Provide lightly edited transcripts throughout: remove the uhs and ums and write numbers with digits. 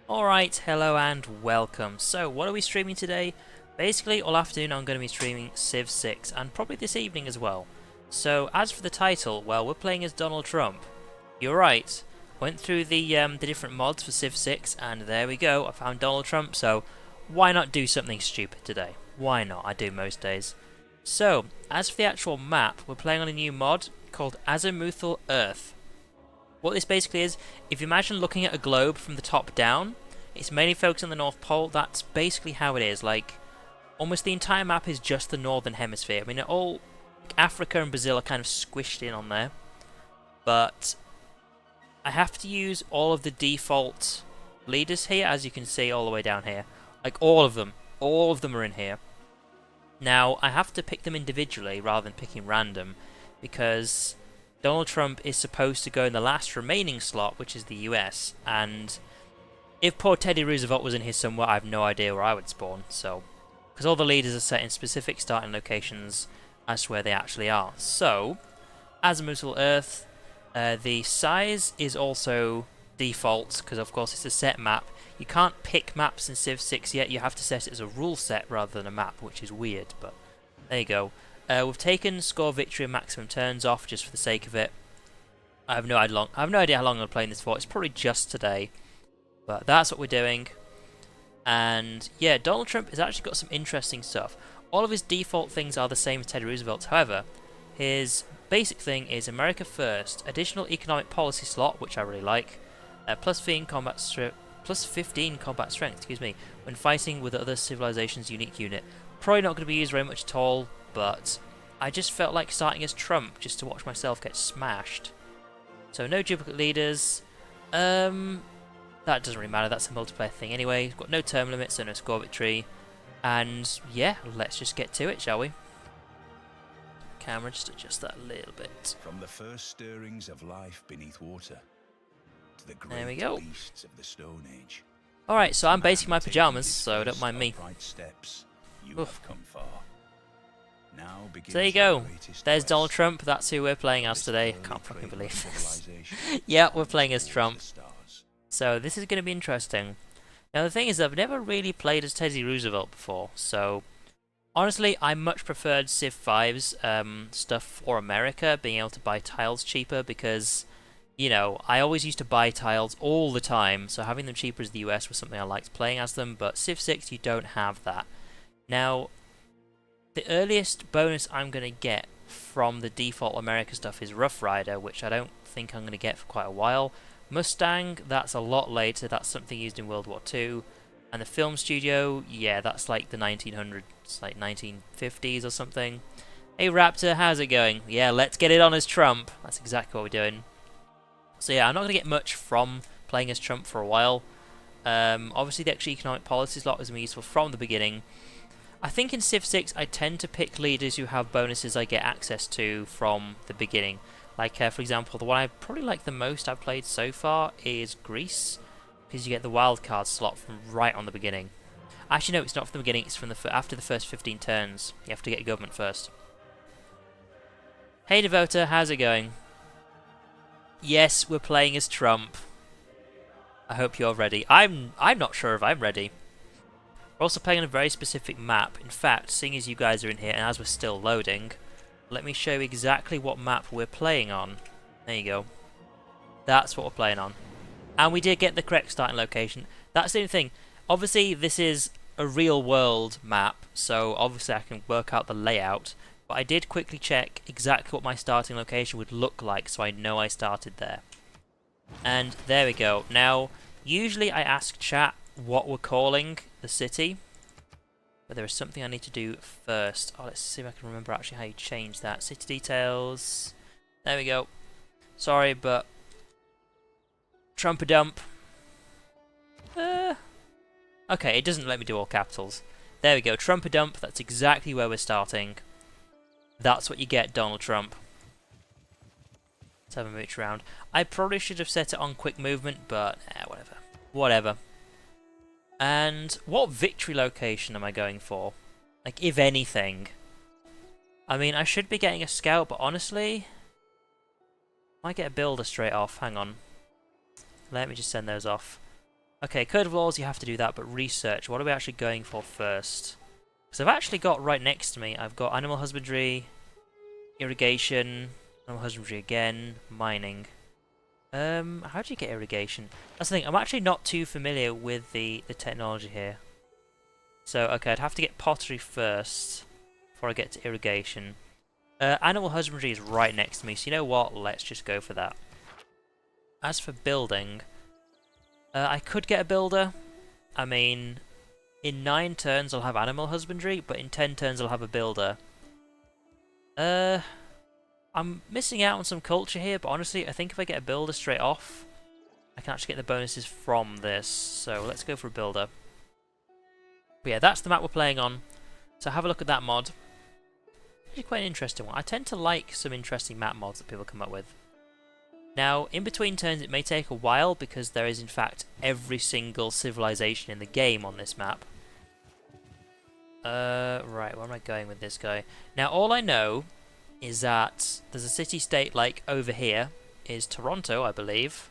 Alright, hello and welcome. So, what are we streaming today? Basically, all afternoon I'm going to be streaming Civ 6, and probably this evening as well. So, as for the title, well, we're playing as Donald Trump. You're right. Went through the different mods for Civ 6, and there we go, I found Donald Trump, so why not do something stupid today? Why not? I do most days. So, as for the actual map, we're playing on a new mod called Azimuthal Earth. What this basically is, if you imagine looking at a globe from the top down, it's mainly focused on the North Pole. That's basically how it is. Like, almost the entire map is just the Northern Hemisphere. I mean, all Africa and Brazil are kind of squished in on there. But I have to use all of the default leaders here, as you can see all the way down here. Like, all of them. All of them are in here. Now, I have to pick them individually rather than picking random, because Donald Trump is supposed to go in the last remaining slot, which is the US, and if poor Teddy Roosevelt was in here somewhere, I have no idea where I would spawn, so, because all the leaders are set in specific starting locations as to where they actually are. So, Azimuthal Earth, the size is also default, because of course it's a set map. You can't pick maps in Civ 6 yet, you have to set it as a rule set rather than a map, which is weird, but there you go. We've taken score victory and maximum turns off just for the sake of it. I have no idea how long I'm playing this for. It's probably just today, but that's what we're doing. And yeah, Donald Trump has actually got some interesting stuff. All of his default things are the same as Teddy Roosevelt's. However, his basic thing is America First, additional economic policy slot, which I really like, plus 15 combat strength, excuse me, when fighting with other civilizations' unique unit. Probably not going to be used very much at all, but I just felt like starting as Trump just to watch myself get smashed. So no duplicate leaders. That doesn't really matter, that's a multiplayer thing anyway. We've got no term limit, so no score victory. And yeah, let's just get to it, shall we? Camera, just adjust that a little bit. From the first stirrings of life beneath water to the There we great go. beasts of the Stone Age. Alright, so I'm basically my Man taking pyjamas, his so don't first mind me. upright steps, you Oof. have come far. Now begins So there you the go. greatest There's quest. Donald Trump, that's who we're playing as This today. early Can't fucking cradle believe of this. civilization Yeah, we're was playing as towards Trump. the stars. So this is going to be interesting. Now the thing is, I've never really played as Teddy Roosevelt before, so honestly, I much preferred Civ 5's stuff for America, being able to buy tiles cheaper, because, you know, I always used to buy tiles all the time, so having them cheaper as the US was something I liked playing as them, but Civ 6 you don't have that. Now, the earliest bonus I'm going to get from the default America stuff is Rough Rider, which I don't think I'm going to get for quite a while. Mustang, that's a lot later, that's something used in World War II. And the film studio, yeah, that's like the 1900s, like 1950s or something. Hey Raptor, how's it going? Yeah, let's get it on as Trump. That's exactly what we're doing. So yeah, I'm not going to get much from playing as Trump for a while. Obviously the extra economic policy slot was useful from the beginning. I think in Civ 6 I tend to pick leaders who have bonuses I get access to from the beginning. Like, for example, the one I probably like the most I've played so far is Greece, because you get the wildcard slot from right on the beginning. Actually, no, it's not from the beginning, it's from after the first 15 turns. You have to get your government first. Hey Devota, how's it going? Yes, we're playing as Trump. I hope you're ready. I'm not sure if I'm ready. We're also playing on a very specific map. In fact, seeing as you guys are in here and as we're still loading, let me show you exactly what map we're playing on. There you go. That's what we're playing on. And we did get the correct starting location. That's the only thing. Obviously, this is a real world map, so obviously I can work out the layout. But I did quickly check exactly what my starting location would look like, so I know I started there. And there we go. Now, usually I ask chat what we're calling the city, but there is something I need to do first. Oh, let's see if I can remember actually how you change that. City details. There we go. Sorry, but Trump-a-dump. Okay, it doesn't let me do all capitals. There we go, Trump-a-dump. That's exactly where we're starting. That's what you get, Donald Trump. Let's have a mooch around. I probably should have set it on quick movement, but whatever. Whatever. And what victory location am I going for? Like, if anything. I mean, I should be getting a scout, but honestly, I might get a builder straight off. Hang on. Let me just send those off. Okay, Code of Laws, you have to do that, but research, what are we actually going for first? Because I've actually got right next to me, I've got animal husbandry, irrigation, animal husbandry again, mining. How do you get irrigation? That's the thing, I'm actually not too familiar with the technology here. So, okay, I'd have to get pottery first before I get to irrigation. Animal husbandry is right next to me, so you know what? Let's just go for that. As for building, I could get a builder. I mean, in 9 turns I'll have animal husbandry, but in 10 turns I'll have a builder. I'm missing out on some culture here, but honestly, I think if I get a builder straight off, I can actually get the bonuses from this. So let's go for a builder. But yeah, that's the map we're playing on. So have a look at that mod. It's quite an interesting one. I tend to like some interesting map mods that people come up with. Now, in between turns it may take a while because there is in fact every single civilization in the game on this map. Right, where am I going with this guy? Now, all I know is that there's a city-state like over here is Toronto, I believe.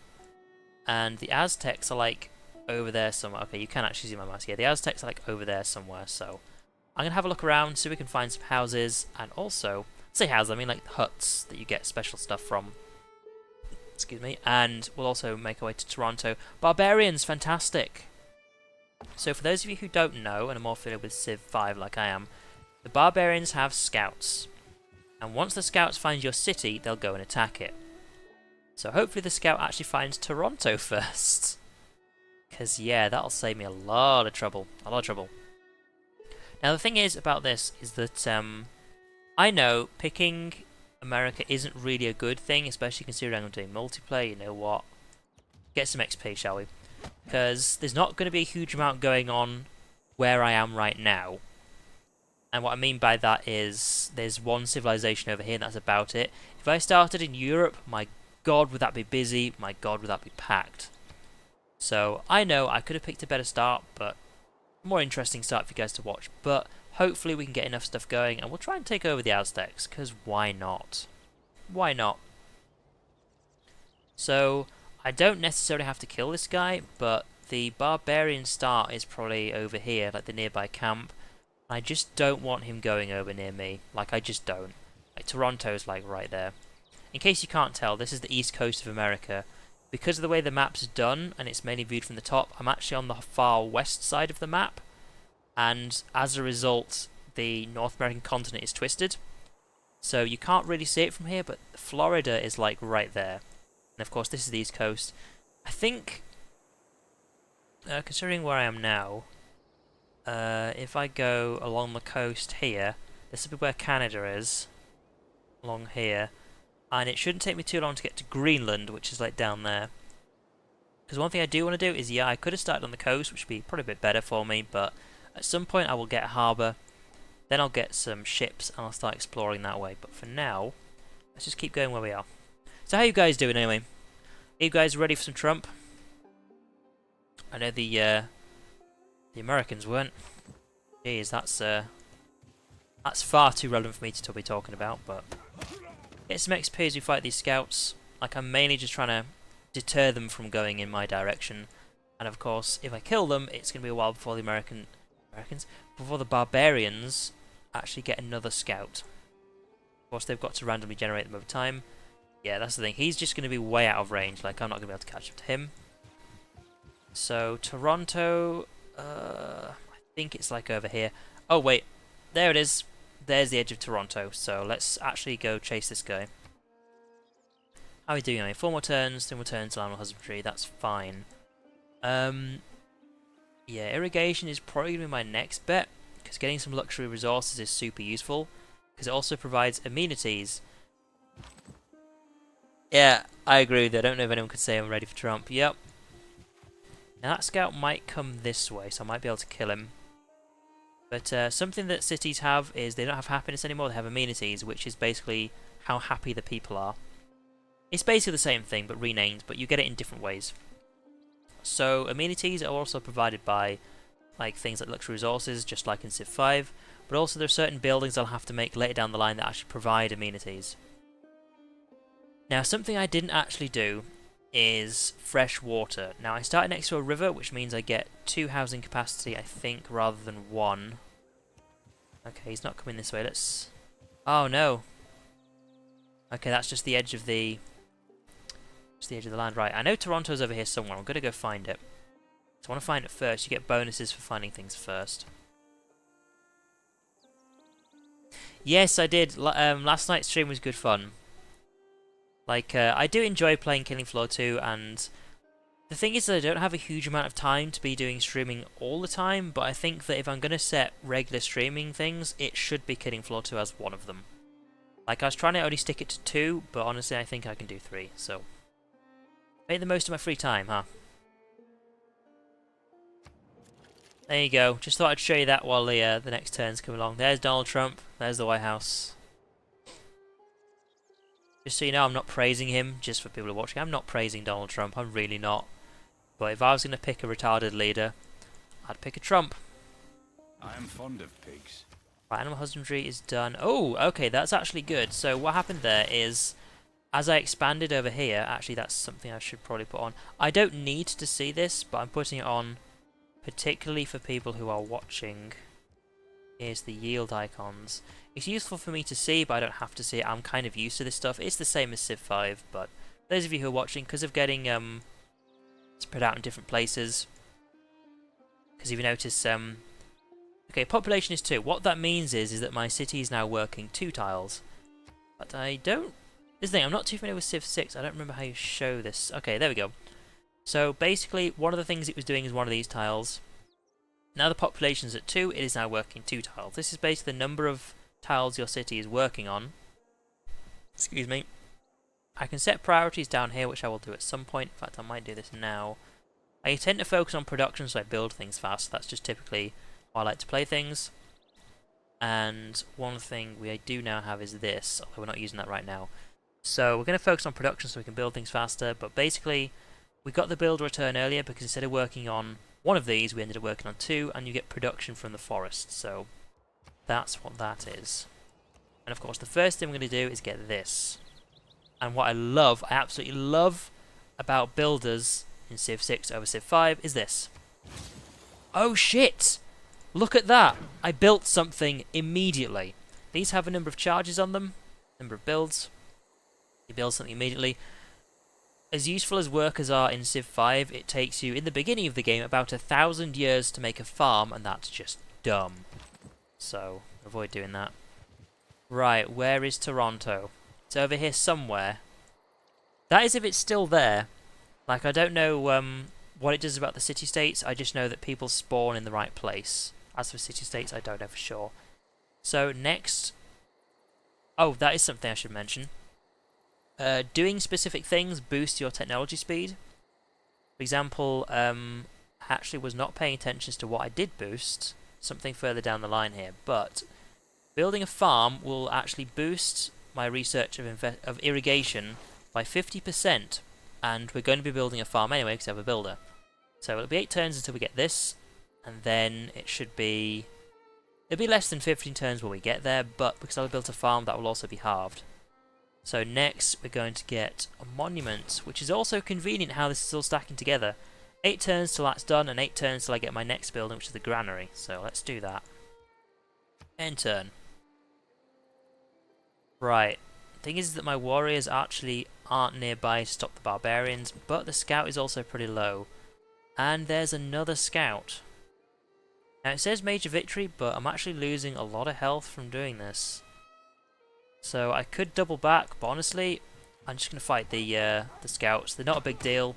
And the Aztecs are like over there somewhere. Okay, you can actually see my mouse here. The Aztecs are like over there somewhere, so I'm going to have a look around, see if we can find some houses, and also, say houses, I mean like huts that you get special stuff from. Excuse me. And we'll also make our way to Toronto. Barbarians, fantastic! So for those of you who don't know, and are more familiar with Civ 5 like I am, the Barbarians have scouts. And once the scouts find your city, they'll go and attack it. So hopefully the scout actually finds Toronto first. Because yeah, that'll save me a lot of trouble. A lot of trouble. Now the thing is about this is that I know picking America isn't really a good thing, especially considering I'm doing multiplayer. You know what? Get some XP, shall we? Because there's not going to be a huge amount going on where I am right now. And what I mean by that is there's one civilization over here and that's about it. If I started in Europe, my god would that be busy, my god would that be packed. So I know I could have picked a better start, but more interesting start for you guys to watch. But hopefully we can get enough stuff going and we'll try and take over the Aztecs, because why not? Why not? So I don't necessarily have to kill this guy, but the barbarian start is probably over here, like the nearby camp. I just don't want him going over near me. Like, I just don't. Like, Toronto's like right there. In case you can't tell, this is the east coast of America. Because of the way the map's done, and it's mainly viewed from the top, I'm actually on the far west side of the map. And as a result, the North American continent is twisted. So you can't really see it from here, but Florida is like right there. And of course, this is the East Coast. I think, considering where I am now, if I go along the coast here, this will be where Canada is, along here, and it shouldn't take me too long to get to Greenland, which is like down there. Because one thing I do want to do is, yeah, I could have started on the coast, which would be probably a bit better for me, but at some point I will get a harbour, then I'll get some ships, and I'll start exploring that way. But for now, let's just keep going where we are. So how you guys doing anyway? Are you guys ready for some Trump? I know the Americans weren't. Jeez, that's far too relevant for me to be talking about, but get some XP as we fight these scouts. Like, I'm mainly just trying to deter them from going in my direction. And of course, if I kill them, it's going to be a while before the before the barbarians actually get another scout. Of course, they've got to randomly generate them over time. Yeah, that's the thing. He's just going to be way out of range. Like, I'm not going to be able to catch up to him. So, Toronto, I think it's like over here. Oh, wait. There it is. There's the edge of Toronto. So, let's actually go chase this guy. How are we doing? I mean, 4 more turns, 3 more turns, animal husbandry. That's fine. Yeah, irrigation is probably going to be my next bet, because getting some luxury resources is super useful, because it also provides amenities. Yeah, I agree with you. I don't know if anyone could say I'm ready for Trump. Yep. Now that scout might come this way, so I might be able to kill him. But something that cities have is they don't have happiness anymore, they have amenities, which is basically how happy the people are. It's basically the same thing, but renamed, but you get it in different ways. So amenities are also provided by like things like luxury resources, just like in Civ 5, but also there are certain buildings I'll have to make later down the line that actually provide amenities. Now, something I didn't actually do is fresh water. Now I started next to a river, which means I get 2 housing capacity, I think, rather than 1. Okay, he's not coming this way. Let's... Oh no. Okay, that's just the edge of the... Just the edge of the land. Right, I know Toronto's over here somewhere. I'm going to go find it. So I want to find it first. You get bonuses for finding things first. Yes, I did. Last night's stream was good fun. Like, I do enjoy playing Killing Floor 2, and the thing is that I don't have a huge amount of time to be doing streaming all the time, but I think that if I'm going to set regular streaming things, it should be Killing Floor 2 as one of them. Like, I was trying to only stick it to 2, but honestly I think I can do 3, so... Make the most of my free time, huh? There you go. Just thought I'd show you that while the next turns come along. There's Donald Trump. There's the White House. Just so you know, I'm not praising him, just for people who are watching. I'm not praising Donald Trump. I'm really not. But if I was going to pick a retarded leader, I'd pick a Trump. I am fond of pigs. Right, animal husbandry is done. Oh, okay, that's actually good. So what happened there is, as I expanded over here, actually that's something I should probably put on. I don't need to see this, but I'm putting it on particularly for people who are watching. Here's the yield icons. It's useful for me to see, but I don't have to see it. I'm kind of used to this stuff. It's the same as Civ 5, but those of you who are watching, because of getting spread out in different places, because if you notice, okay, population is 2. What that means is that my city is now working 2 tiles. But I don't... This thing, I'm not too familiar with Civ 6. I don't remember how you show this. Okay, there we go. So basically, one of the things it was doing is one of these tiles. Now the population's at 2, it is now working 2 tiles. This is basically the number of tiles your city is working on. Excuse me. I can set priorities down here, which I will do at some point. In fact, I might do this now. I tend to focus on production, so I build things fast. That's just typically how I like to play things. And one thing we do now have is this, although we're not using that right now. So we're going to focus on production so we can build things faster, but basically we got the build return earlier because instead of working on one of these, we ended up working on 2, and you get production from the forest. So that's what that is. And of course, the first thing we're going to do is get this. And what I love, I absolutely love about builders in Civ 6 over Civ 5 is this. Oh shit! Look at that! I built something immediately. These have a number of charges on them, number of builds. You build something immediately. As useful as workers are in Civ 5, it takes you, in the beginning of the game, about 1,000 years to make a farm, and that's just dumb. So, avoid doing that. Right, where is Toronto? It's over here somewhere. That is if it's still there. Like, I don't know what it does about the city-states, I just know that people spawn in the right place. As for city-states, I don't know for sure. So, next... Oh, that is something I should mention. Doing specific things boosts your technology speed. For example, I actually was not paying attention to what I did boost, something further down the line here, but building a farm will actually boost my research of irrigation by 50%, and we're going to be building a farm anyway because I have a builder. So it'll be 8 turns until we get this, and then it should be... It'll be less than 15 turns when we get there, but because I've built a farm, that will also be halved. So next we're going to get a monument, which is also convenient how this is all stacking together. 8 turns till that's done, and 8 turns till I get my next building, which is the granary. So let's do that. End turn. Right. Thing is that my warriors actually aren't nearby to stop the barbarians, but the scout is also pretty low. And there's another scout. Now it says major victory, but I'm actually losing a lot of health from doing this. So I could double back, but honestly, I'm just going to fight the scouts. They're not a big deal,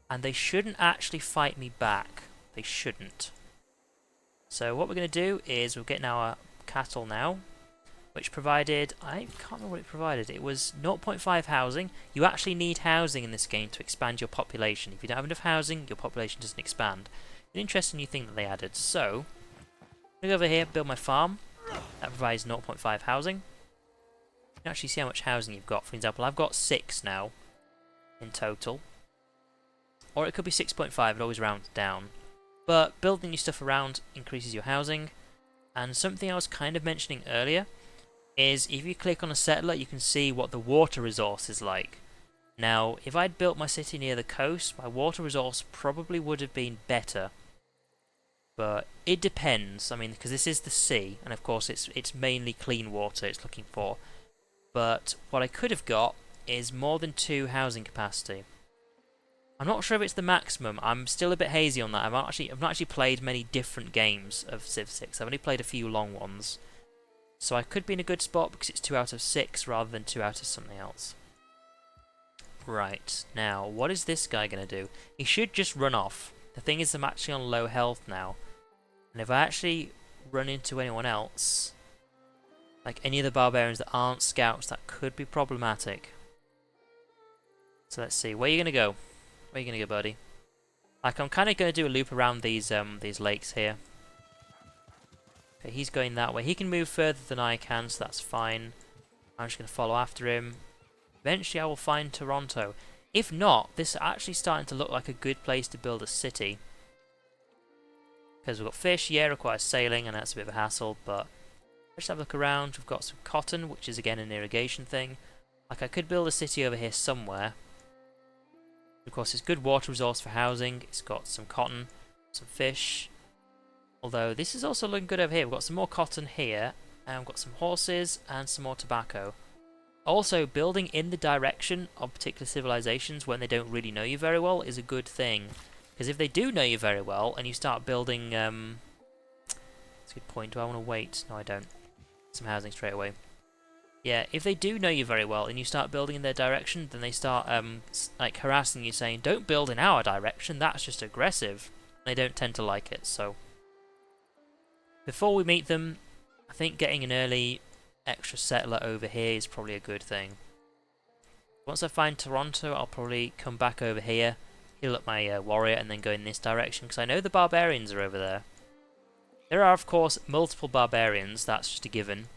and they shouldn't actually fight me back. They shouldn't. So what we're going to do is we're getting our cattle now, which provided, I can't remember what it provided. It was 0.5 housing. You actually need housing in this game to expand your population. If you don't have enough housing, your population doesn't expand. An interesting new thing that they added. So, I'm going to go over here, build my farm. That provides 0.5 housing. You can actually see how much housing you've got. For example, I've got 6 now in total. Or it could be 6.5, it always rounds down. But building your stuff around increases your housing. And something I was kind of mentioning earlier is if you click on a settler, you can see what the water resource is like. Now, if I'd built my city near the coast, my water resource probably would have been better. But it depends. I mean, because this is the sea, and of course it's mainly clean water it's looking for. But what I could have got is more than 2 housing capacity. I'm not sure if it's the maximum. I'm still a bit hazy on that. I've not actually played many different games of Civ 6. I've only played a few long ones. So I could be in a good spot because it's 2 out of 6 rather than 2 out of something else. Right, now, what is this guy going to do? He should just run off. The thing is, I'm actually on low health now. And if I actually run into anyone else, like any of the barbarians that aren't scouts, that could be problematic. So let's see, where are you going to go? Where are you going to go, buddy? Like, I'm kind of going to do a loop around these lakes here. Okay, he's going that way. He can move further than I can, so that's fine. I'm just going to follow after him. Eventually I will find Toronto. If not, this is actually starting to look like a good place to build a city. Because we've got fish, yeah, requires sailing, and that's a bit of a hassle, but let's have a look around. We've got some cotton, which is again an irrigation thing. Like, I could build a city over here somewhere. Of course, it's good water resource for housing. It's got some cotton, some fish. Although, this is also looking good over here. We've got some more cotton here, and we've got some horses and some more tobacco. Also, building in the direction of particular civilizations when they don't really know you very well is a good thing. Because if they do know you very well, and you start building... that's a good point. Do I want to wait? No, I don't. Some housing straight away. Yeah, if they do know you very well, and you start building in their direction, then they start like harassing you, saying, don't build in our direction, that's just aggressive. They don't tend to like it, so... Before we meet them, I think getting an early extra settler over here is probably a good thing. Once I find Toronto, I'll probably come back over here, heal up my warrior, and then go in this direction, because I know the barbarians are over there. There are, of course, multiple barbarians, that's just a given.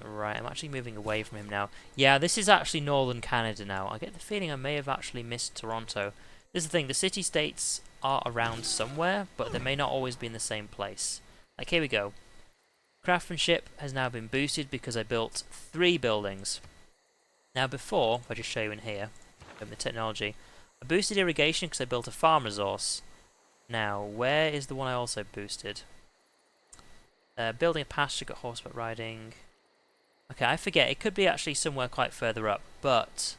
Right, I'm actually moving away from him now. Yeah, this is actually northern Canada now. I get the feeling I may have actually missed Toronto. This is the thing, the city-states are around somewhere, but they may not always be in the same place. Like, here we go. Craftsmanship has now been boosted because I built 3 buildings. Now before, if I just show you in here, the technology, I boosted irrigation because I built a farm resource. Now, where is the one I also boosted? Building a pasture, got horseback riding. Okay, I forget, it could be actually somewhere quite further up, but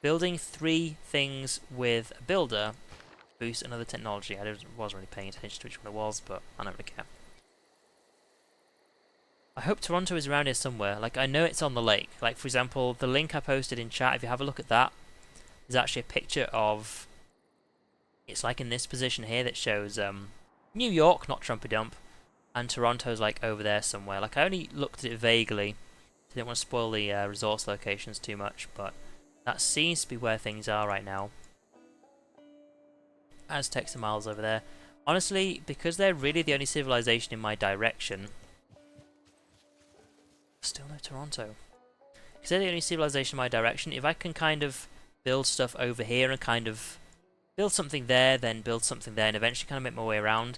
building 3 things with a builder boosts another technology. I wasn't really paying attention to which one it was, but I don't really care. I hope Toronto is around here somewhere. Like, I know it's on the lake. Like, for example, the link I posted in chat, if you have a look at that, there's actually a picture of... It's like in this position here that shows New York, not Trumpy Dump, and Toronto's like over there somewhere. Like, I only looked at it vaguely. Didn't want to spoil the resource locations too much, but that seems to be where things are right now. Aztecs are miles over there. Honestly, because they're really the only civilization in my direction... Still no Toronto. Because they're the only civilization in my direction, if I can kind of build stuff over here and kind of build something there, then build something there, and eventually kind of make my way around.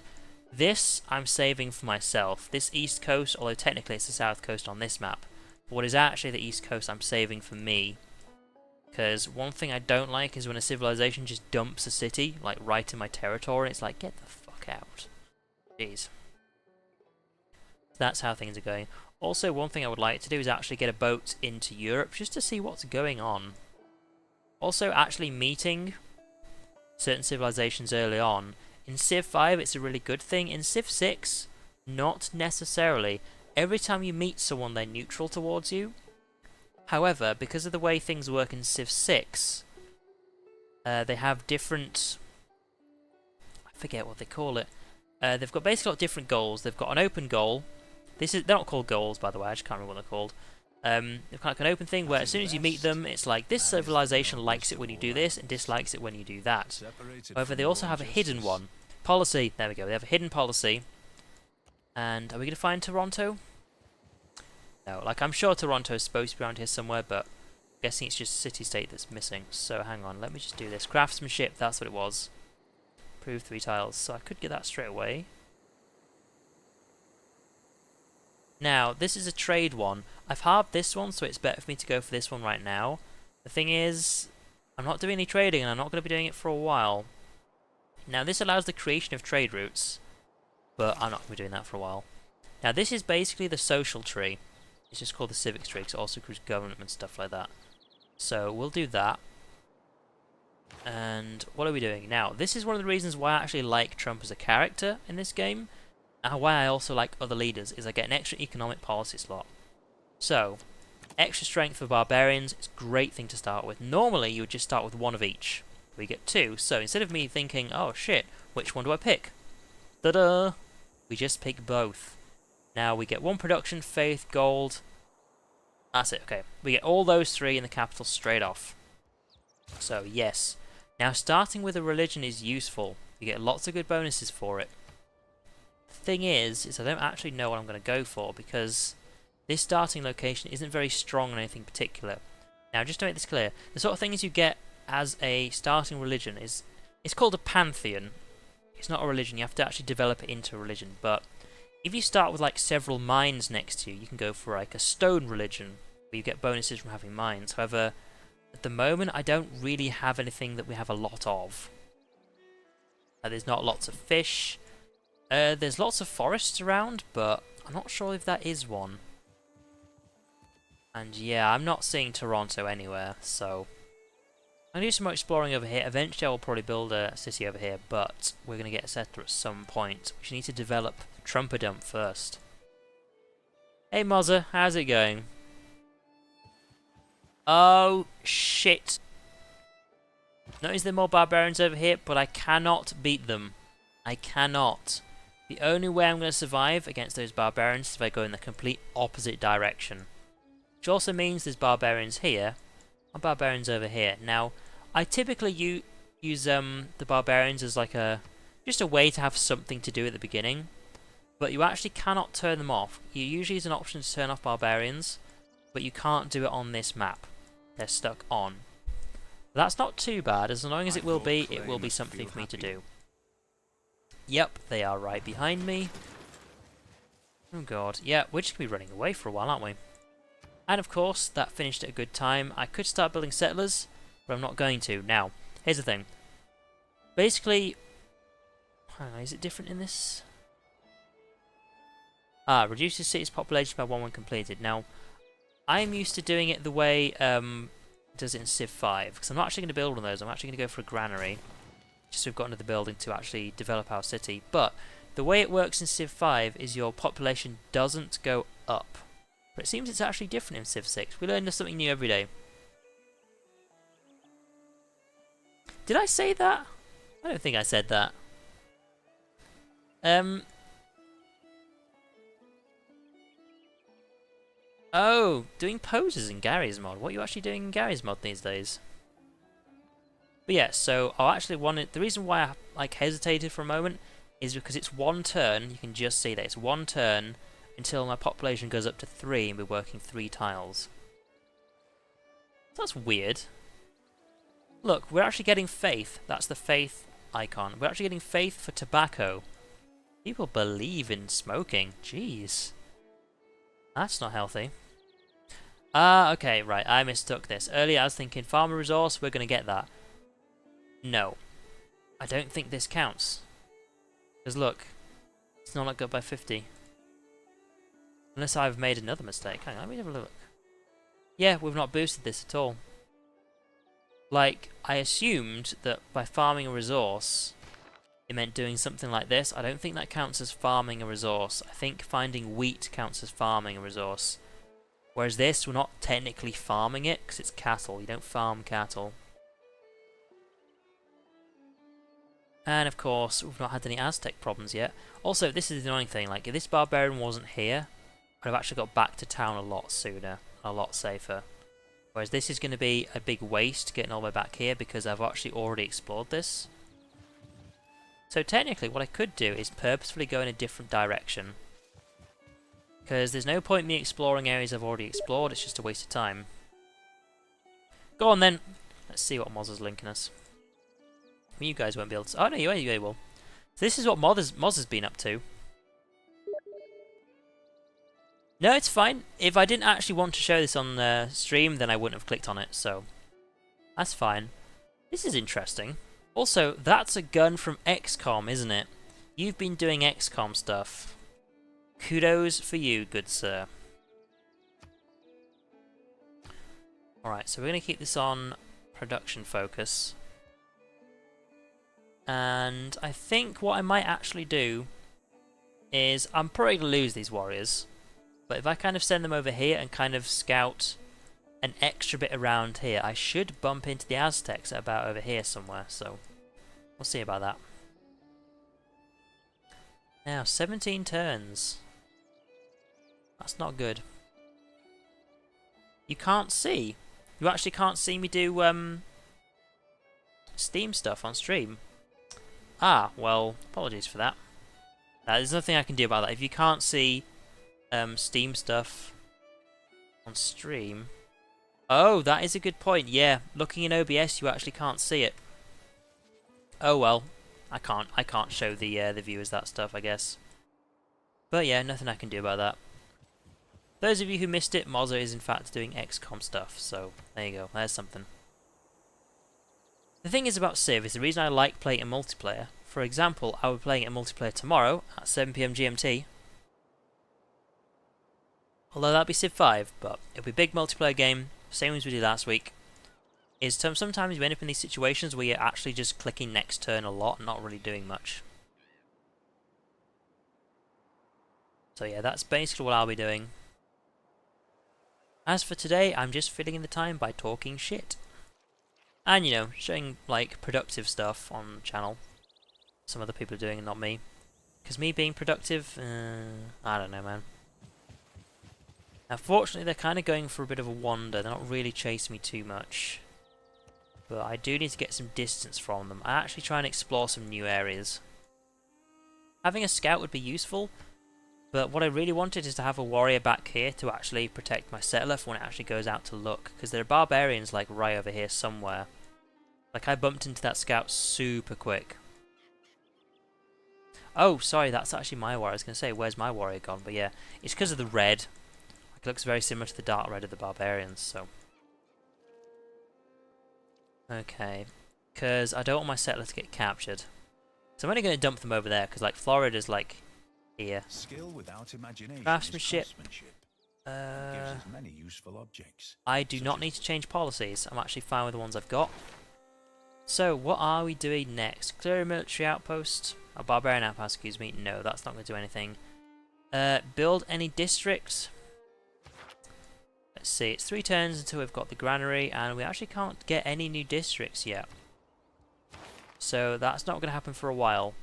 This I'm saving for myself. This east coast, although technically it's the south coast on this map, but what is actually the east coast I'm saving for me. Because one thing I don't like is when a civilization just dumps a city, like right in my territory, it's like, get the fuck out. Jeez. That's how things are going. Also, one thing I would like to do is actually get a boat into Europe, just to see what's going on. Also, actually meeting certain civilizations early on. In Civ 5, it's a really good thing. In Civ 6, not necessarily. Every time you meet someone, they're neutral towards you. However, because of the way things work in Civ 6, they have different... I forget what they call it. They've got basically got different goals. They've got an open goal. They're not called goals, by the way. I just can't remember what they're called. They've got like an open thing where as soon as you meet them, it's like this civilization likes it when you do this and dislikes it when you do that. However, they also have a hidden one. Policy. There we go. They have a hidden policy. And are we going to find Toronto? No. Like, I'm sure Toronto is supposed to be around here somewhere, but I'm guessing it's just city-state that's missing. So hang on. Let me just do this. Craftsmanship. That's what it was. Prove 3 tiles. So I could get that straight away. Now, this is a trade one. I've halved this one, so it's better for me to go for this one right now. The thing is, I'm not doing any trading, and I'm not going to be doing it for a while. Now, this allows the creation of trade routes, but I'm not going to be doing that for a while. Now, this is basically the social tree. It's just called the civics tree, because it also includes government and stuff like that. So, we'll do that. And what are we doing? Now, this is one of the reasons why I actually like Trump as a character in this game, and why I also like other leaders, is I get an extra economic policy slot. So, extra strength for barbarians is a great thing to start with. Normally, you would just start with one of each. We get two, so instead of me thinking, oh shit, which one do I pick? Ta-da! We just pick both. Now we get one production, faith, gold. That's it, okay. We get all those three in the capital straight off. So, yes. Now, starting with a religion is useful. You get lots of good bonuses for it. The thing is I don't actually know what I'm going to go for, because this starting location isn't very strong on anything particular. Now, just to make this clear, the sort of things you get as a starting religion is, it's called a pantheon. It's not a religion, you have to actually develop it into a religion, but if you start with like several mines next to you, you can go for like a stone religion, where you get bonuses from having mines. However, at the moment I don't really have anything that we have a lot of. There's not lots of fish. There's lots of forests around, but I'm not sure if that is one. And yeah, I'm not seeing Toronto anywhere, so I'm going to do some more exploring over here. Eventually I will probably build a city over here, but we're going to get a settler at some point. We need to develop Trumperdom first. Hey Mozza, how's it going? Oh, shit. Notice there are more barbarians over here, but I cannot beat them. I cannot. The only way I'm going to survive against those barbarians is if I go in the complete opposite direction. Which also means there's barbarians here, and barbarians over here. Now, I typically use the barbarians as like just a way to have something to do at the beginning, but you actually cannot turn them off. You usually use an option to turn off barbarians, but you can't do it on this map. They're stuck on. But that's not too bad, as long as it will be something for me to do. Yep, they are right behind me. Oh god, yeah, we're just going to be running away for a while, aren't we? And of course, that finished at a good time. I could start building settlers, but I'm not going to. Now, here's the thing. Basically, is it different in this? Reduces city's population by 1 when completed. Now, I'm used to doing it the way it does it in Civ 5, because I'm not actually going to build one of those. I'm actually going to go for a granary, just so we've got into the building to actually develop our city. But the way it works in Civ 5 is your population doesn't go up. But it seems it's actually different in Civ 6. We learn something new every day. Did I say that? I don't think I said that. Oh, doing poses in Gary's mod. What are you actually doing in Gary's mod these days? But yeah, so I actually wanted... The reason why I hesitated for a moment is because it's one turn. You can just see that it's one turn until my population goes up to 3 and we're working 3 tiles. So that's weird. Look, we're actually getting faith. That's the faith icon. We're actually getting faith for tobacco. People believe in smoking. Jeez. That's not healthy. Okay, right, I mistook this. Earlier I was thinking farmer resource, we're going to get that. No. I don't think this counts. Because look, it's not good by 50. Unless I've made another mistake. Hang on, let me have a look. Yeah, we've not boosted this at all. Like, I assumed that by farming a resource, it meant doing something like this. I don't think that counts as farming a resource. I think finding wheat counts as farming a resource. Whereas this, we're not technically farming it, because it's cattle. You don't farm cattle. And of course, we've not had any Aztec problems yet. Also, this is the annoying thing, like, if this barbarian wasn't here, I'd have actually got back to town a lot sooner, a lot safer. Whereas this is going to be a big waste getting all the way back here, because I've actually already explored this. So technically, what I could do is purposefully go in a different direction. Because there's no point in me exploring areas I've already explored, it's just a waste of time. Go on then! Let's see what Mozza's linking us. You guys won't be able to... Oh no, you will. So this is what Mozza's been up to. No, it's fine. If I didn't actually want to show this on the stream, then I wouldn't have clicked on it, so that's fine. This is interesting. Also, that's a gun from XCOM, isn't it? You've been doing XCOM stuff. Kudos for you, good sir. Alright, so we're going to keep this on production focus. And I think what I might actually do is, I'm probably going to lose these warriors, but if I kind of send them over here and kind of scout an extra bit around here, I should bump into the Aztecs at about over here somewhere, so we'll see about that. Now, 17 turns. That's not good. You can't see. You actually can't see me do Steam stuff on stream. Ah, well, apologies for that. There's nothing I can do about that. If you can't see Steam stuff on stream... Oh, that is a good point. Yeah, looking in OBS, you actually can't see it. Oh well, I can't show the viewers that stuff, I guess. But yeah, nothing I can do about that. Those of you who missed it, Mozza is in fact doing XCOM stuff, so there you go, there's something. The thing is about Civ is the reason I like playing in multiplayer. For example, I will be playing it in multiplayer tomorrow at 7 PM GMT. Although that'll be Civ 5, but it'll be a big multiplayer game, same as we did last week. Is sometimes you end up in these situations where you're actually just clicking next turn a lot and not really doing much. So yeah, that's basically what I'll be doing. As for today, I'm just filling in the time by talking shit. And, you know, showing, like, productive stuff on the channel. Some other people are doing it, not me. Because me being productive, I don't know, man. Now, fortunately, they're kind of going for a bit of a wander. They're not really chasing me too much. But I do need to get some distance from them. I actually try and explore some new areas. Having a scout would be useful. But what I really wanted is to have a warrior back here to actually protect my settler for when it actually goes out to look. Because there are barbarians, like, right over here somewhere. Like, I bumped into that scout super quick. Oh, sorry, that's actually my warrior. I was going to say, where's my warrior gone? But yeah, it's because of the red. It looks very similar to the dark red of the barbarians, so... Okay. Because I don't want my settler to get captured. So I'm only going to dump them over there, because, like, Florida's, like, here. Skill without imagination Craftsmanship. is craftsmanship. It gives us many useful objects. I do not need to change policies. I'm actually fine with the ones I've got. So, what are we doing next? Clear a military outpost? A barbarian outpost, excuse me. No, that's not going to do anything. Build any districts? Let's see, it's 3 turns until we've got the granary, and we actually can't get any new districts yet. So, that's not going to happen for a while.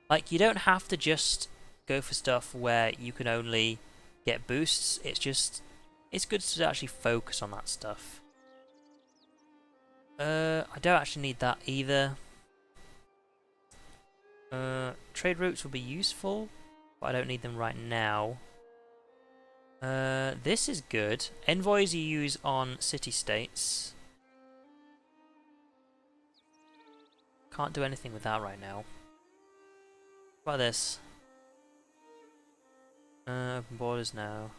Like, you don't have to just go for stuff where you can only get boosts. It's just, it's good to actually focus on that stuff. I don't actually need that either. Trade routes will be useful, but I don't need them right now. This is good. Envoys you use on city-states. Can't do anything with that right now. What about this? Open borders now.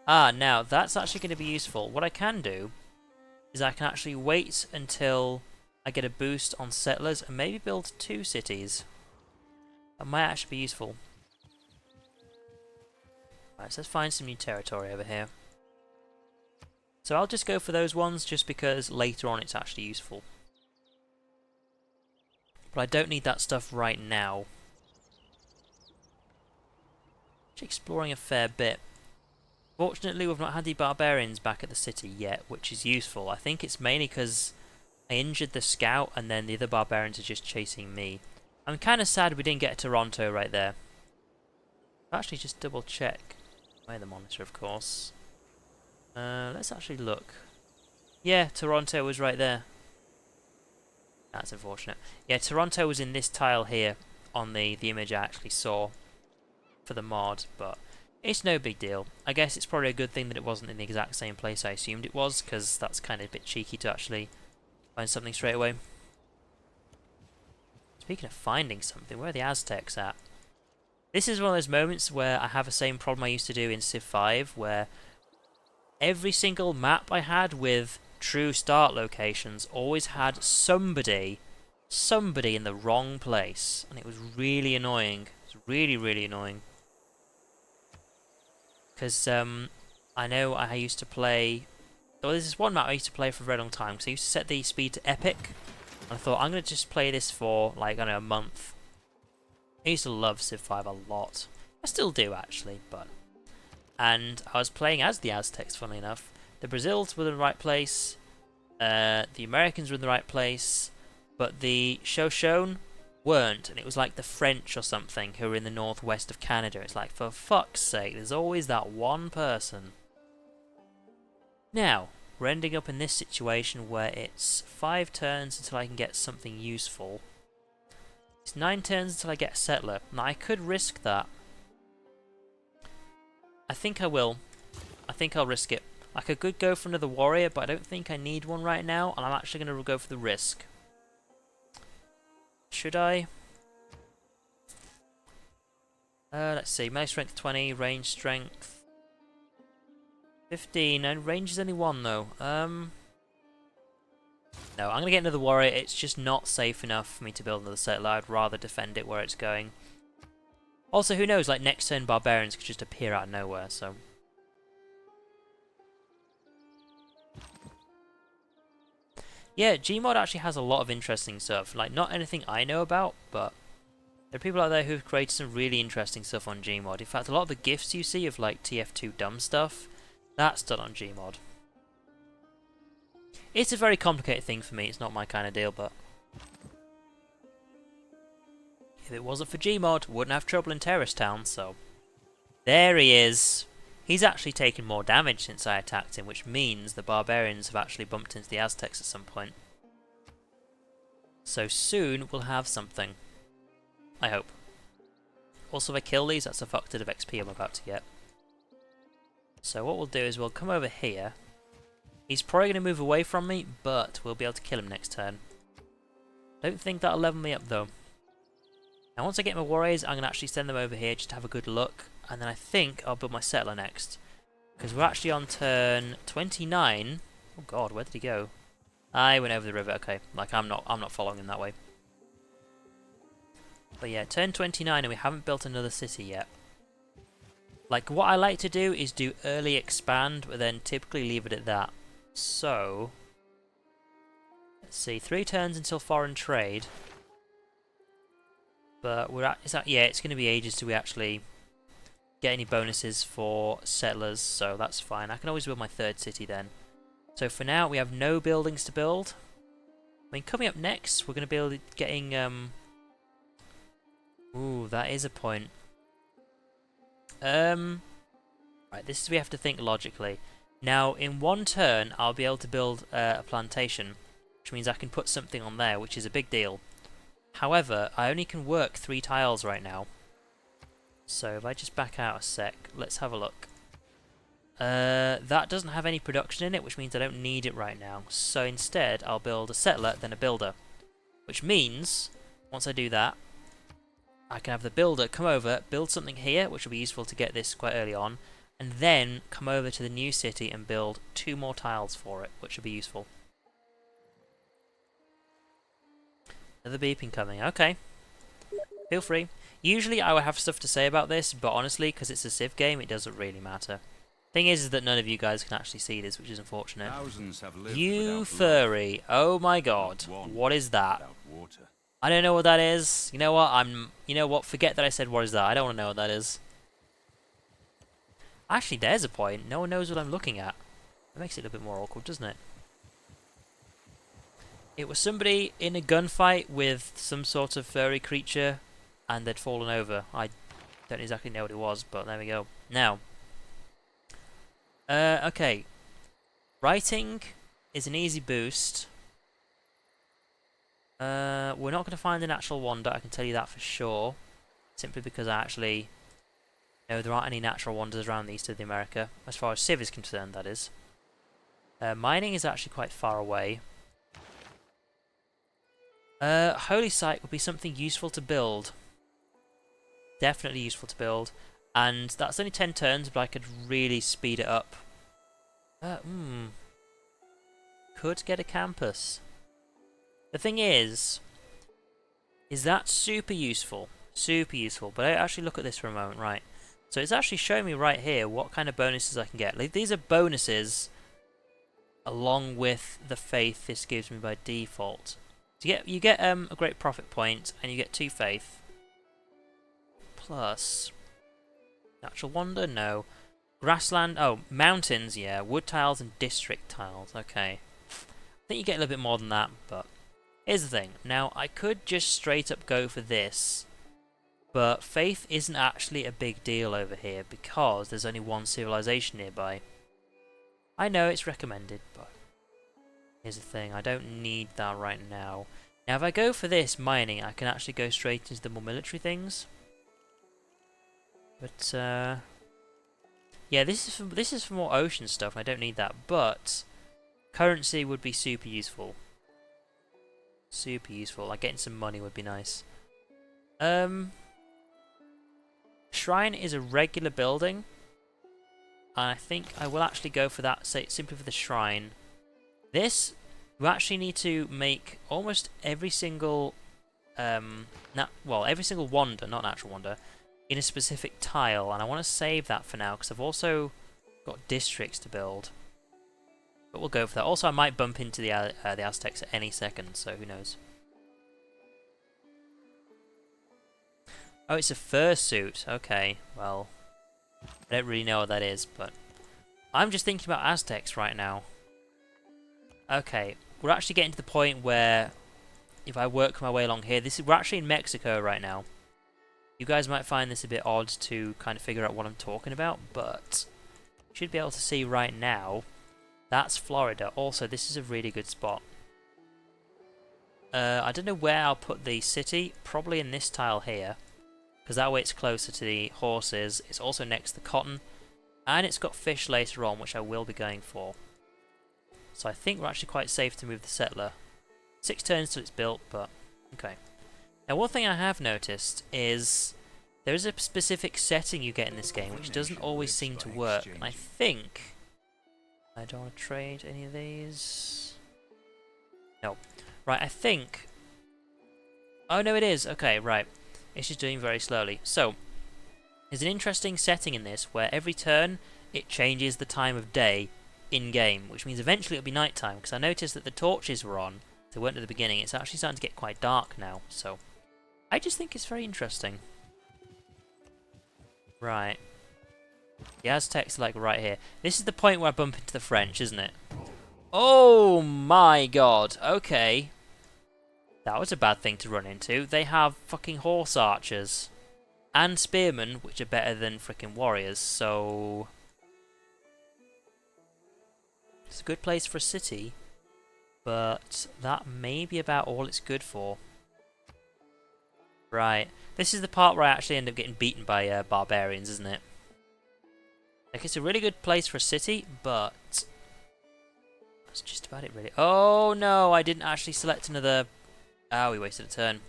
Ah, now that's actually going to be useful. What I can do is I can actually wait until I get a boost on settlers and maybe build 2 cities. That might actually be useful. Right, so let's find some new territory over here. So I'll just go for those ones just because later on it's actually useful. But I don't need that stuff right now. Actually exploring a fair bit. Fortunately, we've not had the barbarians back at the city yet, which is useful. I think it's mainly because I injured the scout and then the other barbarians are just chasing me. I'm kind of sad we didn't get a Toronto right there. I'll actually just double check. Where the monitor, of course. Let's actually look. Yeah, Toronto was right there. That's unfortunate. Yeah, Toronto was in this tile here on the image I actually saw for the mod, but it's no big deal. I guess it's probably a good thing that it wasn't in the exact same place I assumed it was, because that's kind of a bit cheeky to actually find something straight away. Speaking of finding something, where are the Aztecs at? This is one of those moments where I have the same problem I used to do in Civ 5, where every single map I had with true start locations always had somebody in the wrong place, and it was really annoying. It was really, really annoying. Because I know I used to play... Well, there's this one map I used to play for a very long time, because I used to set the speed to epic, and I thought, I'm going to just play this for, like, I don't know, a month. I used to love Civ 5 a lot. I still do, actually, but... And I was playing as the Aztecs, funnily enough. The Brazils were in the right place, the Americans were in the right place, but the Shoshone weren't, and it was like the French or something who were in the northwest of Canada. It's like, for fuck's sake, there's always that one person. Now, we're ending up in this situation where it's 5 turns until I can get something useful. It's 9 turns until I get a settler. Now, I could risk that. I think I will. I think I'll risk it. I could go for another warrior, but I don't think I need one right now, and I'm actually going to go for the risk. Should I? Let's see. Melee strength 20, range strength 15, and range is only 1 though. No, I'm going to get another warrior. It's just not safe enough for me to build another settler. I'd rather defend it where it's going. Also, who knows, like next turn barbarians could just appear out of nowhere, so... Yeah, Gmod actually has a lot of interesting stuff. Like, not anything I know about, but there are people out there who've created some really interesting stuff on Gmod. In fact, a lot of the GIFs you see of, like, TF2 dumb stuff, that's done on Gmod. It's a very complicated thing for me. It's not my kind of deal, but... If it wasn't for Gmod, wouldn't have trouble in Terrace Town, so... There he is! He's actually taken more damage since I attacked him, which means the barbarians have actually bumped into the Aztecs at some point. So soon we'll have something. I hope. Also, if I kill these, that's a fuck ton of XP I'm about to get. So what we'll do is we'll come over here. He's probably going to move away from me, but we'll be able to kill him next turn. Don't think that'll level me up though. Now once I get my warriors, I'm going to actually send them over here just to have a good look. And then I think I'll build my settler next. Because we're actually on turn 29. Oh god, where did he go? I went over the river, okay. Like I'm not following him that way. But yeah, turn 29 and we haven't built another city yet. Like what I like to do is do early expand, but then typically leave it at that. So let's see, 3 turns until foreign trade. But we're at, yeah, it's gonna be ages till we actually get any bonuses for settlers, so that's fine. I can always build my 3rd city then. So for now, we have no buildings to build. I mean, coming up next, we're going to be getting... Ooh, that is a point. Right, this is we have to think logically. Now, in 1 turn, I'll be able to build a plantation, which means I can put something on there, which is a big deal. However, I only can work 3 tiles right now. So if I just back out a sec, let's have a look. That doesn't have any production in it, which means I don't need it right now. So instead, I'll build a settler, then a builder. Which means, once I do that, I can have the builder come over, build something here, which will be useful to get this quite early on, and then come over to the new city and build 2 more tiles for it, which will be useful. Another beeping coming, okay. Feel free. Usually I would have stuff to say about this, but honestly, because it's a Civ game, it doesn't really matter. Thing is that none of you guys can actually see this, which is unfortunate. You furry! Oh my god! What is that? I don't know what that is. You know what? You know what? Forget that I said what is that. I don't want to know what that is. Actually, there's a point. No one knows what I'm looking at. That makes it a bit more awkward, doesn't it? It was somebody in a gunfight with some sort of furry creature, and they'd fallen over. I don't exactly know what it was, but there we go. Now, okay. Writing is an easy boost. We're not going to find a natural wonder, I can tell you that for sure. Simply because I actually know there aren't any natural wonders around the east of the America. As far as Civ is concerned, that is. Mining is actually quite far away. Holy Site would be something useful to build. Definitely useful to build. And that's only 10 turns, but I could really speed it up. Could get a campus. The thing is that super useful? Super useful. But I actually look at this for a moment, right? So it's actually showing me right here what kind of bonuses I can get. Like, these are bonuses along with the faith this gives me by default. So you get a great profit point, and you get 2 faith. Plus natural wonder, no. Grassland, oh, mountains, yeah. Wood tiles and district tiles, okay. I think you get a little bit more than that, but here's the thing. Now, I could just straight up go for this, but faith isn't actually a big deal over here because there's only one civilization nearby. I know it's recommended, but here's the thing. I don't need that right now. Now, if I go for this mining, I can actually go straight into the more military things. But, yeah, this is for more ocean stuff. I don't need that, but currency would be super useful. Super useful. Like, getting some money would be nice. Shrine is a regular building. And I think I will actually go for that, say, simply for the shrine. This, you actually need to make almost every single, every single wonder, not natural wonder, in a specific tile. And I want to save that for now, because I've also got districts to build. But we'll go for that. Also, I might bump into the Aztecs at any second, so who knows. Oh, it's a fursuit. Okay, well, I don't really know what that is, but I'm just thinking about Aztecs right now. Okay, we're actually getting to the point where if I work my way along here, we're actually in Mexico right now. You guys might find this a bit odd to kind of figure out what I'm talking about, but you should be able to see right now. That's Florida. Also, this is a really good spot. I don't know where I'll put the city. Probably in this tile here, because that way it's closer to the horses. It's also next to the cotton, and it's got fish later on, which I will be going for. So I think we're actually quite safe to move the settler. 6 turns till it's built, but okay. Now, one thing I have noticed is there is a specific setting you get in this game, which doesn't always seem to work. And I think I don't want to trade any of these. No. Right, I think. Oh no, it is. Okay, right. It's just doing very slowly. So there's an interesting setting in this where every turn it changes the time of day in-game, which means eventually it'll be nighttime, because I noticed that the torches were on. They weren't at the beginning. It's actually starting to get quite dark now, so I just think it's very interesting. Right. The Aztecs are like right here. This is the point where I bump into the French, isn't it? Oh my god. Okay. That was a bad thing to run into. They have fucking horse archers. And spearmen, which are better than frickin' warriors, so it's a good place for a city, but that may be about all it's good for. Right. This is the part where I actually end up getting beaten by barbarians, isn't it? Like, it's a really good place for a city, but that's just about it, really. Oh, no, I didn't actually select another. Oh, we wasted a turn.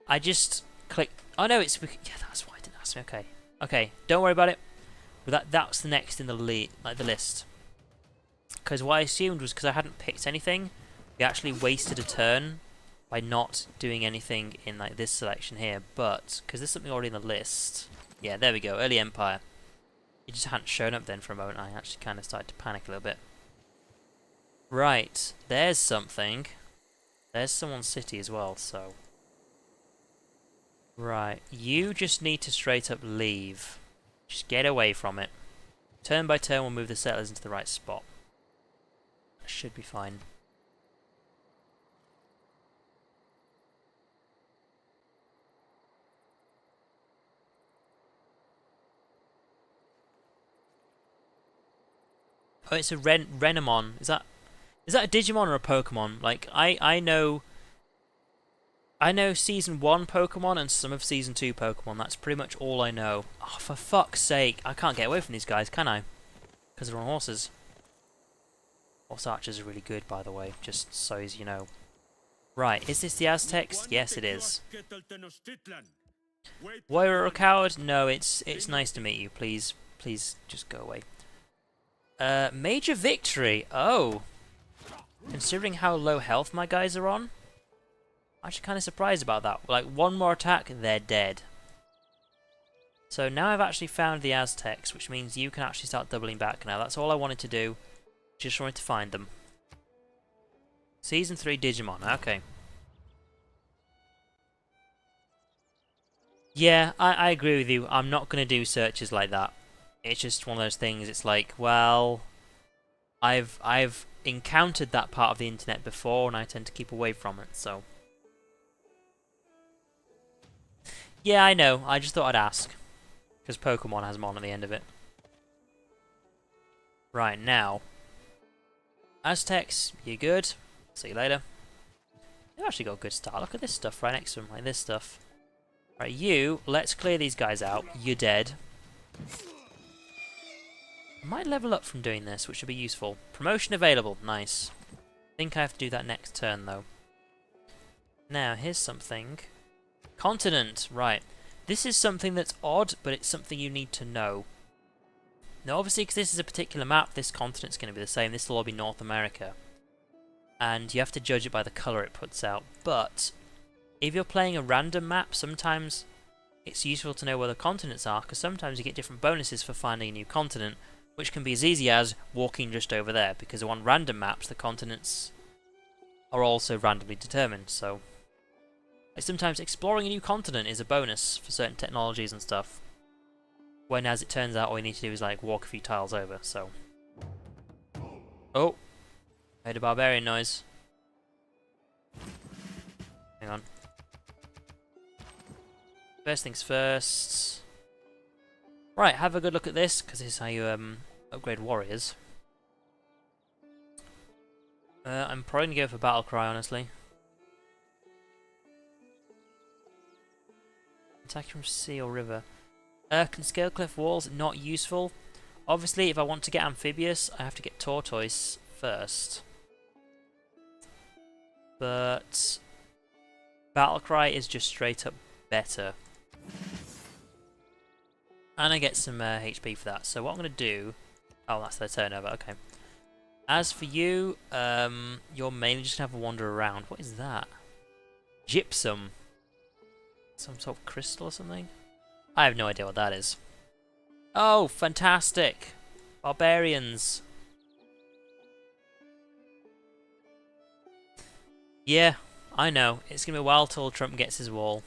I just clicked. Oh, no, it's. Yeah, that's why it didn't ask me. Okay. Okay, don't worry about it. But that's the next in the list. Because what I assumed was because I hadn't picked anything, we actually wasted a turn by not doing anything in like this selection here. But because there's something already in the list. Yeah, there we go. Early Empire. It just hadn't shown up then for a moment. I actually kind of started to panic a little bit. Right, there's something. There's someone's city as well, so. Right, you just need to straight up leave. Just get away from it. Turn by turn, we'll move the settlers into the right spot. That should be fine. Oh, it's a Renamon. Is that a Digimon or a Pokemon? Like, I know Season 1 Pokemon and some of Season 2 Pokemon. That's pretty much all I know. Oh, for fuck's sake. I can't get away from these guys, can I? Because they're on horses. Horse archers are really good, by the way, just so as you know. Right, is this the Aztecs? Yes, it is. Warrior or coward? No, it's nice to meet you. Please just go away. Major victory. Oh, considering how low health my guys are on, I'm actually kind of surprised about that. Like one more attack, they're dead. So now I've actually found the Aztecs, which means you can actually start doubling back now. That's all I wanted to do. Just wanted to find them. Season 3 Digimon, okay. Yeah, I agree with you. I'm not going to do searches like that. It's just one of those things, it's like, well, I've encountered that part of the internet before and I tend to keep away from it, so. Yeah, I know. I just thought I'd ask. Because Pokemon has Mon at the end of it. Right, now. Aztecs, you good? See you later. They've actually got a good start. Look at this stuff right next to them, like this stuff. Right, you, let's clear these guys out. You're dead. I might level up from doing this, which would be useful. Promotion available, nice. I think I have to do that next turn, though. Now, here's something. Continent, right. This is something that's odd, but it's something you need to know. Now, obviously, because this is a particular map, this continent's going to be the same. This will all be North America. And you have to judge it by the colour it puts out. But if you're playing a random map, sometimes it's useful to know where the continents are, because sometimes you get different bonuses for finding a new continent, which can be as easy as walking just over there, because on random maps, the continents are also randomly determined, so. Like sometimes exploring a new continent is a bonus for certain technologies and stuff. When, as it turns out, all you need to do is like walk a few tiles over, so. Oh! I heard a barbarian noise. Hang on. First things first. Right, have a good look at this, because this is how you upgrade warriors. I'm probably going to go for Battle Cry, honestly. Attack from sea or river. Can scale cliff walls, not useful. Obviously, if I want to get amphibious, I have to get tortoise first. But Battlecry is just straight up better. And I get some HP for that. So what I'm going to do... Oh, that's their turnover, okay. As for you, you're mainly just going to have a wander around. What is that? Gypsum. Some sort of crystal or something? I have no idea what that is. Oh, fantastic! Barbarians. Yeah, I know. It's going to be a while till Trump gets his wall.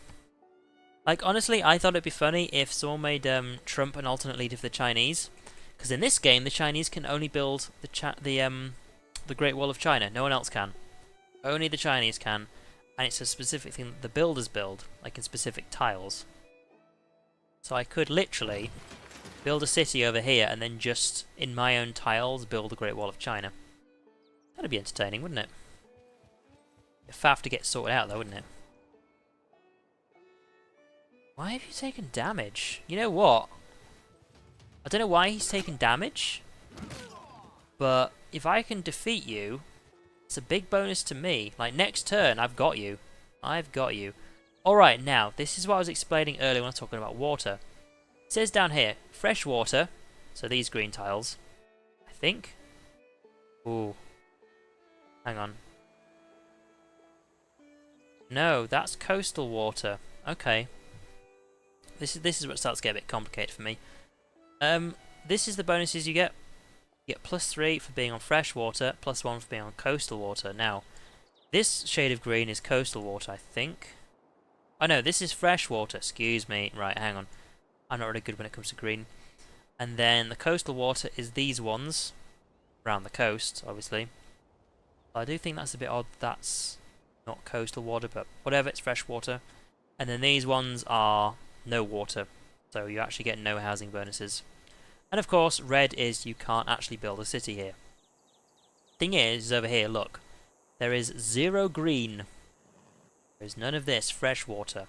Like, honestly, I thought it'd be funny if someone made Trump an alternate leader for the Chinese. Because in this game, the Chinese can only build the Great Wall of China. No one else can. Only the Chinese can. And it's a specific thing that the builders build, like in specific tiles. So I could literally build a city over here and then just, in my own tiles, build the Great Wall of China. That'd be entertaining, wouldn't it? It'd have to get sorted out though, wouldn't it? Why have you taken damage? You know what? I don't know why he's taken damage, but if I can defeat you, it's a big bonus to me. Like, next turn, I've got you. I've got you. Alright, now, this is what I was explaining earlier when I was talking about water. It says down here, fresh water, so these green tiles, I think. Ooh. Hang on. No, that's coastal water. Okay. This is what starts to get a bit complicated for me. This is the bonuses you get. You get +3 for being on fresh water, +1 for being on coastal water. Now, this shade of green is coastal water, I think. Oh no, this is fresh water, excuse me. Right, hang on. I'm not really good when it comes to green. And then the coastal water is these ones. Around the coast, obviously. I do think that's a bit odd. That's not coastal water, but whatever, it's fresh water. And then these ones are no water. So you actually get no housing bonuses. And of course, red is you can't actually build a city here. Thing is over here, look. There is 0 green. There's none of this fresh water.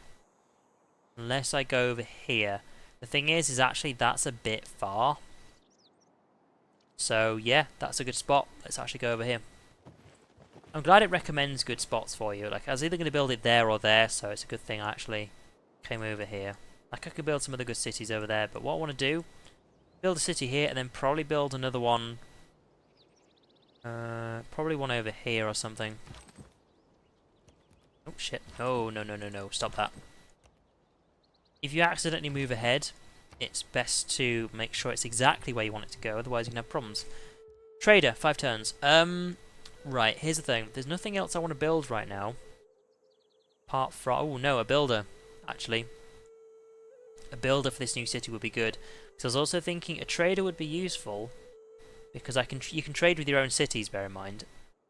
Unless I go over here. The thing is actually that's a bit far. So yeah, that's a good spot. Let's actually go over here. I'm glad it recommends good spots for you. Like, I was either going to build it there or there, so it's a good thing I actually came over here. Like I could build some other good cities over there, but what I want to do, build a city here and then probably build another one. Probably one over here or something. Oh shit. No, no, no, no, no. Stop that. If you accidentally move ahead, it's best to make sure it's exactly where you want it to go, otherwise you can have problems. Trader, 5 turns. Right, here's the thing. There's nothing else I want to build right now. Apart from... Oh, no, a builder, actually. A builder for this new city would be good. Because I was also thinking a trader would be useful, because you can trade with your own cities, bear in mind.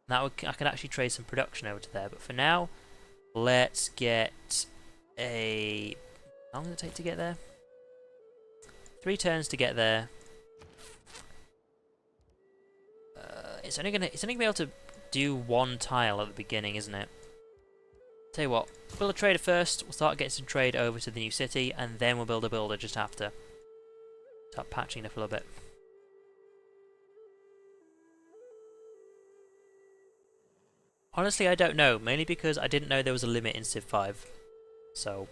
And I could actually trade some production over to there. But for now, let's get a... How long does it take to get there? 3 turns to get there. It's only gonna be able to do 1 tile at the beginning, isn't it? Tell you what, build a trader first. We'll start getting some trade over to the new city, and then we'll build a builder just after. Start patching it up a little bit. Honestly, I don't know. Mainly because I didn't know there was a limit in Civ 5. So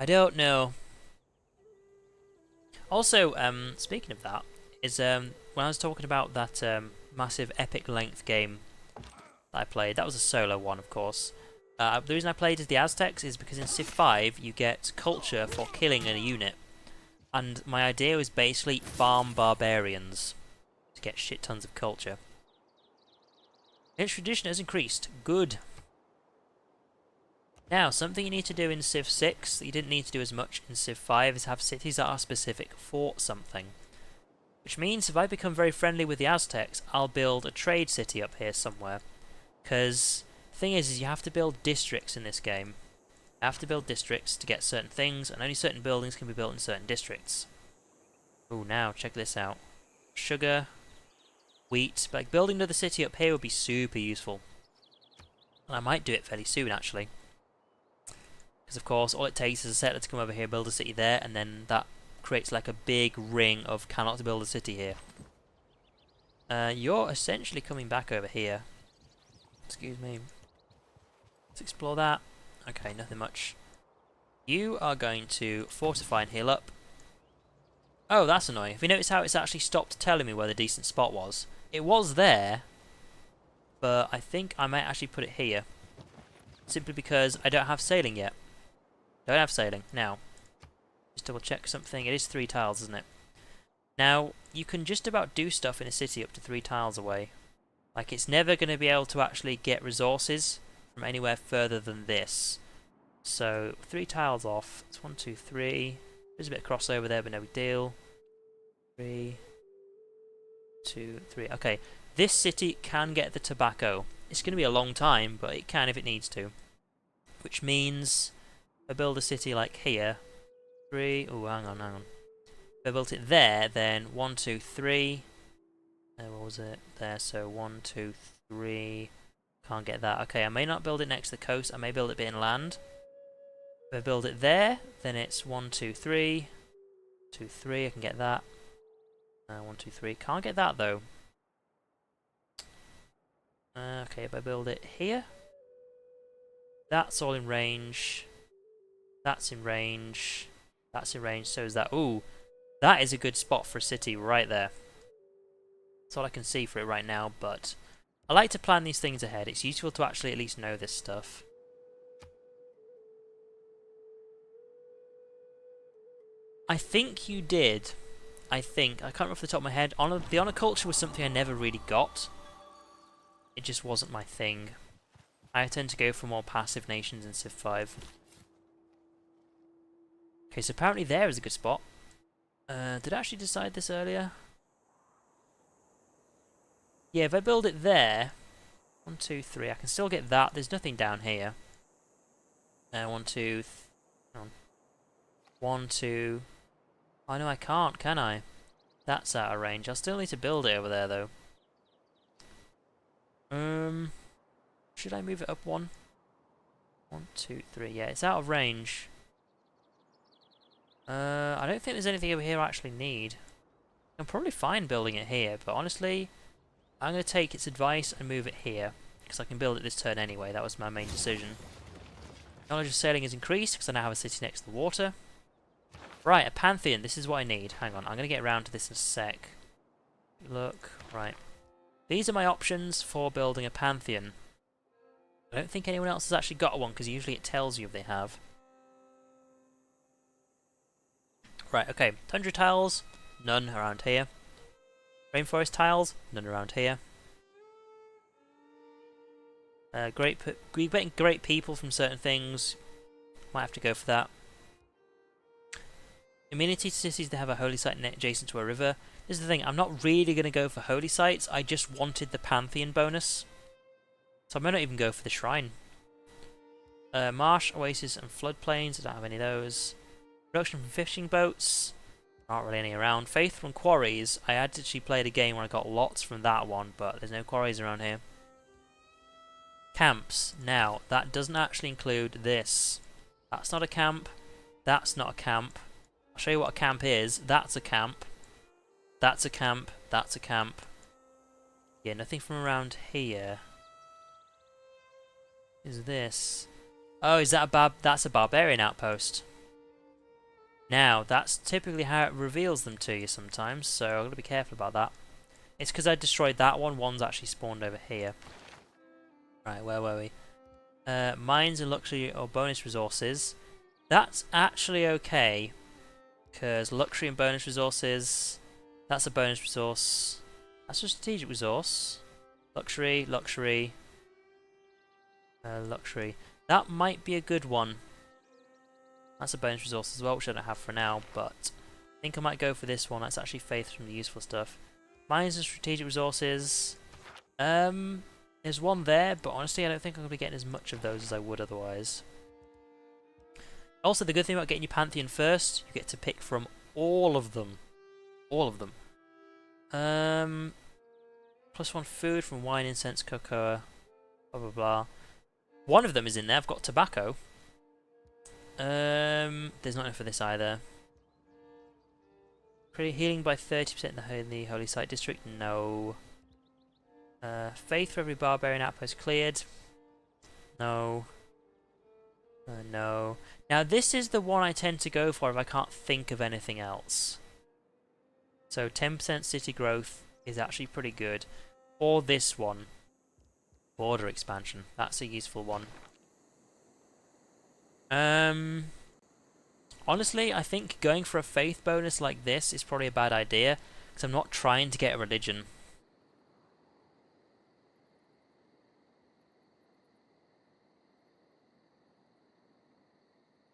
I don't know. Also, speaking of that, is when I was talking about that massive epic length game that I played, that was a solo one, of course. The reason I played as the Aztecs is because in Civ 5 you get culture for killing a unit, and my idea was basically farm barbarians to get shit tons of culture. Its tradition has increased. Good. Now, something you need to do in Civ 6 that you didn't need to do as much in Civ 5 is have cities that are specific for something. Which means if I become very friendly with the Aztecs, I'll build a trade city up here somewhere. Because the thing is you have to build districts in this game. You have to build districts to get certain things, and only certain buildings can be built in certain districts. Oh, now, check this out. Sugar, wheat, but like building another city up here would be super useful. And I might do it fairly soon, actually. Because of course, all it takes is a settler to come over here, build a city there, and then that creates like a big ring of cannot build a city here. You're essentially coming back over here. Excuse me. Let's explore that. Okay, nothing much. You are going to fortify and heal up. Oh, that's annoying. Have you noticed how it's actually stopped telling me where the decent spot was? It was there, but I think I might actually put it here. Simply because I don't have sailing yet. Don't have sailing. Now, just double check something. It is 3 tiles, isn't it? Now, you can just about do stuff in a city up to 3 tiles away. Like, it's never going to be able to actually get resources from anywhere further than this. So, 3 tiles off. It's 1, 2, 3. There's a bit of crossover there, but no big deal. 3, 2, 3. Okay, this city can get the tobacco. It's going to be a long time, but it can if it needs to. Which means if I build a city like here, 3. Oh, hang on. If I built it there, then 1, 2, 3. What was it? There, so 1, 2, 3. Can't get that. Okay, I may not build it next to the coast. I may build it a bit inland. If I build it there, then it's 1, 2, 3. 2, 3. I can get that. 1, 2, 3. Can't get that though. Okay, if I build it here, that's all in range. That's in range. That's in range. So is that. Ooh, that is a good spot for a city right there. That's all I can see for it right now, but I like to plan these things ahead. It's useful to actually at least know this stuff. I think you did. I can't remember off the top of my head. The honor culture was something I never really got. It just wasn't my thing. I tend to go for more passive nations in Civ 5. Okay, so apparently there is a good spot. Did I actually decide this earlier? Yeah, if I build it there, 1, 2, 3, I can still get that. There's nothing down here. 1, 2, 1, 2. Oh no, I can't, can I? That's out of range. I'll still need to build it over there, though. Should I move it up 1? 1, 2, 3. Yeah, it's out of range. I don't think there's anything over here I actually need. I'm probably fine building it here, but honestly, I'm going to take its advice and move it here, because I can build it this turn anyway. That was my main decision. Knowledge of sailing is increased because I now have a city next to the water. Right, a pantheon. This is what I need. Hang on, I'm going to get around to this in a sec. Look, right. These are my options for building a pantheon. I don't think anyone else has actually got one because usually it tells you if they have. Right, okay. Tundra tiles, none around here. Rainforest tiles, none around here. Great people from certain things. Might have to go for that. Immunity to cities that have a holy site adjacent to a river. This is the thing, I'm not really going to go for holy sites, I just wanted the Pantheon bonus. So I might not even go for the shrine. Marsh, oasis and floodplains, I don't have any of those. Production from fishing boats, not really any around. Faith from quarries, I had to actually play a game where I got lots from that one, but there's no quarries around here. Camps, now, that doesn't actually include this. That's not a camp, that's not a camp. I'll show you what a camp is. That's a camp. That's a camp. That's a camp. Yeah, nothing from around here. Is this? Oh, is that that's a barbarian outpost. Now, that's typically how it reveals them to you sometimes, so I've got to be careful about that. It's because I destroyed that one. One's actually spawned over here. Right, where were we? Mines and luxury or bonus resources. That's actually okay. Because luxury and bonus resources, that's a bonus resource. That's a strategic resource. Luxury, luxury, luxury. That might be a good one. That's a bonus resource as well, which I don't have for now, but I think I might go for this one. That's actually faith from the useful stuff. Mines and strategic resources. There's one there, but honestly I don't think I'm going to be getting as much of those as I would otherwise. Also, the good thing about getting your Pantheon first, you get to pick from all of them. All of them. +1 food from wine, incense, cocoa, blah blah blah. One of them is in there, I've got tobacco. There's not enough for this either. Healing by 30% in the Holy Site District, no. Faith for every barbarian outpost cleared. No. No. Now this is the one I tend to go for if I can't think of anything else. So 10% city growth is actually pretty good. Or this one. Border expansion. That's a useful one. Honestly, I think going for a faith bonus like this is probably a bad idea. Because I'm not trying to get a religion.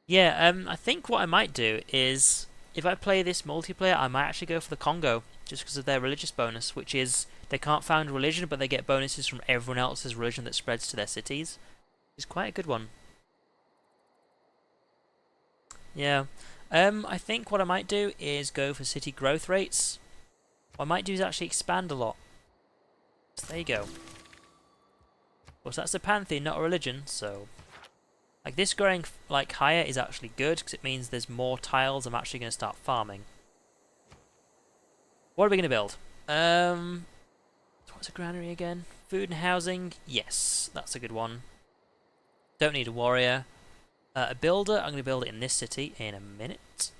Yeah, I think what I might do is, if I play this multiplayer, I might actually go for the Congo, just because of their religious bonus, which is, they can't found religion, but they get bonuses from everyone else's religion that spreads to their cities. It's quite a good one. Yeah, I think what I might do is go for city growth rates. What I might do is actually expand a lot. So there you go. Of course, that's a pantheon, not a religion, so... Like this growing like higher is actually good because it means there's more tiles I'm actually going to start farming. What are we going to build? What's a granary again? Food and housing? Yes, that's a good one. Don't need a warrior. A builder, I'm going to build it in this city in a minute.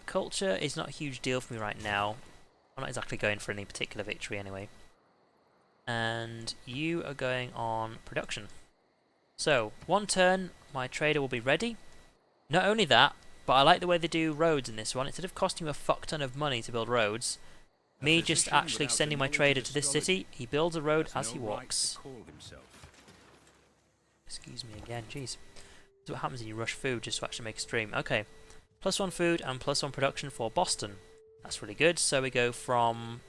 Culture is not a huge deal for me right now. I'm not exactly going for any particular victory anyway. And you are going on production. So, one turn, my trader will be ready. Not only that, but I like the way they do roads in this one. Instead of costing you a fuck ton of money to build roads, me just actually sending my trader to this city, he builds a road as he walks. Excuse me again, jeez. That's what happens when you rush food just to actually make a stream. Okay, +1 food and +1 production for Boston. That's really good. So we go from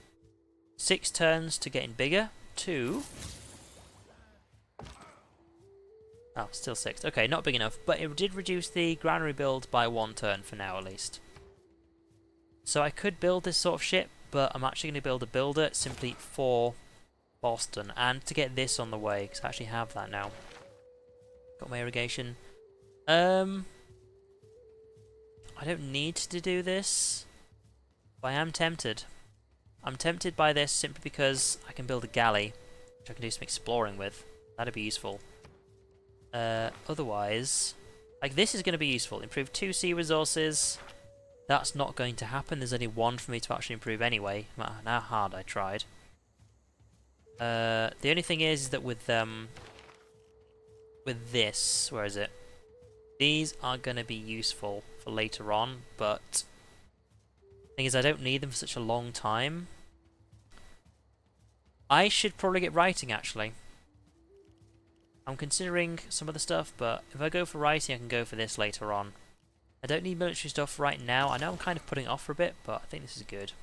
6 turns to getting bigger to... Oh, still 6. Okay, not big enough, but it did reduce the granary build by 1 turn for now at least. So I could build this sort of ship, but I'm actually going to build a builder simply for Boston and to get this on the way, because I actually have that now. Got my irrigation. I don't need to do this, but I am tempted. I'm tempted by this simply because I can build a galley, which I can do some exploring with. That'd be useful. Otherwise, like this is going to be useful. Improve 2 sea resources. That's not going to happen. There's only 1 for me to actually improve anyway, no matter how hard I tried. The only thing is that with this, where is it? These are going to be useful for later on, but the thing is I don't need them for such a long time. I should probably get writing actually. I'm considering some other stuff, but if I go for writing I can go for this later on. I don't need military stuff right now. I know I'm kind of putting it off for a bit, but I think this is good.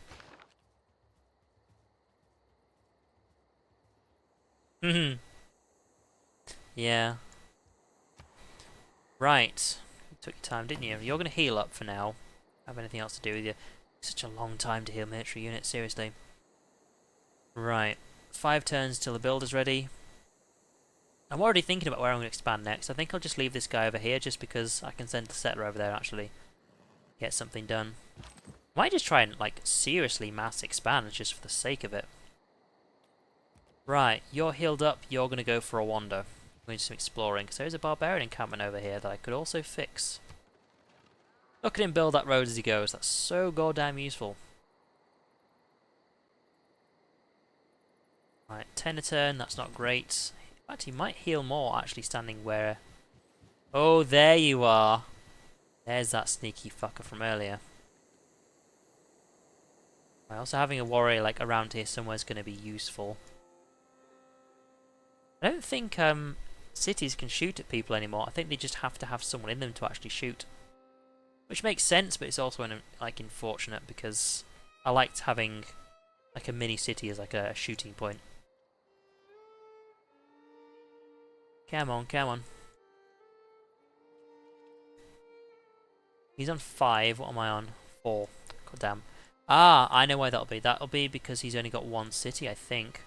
Yeah. Right. You took your time, didn't you? You're going to heal up for now. Have anything else to do with you? Such a long time to heal military units, seriously. Right. 5 turns till the builder's ready. I'm already thinking about where I'm going to expand next. I think I'll just leave this guy over here just because I can send the settler over there and actually get something done. I might just try and, like, seriously mass expand just for the sake of it. Right, you're healed up. You're going to go for a wander. I'm going to do some exploring because there's a barbarian encampment over here that I could also fix. Look at him build that road as he goes. That's so goddamn useful. Right, 10 a turn. That's not great. In fact, he might heal more actually standing where... Oh, there you are. There's that sneaky fucker from earlier. Right, also having a warrior like around here somewhere is going to be useful. I don't think cities can shoot at people anymore. I think they just have to have someone in them to actually shoot. Which makes sense, but it's also like unfortunate because I liked having like a mini city as like a shooting point. Come on, come on. He's on 5. What am I on? 4. God damn. Ah, I know why that'll be. That'll be because he's only got 1 city, I think.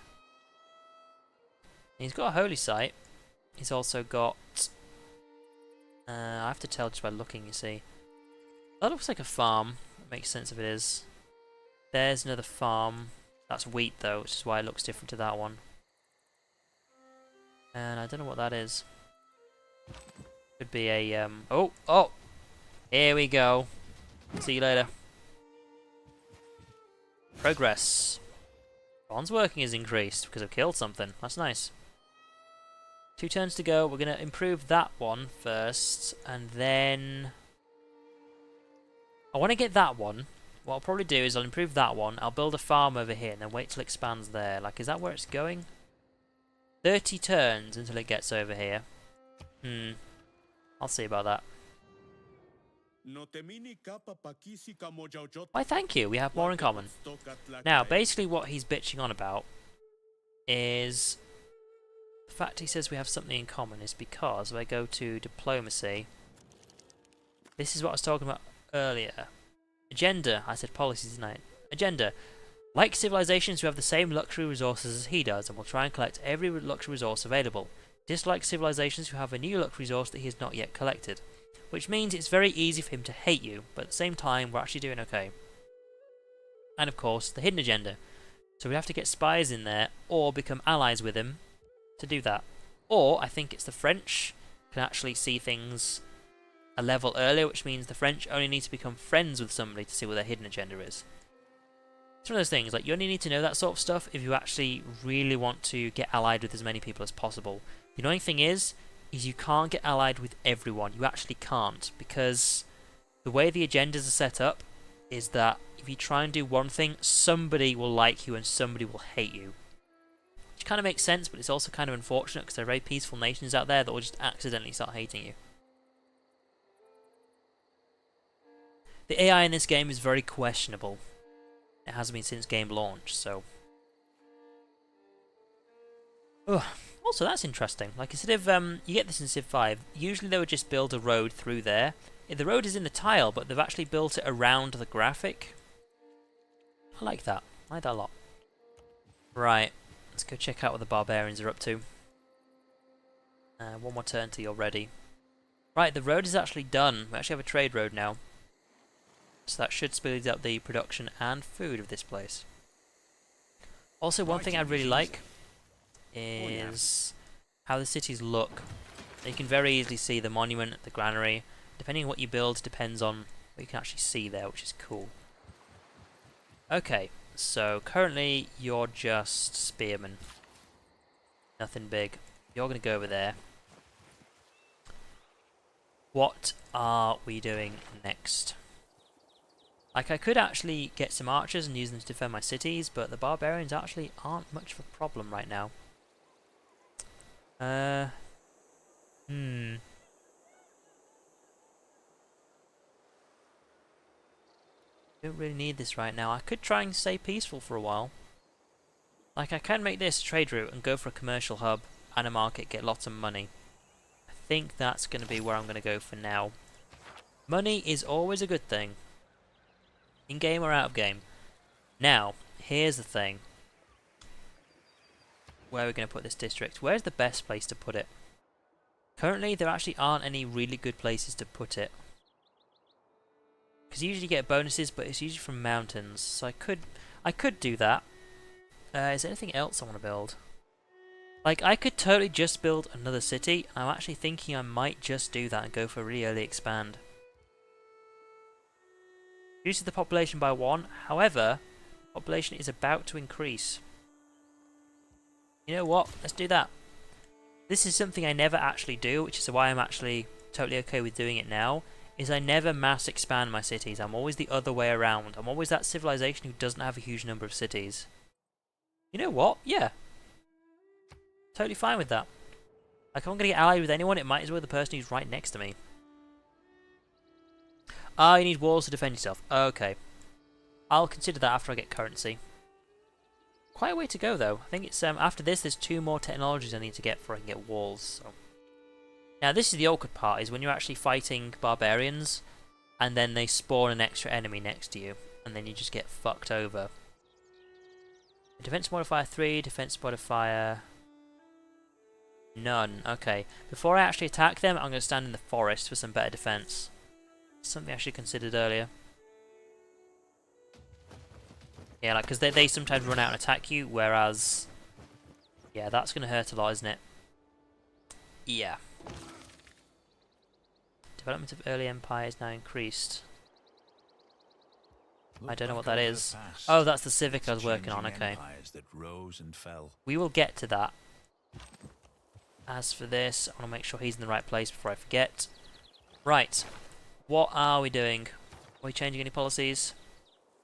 He's got a holy site. He's also got... I have to tell just by looking, you see. That looks like a farm. That makes sense if it is. There's another farm. That's wheat, though, which is why it looks different to that one. And I don't know what that is. Could be a, Oh! Oh! Here we go. See you later. Progress. Bond's working is increased because I've killed something. That's nice. 2 turns to go. We're going to improve that one first. And then... I want to get that one. What I'll probably do is I'll improve that one. I'll build a farm over here and then wait till it expands there. Like, is that where it's going? 30 turns until it gets over here. I'll see about that. Why, thank you. We have more in common. Now, basically what he's bitching on about is... The fact he says we have something in common is because if I go to diplomacy... This is what I was talking about earlier. Agenda. I said policies tonight. Agenda. Like civilizations who have the same luxury resources as he does and will try and collect every luxury resource available. Dislike civilizations who have a new luxury resource that he has not yet collected. Which means it's very easy for him to hate you, but at the same time we're actually doing okay. And of course, the hidden agenda. So we have to get spies in there or become allies with him to do that. Or I think it's the French can actually see things a level earlier, which means the French only need to become friends with somebody to see what their hidden agenda is. It's one of those things, like you only need to know that sort of stuff if you actually really want to get allied with as many people as possible. The annoying thing is you can't get allied with everyone. You actually can't, because the way the agendas are set up is that if you try and do one thing, somebody will like you and somebody will hate you. Which kind of makes sense, but it's also kind of unfortunate because there are very peaceful nations out there that will just accidentally start hating you. The AI in this game is very questionable. It hasn't been since game launch, so... Ugh. Also, that's interesting. Like, instead of, you get this in Civ 5, usually they would just build a road through there. The road is in the tile, but they've actually built it around the graphic. I like that. I like that a lot. Right, let's go check out what the barbarians are up to. One more turn till you're ready. Right, the road is actually done. We actually have a trade road now. So that should speed up the production and food of this place. Also, one thing I really like is how the cities look. You can very easily see the monument, the granary. Depending on what you build, depends on what you can actually see there, which is cool. Okay, so currently you're just spearmen. Nothing big. You're going to go over there. What are we doing next? Like, I could actually get some archers and use them to defend my cities, but the barbarians actually aren't much of a problem right now. Don't really need this right now. I could try and stay peaceful for a while. Like, I can make this a trade route and go for a commercial hub and a market, get lots of money. I think that's going to be where I'm going to go for now. Money is always a good thing. In game or out of game. Now, here's the thing. Where are we going to put this district? Where's the best place to put it? Currently, there actually aren't any really good places to put it. Because you usually get bonuses, but it's usually from mountains. So I could do that. Is there anything else I want to build? Like, I could totally just build another city. I'm actually thinking I might just do that and go for a really early expand. Reduces the population by 1. However, population is about to increase. You know what? Let's do that. This is something I never actually do, which is why I'm actually totally okay with doing it now, is I never mass expand my cities. I'm always the other way around. I'm always that civilization who doesn't have a huge number of cities. You know what? Yeah. Totally fine with that. Like, if I'm going to get allied with anyone, it might as well be the person who's right next to me. Ah, you need walls to defend yourself. Okay. I'll consider that after I get currency. Quite a way to go, though. I think it's after this, there's 2 more technologies I need to get before I can get walls. So. Now, this is the awkward part, is when you're actually fighting barbarians, and then they spawn an extra enemy next to you, and then you just get fucked over. Defense modifier 3, defense modifier... none. Okay. Before I actually attack them, I'm going to stand in the forest for some better defense. Something I should have considered earlier. Yeah, like, because they sometimes run out and attack you, whereas... yeah, that's going to hurt a lot, isn't it? Yeah. Development of early empire is now increased. I don't know what that is. Oh, that's the civic I was working on, okay. That rose and fell. We will get to that. As for this, I want to make sure he's in the right place before I forget. Right. What are we doing? Are we changing any policies?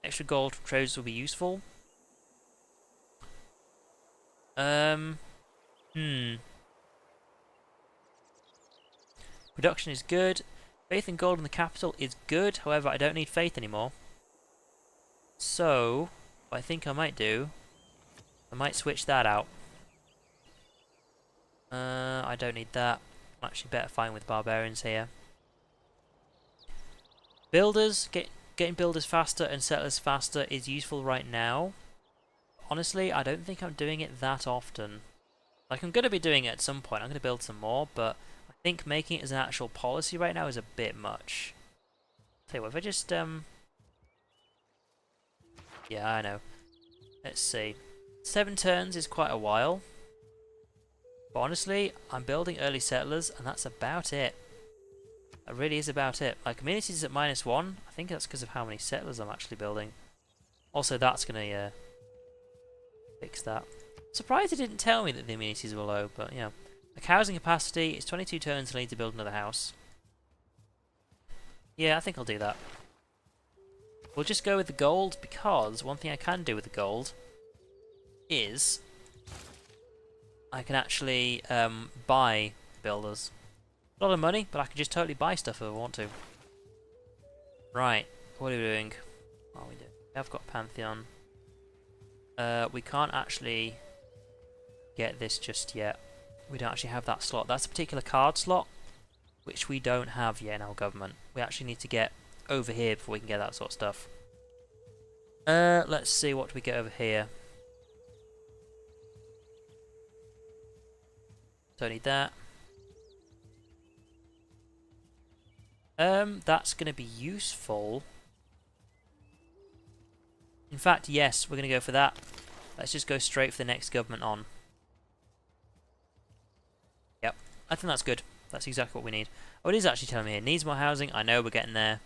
Extra gold from traders will be useful. Production is good. Faith in gold in the capital is good. However, I don't need faith anymore. So, what I think I might do, I might switch that out. I don't need that. I'm actually better fine with barbarians here. Builders, getting builders faster and settlers faster is useful right now. Honestly, I don't think I'm doing it that often. Like, I'm going to be doing it at some point. I'm going to build some more, but I think making it as an actual policy right now is a bit much. Tell you what, if I just, yeah, I know. Let's see. 7 turns is quite a while. But honestly, I'm building early settlers, and that's about it. That really is about it. Like, amenities at -1. I think that's because of how many settlers I'm actually building. Also, that's going to fix that. Surprised it didn't tell me that the amenities were low, but yeah. Like, housing capacity, it's 22 turns I need to build another house. Yeah, I think I'll do that. We'll just go with the gold, because one thing I can do with the gold is I can actually buy builders. A lot of money, but I can just totally buy stuff if I want to. Right, what are we doing? What are we doing? We have got Pantheon. We can't actually get this just yet. We don't actually have that slot. That's a particular card slot, which we don't have yet in our government. We actually need to get over here before we can get that sort of stuff. Let's see, what do we get over here? Don't need that. That's going to be useful. In fact, yes, we're going to go for that. Let's just go straight for the next government on. Yep, I think that's good. That's exactly what we need. Oh, it is actually telling me here. Needs more housing. I know, we're getting there.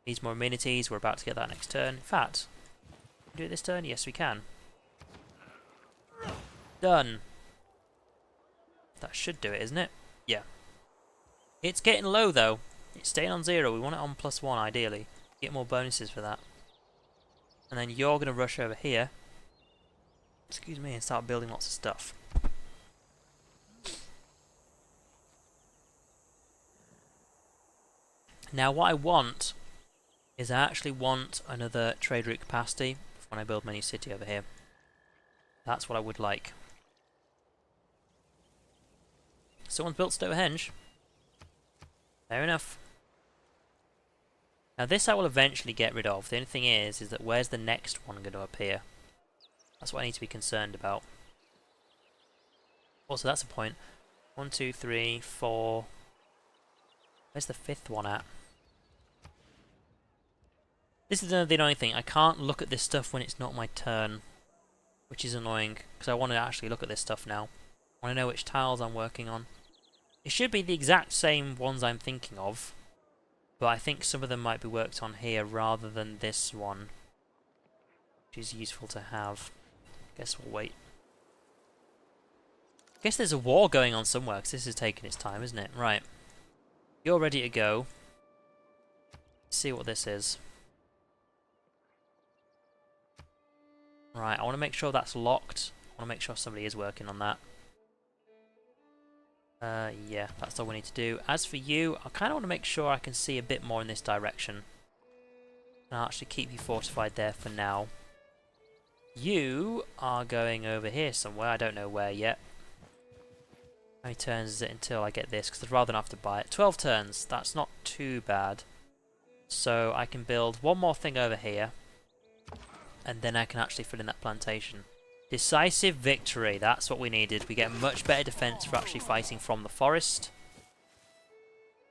Needs more amenities. We're about to get that next turn. In fact, can we do it this turn? Yes, we can. Done. That should do it, isn't it? Yeah. It's getting low, though. It's staying on 0. We want it on +1, ideally. Get more bonuses for that. And then you're going to rush over here. Excuse me, and start building lots of stuff. Now, what I want is I actually want another trade route capacity when I build my new city over here. That's what I would like. Someone's built Stonehenge. Fair enough. Now this I will eventually get rid of. The only thing is that where's the next one going to appear? That's what I need to be concerned about. Also, that's a point. 1, 2, 3, 4. Where's the 5th one at? This is the annoying thing. I can't look at this stuff when it's not my turn, which is annoying because I want to actually look at this stuff now. I want to know which tiles I'm working on. It should be the exact same ones I'm thinking of, but I think some of them might be worked on here rather than this one, which is useful to have. Guess we'll wait. Guess there's a war going on somewhere because this is taking its time, isn't it? Right. You're ready to go. Let's see what this is. Right, I want to make sure that's locked. I want to make sure somebody is working on that. Yeah, that's all we need to do. As for you, I kind of want to make sure I can see a bit more in this direction. And I'll actually keep you fortified there for now. You are going over here somewhere. I don't know where yet. How many turns is it until I get this? Because I'd rather not have to buy it. 12 turns. That's not too bad. So I can build one more thing over here. And then I can actually fill in that plantation. Decisive victory. That's what we needed. We get much better defense for actually fighting from the forest.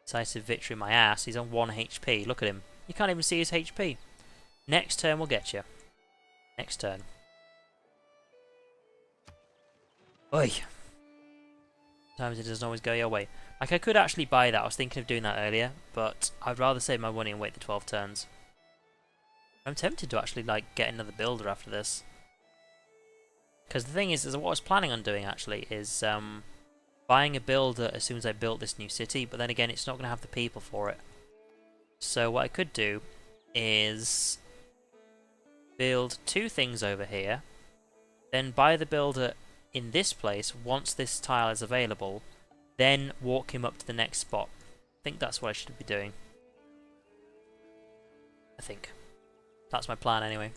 Decisive victory, my ass. He's on 1 HP. Look at him. You can't even see his HP. Next turn will get you. Next turn. Oi. Sometimes it doesn't always go your way. Like, I could actually buy that. I was thinking of doing that earlier. But I'd rather save my money and wait the 12 turns. I'm tempted to actually, like, get another builder after this. Because the thing is what I was planning on doing, actually, is buying a builder as soon as I built this new city. But then again, it's not going to have the people for it. So what I could do is build 2 things over here. Then buy the builder in this place once this tile is available. Then walk him up to the next spot. I think that's what I should be doing. I think. That's my plan anyway.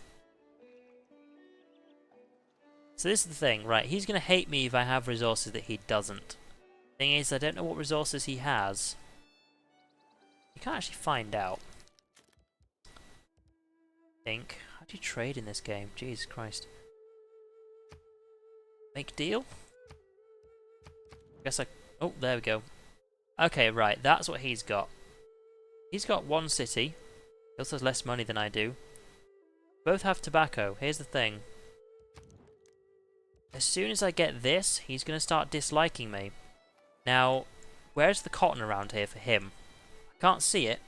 So this is the thing, right, he's going to hate me if I have resources that he doesn't. Thing is, I don't know what resources he has. You can't actually find out. How do you trade in this game? Jesus Christ. Make deal? Guess I... Oh, there we go. Okay, right, that's what he's got. He's got 1 city. He also has less money than I do. Both have tobacco. Here's the thing. As soon as I get this, he's going to start disliking me. Now, where's the cotton around here for him? I can't see it,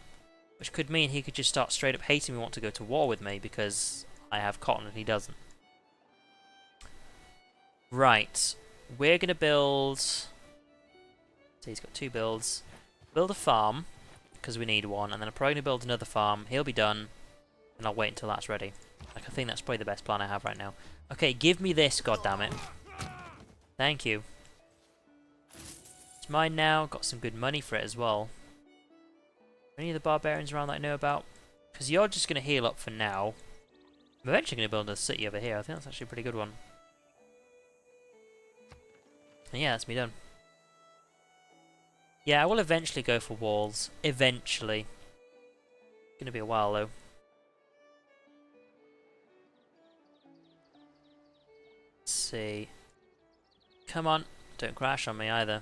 which could mean he could just start straight up hating me and want to go to war with me because I have cotton and he doesn't. Right, we're going to build... So he's got 2 builds. Build a farm, because we need one, and then I'm probably going to build another farm. He'll be done, and I'll wait until that's ready. Like, I think that's probably the best plan I have right now. Okay, give me this, goddammit. Thank you. It's mine now. Got some good money for it as well. Any of the barbarians around that I know about? Because you're just going to heal up for now. I'm eventually going to build a city over here. I think that's actually a pretty good one. And yeah, that's me done. Yeah, I will eventually go for walls. Eventually. It's going to be a while though. Let's see. Come on. Don't crash on me either.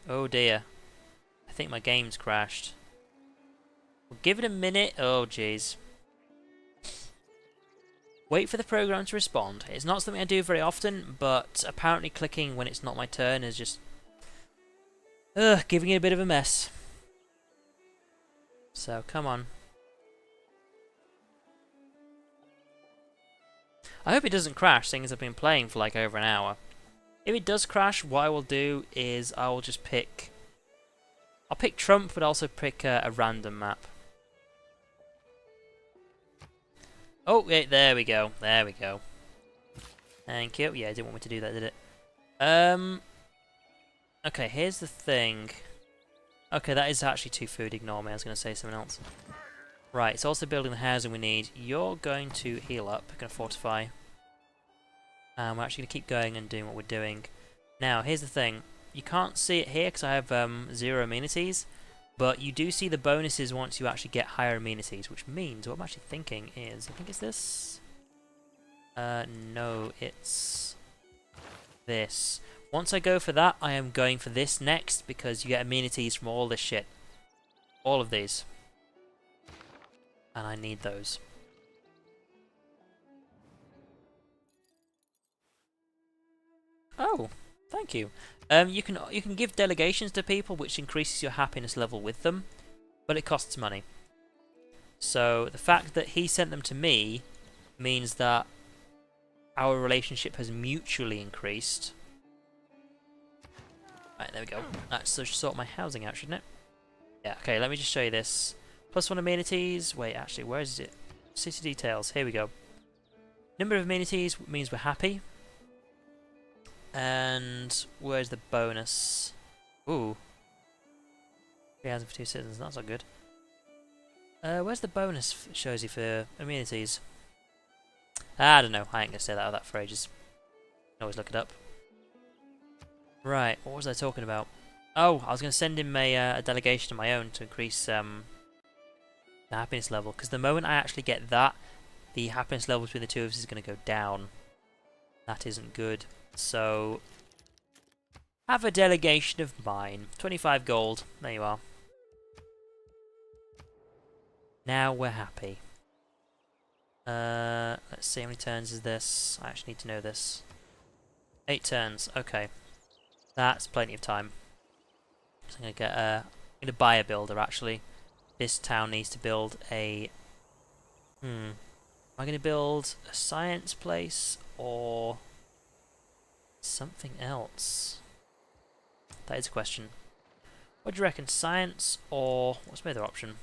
Oh dear. I think my game's crashed. We'll give it a minute. Oh jeez. Wait for the program to respond. It's not something I do very often, but apparently clicking when it's not my turn is just giving it a bit of a mess. So, come on. I hope it doesn't crash, seeing as I've been playing for like over an hour. If it does crash, what I will do is I will just pick... I'll pick Trump, but also pick a random map. Oh, wait, there we go. There we go. Thank you. Yeah, it didn't want me to do that, did it? Okay, here's the thing. Okay, that is actually 2 food. Ignore me. I was going to say something else. Right, it's also building the housing we need. You're going to heal up. We're going to fortify. And we're actually going to keep going and doing what we're doing. Now, here's the thing. You can't see it here because I have 0 amenities. But you do see the bonuses once you actually get higher amenities. Which means, what I'm actually thinking is... I think it's this? No, it's... this. Once I go for that, I am going for this next. Because you get amenities from all this shit. All of these. And I need those. Oh, thank you. You can give delegations to people, which increases your happiness level with them, but it costs money. So the fact that he sent them to me means that our relationship has mutually increased. Right, there we go. That should sort my housing out, shouldn't it? Yeah. Okay, let me just show you this. +1 amenities. Wait, actually, where is it? City details. Here we go. Number of amenities means we're happy. And where's the bonus? Ooh. 3,000 for 2 citizens. That's not good. Where's the bonus shows you for amenities? I don't know. I ain't gonna say that for ages. Can always look it up. Right. What was I talking about? Oh, I was gonna send him a delegation of my own to increase the happiness level, because the moment I actually get that, the happiness level between the two of us is going to go down. That isn't good. So, have a delegation of mine. 25 gold. There you are. Now we're happy. Let's see how many turns is this. I actually need to know this. 8 turns. Okay. That's plenty of time. So I'm going to buy a builder, actually. This town needs to build a... Am I going to build a science place or something else? That is a question. What do you reckon? Science or... what's my other option?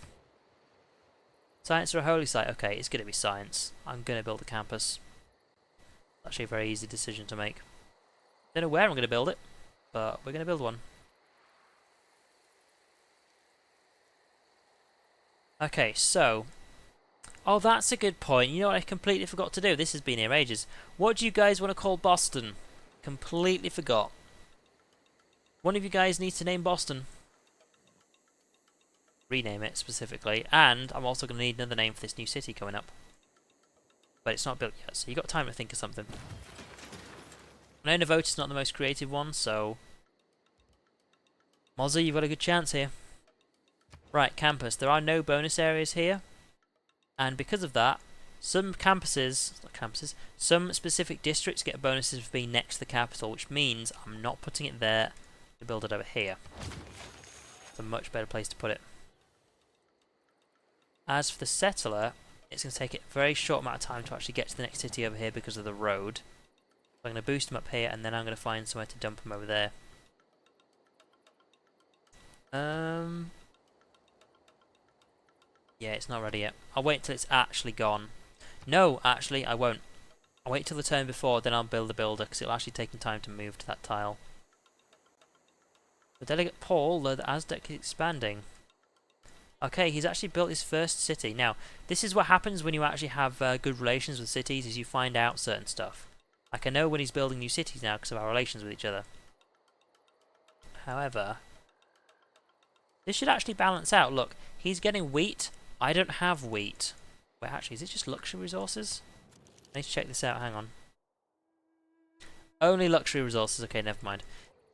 Science or a holy site? Okay, it's going to be science. I'm going to build a campus. Actually a very easy decision to make. Don't know where I'm going to build it, but we're going to build one. Okay, so... oh, that's a good point. You know what I completely forgot to do? This has been here ages. What do you guys want to call Boston? Completely forgot. One of you guys needs to name Boston. Rename it, specifically. And I'm also going to need another name for this new city coming up. But it's not built yet, so you've got time to think of something. I know Navota's not the most creative one, so... Mozzie, you've got a good chance here. Right, campus. There are no bonus areas here. And because of that, some campuses, not campuses, some specific districts get bonuses for being next to the capital, which means I'm not putting it there to build it over here. It's a much better place to put it. As for the settler, it's going to take a very short amount of time to actually get to the next city over here because of the road. So I'm going to boost him up here, and then I'm going to find somewhere to dump him over there. Yeah, it's not ready yet. I'll wait till it's actually gone. No, actually, I won't. I'll wait till the turn before, then I'll build the builder, because it'll actually take him time to move to that tile. The Delegate Paul, the Aztec is expanding. Okay, he's actually built his first city. Now, this is what happens when you actually have good relations with cities, is you find out certain stuff. Like, I know when he's building new cities now because of our relations with each other. However, this should actually balance out. Look, he's getting wheat. I don't have wheat. Wait, actually, is it just luxury resources? I need to check this out. Hang on. Only luxury resources. Okay, never mind.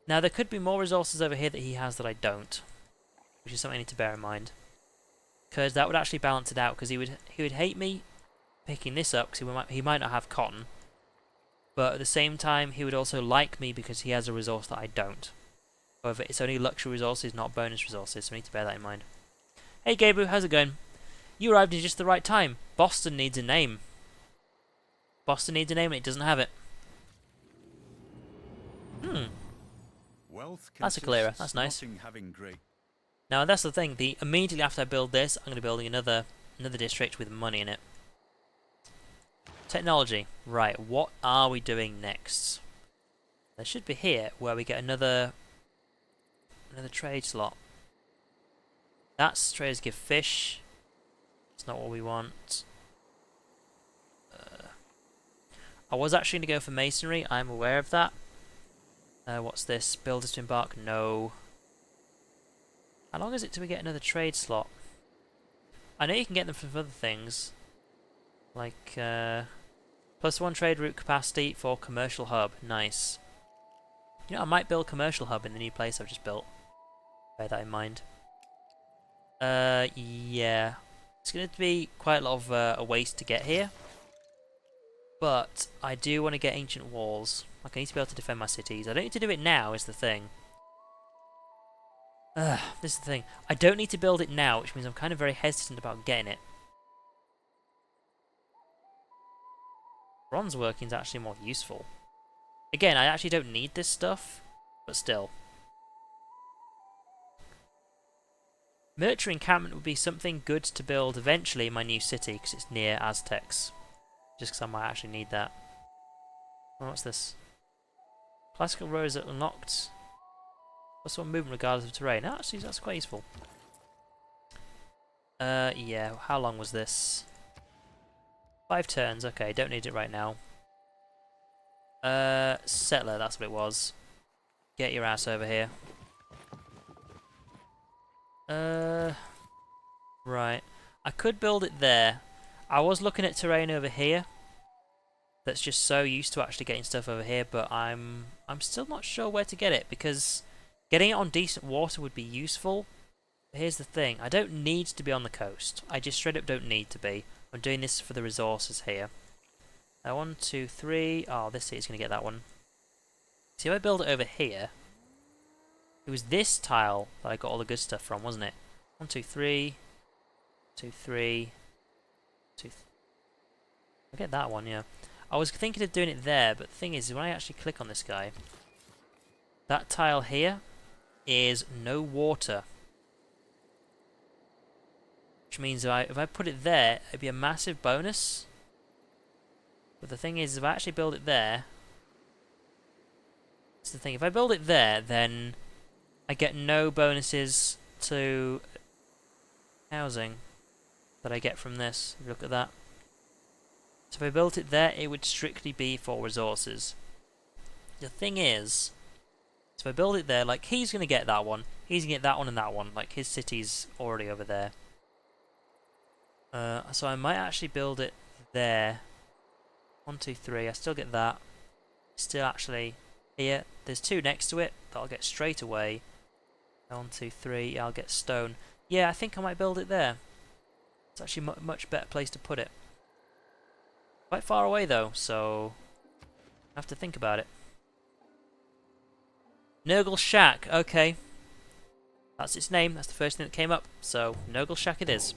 Now, there could be more resources over here that he has that I don't, which is something I need to bear in mind. Because that would actually balance it out, because he would hate me picking this up because he might not have cotton. But at the same time, he would also like me because he has a resource that I don't. However, it's only luxury resources, not bonus resources, so I need to bear that in mind. Hey Gabu, how's it going? You arrived in just the right time. Boston needs a name. Boston needs a name and it doesn't have it. That's a clearer. That's nice. Now that's the thing. Immediately after I build this, I'm going to be building another district with money in it. Technology. Right, what are we doing next? There should be here where we get another trade slot. That's traders give fish. It's not what we want. I was actually going to go for masonry. I'm aware of that. What's this? Builders to embark? No. How long is it till we get another trade slot? I know you can get them from other things. Like, +1 trade route capacity for commercial hub. Nice. You know, I might build a commercial hub in the new place I've just built. Bear that in mind. Yeah. It's going to be quite a lot of a waste to get here. But I do want to get ancient walls. Like, I need to be able to defend my cities. I don't need to do it now, is the thing. This is the thing. I don't need to build it now, which means I'm kind of very hesitant about getting it. Bronze working is actually more useful. Again, I actually don't need this stuff, but still. Military encampment would be something good to build eventually in my new city, because it's near Aztecs. Just because I might actually need that. Oh, what's this? Classical roads are unlocked. +1 movement regardless of terrain. Oh, actually, that's quite useful. Yeah, how long was this? 5 turns, okay, don't need it right now. Settler, that's what it was. Get your ass over here. Right. I could build it there. I was looking at terrain over here. That's just so used to actually getting stuff over here, but I'm still not sure where to get it, because getting it on decent water would be useful. But here's the thing, I don't need to be on the coast. I just straight up don't need to be. I'm doing this for the resources here. 1, 2, 3. Oh, this city's going to get that one. See, if I build it over here, it was this tile that I got all the good stuff from, wasn't it? 1, 2, 3. 2, 3. 2. I get that one, yeah. I was thinking of doing it there, but the thing is, when I actually click on this guy, that tile here is no water. Which means if I put it there, it'd be a massive bonus. But the thing is, if I actually build it there, that's the thing. If I build it there, then I get no bonuses to housing that I get from this. Look at that. So if I built it there, it would strictly be for resources. The thing is, so if I build it there, like, he's going to get that one, he's going to get that one and that one, like, his city's already over there. So I might actually build it there. 1, 2, 3, I still get that. Still actually, here, there's 2 next to it that I'll get straight away. 1, 2, 3, yeah, I'll get stone. Yeah, I think I might build it there. It's actually a much better place to put it. Quite far away though, so I have to think about it. Nurgle Shack, okay. That's its name, that's the first thing that came up, so Nurgle Shack it is.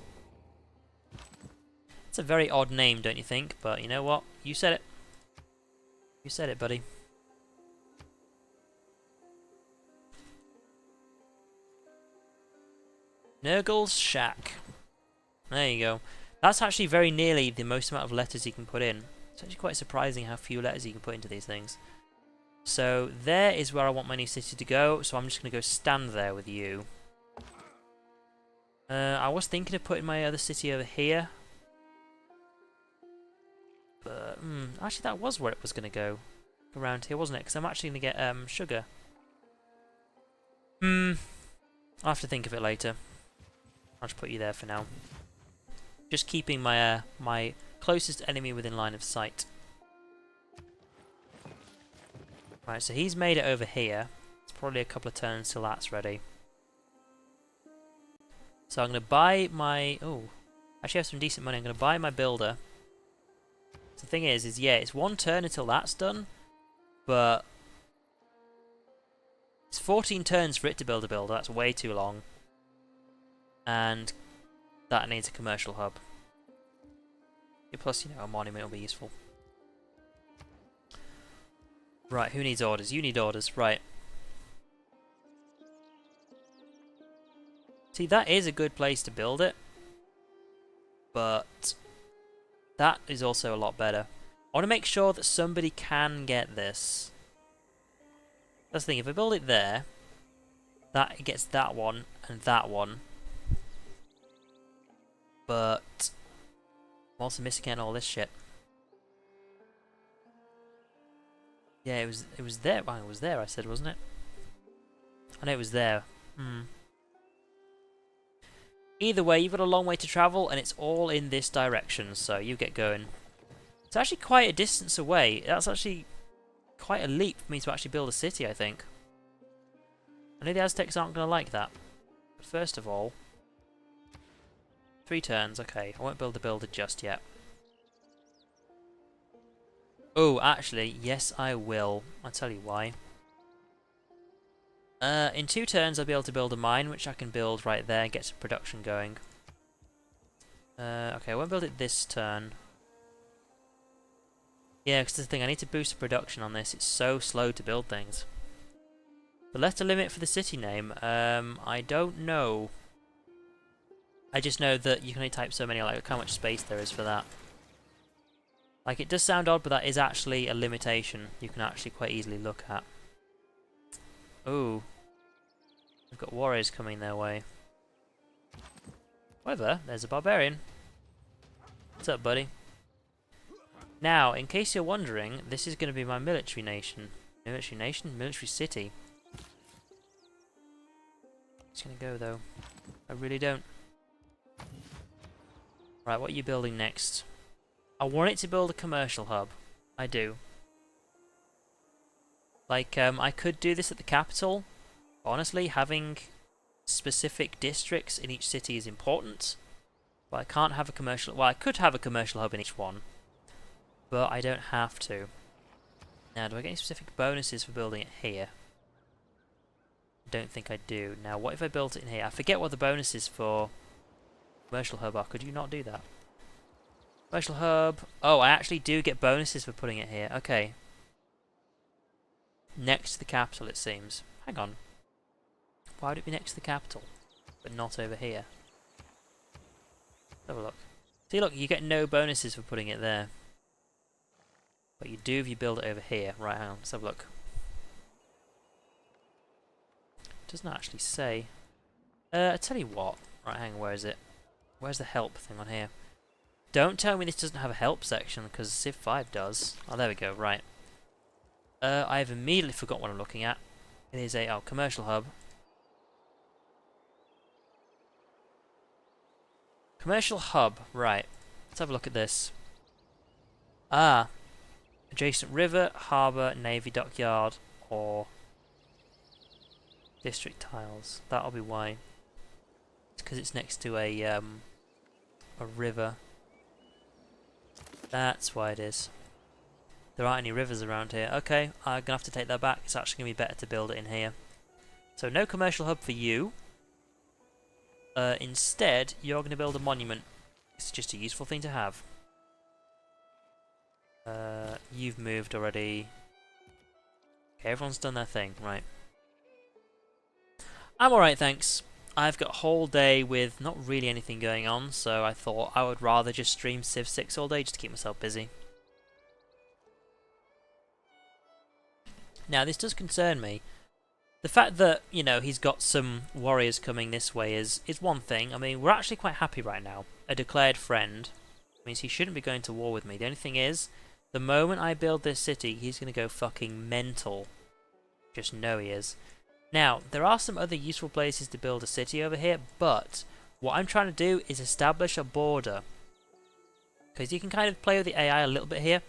It's a very odd name, don't you think? But you know what? You said it. You said it, buddy. Nurgle's Shack. There you go. That's actually very nearly the most amount of letters you can put in. It's actually quite surprising how few letters you can put into these things. So there is where I want my new city to go, so I'm just going to go stand there with you. I was thinking of putting my other city over here. But, actually that was where it was going to go. Around here, wasn't it? Because I'm actually going to get sugar. I'll have to think of it later. I'll just put you there for now. Just keeping my my closest enemy within line of sight. Right, so he's made it over here. It's probably a couple of turns till that's ready. So I'm going to buy my... Oh, actually I have some decent money. I'm going to buy my builder. The thing is yeah, it's 1 turn until that's done, but it's 14 turns for it to build a builder. That's way too long. And that needs a commercial hub. Plus, you know, a monument will be useful. Right, who needs orders? You need orders, right. See, that is a good place to build it. But that is also a lot better. I want to make sure that somebody can get this. That's the thing, if I build it there, that gets that one and that one. But I'm also missing out on all this shit. Yeah, it was there. Well, it was there, I said, wasn't it? I know it was there. Either way, you've got a long way to travel, and it's all in this direction, so you get going. It's actually quite a distance away. That's actually quite a leap for me to actually build a city, I think. I know the Aztecs aren't going to like that. But first of all, 3 turns, okay. I won't build a builder just yet. Oh, actually, yes I will. I'll tell you why. In 2 turns I'll be able to build a mine, which I can build right there and get some production going. Okay, I won't build it this turn. Yeah, because the thing, I need to boost the production on this. It's so slow to build things. The letter limit for the city name, I don't know. I just know that you can only type so many, like, look how much space there is for that. Like, it does sound odd, but that is actually a limitation you can actually quite easily look at. Ooh. We've got warriors coming their way. However, there's a barbarian. What's up, buddy? Now, in case you're wondering, this is going to be my military nation. Military nation? Military city. It's going to go, though. I really don't. Right, what are you building next? I want it to build a commercial hub. I do. Like, I could do this at the capital. Honestly, having specific districts in each city is important. But I can't have a commercial... Well, I could have a commercial hub in each one. But I don't have to. Now, do I get any specific bonuses for building it here? I don't think I do. Now, what if I built it in here? I forget what the bonuses for commercial hub are. Could you not do that? Commercial hub. Oh, I actually do get bonuses for putting it here. Okay. Next to the capital, it seems. Hang on. Why would it be next to the capital, but not over here? Let's have a look. See, look, you get no bonuses for putting it there. But you do if you build it over here. Right, hang on, let's have a look. It doesn't actually say. I tell you what. Right, hang on, where is it? Where's the help thing on here? Don't tell me this doesn't have a help section, because Civ 5 does. Oh, there we go, right. I've immediately forgot what I'm looking at. It is a commercial hub. Commercial hub, right. Let's have a look at this. Ah. Adjacent river, harbour, navy, dockyard, or district tiles. That'll be why. It's because it's next to a river. That's why it is. There aren't any rivers around here. Okay, I'm going to have to take that back. It's actually going to be better to build it in here. So no commercial hub for you. Instead, you're going to build a monument. It's just a useful thing to have. You've moved already. Okay, everyone's done their thing, right. I'm alright, thanks. I've got a whole day with not really anything going on, so I thought I would rather just stream Civ 6 all day just to keep myself busy. Now, this does concern me. The fact that, you know, he's got some warriors coming this way is one thing. I mean, we're actually quite happy right now. A declared friend means he shouldn't be going to war with me. The only thing is, the moment I build this city, he's going to go fucking mental. Just know he is. Now, there are some other useful places to build a city over here, but what I'm trying to do is establish a border. Because you can kind of play with the AI a little bit here,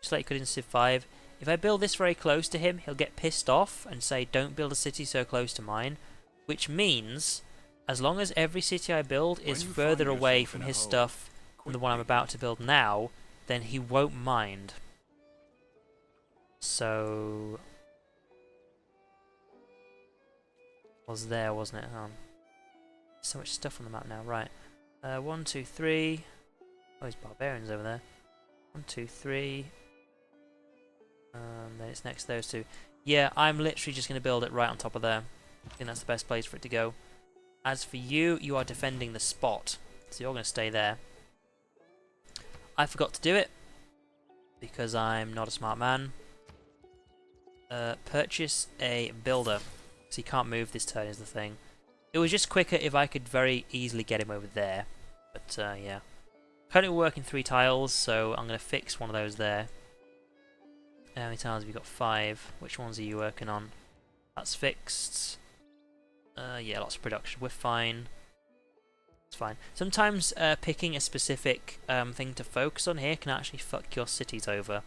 just like you could in Civ 5. If I build this very close to him, he'll get pissed off and say, don't build a city so close to mine. Which means, as long as every city I build is further away from his stuff from the one I'm about to build now, then he won't mind. So... was there, wasn't it? So much stuff on the map now. Right. 1, 2, 3. Oh, there's barbarians over there. 1, 2, 3. Then it's next to those two. Yeah, I'm literally just going to build it right on top of there. I think that's the best place for it to go. As for you, you are defending the spot. So you're going to stay there. I forgot to do it. Because I'm not a smart man. Purchase a builder. So he can't move this turn is the thing. It was just quicker if I could very easily get him over there. But yeah. Currently we're working 3 tiles, so I'm going to fix one of those there. How many tiles have you got? 5. Which ones are you working on? That's fixed. Yeah, lots of production. We're fine. It's fine. Sometimes picking a specific thing to focus on here can actually fuck your cities over.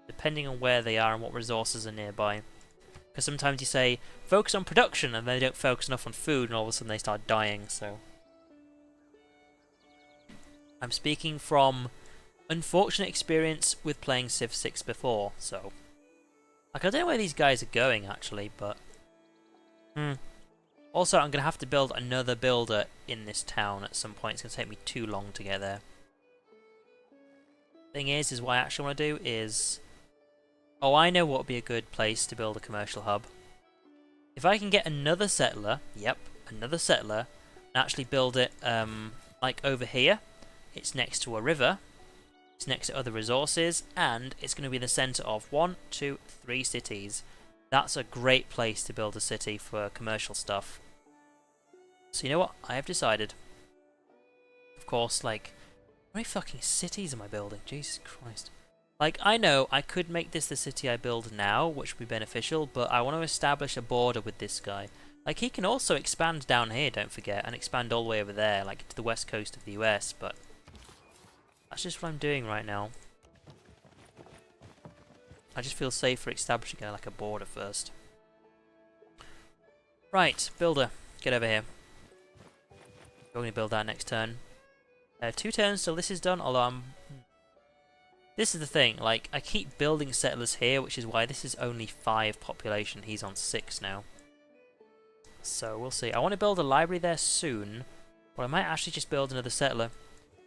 Depending on where they are and what resources are nearby. Because sometimes you say, focus on production, and they don't focus enough on food, and all of a sudden they start dying, so... I'm speaking from unfortunate experience with playing Civ 6 before, so... like, I don't know where these guys are going, actually, but... Also, I'm going to have to build another builder in this town at some point. It's going to take me too long to get there. Thing is what I actually want to do is... oh, I know what would be a good place to build a commercial hub. If I can get another settler, yep, another settler, and actually build it, like over here. It's next to a river, it's next to other resources, and it's going to be the centre of 1, 2, 3 cities. That's a great place to build a city for commercial stuff. So you know what? I have decided. Of course, like, how many fucking cities am I building? Jesus Christ. Like, I know I could make this the city I build now, which would be beneficial, but I want to establish a border with this guy. Like, he can also expand down here, don't forget, and expand all the way over there, like to the west coast of the US, but that's just what I'm doing right now. I just feel safer establishing like a border first. Right, builder, get over here. We're going to build that next turn. 2 turns till this is done, although I'm... this is the thing, like, I keep building settlers here, which is why this is only 5 population. He's on 6 now. So, we'll see. I want to build a library there soon, but I might actually just build another settler.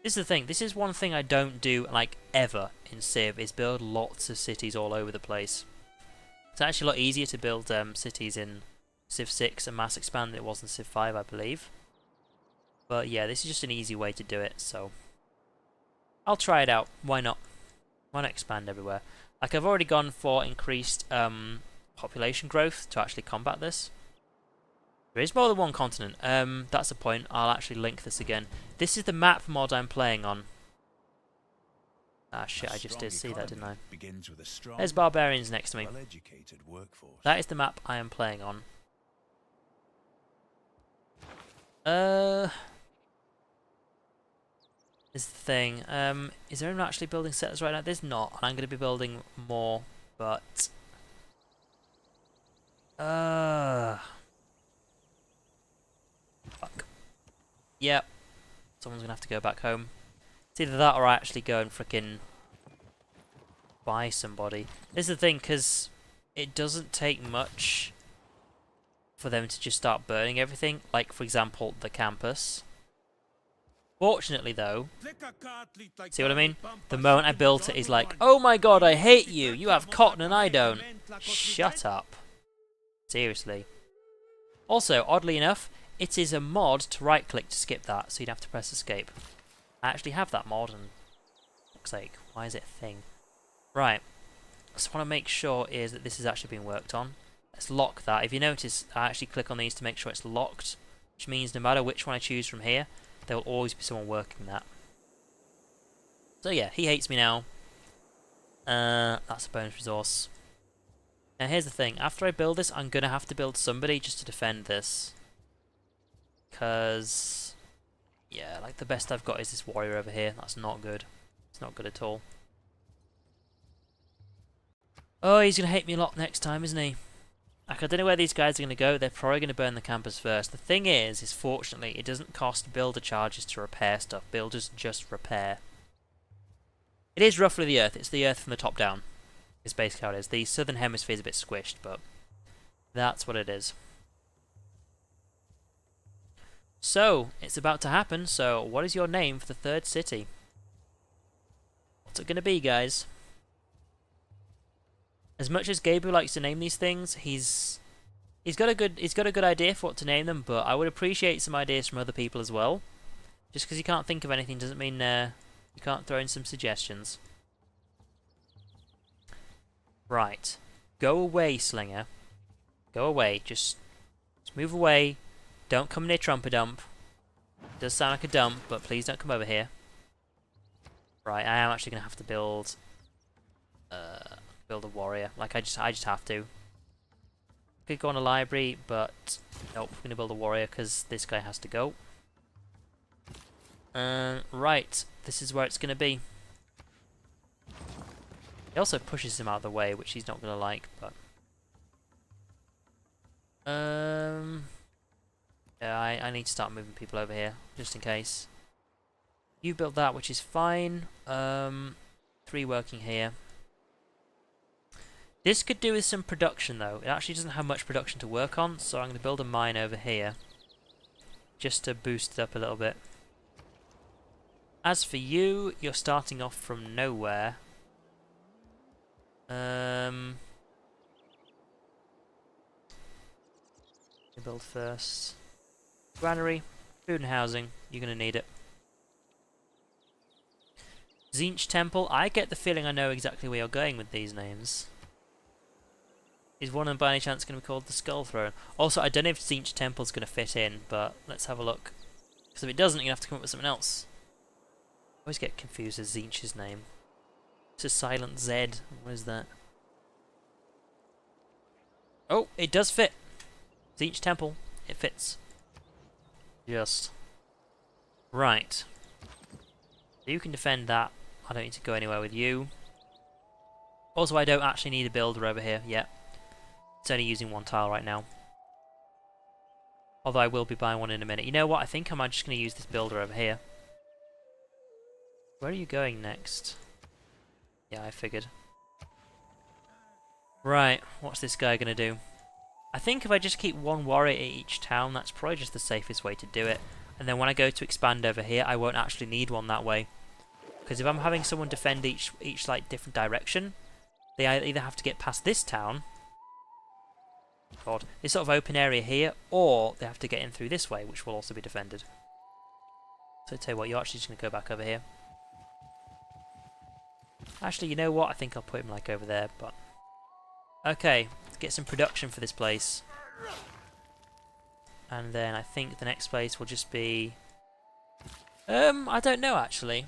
This is the thing, this is one thing I don't do, like, ever in Civ, is build lots of cities all over the place. It's actually a lot easier to build cities in Civ 6 and mass expand than it was in Civ 5, I believe. But yeah, this is just an easy way to do it, so... I'll try it out, why not? Why not expand everywhere? Like, I've already gone for increased population growth to actually combat this. There is more than one continent. That's the point. I'll actually link this again. This is the map mod I'm playing on. Ah shit, I just did see that, didn't I? There's barbarians next to me. That is the map I am playing on. Is the thing. Is there anyone actually building settlers right now? There's not. I'm going to be building more, but... fuck. Yep. Someone's going to have to go back home. It's either that or I actually go and frickin' buy somebody. This is the thing, because it doesn't take much for them to just start burning everything. Like, for example, the campus. Fortunately, though, see what I mean? The moment I built it, he's like, oh my god, I hate you! You have cotton and I don't! Shut up. Seriously. Also, oddly enough, it is a mod to right-click to skip that, so you'd have to press escape. I actually have that mod, and... fuck's sake, why is it a thing? Right. So what I want to make sure is that this is actually being worked on. Let's lock that. If you notice, I actually click on these to make sure it's locked, which means no matter which one I choose from here, there will always be someone working that. So yeah, he hates me now. That's a bonus resource. Now here's the thing, after I build this, I'm going to have to build somebody just to defend this. Because, yeah, like the best I've got is this warrior over here. That's not good. It's not good at all. Oh, he's going to hate me a lot next time, isn't he? Like, I don't know where these guys are going to go. They're probably going to burn the campus first. The thing is fortunately, it doesn't cost builder charges to repair stuff. Builders just repair. It is roughly the Earth. It's the Earth from the top down. Is basically how it is. The southern hemisphere is a bit squished, but that's what it is. So, it's about to happen. So, what is your name for the third city? What's it going to be, guys? As much as Gabriel likes to name these things, he's got a good idea for what to name them. But I would appreciate some ideas from other people as well. Just because you can't think of anything doesn't mean you can't throw in some suggestions. Right, go away, Slinger. Go away. Just move away. Don't come near Trumpadump. It does sound like a dump, but please don't come over here. Right, I am actually gonna have to build a warrior. Like I just have to. Could go on a library, but nope. We're gonna build a warrior because this guy has to go. Right, this is where it's gonna be. He also pushes him out of the way, which he's not gonna like, but yeah, I need to start moving people over here, just in case. You built that, which is fine. 3 working here. This could do with some production, though. It actually doesn't have much production to work on, so I'm going to build a mine over here. Just to boost it up a little bit. As for you, you're starting off from nowhere. Build first. Granary, food and housing. You're going to need it. Tzeentch Temple. I get the feeling I know exactly where you're going with these names. Is one of them by any chance going to be called the Skull Throne? Also, I don't know if Tzeentch Temple's going to fit in, but let's have a look. Because if it doesn't, you're going to have to come up with something else. I always get confused with Tzeentch's name. It's a silent Z. What is that? Oh, it does fit. Tzeentch Temple. It fits. Just. Right. You can defend that. I don't need to go anywhere with you. Also, I don't actually need a builder over here yet. It's only using 1 tile right now. Although I will be buying one in a minute. You know what? I think I'm just going to use this builder over here. Where are you going next? Yeah, I figured. Right, what's this guy going to do? I think if I just keep 1 warrior at each town, that's probably just the safest way to do it. And then when I go to expand over here, I won't actually need one that way. Because if I'm having someone defend each like different direction, they either have to get past this town, God, this sort of open area here, or they have to get in through this way, which will also be defended. So I tell you what, you're actually just going to go back over here. Actually, you know what? I think I'll put him like over there, but okay, let's get some production for this place. And then I think the next place will just be I don't know actually.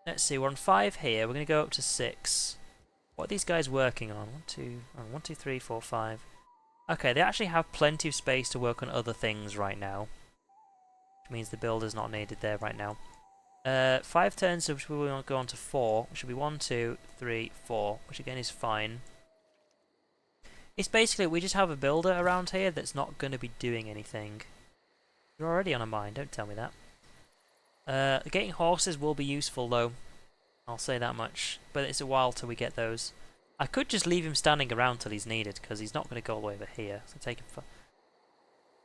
Let's see, we're on 5 here. We're going to go up to 6. What are these guys working on? 1, 2, 3, 4, 5. Okay, they actually have plenty of space to work on other things right now. Which means the builder's not needed there right now. 5 turns, so we will go on to 4. Which should be 1, 2, 3, 4. Which again is fine. It's basically, we just have a builder around here that's not going to be doing anything. You're already on a mine, don't tell me that. Getting horses will be useful though. I'll say that much. But it's a while till we get those. I could just leave him standing around till he's needed, because he's not going to go all the way over here. So take him for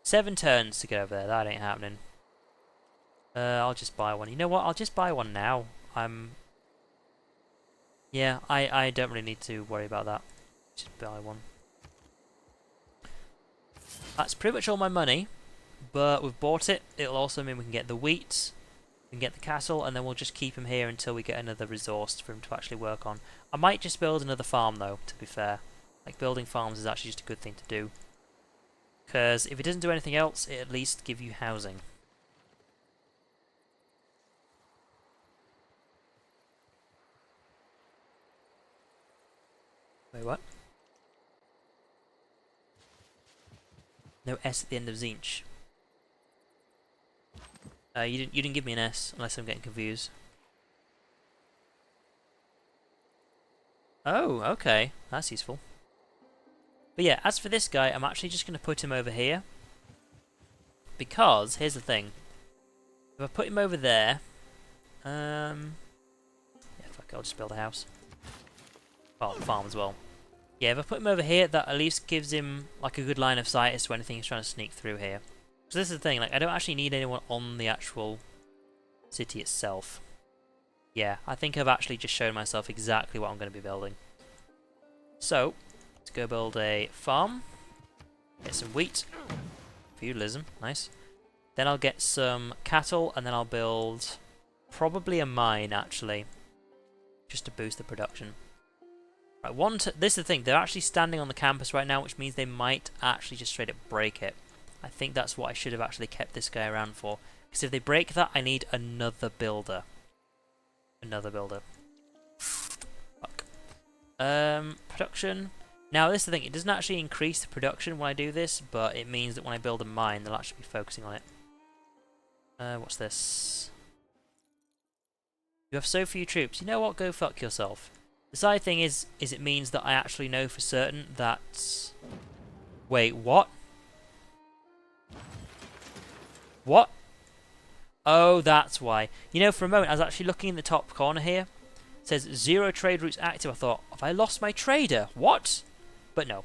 7 turns to get over there. That ain't happening. I'll just buy one. You know what? I'll just buy one now. Yeah, I don't really need to worry about that. Just buy one. That's pretty much all my money. But we've bought it. It'll also mean we can get the wheat. We can get the castle, and then we'll just keep him here until we get another resource for him to actually work on. I might just build another farm though, to be fair. Like, building farms is actually just a good thing to do. Because if it doesn't do anything else, it at least give you housing. Wait, what? No S at the end of Tzeentch. You didn't give me an S, unless I'm getting confused. Oh, okay. That's useful. But yeah, as for this guy, I'm actually just going to put him over here. Because, here's the thing. If I put him over there... yeah, I'll just build a house. Well, farm as well. Yeah, if I put him over here, that at least gives him like a good line of sight as to anything he's trying to sneak through here. So this is the thing, like I don't actually need anyone on the actual city itself. Yeah, I think I've actually just shown myself exactly what I'm going to be building. So, let's go build a farm. Get some wheat. Feudalism, nice. Then I'll get some cattle, and then I'll build probably a mine, actually. Just to boost the production. Right, this is the thing, they're actually standing on the campus right now, which means they might actually just straight up break it. I think that's what I should have actually kept this guy around for. Because if they break that, I need another builder. Another builder. Fuck. Production. Now, this is the thing. It doesn't actually increase the production when I do this, but it means that when I build a mine, they'll actually be focusing on it. What's this? You have so few troops. You know what? Go fuck yourself. The side thing is it means that I actually know for certain that... Wait, what? What? Oh, that's why. You know, for a moment, I was actually looking in the top corner here. It says 0 trade routes active. I thought, have I lost my trader? What? But no.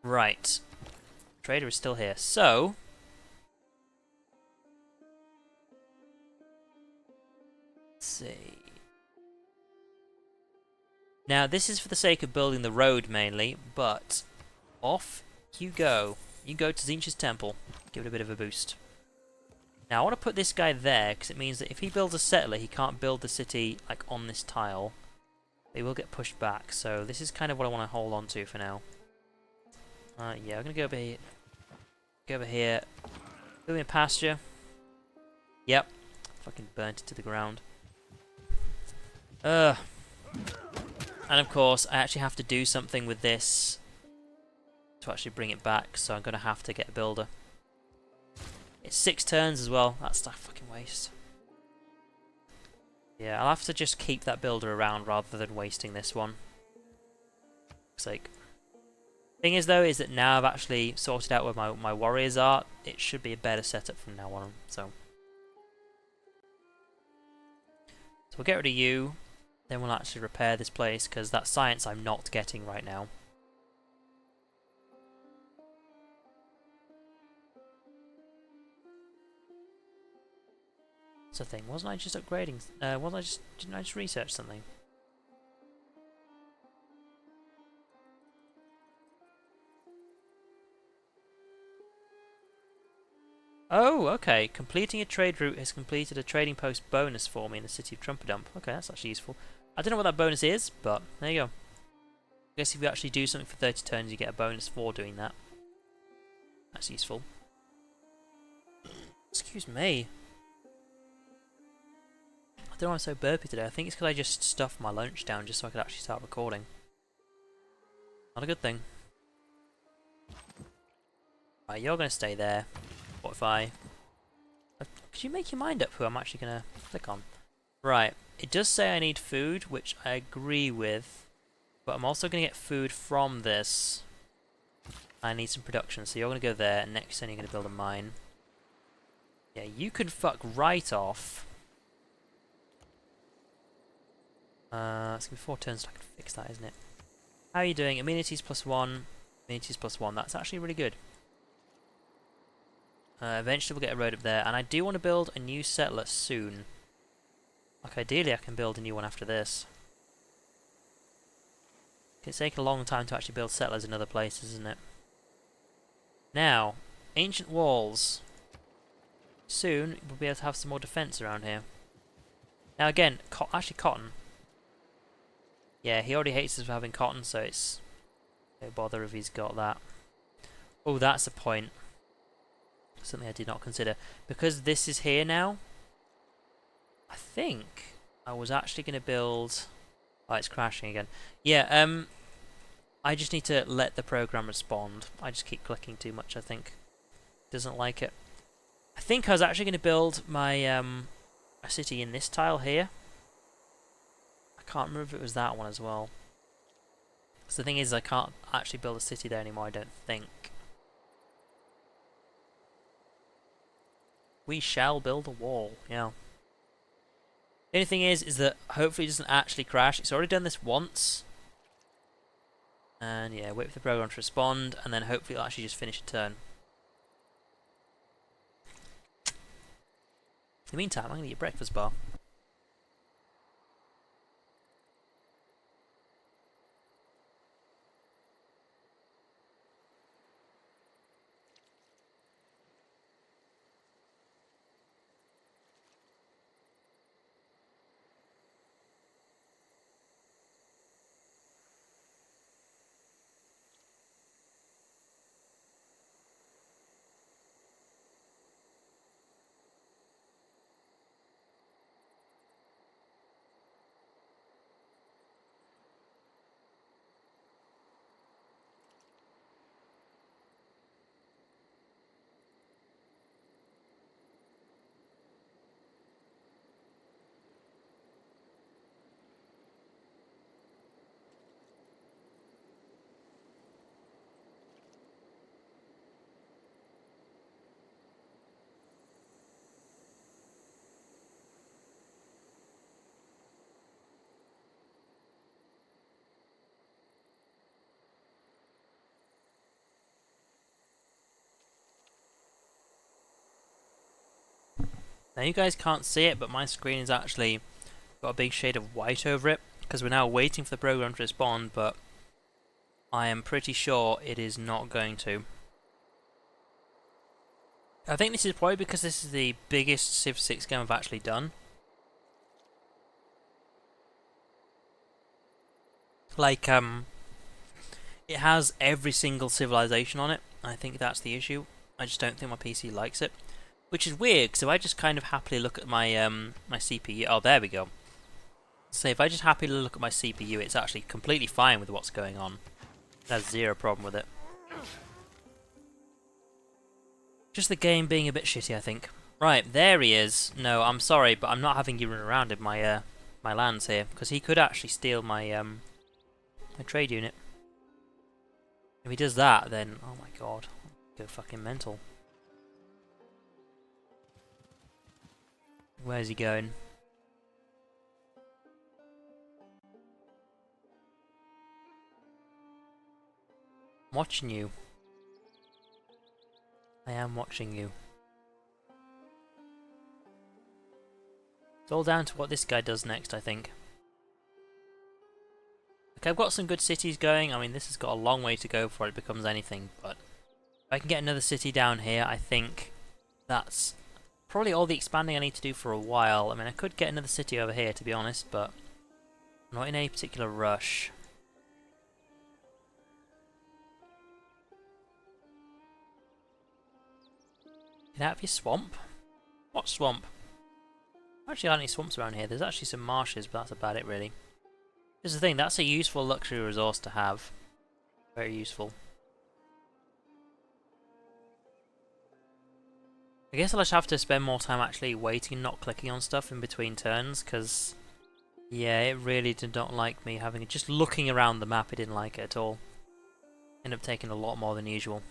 Right. Trader is still here. So... let's see. Now, this is for the sake of building the road mainly, but off you go. You go to Tzeentch's temple. Give it a bit of a boost. Now, I want to put this guy there, because it means that if he builds a settler, he can't build the city, like, on this tile. They will get pushed back, so this is kind of what I want to hold on to for now. Yeah, I'm going to go over here. Go over here. Build me a pasture. Yep. Fucking burnt it to the ground. And of course, I actually have to do something with this to actually bring it back, so I'm going to have to get a builder. It's 6 turns as well. That's a fucking waste. Yeah, I'll have to just keep that builder around rather than wasting this one. For sake. Thing is though, is that now I've actually sorted out where my warriors are, it should be a better setup from now on. So we'll get rid of you. Then we'll actually repair this place, because that science I'm not getting right now. That's the thing. Wasn't I just upgrading? Didn't I just research something? Oh, okay. Completing a trade route has completed a trading post bonus for me in the city of Trumperdump. Okay, that's actually useful. I don't know what that bonus is, but there you go. I guess if you actually do something for 30 turns, you get a bonus for doing that. That's useful. Excuse me. I don't know why I'm so burpy today. I think it's because I just stuffed my lunch down just so I could actually start recording. Not a good thing. Right, you're going to stay there. What if I... could you make your mind up who I'm actually going to click on? Right, it does say I need food, which I agree with. But I'm also going to get food from this. I need some production, so you're going to go there, and next turn you're going to build a mine. Yeah, you can fuck right off. It's going to be 4 turns so I can fix that, isn't it? How are you doing? Amenities +1. Amenities +1. That's actually really good. Eventually we'll get a road up there, and I do want to build a new settler soon. Like ideally I can build a new one after this. It's taken a long time to actually build settlers in other places, isn't it? Now, ancient walls. Soon we'll be able to have some more defense around here. Now again, actually cotton. Yeah, he already hates us for having cotton, so it's no bother if he's got that. Oh, that's a point. Something I did not consider. Because this is here now, I think I was actually going to build... oh, it's crashing again. Yeah, I just need to let the program respond. I just keep clicking too much, I think. Doesn't like it. I think I was actually going to build my a city in this tile here. I can't remember if it was that one as well. So the thing is, I can't actually build a city there anymore, I don't think. We shall build a wall, yeah. The only thing is that hopefully it doesn't actually crash. It's already done this once. And yeah, wait for the program to respond, and then hopefully it'll actually just finish a turn. In the meantime, I'm going to eat a breakfast bar. Now you guys can't see it, but my screen has actually got a big shade of white over it, because we're now waiting for the program to respond, but I am pretty sure it is not going to. I think this is probably because this is the biggest Civ 6 game I've actually done. Like, it has every single civilization on it. I think that's the issue. I just don't think my PC likes it. Which is weird, because if I just kind of happily look at my my CPU... Oh, there we go. So if I just happily look at my CPU, it's actually completely fine with what's going on. It has zero problem with it. Just the game being a bit shitty, I think. Right, there he is. No, I'm sorry, but I'm not having you run around in my my lands here, because he could actually steal my my trade unit. If he does that, then oh my god, I'll go fucking mental. Where's he going? I'm watching you. I am watching you. It's all down to what this guy does next, I think. Okay, I've got some good cities going. I mean, this has got a long way to go before it becomes anything, but if I can get another city down here, I think that's probably all the expanding I need to do for a while. I mean, I could get another city over here, to be honest, but I'm not in any particular rush. Get out of your swamp? What swamp? Actually, aren't any swamps around here. There's actually some marshes, but that's about it, really. This is the thing, that's a useful luxury resource to have. Very useful. I guess I'll just have to spend more time actually waiting and not clicking on stuff in between turns, because yeah, it really did not like me having it. Just looking around the map, it didn't like it at all. Ended up taking a lot more than usual.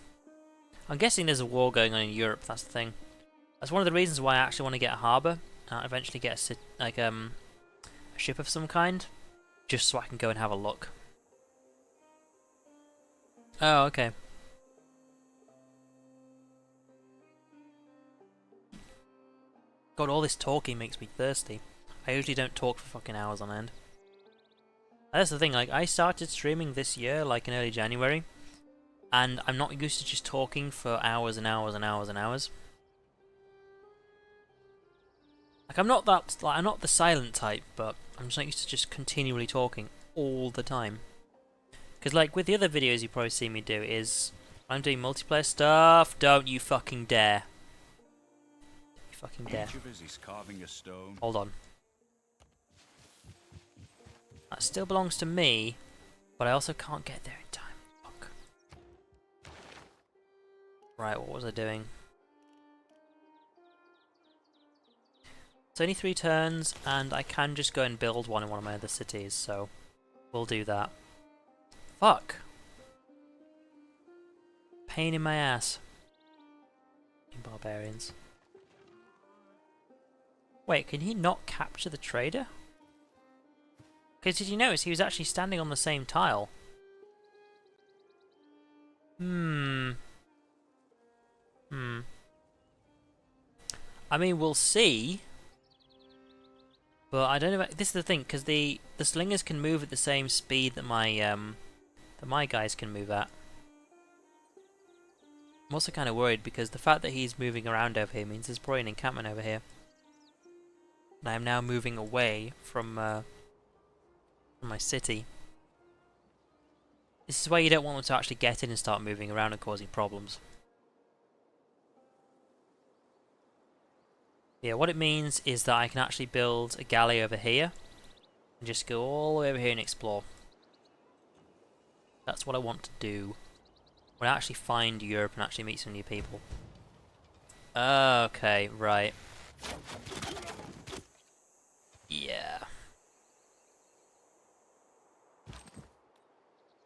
I'm guessing there's a war going on in Europe, that's the thing. That's one of the reasons why I actually want to get a harbour, and eventually get a ship of some kind, just so I can go and have a look. Oh, okay. God, all this talking makes me thirsty. I usually don't talk for fucking hours on end. That's the thing, like, I started streaming this year, like in early January, and I'm not used to just talking for hours and hours and hours and hours. Like, I'm not the silent type, but I'm just not used to just continually talking all the time. Because, like, with the other videos you probably see me do is, I'm doing multiplayer stuff, don't you fucking dare. You fucking dare. Hold on. That still belongs to me, but I also can't get there in time. Fuck. Right, what was I doing? It's only 3 turns, and I can just go and build one in one of my other cities, so we'll do that. Fuck! Pain in my ass. You barbarians. Wait, can he not capture the trader? Because did you notice he was actually standing on the same tile? Hmm. I mean, we'll see. But I don't know. This is the thing, because the slingers can move at the same speed that my guys can move at. I'm also kind of worried because the fact that he's moving around over here means there's probably an encampment over here. And I am now moving away from my city. This is why you don't want them to actually get in and start moving around and causing problems. Yeah, what it means is that I can actually build a galley over here and just go all the way over here and explore. That's what I want to do. When I actually find Europe and actually meet some new people. Okay, right. Yeah.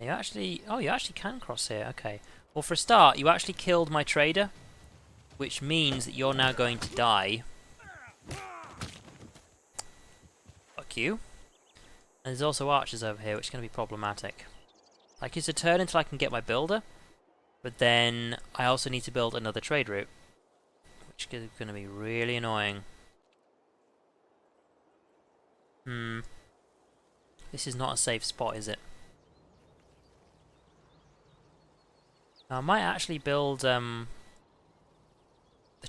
You actually... Oh, you actually can cross here. Okay. Well, for a start, you actually killed my trader, which means that you're now going to die. Fuck you. And there's also archers over here, which is going to be problematic. Like, it's a turn until I can get my builder, but then I also need to build another trade route, which is going to be really annoying. This is not a safe spot, is it? I might actually build the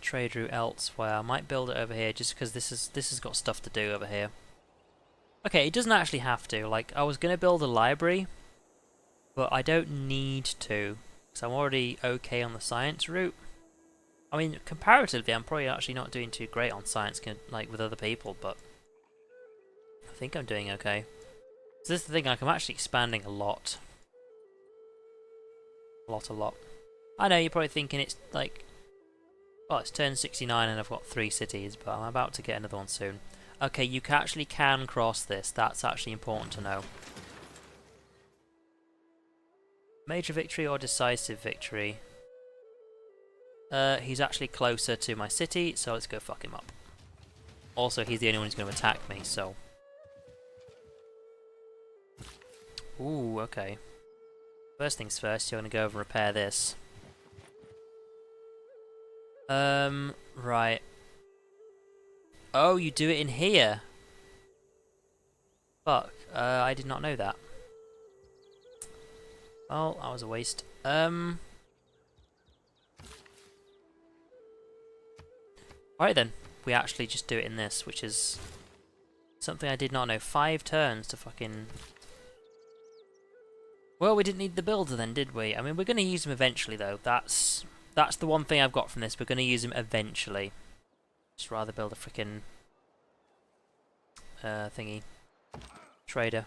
trade route elsewhere. I might build it over here just because this has got stuff to do over here. Okay, it doesn't actually have to. Like, I was going to build a library, but I don't need to, because I'm already okay on the science route. I mean, comparatively, I'm probably actually not doing too great on science, like, with other people, but I think I'm doing okay. So this is the thing, like, I'm actually expanding a lot. A lot. I know, you're probably thinking it's, like, well, it's turn 69 and I've got 3 cities, but I'm about to get another one soon. Okay, you actually can cross this. That's actually important to know. Major victory or decisive victory? He's actually closer to my city, so let's go fuck him up. Also, he's the only one who's going to attack me, so... Ooh, okay. First things first, you're going to go over and repair this. Right. Oh, you do it in here? Fuck, I did not know that. Well, that was a waste. Alright then, we actually just do it in this, which is something I did not know. 5 turns to fucking... Well, we didn't need the builder then, did we? I mean, we're going to use him eventually, though. That's the one thing I've got from this. We're going to use him eventually. Just rather build a freaking thingy. Trader.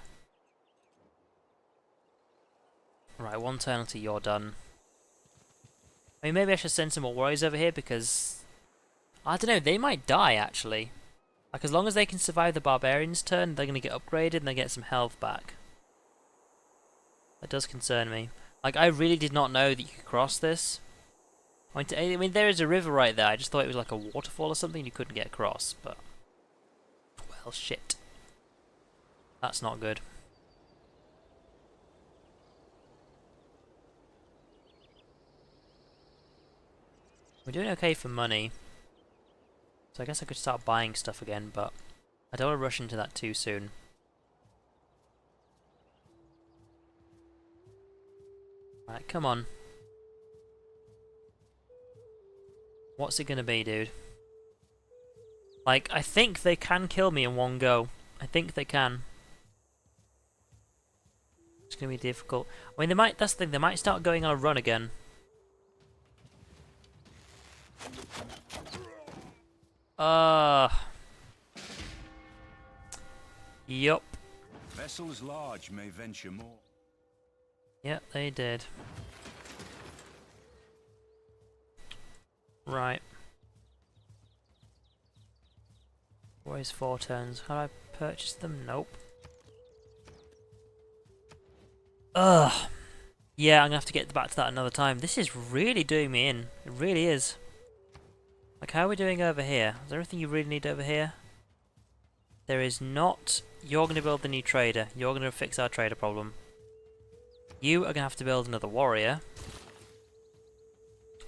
Right, 1 turn until you're done. I mean, maybe I should send some more warriors over here because... I don't know, they might die, actually. Like, as long as they can survive the barbarian's turn, they're going to get upgraded and they get some health back. That does concern me. Like, I really did not know that you could cross this. I mean, there is a river right there. I just thought it was like a waterfall or something you couldn't get across, but... Well, shit. That's not good. We're doing okay for money. So I guess I could start buying stuff again, but I don't want to rush into that too soon. Right, come on. What's it gonna be, dude? Like, I think they can kill me in one go. I think they can. It's gonna be difficult. I mean, they might, that's the thing, they might start going on a run again. Yup. Vessels large may venture more. Yep, they did. Right. Where's 4 turns? How do I purchase them? Nope. Ugh. Yeah, I'm gonna have to get back to that another time. This is really doing me in. It really is. Like, how are we doing over here? Is there anything you really need over here? There is not... You're going to build the new trader. You're going to fix our trader problem. You are going to have to build another warrior.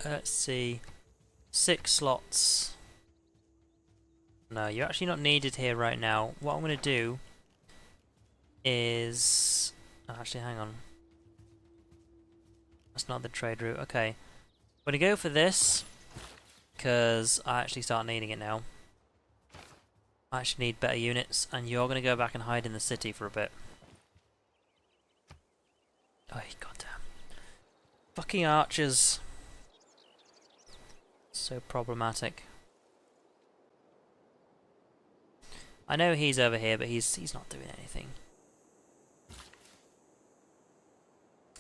Let's see. 6 slots. No, you're actually not needed here right now. What I'm going to do is... Actually, hang on. That's not the trade route. Okay. I'm going to go for this, because I actually start needing it now. I actually need better units, and you're going to go back and hide in the city for a bit. Oh, goddamn. Fucking archers. So problematic. I know he's over here, but he's not doing anything.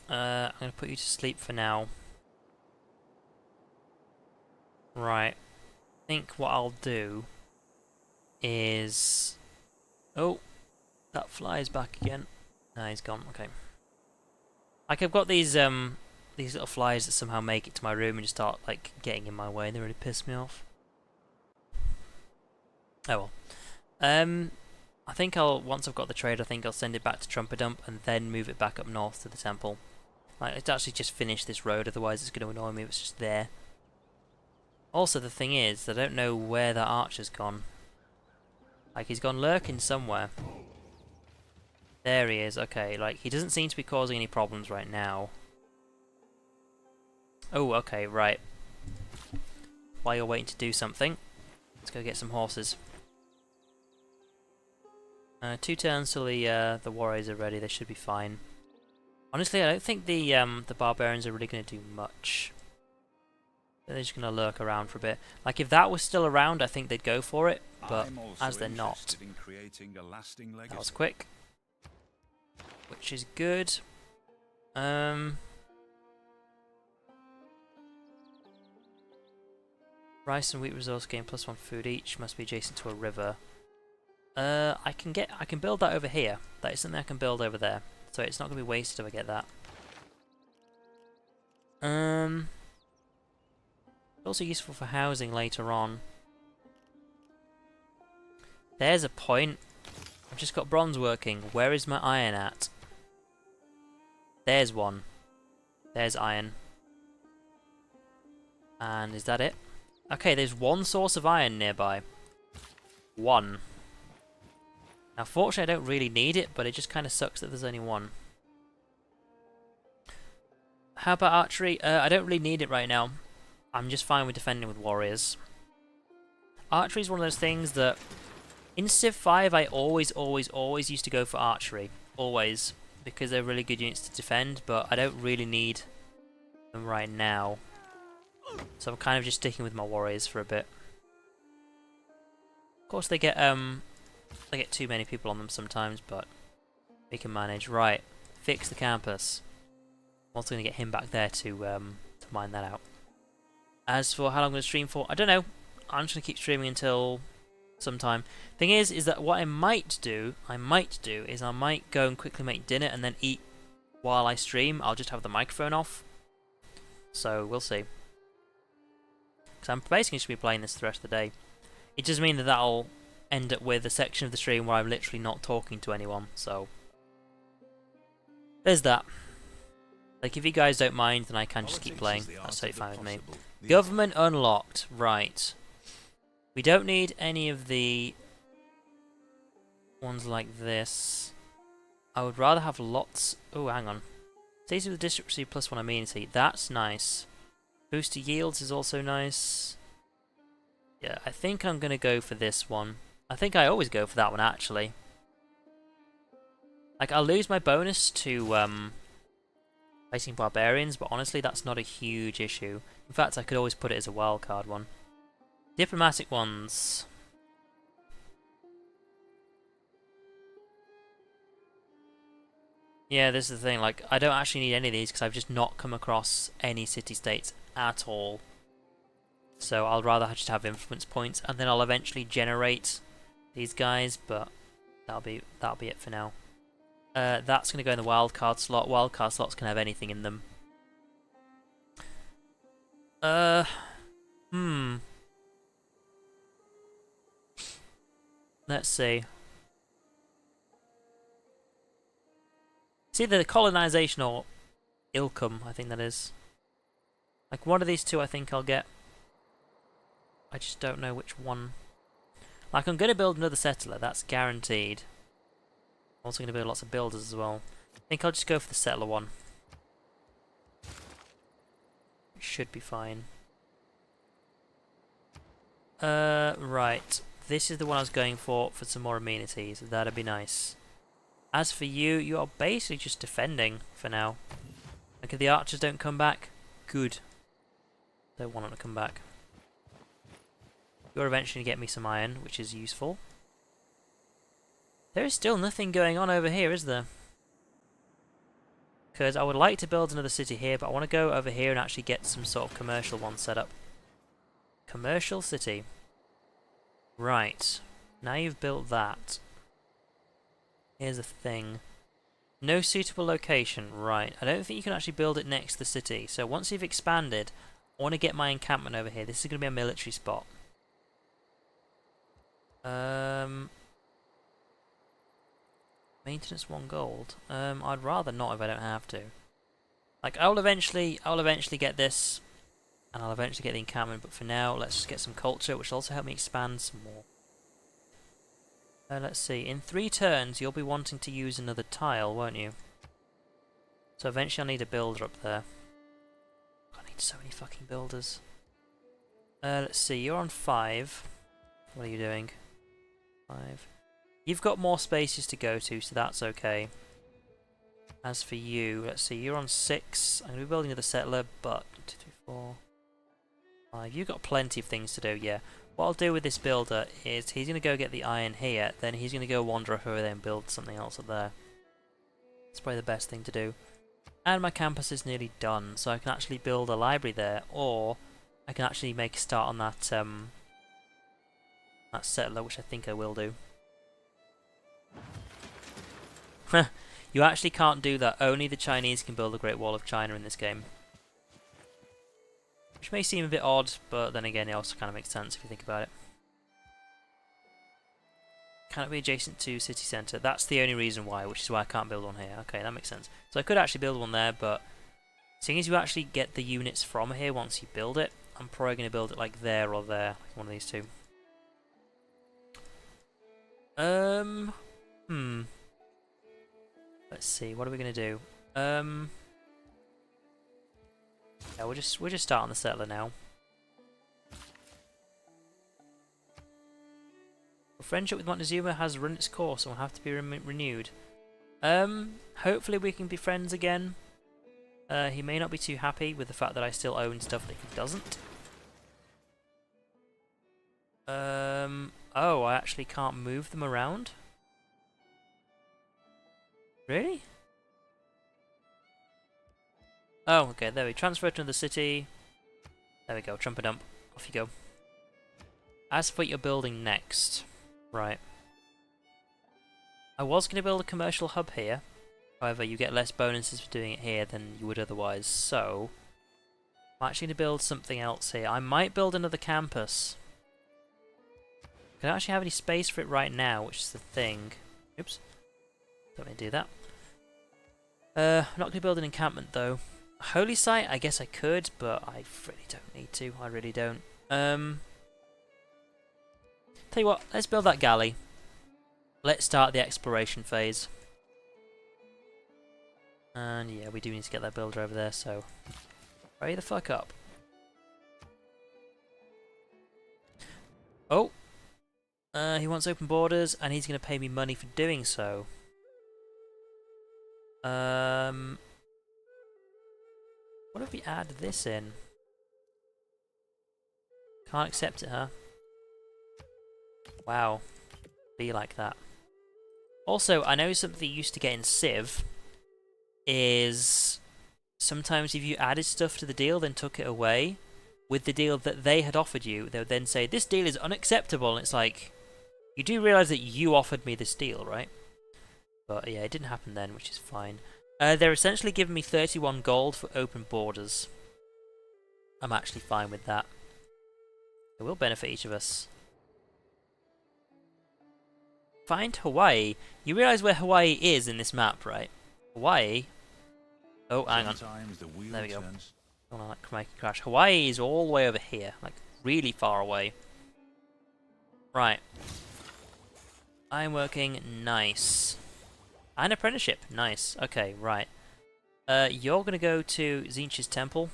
I'm going to put you to sleep for now. Right. I think what I'll do is... Oh! That fly's back again. No, he's gone. Okay. Like, I've got these little flies that somehow make it to my room and just start, like, getting in my way. They really piss me off. Oh well. I think once I've got the trade, I think I'll send it back to Trumperdump and then move it back up north to the temple. Like, it's actually just finish this road, otherwise it's going to annoy me if it's just there. Also, the thing is, I don't know where that archer's gone. Like, he's gone lurking somewhere. There he is, okay, like, he doesn't seem to be causing any problems right now. Oh, okay, right. While you're waiting to do something, let's go get some horses. 2 turns till the warriors are ready, they should be fine. Honestly, I don't think the barbarians are really going to do much. They're just going to lurk around for a bit. Like, if that was still around, I think they'd go for it, but as they're not. That was quick. Which is good. Rice and wheat resource gain +1 food each, must be adjacent to a river. I can build that over here. That is something I can build over there. So it's not going to be wasted if I get that. Also useful for housing later on. There's a point. I've just got bronze working. Where is my iron at? There's one. There's iron. And is that it? Okay, there's one source of iron nearby. One. Now, fortunately, I don't really need it, but it just kind of sucks that there's only one. How about archery? I don't really need it right now. I'm just fine with defending with warriors. Archery is one of those things that... In Civ 5, I always used to go for archery. Always. Because they're really good units to defend, but I don't really need them right now. So I'm kind of just sticking with my warriors for a bit. Of course, they get too many people on them sometimes, but we can manage. Right, fix the campus. I'm also going to get him back there to mine that out. As for how long I'm going to stream for, I don't know. I'm just going to keep streaming until sometime. Thing is that what I might do is I might go and quickly make dinner and then eat while I stream. I'll just have the microphone off. So we'll see. Because I'm basically just going to be playing this the rest of the day. It does mean that that'll end up with a section of the stream where I'm literally not talking to anyone, so there's that. Like, if you guys don't mind, then I can just keep playing. That's totally fine with me. Government unlocked. Right. We don't need any of the ones like this. I would rather have lots... Oh, hang on. Stays with the district receive +1 amenity. That's nice. Boost to yields is also nice. Yeah, I think I'm going to go for this one. I think I always go for that one, actually. Like, I'll lose my bonus to facing barbarians, but honestly, that's not a huge issue. In fact, I could always put it as a wildcard one. Diplomatic ones. Yeah, this is the thing. Like, I don't actually need any of these because I've just not come across any city-states at all. So I'll rather just have influence points, and then I'll eventually generate these guys, but that'll be it for now. That's going to go in the wildcard slot. Wildcard slots can have anything in them. Let's see. It's either the colonization or Ilkum, I think that is. Like one of these two I think I'll get. I just don't know which one. Like I'm going to build another settler, that's guaranteed. I'm also going to build lots of builders as well. I think I'll just go for the settler one. It should be fine. Right. This is the one I was going for some more amenities. That'd be nice. As for you, you are basically just defending for now. Like if the archers don't come back, good. Don't want them to come back. You're eventually going to get me some iron, which is useful. There is still nothing going on over here, is there? Because I would like to build another city here, but I want to go over here and actually get some sort of commercial one set up. Commercial city. Right. Now you've built that. Here's the thing. No suitable location. Right. I don't think you can actually build it next to the city. So once you've expanded, I want to get my encampment over here. This is going to be a military spot. Maintenance 1 gold. I'd rather not if I don't have to. Like I'll eventually get this, and I'll eventually get the encampment. But for now, let's just get some culture, which will also help me expand some more. Let's see. In 3 turns, you'll be wanting to use another tile, won't you? So eventually, I'll need a builder up there. I need so many fucking builders. Let's see. You're on 5. What are you doing? 5. You've got more spaces to go to, so that's okay. As for you, let's see, you're on 6. I'm going to be building another settler, but 1, 2, 3, 4, 5. You've got plenty of things to do, yeah. What I'll do with this builder is he's going to go get the iron here, then he's going to go wander over there and build something else up there. It's probably the best thing to do. And my campus is nearly done, so I can actually build a library there, or I can actually make a start on that that settler, which I think I will do. You actually can't do that. Only the Chinese can build the Great Wall of China in this game. Which may seem a bit odd, but then again it also kind of makes sense if you think about it. Can it be adjacent to city centre? That's the only reason why, which is why I can't build one here. Okay, that makes sense. So I could actually build one there, but seeing as you actually get the units from here once you build it, I'm probably going to build it like there or there, like one of these two. Let's see, what are we gonna do? Yeah, we'll just start on the settler now. Friendship with Montezuma has run its course and will have to be renewed. Hopefully we can be friends again. He may not be too happy with the fact that I still own stuff that he doesn't. Oh, I actually can't move them around? Really? Oh, okay, there we go. Transfer to another city. There we go, trump a dump. Off you go. As for what you're building next. Right. I was going to build a commercial hub here. However, you get less bonuses for doing it here than you would otherwise, so I'm actually going to build something else here. I might build another campus. I don't actually have any space for it right now, which is the thing. Oops. Don't mean to do that. I'm not going to build an encampment though. A holy site, I guess I could, but I really don't need to. I really don't. Tell you what, let's build that galley. Let's start the exploration phase. And yeah, we do need to get that builder over there, so hurry the fuck up. Oh! He wants open borders, and he's going to pay me money for doing so. What if we add this in? Can't accept it, huh? Wow. Be like that. Also, I know something you used to get in Civ is sometimes if you added stuff to the deal then took it away with the deal that they had offered you, they would then say, this deal is unacceptable, and it's like, you do realise that you offered me this deal, right? But yeah, it didn't happen then, which is fine. They're essentially giving me 31 gold for open borders. I'm actually fine with that. It will benefit each of us. Find Hawaii. You realise where Hawaii is in this map, right? Hawaii? Oh, hang on. Sometimes the wheel There we go. turns. Don't want to make it crash. Hawaii is all the way over here, like really far away. Right. I'm working. Nice. An apprenticeship. Nice. Okay, right. You're going to go to Zinch's temple.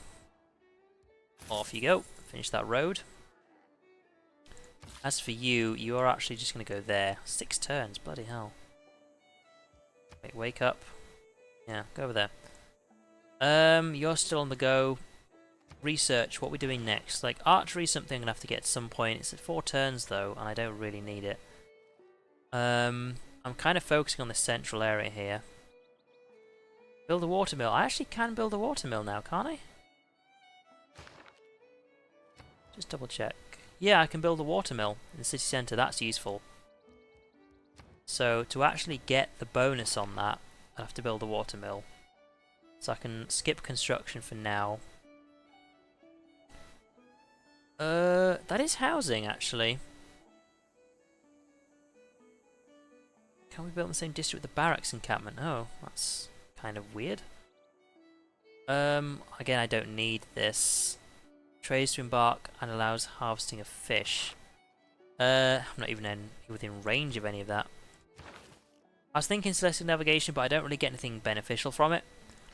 Off you go. Finish that road. As for you, you are actually just going to go there. 6 turns. Bloody hell. Wait, wake up. Yeah, go over there. You're still on the go. Research, what we're doing next. Like, archery is something I'm going to have to get at some point. It's at 4 turns, though, and I don't really need it. I'm kind of focusing on the central area here. Build a watermill. I actually can build a watermill now, can't I? Just double check. Yeah, I can build a watermill in the city centre. That's useful. So, to actually get the bonus on that, I have to build a watermill. So I can skip construction for now. That is housing, actually. Can we build in the same district with the barracks encampment? Oh, that's kind of weird. Again, I don't need this. Trades to embark and allows harvesting of fish. I'm not even within range of any of that. I was thinking celestial navigation, but I don't really get anything beneficial from it.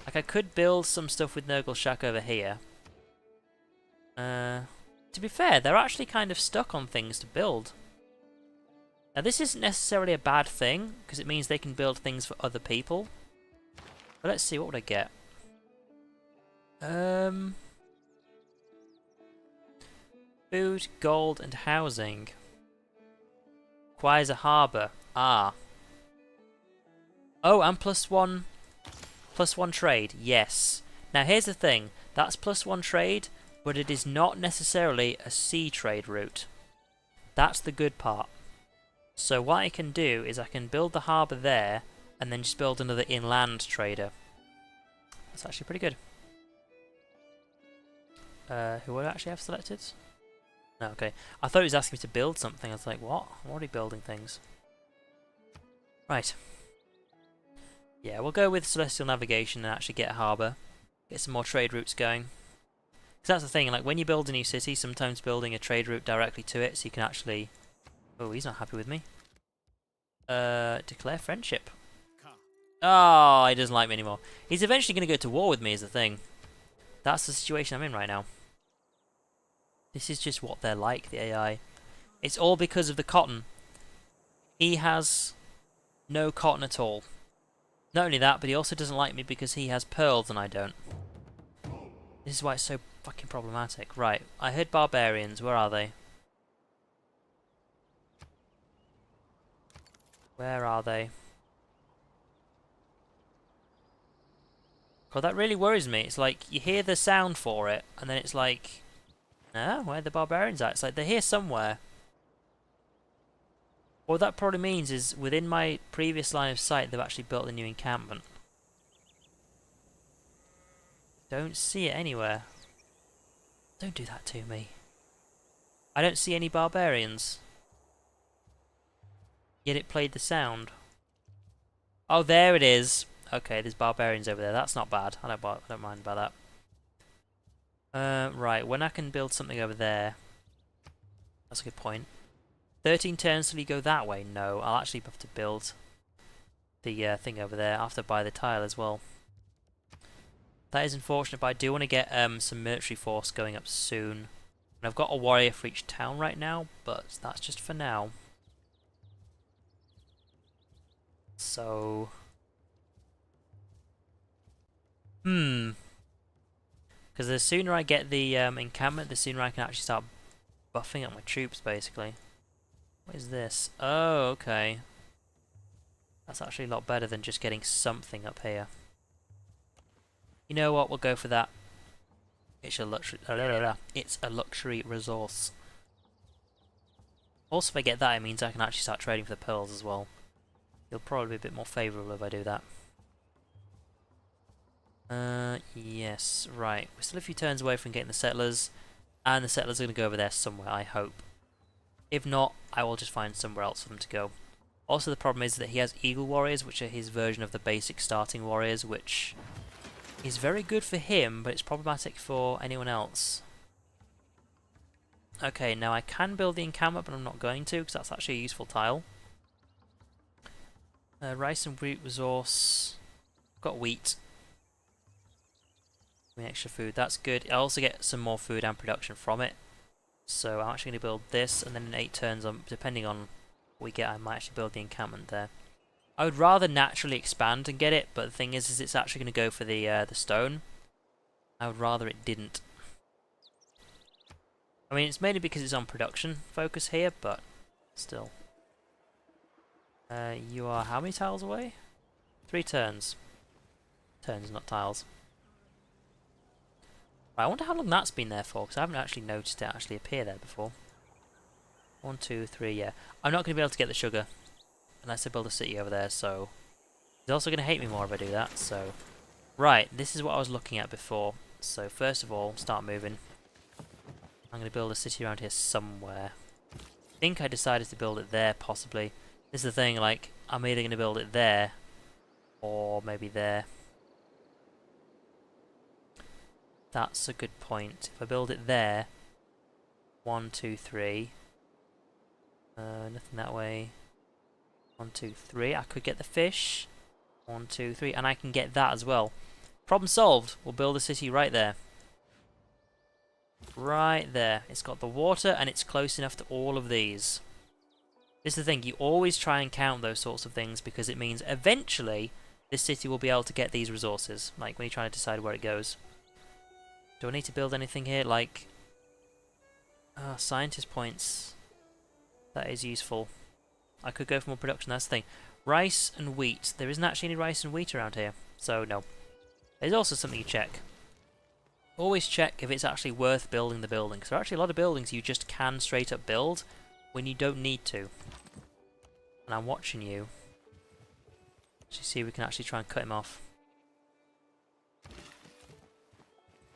Like, I could build some stuff with Nurgle Shack over here. To be fair, they're actually kind of stuck on things to build. Now, this isn't necessarily a bad thing, because it means they can build things for other people. But let's see, what would I get? Food, gold, and housing. Requires a harbour. Ah. Oh, and +1 trade. Yes. Now here's the thing. That's +1 trade, but it is not necessarily a sea trade route. That's the good part. So what I can do is I can build the harbour there, and then just build another inland trader. That's actually pretty good. Who would I actually have selected? No, okay. I thought he was asking me to build something. I was like, what? I'm already building things. Right. Yeah, we'll go with Celestial Navigation and actually get a harbour. Get some more trade routes going. Because that's the thing, like when you build a new city, sometimes building a trade route directly to it so you can actually... Oh, he's not happy with me. Declare friendship. Oh, he doesn't like me anymore. He's eventually going to go to war with me is the thing. That's the situation I'm in right now. This is just what they're like, the AI. It's all because of the cotton. He has no cotton at all. Not only that, but he also doesn't like me because he has pearls and I don't. This is why it's so fucking problematic. Right, I heard barbarians. Where are they? Where are they? God, that really worries me. It's like, you hear the sound for it, and then it's like... Ah, where are the barbarians at? It's like, they're here somewhere. What that probably means is, within my previous line of sight, they've actually built a new encampment. Don't see it anywhere. Don't do that to me. I don't see any barbarians. Yet it played the sound. Oh, there it is. Okay, there's barbarians over there. That's not bad. I don't mind about that. Right, when I can build something over there. That's a good point. 13 turns till you go that way? No, I'll actually have to build the thing over there. I'll have to buy the tile as well. That is unfortunate, but I do want to get some military force going up soon. And I've got a warrior for each town right now, but that's just for now. So... Because the sooner I get the encampment, the sooner I can actually start buffing up my troops, basically. What is this? Oh, okay. That's actually a lot better than just getting something up here. You know what? We'll go for that. It's a luxury. It's a luxury resource. Also, if I get that, it means I can actually start trading for the pearls as well. It'll probably be a bit more favourable if I do that. Yes, right. We're still a few turns away from getting the settlers, and the settlers are going to go over there somewhere, I hope. If not, I will just find somewhere else for them to go. Also, the problem is that he has Eagle Warriors, which are his version of the basic starting warriors, which is very good for him, but it's problematic for anyone else. Okay, now I can build the encampment, but I'm not going to, because that's actually a useful tile. Rice and wheat resource. Got wheat. Extra food, that's good. I also get some more food and production from it. So I'm actually going to build this, and then in 8 turns, depending on what we get, I might actually build the encampment there. I would rather naturally expand and get it, but the thing is it's actually going to go for the stone. I would rather it didn't. I mean, it's mainly because it's on production focus here, but still. You are how many tiles away? 3 turns. Turns, not tiles. Right, I wonder how long that's been there for, because I haven't actually noticed it actually appear there before. 1, 2, 3, yeah. I'm not going to be able to get the sugar unless I build a city over there, so he's also going to hate me more if I do that, so... Right, this is what I was looking at before. So first of all, start moving. I'm going to build a city around here somewhere. I think I decided to build it there, possibly. This is the thing, like, I'm either going to build it there, or maybe there. That's a good point. If I build it there, 1, 2, 3. Nothing that way. 1, 2, 3. I could get the fish. 1, 2, 3, and I can get that as well. Problem solved. We'll build a city right there. Right there. It's got the water, and it's close enough to all of these. This is the thing. You always try and count those sorts of things because it means eventually this city will be able to get these resources. Like when you're trying to decide where it goes. Do I need to build anything here? Like, scientist points. That is useful. I could go for more production, that's the thing. Rice and wheat. There isn't actually any rice and wheat around here, so no. There's also something you check. Always check if it's actually worth building the building, because there are actually a lot of buildings you just can straight up build when you don't need to. And I'm watching you. Let's see if we can actually try and cut him off.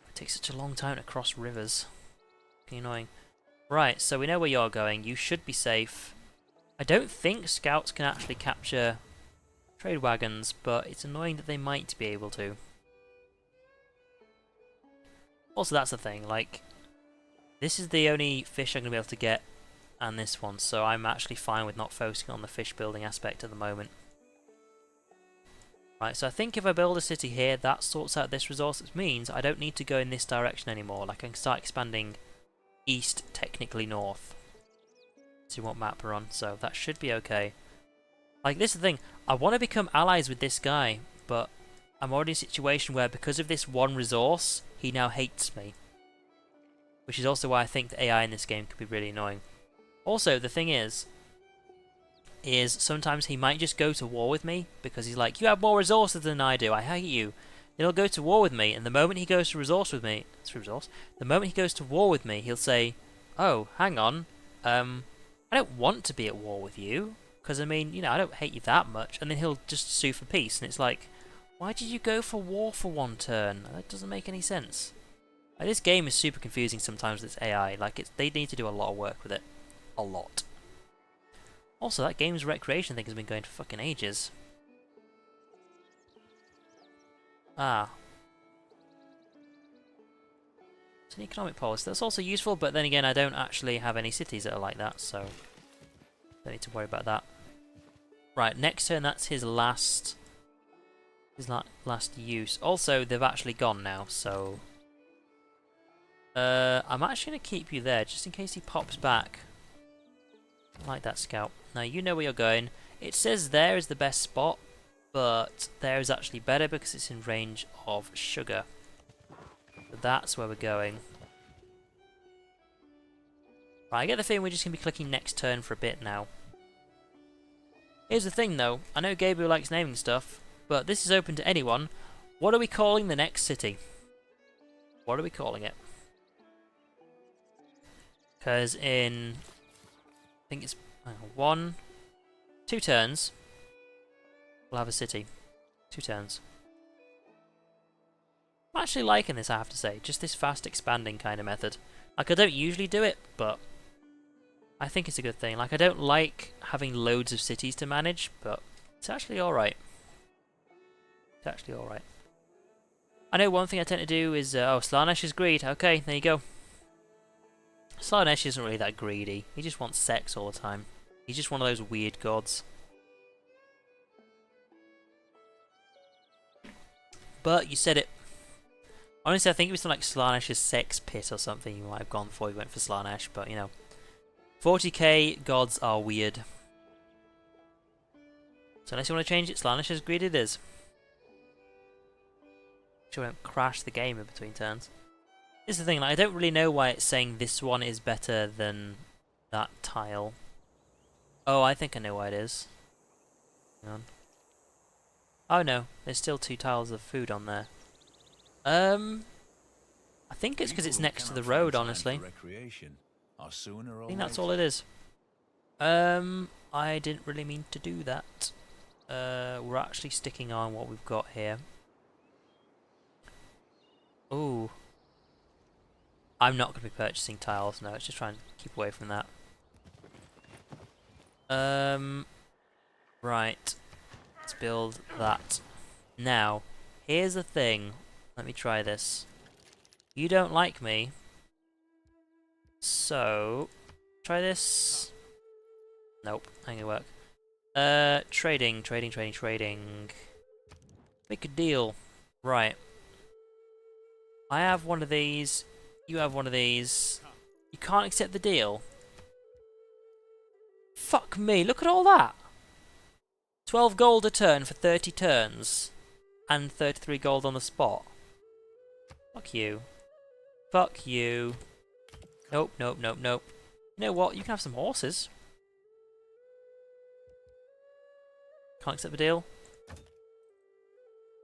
It takes such a long time to cross rivers. Fucking annoying. Right, so we know where you're going. You should be safe. I don't think scouts can actually capture trade wagons, but it's annoying that they might be able to. Also, that's the thing, like, this is the only fish I'm going to be able to get, and this one, so I'm actually fine with not focusing on the fish building aspect at the moment. Right, so I think if I build a city here, that sorts out this resource, which means I don't need to go in this direction anymore. Like, I can start expanding east, technically north. See what map we're on, so that should be okay. Like, this is the thing, I want to become allies with this guy, but I'm already in a situation where, because of this one resource, he now hates me. Which is also why I think the AI in this game could be really annoying. Also, the thing is sometimes he might just go to war with me, because he's like, you have more resources than I do, I hate you. Then he'll go to war with me, and the moment he goes to the moment he goes to war with me, he'll say, oh, hang on, I don't want to be at war with you, because I mean, you know, I don't hate you that much, and then he'll just sue for peace, and it's like, why did you go for war for one turn? That doesn't make any sense. Like, this game is super confusing sometimes with its AI, like, they need to do a lot of work with it. A lot. Also, that game's recreation thing has been going for fucking ages. Ah. It's an economic policy. That's also useful, but then again, I don't actually have any cities that are like that, so don't need to worry about that. Right, next turn, that's his last use. Also, they've actually gone now, so I'm actually going to keep you there, just in case he pops back. I like that scout. Now, you know where you're going. It says there is the best spot, but there is actually better because it's in range of sugar. So that's where we're going. Right, I get the feeling we're just going to be clicking next turn for a bit now. Here's the thing though, I know Gabriel likes naming stuff, but this is open to anyone. What are we calling the next city? What are we calling it? Because in, I think it's 2 turns, we'll have a city. 2 turns. I'm actually liking this, I have to say. Just this fast expanding kind of method. Like, I don't usually do it, but I think it's a good thing. Like, I don't like having loads of cities to manage, but it's actually alright. It's actually alright. I know one thing I tend to do is, oh, Slanesh is greed. Okay, there you go. Slanesh isn't really that greedy. He just wants sex all the time. He's just one of those weird gods. But you said it. Honestly, I think it was something like Slanesh's sex pit or something you might have gone for. You went for Slanesh, but you know. 40k gods are weird. So unless you want to change it, Slanesh's greed it is. Sure, won't crash the game in between turns. This is the thing, like, I don't really know why it's saying this one is better than that tile. Oh, I think I know why it is. Hang on. Oh no, there's still 2 tiles of food on there. I think it's because it's next to the road, honestly. I think that's all it is. I didn't really mean to do that. We're actually sticking on what we've got here. Ooh. I'm not going to be purchasing tiles, no, let's just try and keep away from that. Right. Let's build that. Now, here's the thing. Let me try this. You don't like me. So, try this. Nope, ain't gonna work. Trading. Make a deal. Right. I have one of these. You have one of these. You can't accept the deal. Fuck me, look at all that. 12 gold a turn for 30 turns. And 33 gold on the spot. Fuck you. Fuck you. Nope. You know what? You can have some horses. Can't accept the deal.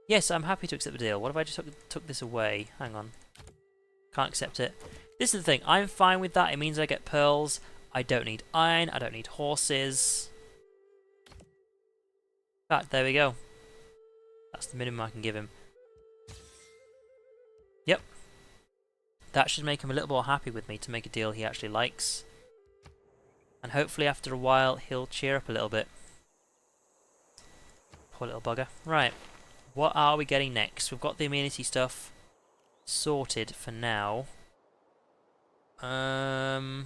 Yes, I'm happy to accept the deal. What if I just took this away? Hang on. Can't accept it. This is the thing. I'm fine with that. It means I get pearls. I don't need iron. I don't need horses. In fact, there we go. That's the minimum I can give him. Yep. That should make him a little more happy with me to make a deal he actually likes. And hopefully after a while he'll cheer up a little bit. Poor little bugger. Right. What are we getting next? We've got the amenity stuff sorted for now. No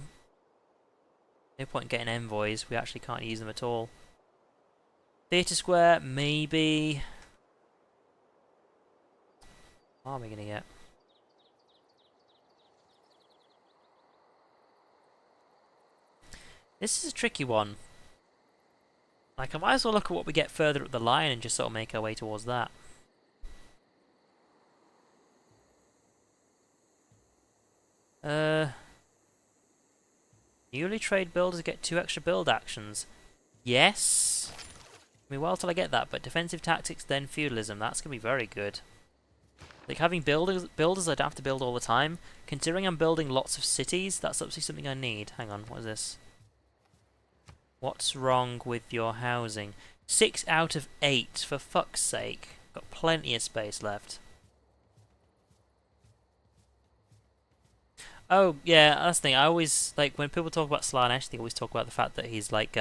point in getting envoys. We actually can't use them at all. Theatre Square, maybe. What are we going to get? This is a tricky one. Like, I might as well look at what we get further up the line and just sort of make our way towards that. Newly trade builders get 2 extra build actions. Yes. I mean, well till I get that, but defensive tactics, then feudalism. That's going to be very good. Like, having builders I don't have to build all the time. Considering I'm building lots of cities, that's absolutely something I need. Hang on, what is this? What's wrong with your housing? 6 out of 8, for fuck's sake. Got plenty of space left. Oh, yeah, that's the thing. I always, like, when people talk about Slanesh, they always talk about the fact that he's, like,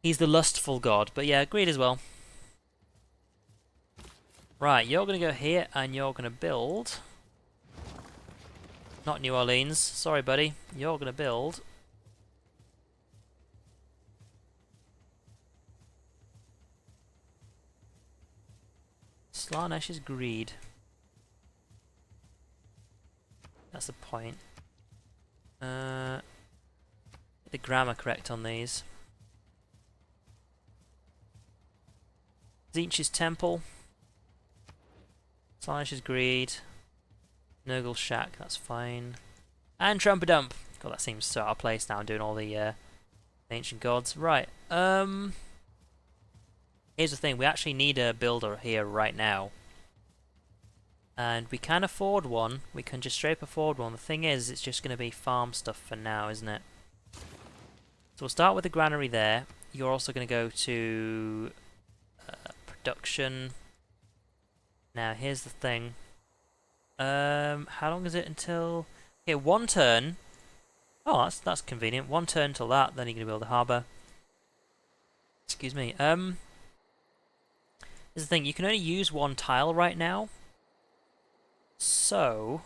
he's the lustful god. But yeah, agreed as well. Right, you're going to go here, and you're going to build... Not New Orleans. Sorry, buddy. You're going to build... Slanesh's greed. That's the point. The grammar correct on these. Zinch's temple. Slanesh's greed. Nurgle's shack, that's fine. And Trumpadump. God, that seems so out of place now, doing all the ancient gods. Right, here's the thing, we actually need a builder here right now. And we can afford one, we can just straight up afford one. The thing is, it's just going to be farm stuff for now, isn't it? So we'll start with the granary there. You're also going to go to production. Now, here's the thing. How long is it until... Okay, 1 turn. Oh, that's convenient. One turn till that, then you're going to build a harbour. Excuse me. Here's the thing, you can only use one tile right now. So...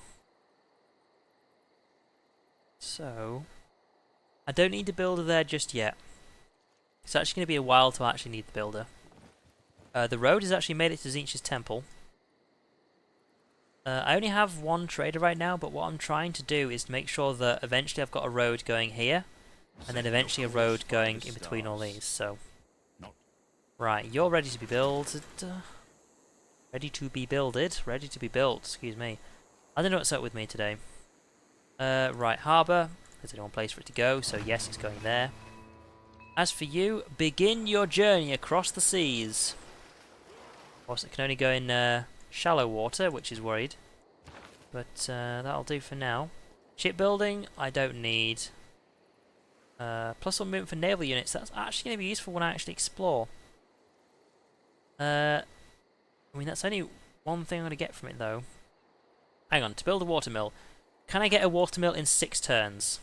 I don't need the builder there just yet. It's actually going to be a while to actually need the builder. The road has actually made it to Tzeentch's temple. I only have one trader right now, but what I'm trying to do is to make sure that eventually I've got a road going here, and then eventually a road going in between all these, so... Right, you're ready to be builded. Ready to be builded? Ready to be built, excuse me. I don't know what's up with me today. Right, harbour. There's only one place for it to go, so yes, it's going there. As for you, begin your journey across the seas. Of course, it can only go in shallow water, which is worried. But that'll do for now. Shipbuilding, I don't need. +1 movement for naval units. That's actually going to be useful when I actually explore. I mean, that's only one thing I'm going to get from it, though. Hang on, to build a watermill. Can I get a watermill in 6 turns?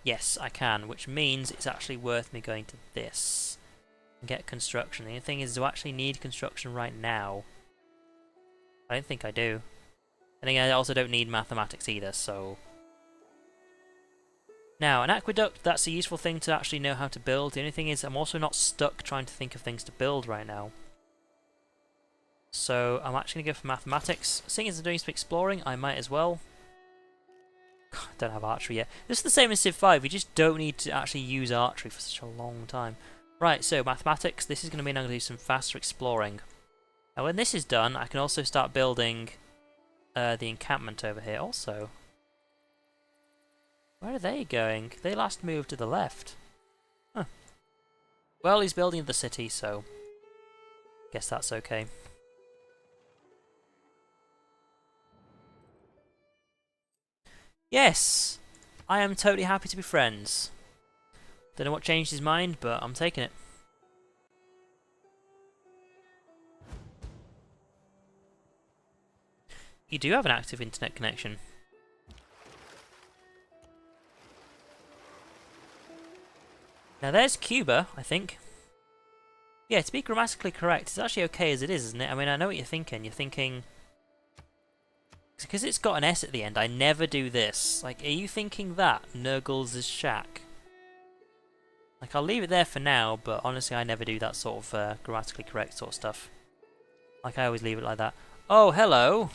Yes, I can, which means it's actually worth me going to this and get construction. The only thing is, do I actually need construction right now? I don't think I do. And again, I also don't need mathematics either, so... Now, an aqueduct, that's a useful thing to actually know how to build. The only thing is, I'm also not stuck trying to think of things to build right now. So, I'm actually going to go for mathematics. Seeing as I'm doing some exploring, I might as well. I don't have archery yet. This is the same as Civ 5, we just don't need to actually use archery for such a long time. Right, so mathematics, this is going to mean I'm going to do some faster exploring. Now when this is done, I can also start building the encampment over here also. Where are they going? They last moved to the left. Huh. Well, he's building the city, so... guess that's okay. Yes! I am totally happy to be friends. Don't know what changed his mind, but I'm taking it. You do have an active internet connection. Now there's Cuba, I think. Yeah, to be grammatically correct, it's actually okay as it is, isn't it? I mean, I know what you're thinking. You're thinking... because it's got an S at the end, I never do this. Like, are you thinking that? Nurgles' shack? Like, I'll leave it there for now, but honestly, I never do that sort of grammatically correct sort of stuff. Like, I always leave it like that. Oh, hello!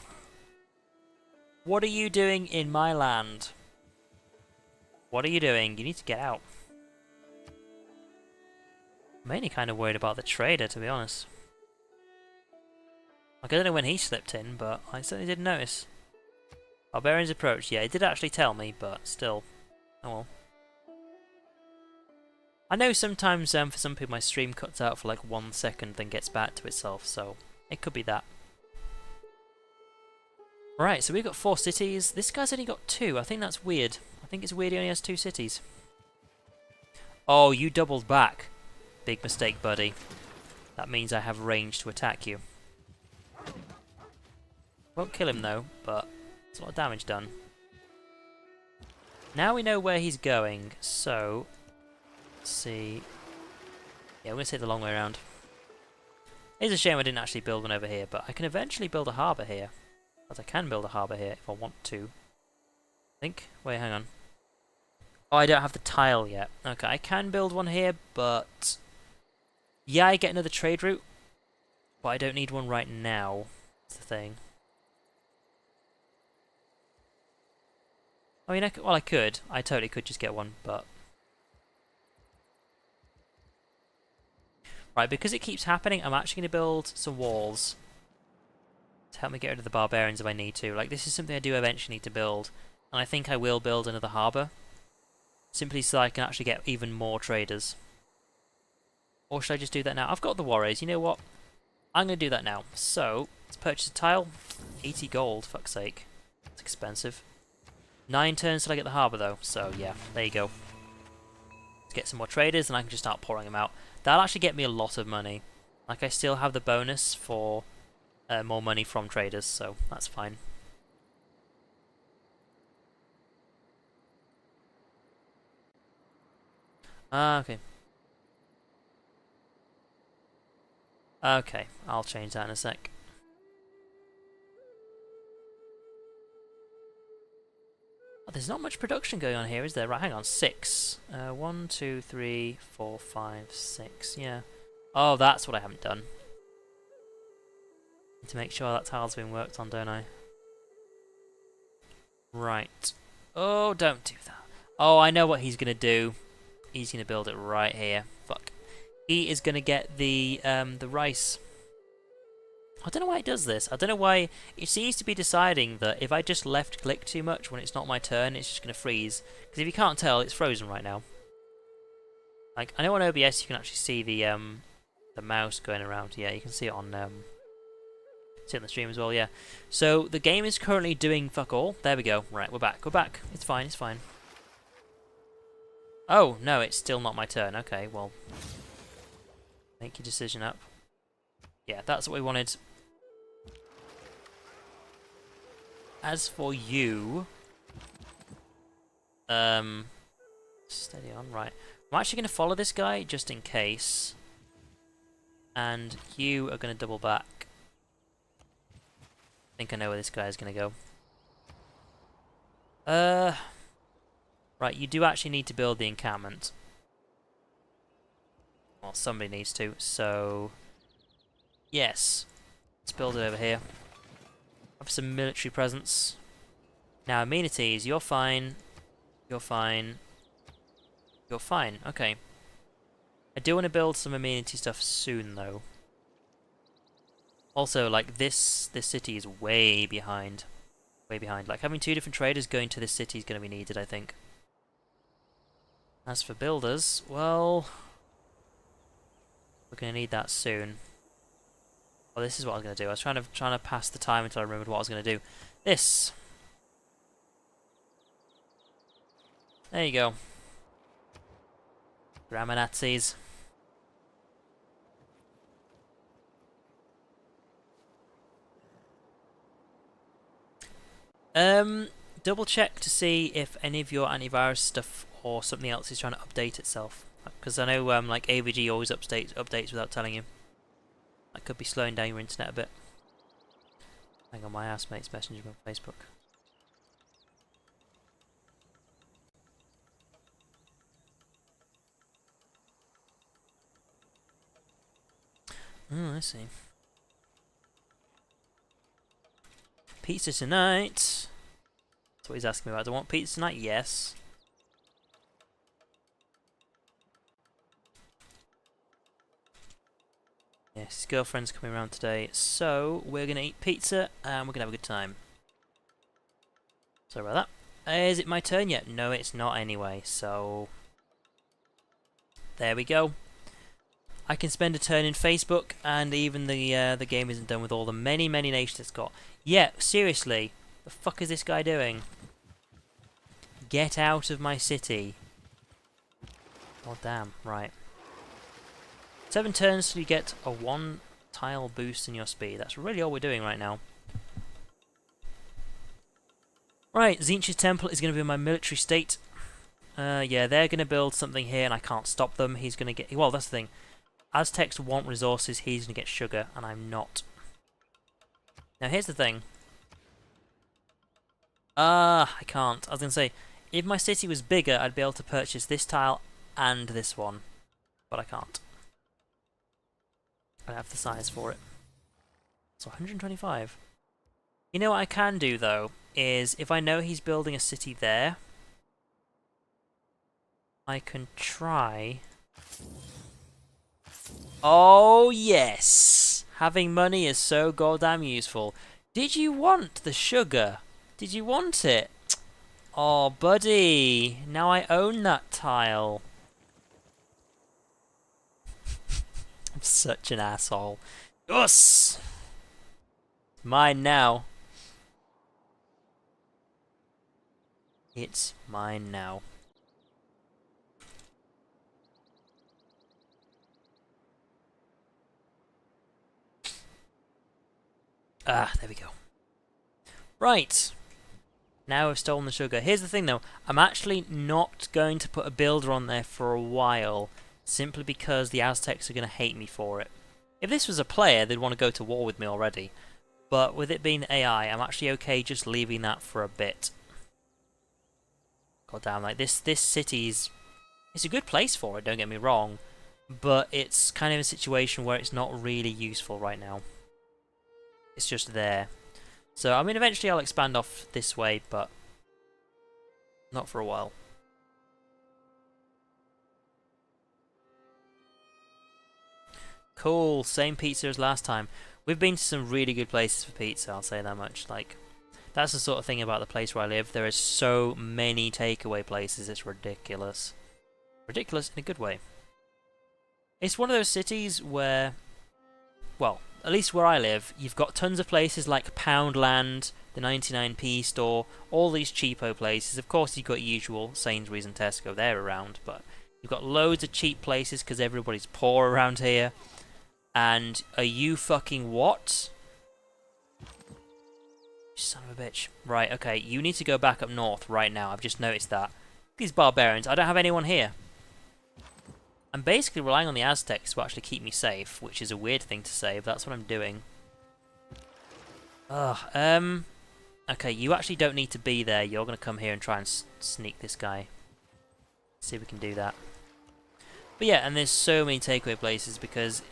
What are you doing in my land? What are you doing? You need to get out. I'm mainly kind of worried about the trader, to be honest. Like, I don't know when he slipped in, but I certainly didn't notice. Barbarians approach. Yeah, it did actually tell me, but still. Oh well. I know sometimes for some people my stream cuts out for like 1 second, then gets back to itself, so it could be that. Right, so we've got 4 cities. This guy's only got 2. I think that's weird. I think it's weird he only has 2 cities. Oh, you doubled back. Big mistake, buddy. That means I have range to attack you. Won't kill him though, but it's a lot of damage done. Now we know where he's going, so... let's see... yeah, we're going to take the long way around. It's a shame I didn't actually build one over here, but I can eventually build a harbour here. But I can build a harbour here if I want to. I think. Wait, hang on. Oh, I don't have the tile yet. Okay, I can build one here, but... yeah, I get another trade route. But I don't need one right now. That's the thing. I mean, well, I could. I totally could just get one, but... right, because it keeps happening, I'm actually going to build some walls to help me get rid of the barbarians if I need to. Like, this is something I do eventually need to build, and I think I will build another harbour, simply so I can actually get even more traders. Or should I just do that now? I've got the warriors, you know what? I'm going to do that now. So, let's purchase a tile. 80 gold, fuck's sake. It's expensive. 9 turns till I get the harbour though, so yeah, there you go. Let's get some more traders and I can just start pouring them out. That'll actually get me a lot of money. Like, I still have the bonus for more money from traders, so that's fine. Ah, okay. Okay, I'll change that in a sec. Oh, there's not much production going on here, is there? Right, hang on. 6. 1, 2, 3, 4, 5, 6. Yeah. Oh, that's what I haven't done. Need to make sure that tile's been worked on, don't I? Right. Oh, don't do that. Oh, I know what he's gonna do. He's gonna build it right here. Fuck. He is gonna get the rice. I don't know why it does this. I don't know why it seems to be deciding that if I just left click too much when it's not my turn, it's just going to freeze. Because if you can't tell, it's frozen right now. Like, I know on OBS you can actually see the mouse going around. Yeah, you can see it on see it on the stream as well. Yeah. So the game is currently doing fuck all. There we go. Right, we're back. We're back. It's fine. It's fine. Oh no, it's still not my turn. Okay, well, make your decision up. Yeah, that's what we wanted. As for you, steady on, right. I'm actually going to follow this guy just in case, and you are going to double back. I think I know where this guy is going to go. Right, you do actually need to build the encampment. Well, somebody needs to, so yes, let's build it over here. Have some military presence. Now, amenities, you're fine. You're fine. You're fine. Okay. I do want to build some amenity stuff soon, though. Also, like, this city is way behind. Way behind. Like, having 2 different traders going to this city is going to be needed, I think. As for builders, well, we're going to need that soon. Well, this is what I was going to do. I was trying to pass the time until I remembered what I was going to do. This. There you go. Grammar Nazis. Double check to see if any of your antivirus stuff or something else is trying to update itself. Because I know like AVG always updates without telling you. That could be slowing down your internet a bit. Hang on, my housemate's messaging me on Facebook. Oh, I see. Pizza tonight. That's what he's asking me about. Do I want pizza tonight? Yes. Yes, his girlfriend's coming around today, so we're going to eat pizza and we're going to have a good time. Sorry about that. Is it my turn yet? No, it's not anyway, so there we go. I can spend a turn in Facebook, and even the game isn't done with all the many nations it's got. Yeah, seriously, the fuck is this guy doing? Get out of my city. Oh damn, right. 7 turns till you get a 1 tile boost in your speed. That's really all we're doing right now. Right, Tzeentch's Temple is going to be my military state. Yeah, they're going to build something here, and I can't stop them. He's going to get... Well, that's the thing. Aztecs want resources, he's going to get sugar, and I'm not. Now, here's the thing. I can't. I was going to say, if my city was bigger, I'd be able to purchase this tile and this one. But I can't. I don't have the size for it. So 125. You know what I can do, though, is if I know he's building a city there, I can try... Oh, yes! Having money is so goddamn useful. Did you want the sugar? Did you want it? Oh, buddy. Now I own that tile. I'm such an asshole. Yes! Mine now. It's mine now. Ah, there we go. Right. Now I've stolen the sugar. Here's the thing though, I'm actually not going to put a builder on there for a while, simply because the Aztecs are going to hate me for it. If this was a player, they'd want to go to war with me already. But with it being AI, I'm actually okay just leaving that for a bit. God damn, like this city's... It's a good place for it, don't get me wrong. But it's kind of a situation where it's not really useful right now. It's just there. So, I mean, eventually I'll expand off this way, but not for a while. Cool, same pizza as last time. We've been to some really good places for pizza, I'll say that much. Like, that's the sort of thing about the place where I live. There are so many takeaway places, it's ridiculous. Ridiculous in a good way. It's one of those cities where, well, at least where I live, you've got tons of places like Poundland, the 99p store, all these cheapo places. Of course, you've got usual Sainsbury's and Tesco, they're around, but you've got loads of cheap places because everybody's poor around here. And are you fucking what? Son of a bitch. Right, okay, you need to go back up north right now. I've just noticed that. These barbarians, I don't have anyone here. I'm basically relying on the Aztecs to actually keep me safe, which is a weird thing to say, but that's what I'm doing. Ugh, okay, you actually don't need to be there. You're going to come here and try and sneak this guy. See if we can do that. But yeah, and there's so many takeaway places because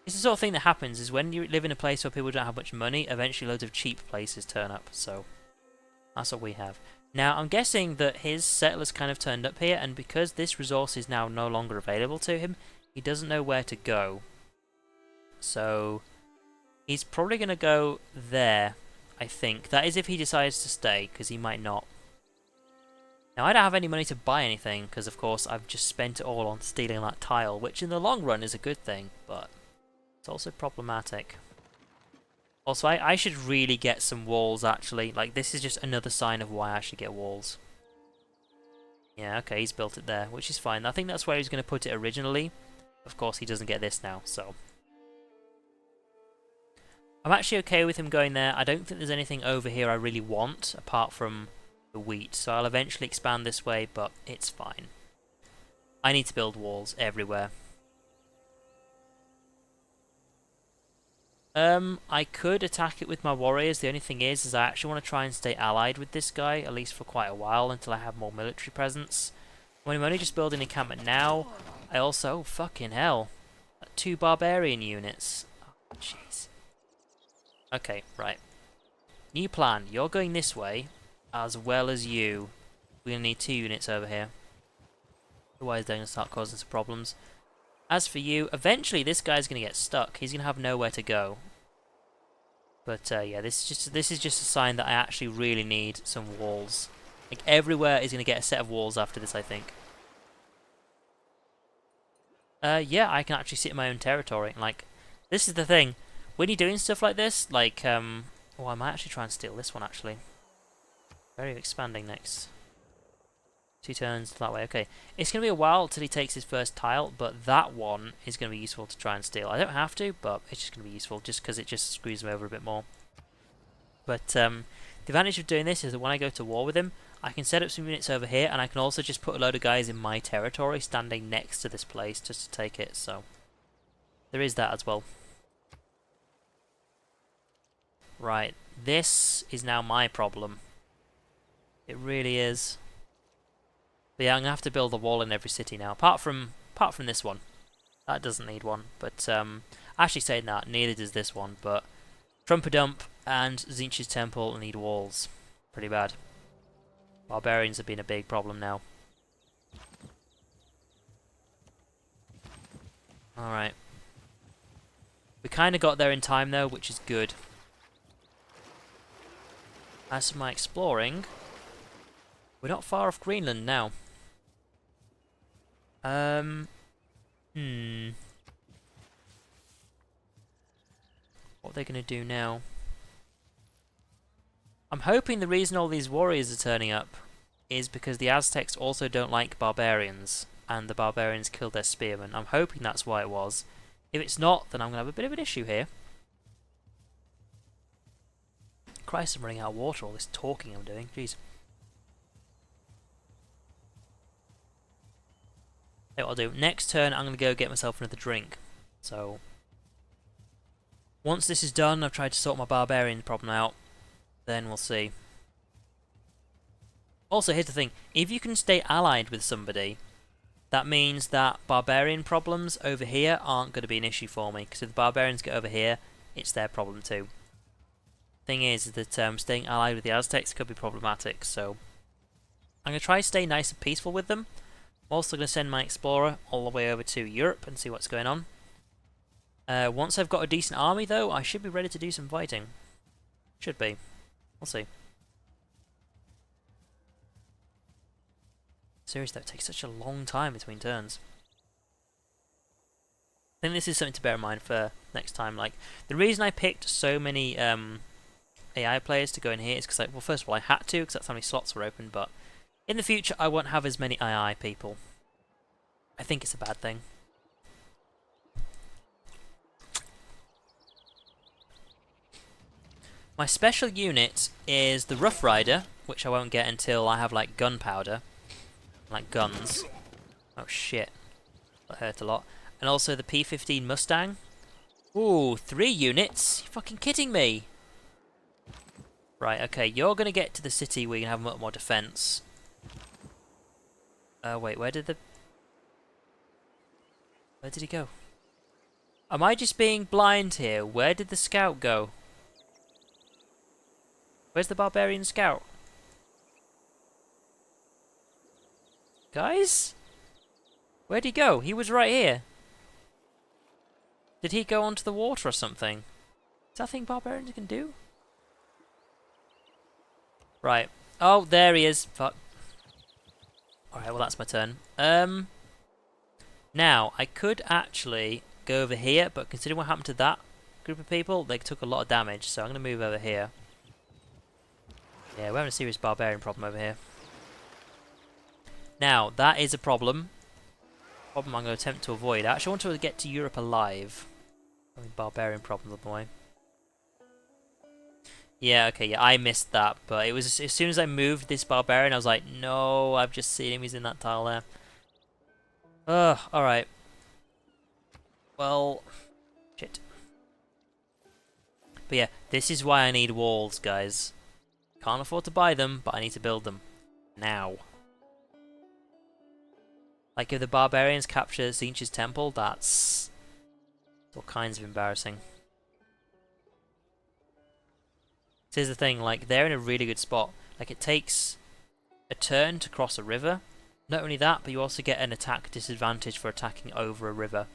it's the sort of thing that happens is when you live in a place where people don't have much money, eventually loads of cheap places turn up, so that's what we have. Now, I'm guessing that his settlers kind of turned up here, and because this resource is now no longer available to him, he doesn't know where to go. So, he's probably going to go there, I think. That is if he decides to stay, because he might not. Now, I don't have any money to buy anything, because of course I've just spent it all on stealing that tile, which in the long run is a good thing, but it's also problematic. Also, I should really get some walls, actually. Like, this is just another sign of why I should get walls. Yeah, okay, he's built it there, which is fine. I think that's where he was going to put it originally. Of course, he doesn't get this now, so... I'm actually okay with him going there. I don't think there's anything over here I really want, apart from the wheat. So I'll eventually expand this way, but it's fine. I need to build walls everywhere. I could attack it with my warriors. The only thing is I actually want to try and stay allied with this guy, at least for quite a while, until I have more military presence. When I'm only just building an encampment now, I also... Oh, fucking hell. 2 barbarian units. Oh, jeez. Okay, right. New plan. You're going this way, as well as you. We're going to need 2 units over here. Otherwise they're going to start causing some problems. As for you, eventually this guy's going to get stuck. He's going to have nowhere to go. But yeah, this is just a sign that I actually really need some walls. Like everywhere is going to get a set of walls after this, I think. Yeah, I can actually sit in my own territory. Like, this is the thing. When you're doing stuff like this, like, oh, I might actually try and steal this one, actually. Very expanding next. 2 turns that way, okay. It's going to be a while till he takes his first tile, but that one is going to be useful to try and steal. I don't have to, but it's just going to be useful, just because it just screws him over a bit more. But the advantage of doing this is that when I go to war with him, I can set up some units over here, and I can also just put a load of guys in my territory standing next to this place just to take it, so there is that as well. Right, this is now my problem. It really is. But yeah, I'm going to have to build a wall in every city now, apart from this one. That doesn't need one, but actually saying that, neither does this one, but Trumpadump and Zinch's Temple need walls. Pretty bad. Barbarians have been a big problem now. Alright. We kind of got there in time though, which is good. As for my exploring, we're not far off Greenland now. What are they going to do now? I'm hoping the reason all these warriors are turning up is because the Aztecs also don't like barbarians, and the barbarians killed their spearmen. I'm hoping that's why it was. If it's not, then I'm going to have a bit of an issue here. Christ, I'm running out of water, all this talking I'm doing. Jeez. What I'll do. Next turn, I'm going to go get myself another drink. So, once this is done, I've tried to sort my barbarian problem out. Then we'll see. Also, here's the thing. If you can stay allied with somebody, that means that barbarian problems over here aren't going to be an issue for me. Because if the barbarians get over here, it's their problem too. Thing is that staying allied with the Aztecs could be problematic. So, I'm going to try to stay nice and peaceful with them. I'm also going to send my explorer all the way over to Europe and see what's going on. Once I've got a decent army, though, I should be ready to do some fighting. Should be. We'll see. Seriously, that takes such a long time between turns. I think this is something to bear in mind for next time. Like, the reason I picked so many AI players to go in here is because, well, first of all, I had to, because that's how many slots were open, but in the future, I won't have as many AI people. I think it's a bad thing. My special unit is the Rough Rider, which I won't get until I have, like, gunpowder. Like guns. Oh shit. That hurt a lot. And also the P-15 Mustang. Ooh, 3 units? You fucking kidding me? Right, okay, you're gonna get to the city where you can have a lot more defense. Wait, where did he go? Am I just being blind here? Where did the scout go? Where's the barbarian scout? Guys? Where'd he go? He was right here. Did he go onto the water or something? Is that a thing barbarians can do? Right. Oh, there he is. Fuck. Alright, well that's my turn. Now, I could actually go over here, but considering what happened to that group of people, they took a lot of damage, so I'm going to move over here. Yeah, we're having a serious barbarian problem over here. Now, that is a problem. I'm going to attempt to avoid. I actually want to get to Europe alive. I mean, barbarian problems on the way. Yeah, okay, yeah, I missed that. But it was as soon as I moved this barbarian, I was like, no, I've just seen him. He's in that tile there. Ugh, alright. Well, shit. But yeah, this is why I need walls, guys. Can't afford to buy them, but I need to build them. Now. Like, if the barbarians capture Tzeentch's temple, that's all kinds of embarrassing. Here's the thing, like, they're in a really good spot. Like, it takes a turn to cross a river. Not only that, but you also get an attack disadvantage for attacking over a river.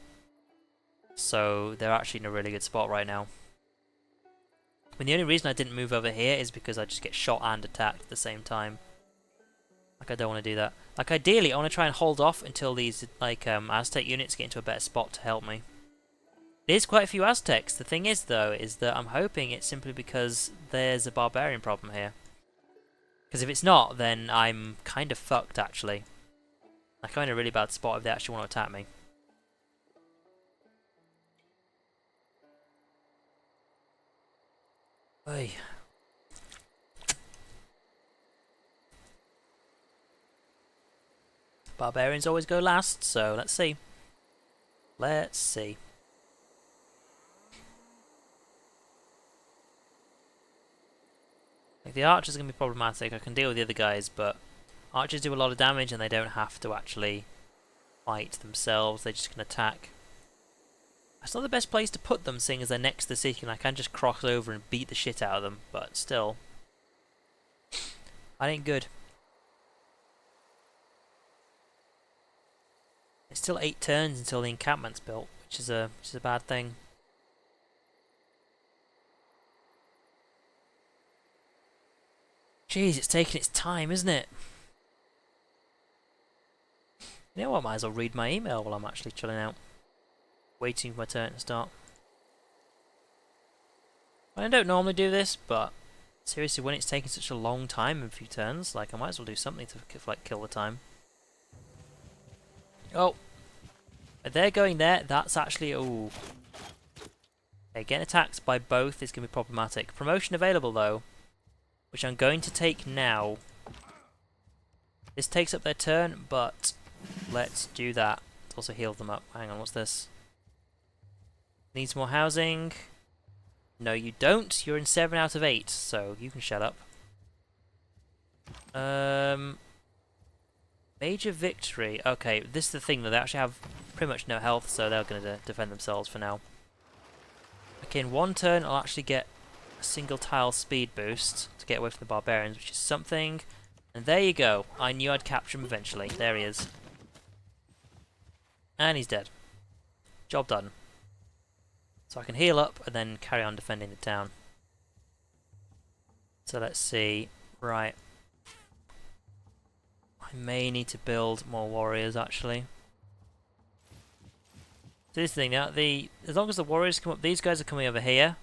So, they're actually in a really good spot right now. I mean, the only reason I didn't move over here is because I just get shot and attacked at the same time. Like, I don't want to do that. Like, ideally, I want to try and hold off until these, like, Aztec units get into a better spot to help me. There's quite a few Aztecs. The thing is, though, is that I'm hoping it's simply because there's a barbarian problem here. Because if it's not, then I'm kind of fucked, actually. Like, I'm in a really bad spot if they actually want to attack me. Oy. Barbarians always go last, so let's see. Let's see. Like, the archers are going to be problematic. I can deal with the other guys, but archers do a lot of damage and they don't have to actually fight themselves. They just can attack. That's not the best place to put them, seeing as they're next to the city and I can just cross over and beat the shit out of them, but still. That ain't good. It's still 8 turns until the encampment's built, which is a bad thing. Jeez, it's taking its time, isn't it? You know what, I might as well read my email while I'm actually chilling out. Waiting for my turn to start. I don't normally do this, but seriously, when it's taking such a long time in a few turns, like, I might as well do something to, like, kill the time. Oh! They're going there, that's actually, ooh. Okay, getting attacked by both is going to be problematic. Promotion available, though, which I'm going to take now. This takes up their turn, but let's do that. also heal them up. Hang on, what's this? Needs more housing. No, you don't. You're in 7 out of 8, so you can shut up. Major victory. Okay, this is the thing, though. They actually have pretty much no health, so they're going to defend themselves for now. Okay, in 1 turn, I'll actually get a single tile speed boost to get away from the barbarians, which is something. And there you go. I knew I'd capture him eventually. There he is. And he's dead. Job done. So I can heal up and then carry on defending the town. So let's see. Right. I may need to build more warriors, actually. So this thing now, as long as the warriors come up, these guys are coming over here.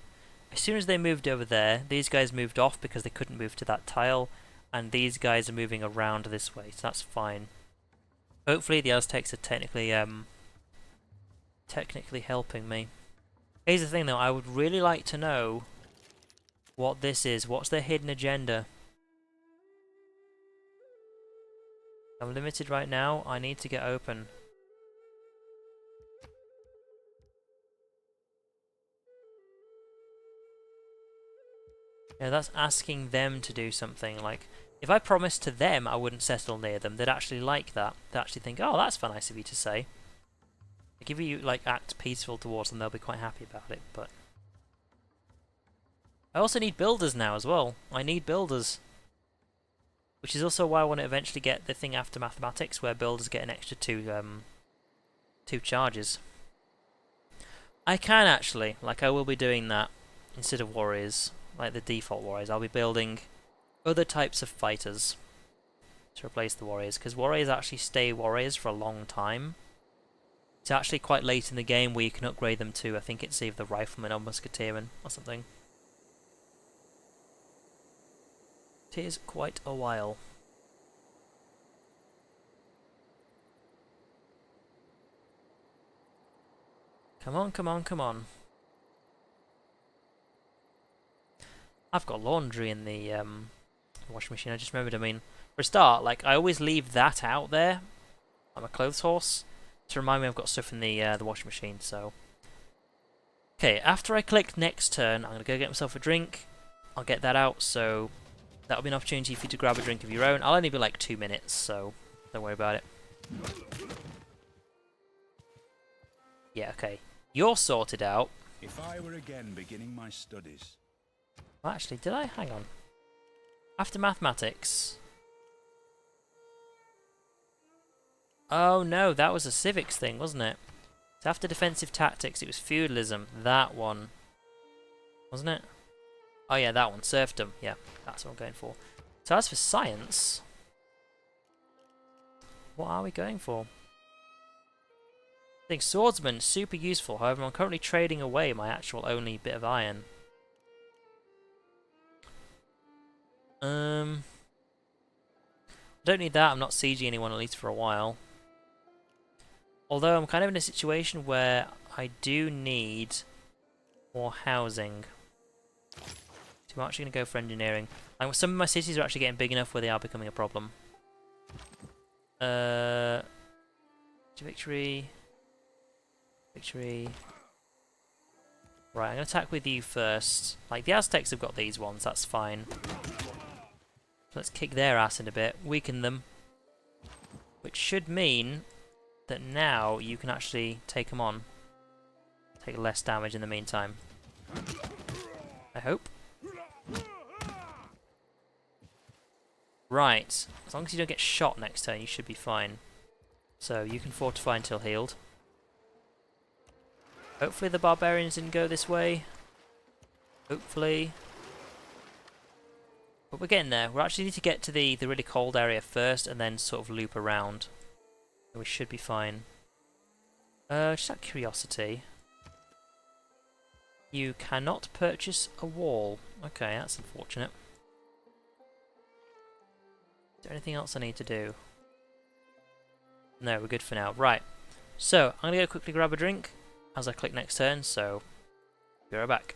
As soon as they moved over there, these guys moved off because they couldn't move to that tile, and these guys are moving around this way, so that's fine. Hopefully the Aztecs are technically helping me. Here's the thing though, I would really like to know what this is. What's their hidden agenda? I'm limited right now. I need to get open. Yeah, that's asking them to do something. Like, if I promised to them I wouldn't settle near them, they'd actually like that. They'd actually think, oh, that's nice of you to say. If you, like, act peaceful towards them, they'll be quite happy about it, but... I also need builders now as well. I need builders. Which is also why I want to eventually get the thing after mathematics, where builders get an extra 2 charges. I can actually, like I will be doing that instead of warriors, like the default warriors. I'll be building other types of fighters to replace the warriors, because warriors actually stay warriors for a long time. It's actually quite late in the game where you can upgrade them to, I think it's either the rifleman or musketeerman or something. It is quite a while. Come on, come on, come on. I've got laundry in the washing machine, I just remembered. I mean, for a start, like, I always leave that out there. I'm a clothes horse. To remind me I've got stuff in the washing machine, so... Okay, after I click next turn, I'm going to go get myself a drink. I'll get that out, so... That'll be an opportunity for you to grab a drink of your own. I'll only be like 2 minutes, so don't worry about it. Yeah, okay. You're sorted out. If I were again beginning my studies... Well, actually, did I? Hang on. After mathematics... Oh no, that was a civics thing, wasn't it? So after defensive tactics, it was feudalism. That one. Wasn't it? Oh yeah, that one. Serfdom. Yeah, that's what I'm going for. So as for science... What are we going for? I think swordsman, super useful. However, I'm currently trading away my actual only bit of iron. I don't need that. I'm not sieging anyone, at least for a while. Although I'm kind of in a situation where I do need more housing. So I'm actually going to go for engineering. Some of my cities are actually getting big enough where they are becoming a problem. Victory. Victory. Right, I'm going to attack with you first. Like, the Aztecs have got these ones, that's fine. Let's kick their ass in a bit, weaken them. Which should mean that now you can actually take them on. Take less damage in the meantime. I hope. Right, as long as you don't get shot next turn, you should be fine. So, you can fortify until healed. Hopefully the barbarians didn't go this way. Hopefully. But we're getting there. We actually need to get to the really cold area first and then sort of loop around. We should be fine. Just out of curiosity. You cannot purchase a wall. Okay, that's unfortunate. Is there anything else I need to do? No, we're good for now. Right. So, I'm going to go quickly grab a drink as I click next turn, so be right back.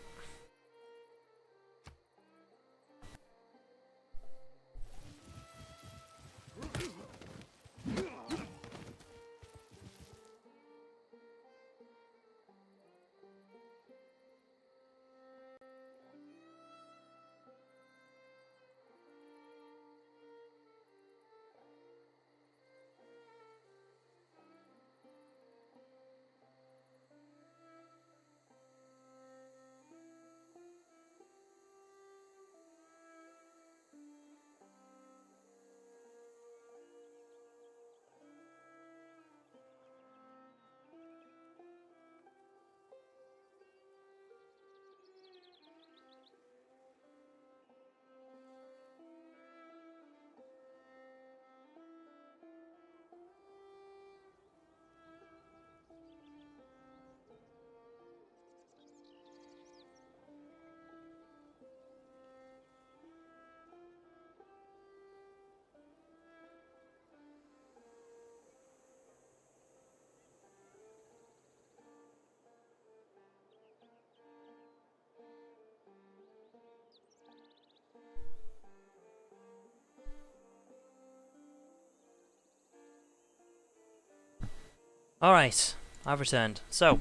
Alright, I've returned. So,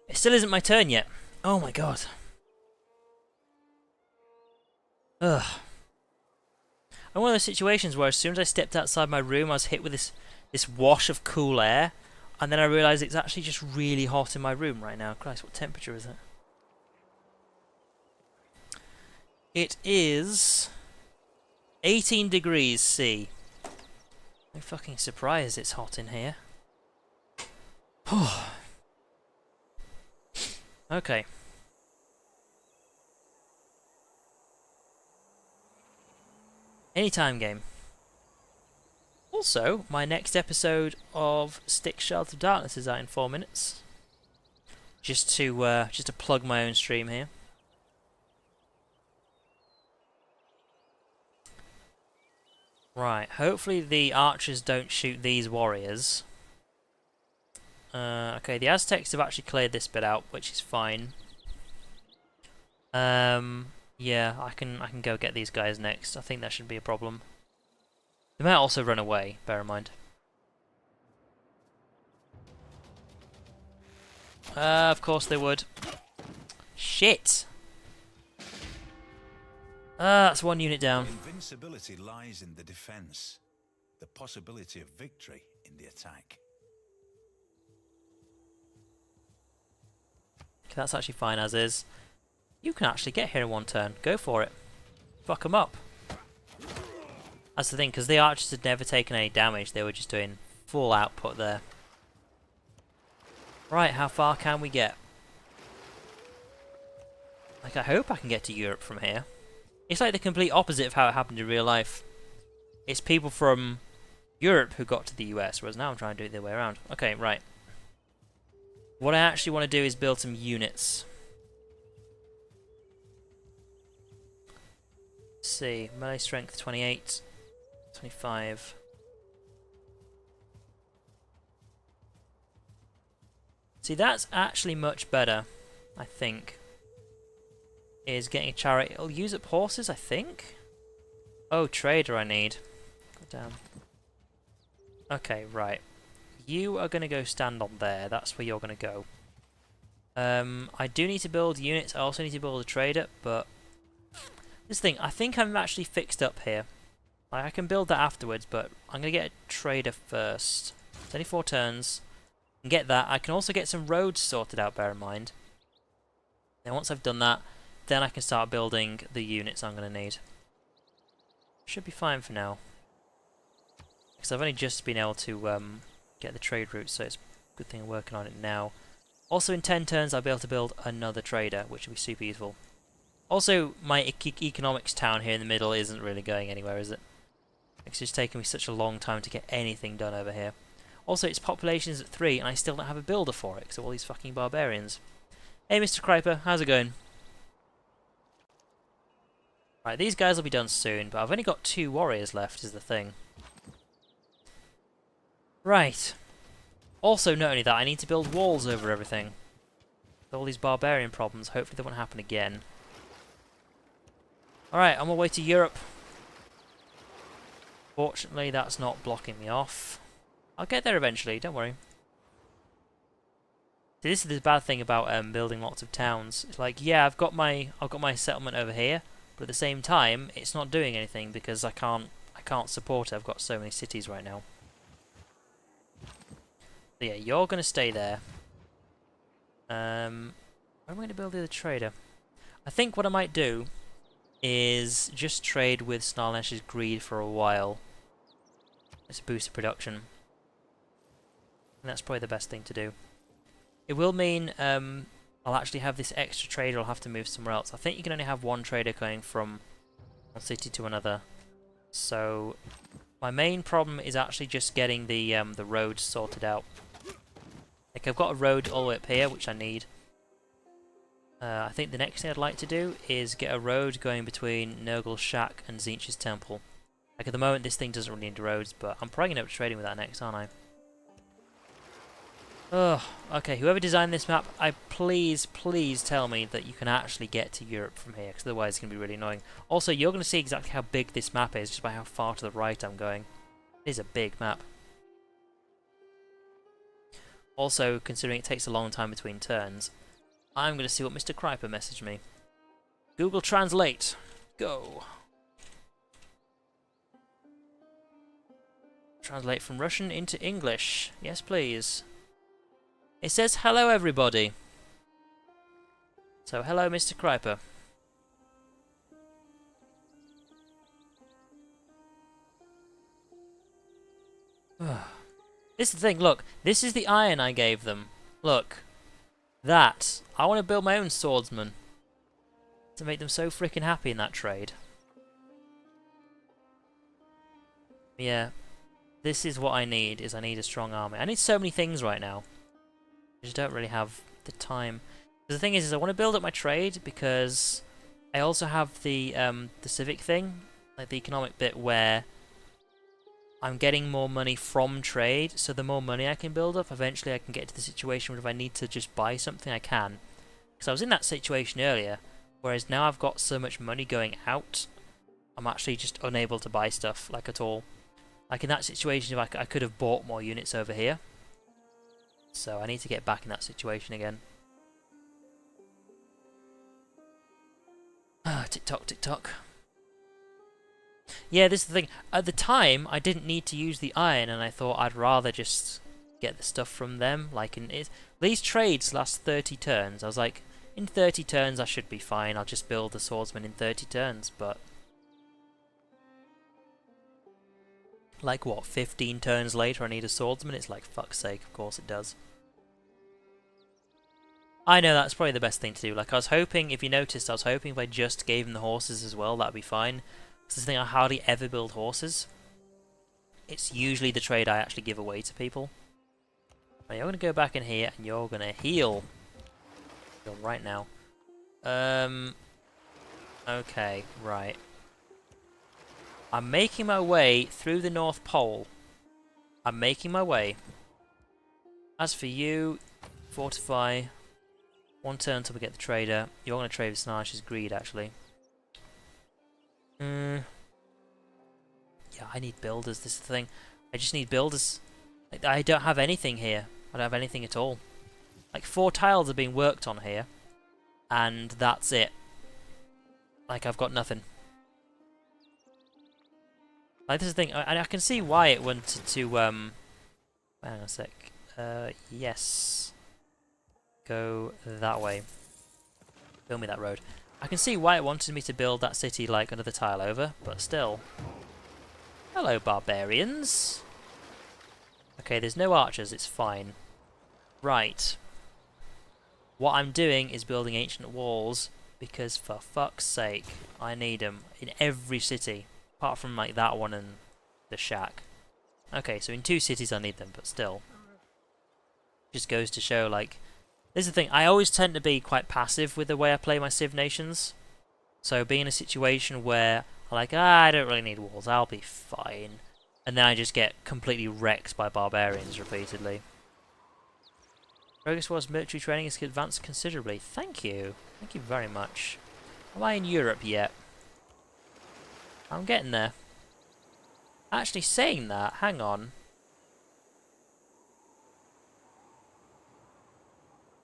it still isn't my turn yet. Oh my god. Ugh. I'm one of those situations where as soon as I stepped outside my room, I was hit with this wash of cool air, and then I realised it's actually just really hot in my room right now. Christ, what temperature is it? It is 18 degrees C. No fucking surprise it's hot in here. Okay. Anytime game. Also, my next episode of Stick Shards of Darkness is out in 4 minutes. Just to plug my own stream here. Right, hopefully the archers don't shoot these warriors. Okay, the Aztecs have actually cleared this bit out, which is fine. Yeah, I can go get these guys next. I think that shouldn't be a problem. They might also run away, bear in mind. Of course they would. Shit! That's one unit down. Invincibility lies in the defense. The possibility of victory in the attack. Okay, that's actually fine as is. You can actually get here in one turn. Go for it. Fuck them up. That's the thing, because the archers had never taken any damage. They were just doing full output there. Right, how far can we get? Like, I hope I can get to Europe from here. It's like the complete opposite of how it happened in real life. It's people from Europe who got to the US, whereas now I'm trying to do it the other way around. Okay, right. What I actually want to do is build some units. Let's see, melee strength 28, 25. See, that's actually much better, I think. Is getting a chariot. It'll use up horses, I think. Oh, trader I need. Go down. Okay, right. You are going to go stand on there. That's where you're going to go. I do need to build units. I also need to build a trader, but this thing, I think I'm actually fixed up here. Like, I can build that afterwards, but I'm going to get a trader first. It's only 4 turns. I can get that. I can also get some roads sorted out, bear in mind. Then once I've done that, then I can start building the units I'm going to need. Should be fine for now. Because I've only just been able to get the trade route, so it's a good thing I'm working on it now. Also in 10 turns I'll be able to build another trader, which will be super useful. Also, my economics town here in the middle isn't really going anywhere, is it? It's just taking me such a long time to get anything done over here. Also, its population is at 3, and I still don't have a builder for it, because of all these fucking barbarians. Hey, Mr. Kryper, how's it going? Right, these guys will be done soon, but I've only got 2 warriors left, is the thing. Right. Also, not only that, I need to build walls over everything. With all these barbarian problems, hopefully they won't happen again. Alright, on my way to Europe. Fortunately, that's not blocking me off. I'll get there eventually, don't worry. See, this is the bad thing about building lots of towns. It's like, yeah, I've got my settlement over here, but at the same time, it's not doing anything because I can't support it. I've got so many cities right now. So yeah, you're going to stay there. Where am I going to build the other trader? I think what I might do is just trade with Snarlnesh's greed for a while. It's a boost of production. And that's probably the best thing to do. It will mean I'll actually have this extra trader. I'll have to move somewhere else. I think you can only have one trader going from one city to another. So my main problem is actually just getting the roads sorted out. Like, I've got a road all the way up here, which I need. I think the next thing I'd like to do is get a road going between Nurgle's Shack and Tzeentch's Temple. Like, at the moment this thing doesn't really need roads, but I'm probably going to be trading with that next, aren't I? Ugh, okay, whoever designed this map, please tell me that you can actually get to Europe from here, because otherwise it's going to be really annoying. Also, you're going to see exactly how big this map is, just by how far to the right I'm going. It is a big map. Also, considering it takes a long time between turns, I'm going to see what Mr. Kryper messaged me. Google Translate. Go. Translate from Russian into English. Yes, please. It says, hello, everybody. So, hello, Mr. Kryper. This is the thing, look. This is the iron I gave them. Look. That. I want to build my own swordsman. To make them so freaking happy in that trade. Yeah. This is what I need, is I need a strong army. I need so many things right now. I just don't really have the time. The thing is I want to build up my trade because I also have the civic thing, like the economic bit where I'm getting more money from trade, so the more money I can build up, eventually I can get to the situation where if I need to just buy something, I can. Because I was in that situation earlier, whereas now I've got so much money going out, I'm actually just unable to buy stuff, like at all. Like in that situation, if I could have bought more units over here. So I need to get back in that situation again. Ah, tick tock, tick tock. Yeah, this is the thing. At the time, I didn't need to use the iron, and I thought I'd rather just get the stuff from them. Like these trades last 30 turns. I was like, in 30 turns I should be fine. I'll just build a swordsman in 30 turns. But like what, 15 turns later I need a swordsman? It's like, fuck's sake, of course it does. I know that's probably the best thing to do. Like I was hoping, if you noticed, I was hoping if I just gave him the horses as well, that'd be fine. This is the thing, I hardly ever build horses. It's usually the trade I actually give away to people. Right, you're going to go back in here and you're going to heal. Heal right now. Okay, right. I'm making my way through the North Pole. I'm making my way. As for you, fortify. One turn until we get the trader. You're going to trade with Snarch's Greed, actually. Yeah, I need builders. This is the thing. I just need builders. Like, I don't have anything here. I don't have anything at all. Like 4 tiles are being worked on here, and that's it. Like I've got nothing. Like this is the thing. I can see why it wanted to. Hang on a sec. Yes. Go that way. Build me that road. I can see why it wanted me to build that city like another tile over, but still. Hello, barbarians. Okay, there's no archers, it's fine. Right. What I'm doing is building ancient walls, because for fuck's sake, I need them in every city, apart from like that one and the shack. Okay, so in 2 cities I need them, but still. Just goes to show, like, this is the thing, I always tend to be quite passive with the way I play my Civ nations. So being in a situation where I'm like, I don't really need walls, I'll be fine. And then I just get completely wrecked by barbarians repeatedly. Progress towards military training has advanced considerably. Thank you. Thank you very much. Am I in Europe yet? I'm getting there. Actually saying that, hang on.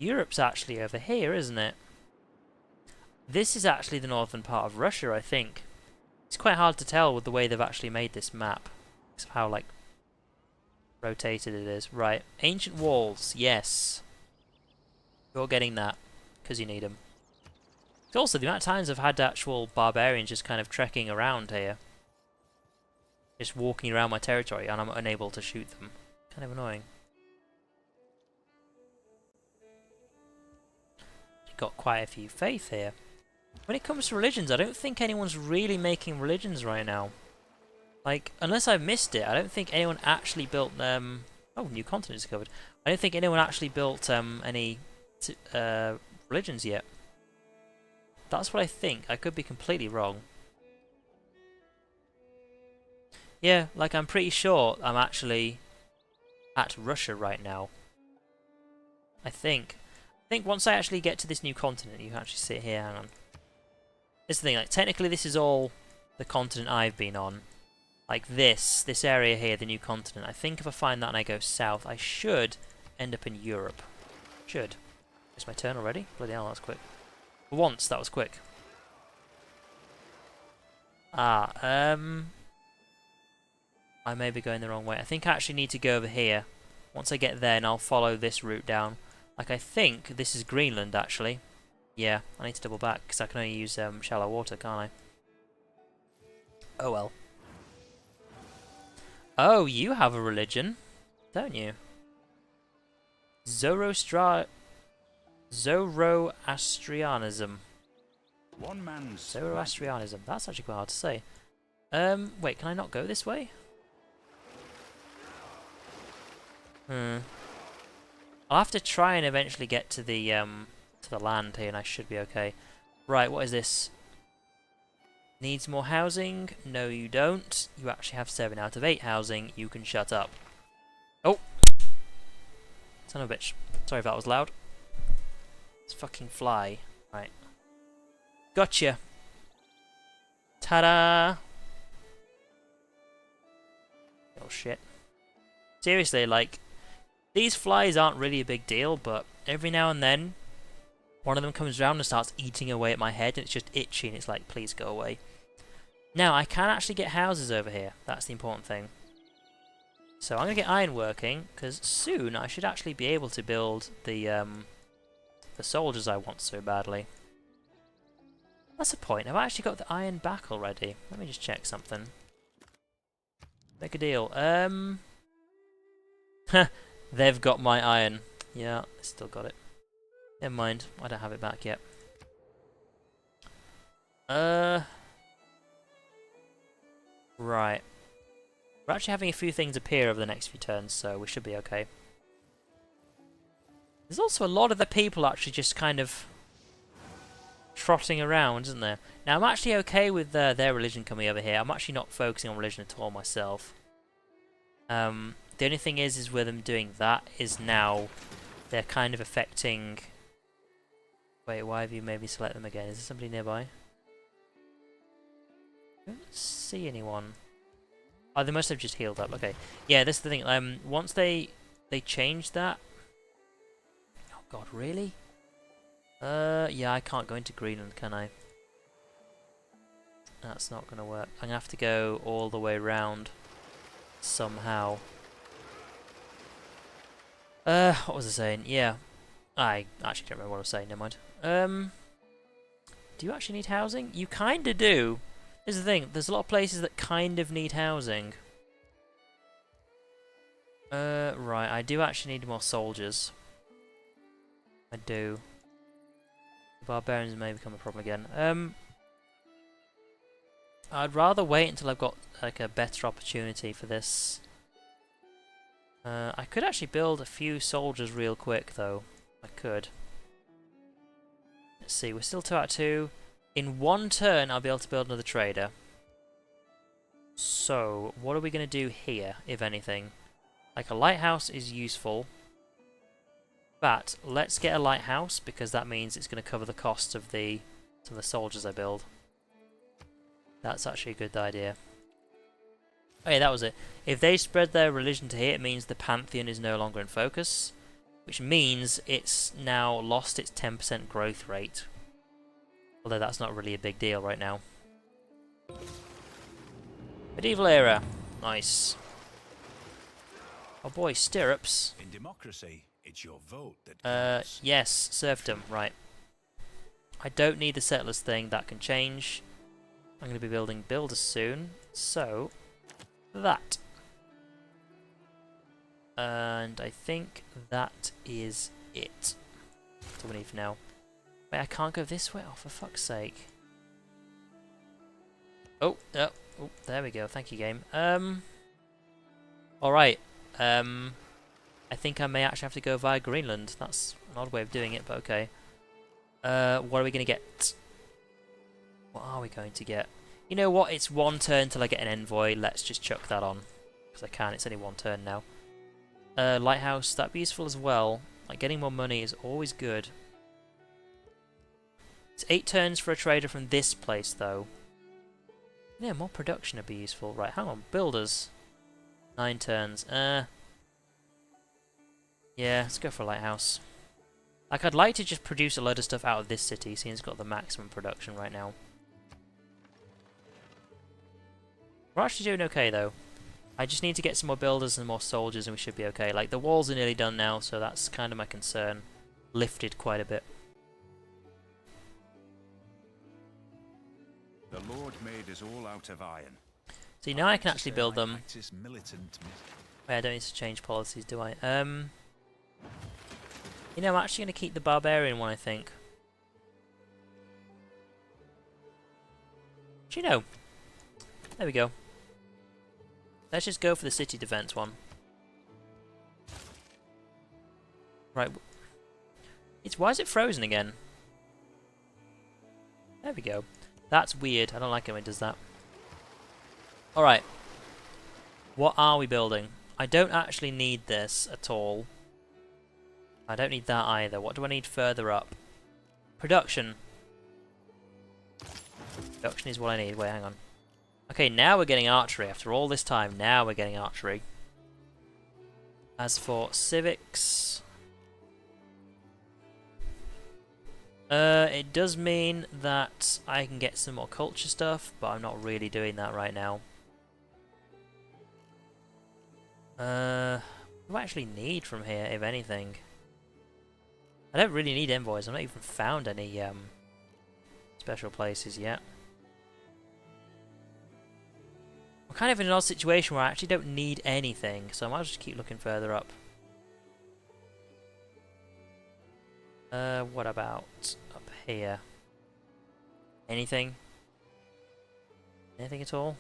Europe's actually over here, isn't it? This is actually the northern part of Russia, I think. It's quite hard to tell with the way they've actually made this map. It's how, like, rotated it is. Right. Ancient walls, yes. You're getting that, because you need them. It's also the amount of times I've had actual barbarians just kind of trekking around here. Just walking around my territory, and I'm unable to shoot them. Kind of annoying. Got quite a few faith here. When it comes to religions, I don't think anyone's really making religions right now. Like, unless I've missed it, I don't think anyone actually built oh, new continent discovered. I don't think anyone actually built any religions yet. That's what I think. I could be completely wrong. Yeah, like I'm pretty sure I'm actually at Russia right now. I think once I actually get to this new continent, you can actually see it here, hang on. This is the thing, like, technically this is all the continent I've been on. Like this area here, the new continent. I think if I find that and I go south, I should end up in Europe. Should. It's my turn already? Bloody hell, that was quick. For once, that was quick. I may be going the wrong way. I think I actually need to go over here. Once I get there, and I'll follow this route down. Like, I think this is Greenland, actually. Yeah, I need to double back, because I can only use shallow water, can't I? Oh well. Oh, you have a religion, don't you? Zoroastrianism. One man's Zoroastrianism. That's actually quite hard to say. Wait, can I not go this way? I'll have to try and eventually get to the land here, and I should be okay. Right, what is this? Needs more housing? No, you don't. You actually have 7 out of 8 housing. You can shut up. Oh! Son of a bitch. Sorry if that was loud. Let's fucking fly. Right. Gotcha! Ta-da! Oh shit. Seriously, like, these flies aren't really a big deal, but every now and then, one of them comes around and starts eating away at my head, and it's just itchy, and it's like, please go away. Now, I can actually get houses over here. That's the important thing. So I'm going to get iron working, because soon I should actually be able to build the soldiers I want so badly. That's the point. I've actually got the iron back already. Let me just check something. Make a deal. They've got my iron. Yeah, I still got it. Never mind. I don't have it back yet. Right. We're actually having a few things appear over the next few turns, so we should be okay. There's also a lot of the people actually just kind of trotting around, isn't there? Now, I'm actually okay with their religion coming over here. I'm actually not focusing on religion at all myself. The only thing is with them doing that is now they're kind of affecting... Wait, why have you made me select them again? Is there somebody nearby? I don't see anyone. Oh, they must have just healed up. Okay. Yeah, this is the thing. Once they changed that... Oh god, really? Yeah, I can't go into Greenland, can I? That's not going to work. I'm going to have to go all the way around somehow. What was I saying? Yeah. I actually don't remember what I was saying, never mind. Do you actually need housing? You kinda do. This is the thing, there's a lot of places that kind of need housing. Right, I do actually need more soldiers. I do. Barbarians may become a problem again. I'd rather wait until I've got like a better opportunity for this. I could actually build a few soldiers real quick though. I could. Let's see, we're still 2 out of 2. In 1 turn I'll be able to build another trader. So, what are we going to do here, if anything? Like a lighthouse is useful. But let's get a lighthouse because that means it's going to cover the cost of some of the soldiers I build. That's actually a good idea. Oh yeah, that was it. If they spread their religion to here, it means the Pantheon is no longer in focus, which means it's now lost its 10% growth rate. Although that's not really a big deal right now. Medieval era. Nice. Oh boy, stirrups. In democracy, it's your vote that counts. Yes, serfdom, right. I don't need the settlers thing, that can change. I'm going to be building builders soon, so that. And I think that is it. That's all we need for now. Wait, I can't go this way? Oh, for fuck's sake. Oh, there we go. Thank you, game. Alright. I think I may actually have to go via Greenland. That's an odd way of doing it, but okay. What are we going to get? What are we going to get? You know what? It's 1 turn till I get an envoy. Let's just chuck that on. Because I can. It's only 1 turn now. Lighthouse. That'd be useful as well. Like, getting more money is always good. It's 8 turns for a trader from this place, though. Yeah, more production would be useful. Right, hang on. Builders. 9 turns. Yeah, Yeah, let's go for a lighthouse. Like, I'd like to just produce a load of stuff out of this city, seeing it's got the maximum production right now. We're actually doing okay, though. I just need to get some more builders and more soldiers and we should be okay. Like, the walls are nearly done now, so that's kind of my concern. Lifted quite a bit. The Lord made us all out of iron. See, now I can actually build them. Practice militant. Wait, I don't need to change policies, do I? You know, I'm actually going to keep the barbarian one, I think. Do you know? There we go. Let's just go for the city defense one. Right. Why is it frozen again? There we go. That's weird. I don't like it when it does that. Alright. What are we building? I don't actually need this at all. I don't need that either. What do I need further up? Production. Production is what I need. Wait, hang on. Okay, now we're getting archery. After all this time, now we're getting archery. As for civics... it does mean that I can get some more culture stuff, but I'm not really doing that right now. What do I actually need from here, if anything? I don't really need envoys. I've not even found any special places yet. I'm kind of in an odd situation where I actually don't need anything, so I might just keep looking further up. What about up here? Anything? Anything at all?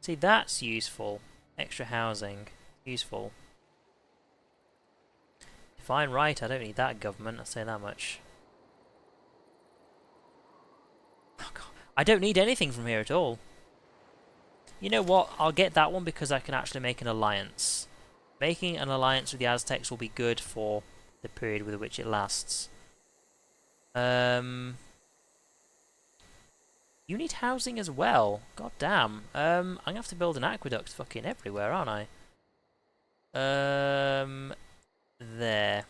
See, that's useful. Extra housing. Useful. Fine, right, I don't need that government, I'll say that much. Oh, God. I don't need anything from here at all. You know what? I'll get that one because I can actually make an alliance. Making an alliance with the Aztecs will be good for the period with which it lasts. You need housing as well. God damn. I'm gonna have to build an aqueduct fucking everywhere, aren't I? There.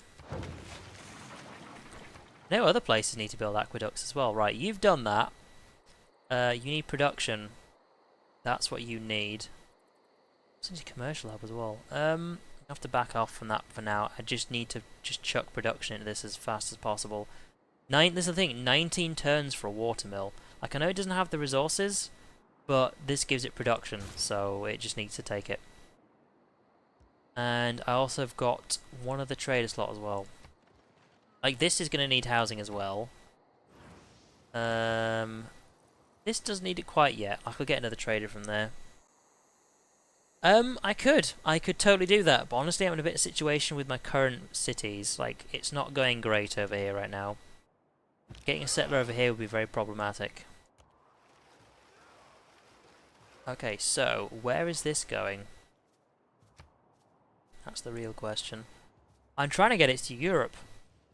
No other places need to build aqueducts as well. Right, you've done that. You need production. That's what you need. I need a commercial hub as well. I have to back off from that for now. I just need to just chuck production into this as fast as possible. This is the thing, 19 turns for a watermill. Like, I know it doesn't have the resources, but this gives it production, so it just needs to take it. And I also have got one other trader slot as well. Like, this is going to need housing as well. This doesn't need it quite yet. I could get another trader from there. I could totally do that, but honestly I'm in a bit of a situation with my current cities. Like, it's not going great over here right now. Getting a settler over here would be very problematic. Okay, so, where is this going? That's the real question. I'm trying to get it to Europe,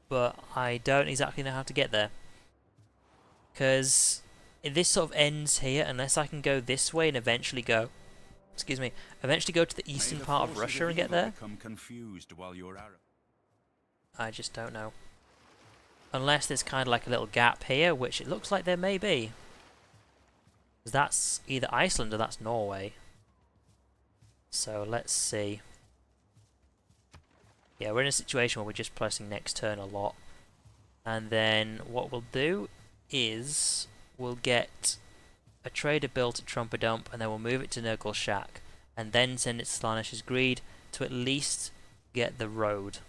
but I don't exactly know how to get there. Because this sort of ends here, unless I can go this way and eventually go... Excuse me, eventually go to the eastern part of Russia and get there? I just don't know. Unless there's kind of like a little gap here, which it looks like there may be. Because that's either Iceland or that's Norway. So let's see. Yeah, we're in a situation where we're just pressing next turn a lot. And then what we'll do is we'll get a trader built at Trumperdump, and then we'll move it to Nurgle Shack, and then send it to Slanish's Greed to at least get the road.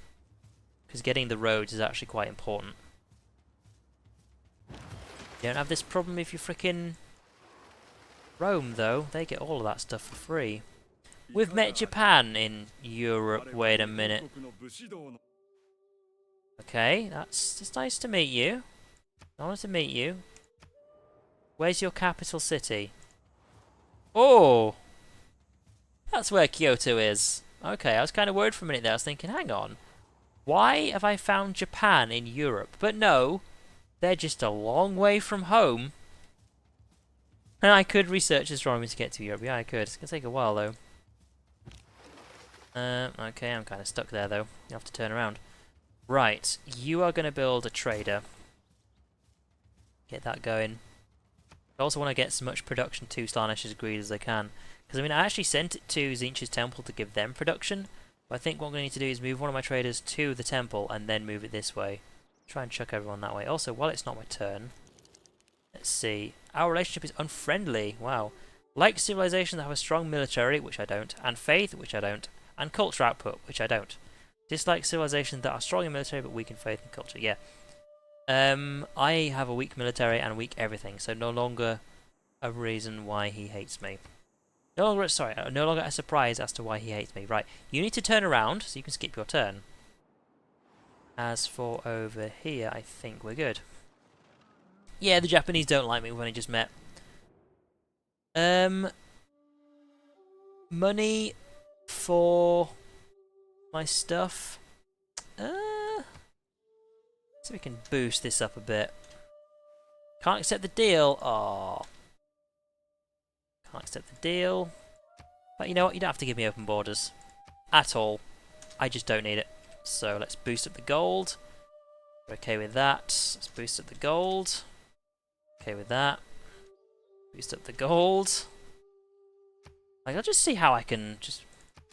Because getting the roads is actually quite important. You don't have this problem if you frickin' Rome, though. They get all of that stuff for free. We've met Japan in Europe. Wait a minute. Okay, it's nice to meet you. Nice to meet you. Where's your capital city? Oh! That's where Kyoto is. Okay, I was kind of worried for a minute there. I was thinking, hang on. Why have I found Japan in Europe? But no, they're just a long way from home. And I could research astronomy to get to Europe. Yeah, I could. It's going to take a while, though. Okay, I'm kind of stuck there though. You have to turn around. Right, you are going to build a trader. Get that going. I also want to get as much production to Slanish's greed as I can. Because, I mean, I actually sent it to Zinch's temple to give them production. But I think what I'm going to need to do is move one of my traders to the temple and then move it this way. Try and chuck everyone that way. Also, while it's not my turn, let's see. Our relationship is unfriendly. Wow. Like civilizations that have a strong military, which I don't, and faith, which I don't, and culture output, which I don't. Dislike civilizations that are strong in military but weak in faith and culture. Yeah. I have a weak military and weak everything, so no longer a reason why he hates me. No longer a surprise as to why he hates me. Right, you need to turn around so you can skip your turn. As for over here, I think we're good. Yeah, the Japanese don't like me. We've only just met. Money for my stuff. So we can boost this up a bit. Can't accept the deal. Oh. Can't accept the deal. But you know what? You don't have to give me open borders. At all. I just don't need it. So let's boost up the gold. We're okay with that. Let's boost up the gold. Okay with that. Boost up the gold. Like, I'll just see how I can just...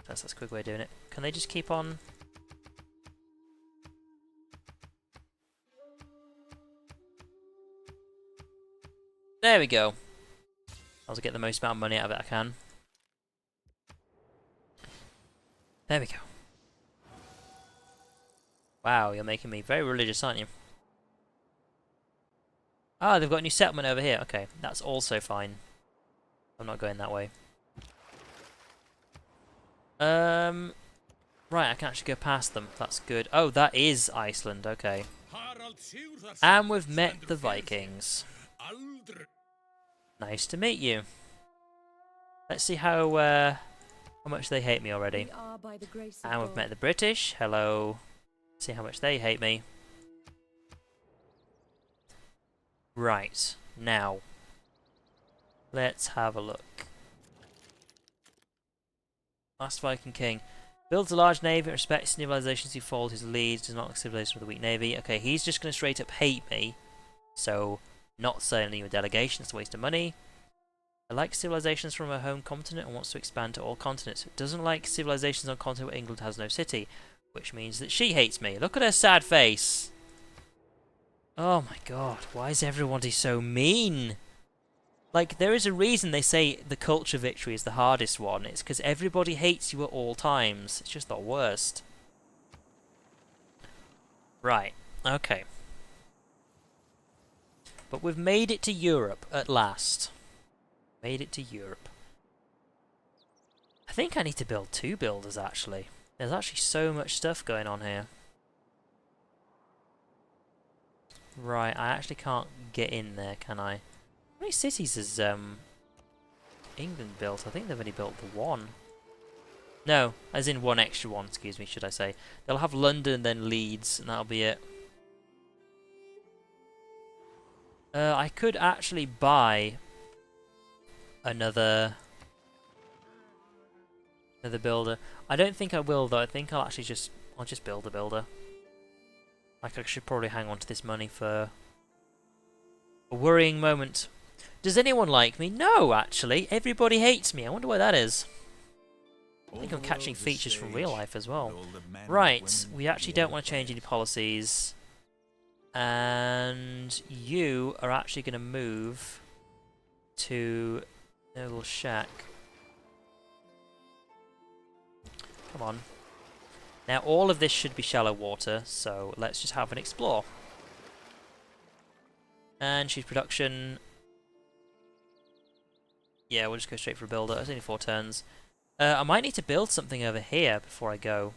That's a quick way of doing it. Can they just keep on... There we go. I'll get the most amount of money out of it I can. There we go. Wow, you're making me very religious, aren't you? Ah, they've got a new settlement over here. Okay, that's also fine. I'm not going that way. Right, I can actually go past them. That's good. Oh, that is Iceland. Okay. And we've met the Vikings. Nice to meet you. Let's see how much they hate me already. And we've met the British. Hello. See how much they hate me. Right, now. Let's have a look. Last Viking King. Builds a large navy, respects civilizations who follow his leads, does not like civilizations with a weak navy. Okay, he's just going to straight up hate me. So, not sending you a delegation, it's a waste of money. I like civilizations from her home continent and wants to expand to all continents. Doesn't like civilizations on continent where England has no city. Which means that she hates me. Look at her sad face. Oh my god, why is everybody so mean? Like, there is a reason they say the culture victory is the hardest one. It's because everybody hates you at all times. It's just the worst. Right, okay. But we've made it to Europe at last. Made it to Europe. I think I need to build 2 builders, actually. There's actually so much stuff going on here. Right, I actually can't get in there, can I? How many cities has England built? I think they've only built the 1. No, as in 1 extra one, excuse me, should I say. They'll have London and then Leeds, and that'll be it. I could actually buy another builder. I don't think I will though. I think I'll just build a builder. Like, I should probably hang on to this money for a worrying moment. Does anyone like me? No, actually. Everybody hates me. I wonder why that is. I think I'm catching features from real life as well. Right, we actually don't want to change any policies. And you are actually going to move to a little shack. Come on. Now all of this should be shallow water, so let's just have an explore. And she's production. Yeah, we'll just go straight for a builder. It's only 4 turns. I might need to build something over here before I go.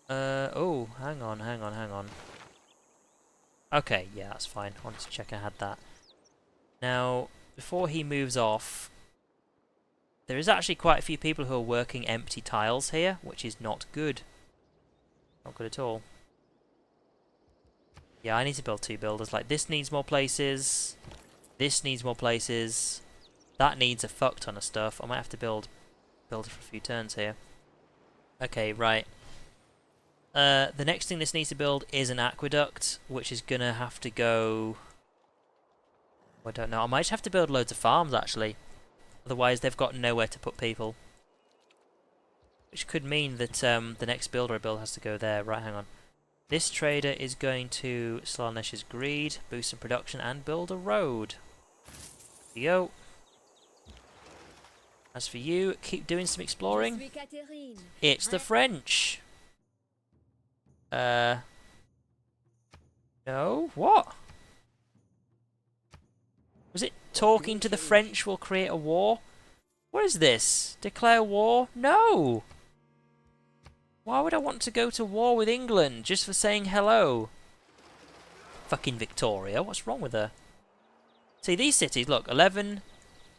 Oh, hang on. Okay, yeah, that's fine. I wanted to check I had that. Now, before he moves off, there is actually quite a few people who are working empty tiles here, which is not good. Not good at all. Yeah, I need to build 2 builders. Like, this needs more places. This needs more places. That needs a fuck ton of stuff. I might have to build build it for a few turns here. Okay, right. The next thing this needs to build is an aqueduct, which is gonna have to go... I don't know. I might have to build loads of farms, actually. Otherwise, they've got nowhere to put people. Which could mean that the next builder I build has to go there. Right, hang on. This trader is going to Slanesh's greed, boost some production, and build a road. There you go. As for you, keep doing some exploring. It's the French. No? What? Was it talking to the French will create a war? What is this? Declare war? No! Why would I want to go to war with England just for saying hello? Fucking Victoria, what's wrong with her? See, these cities, look, 11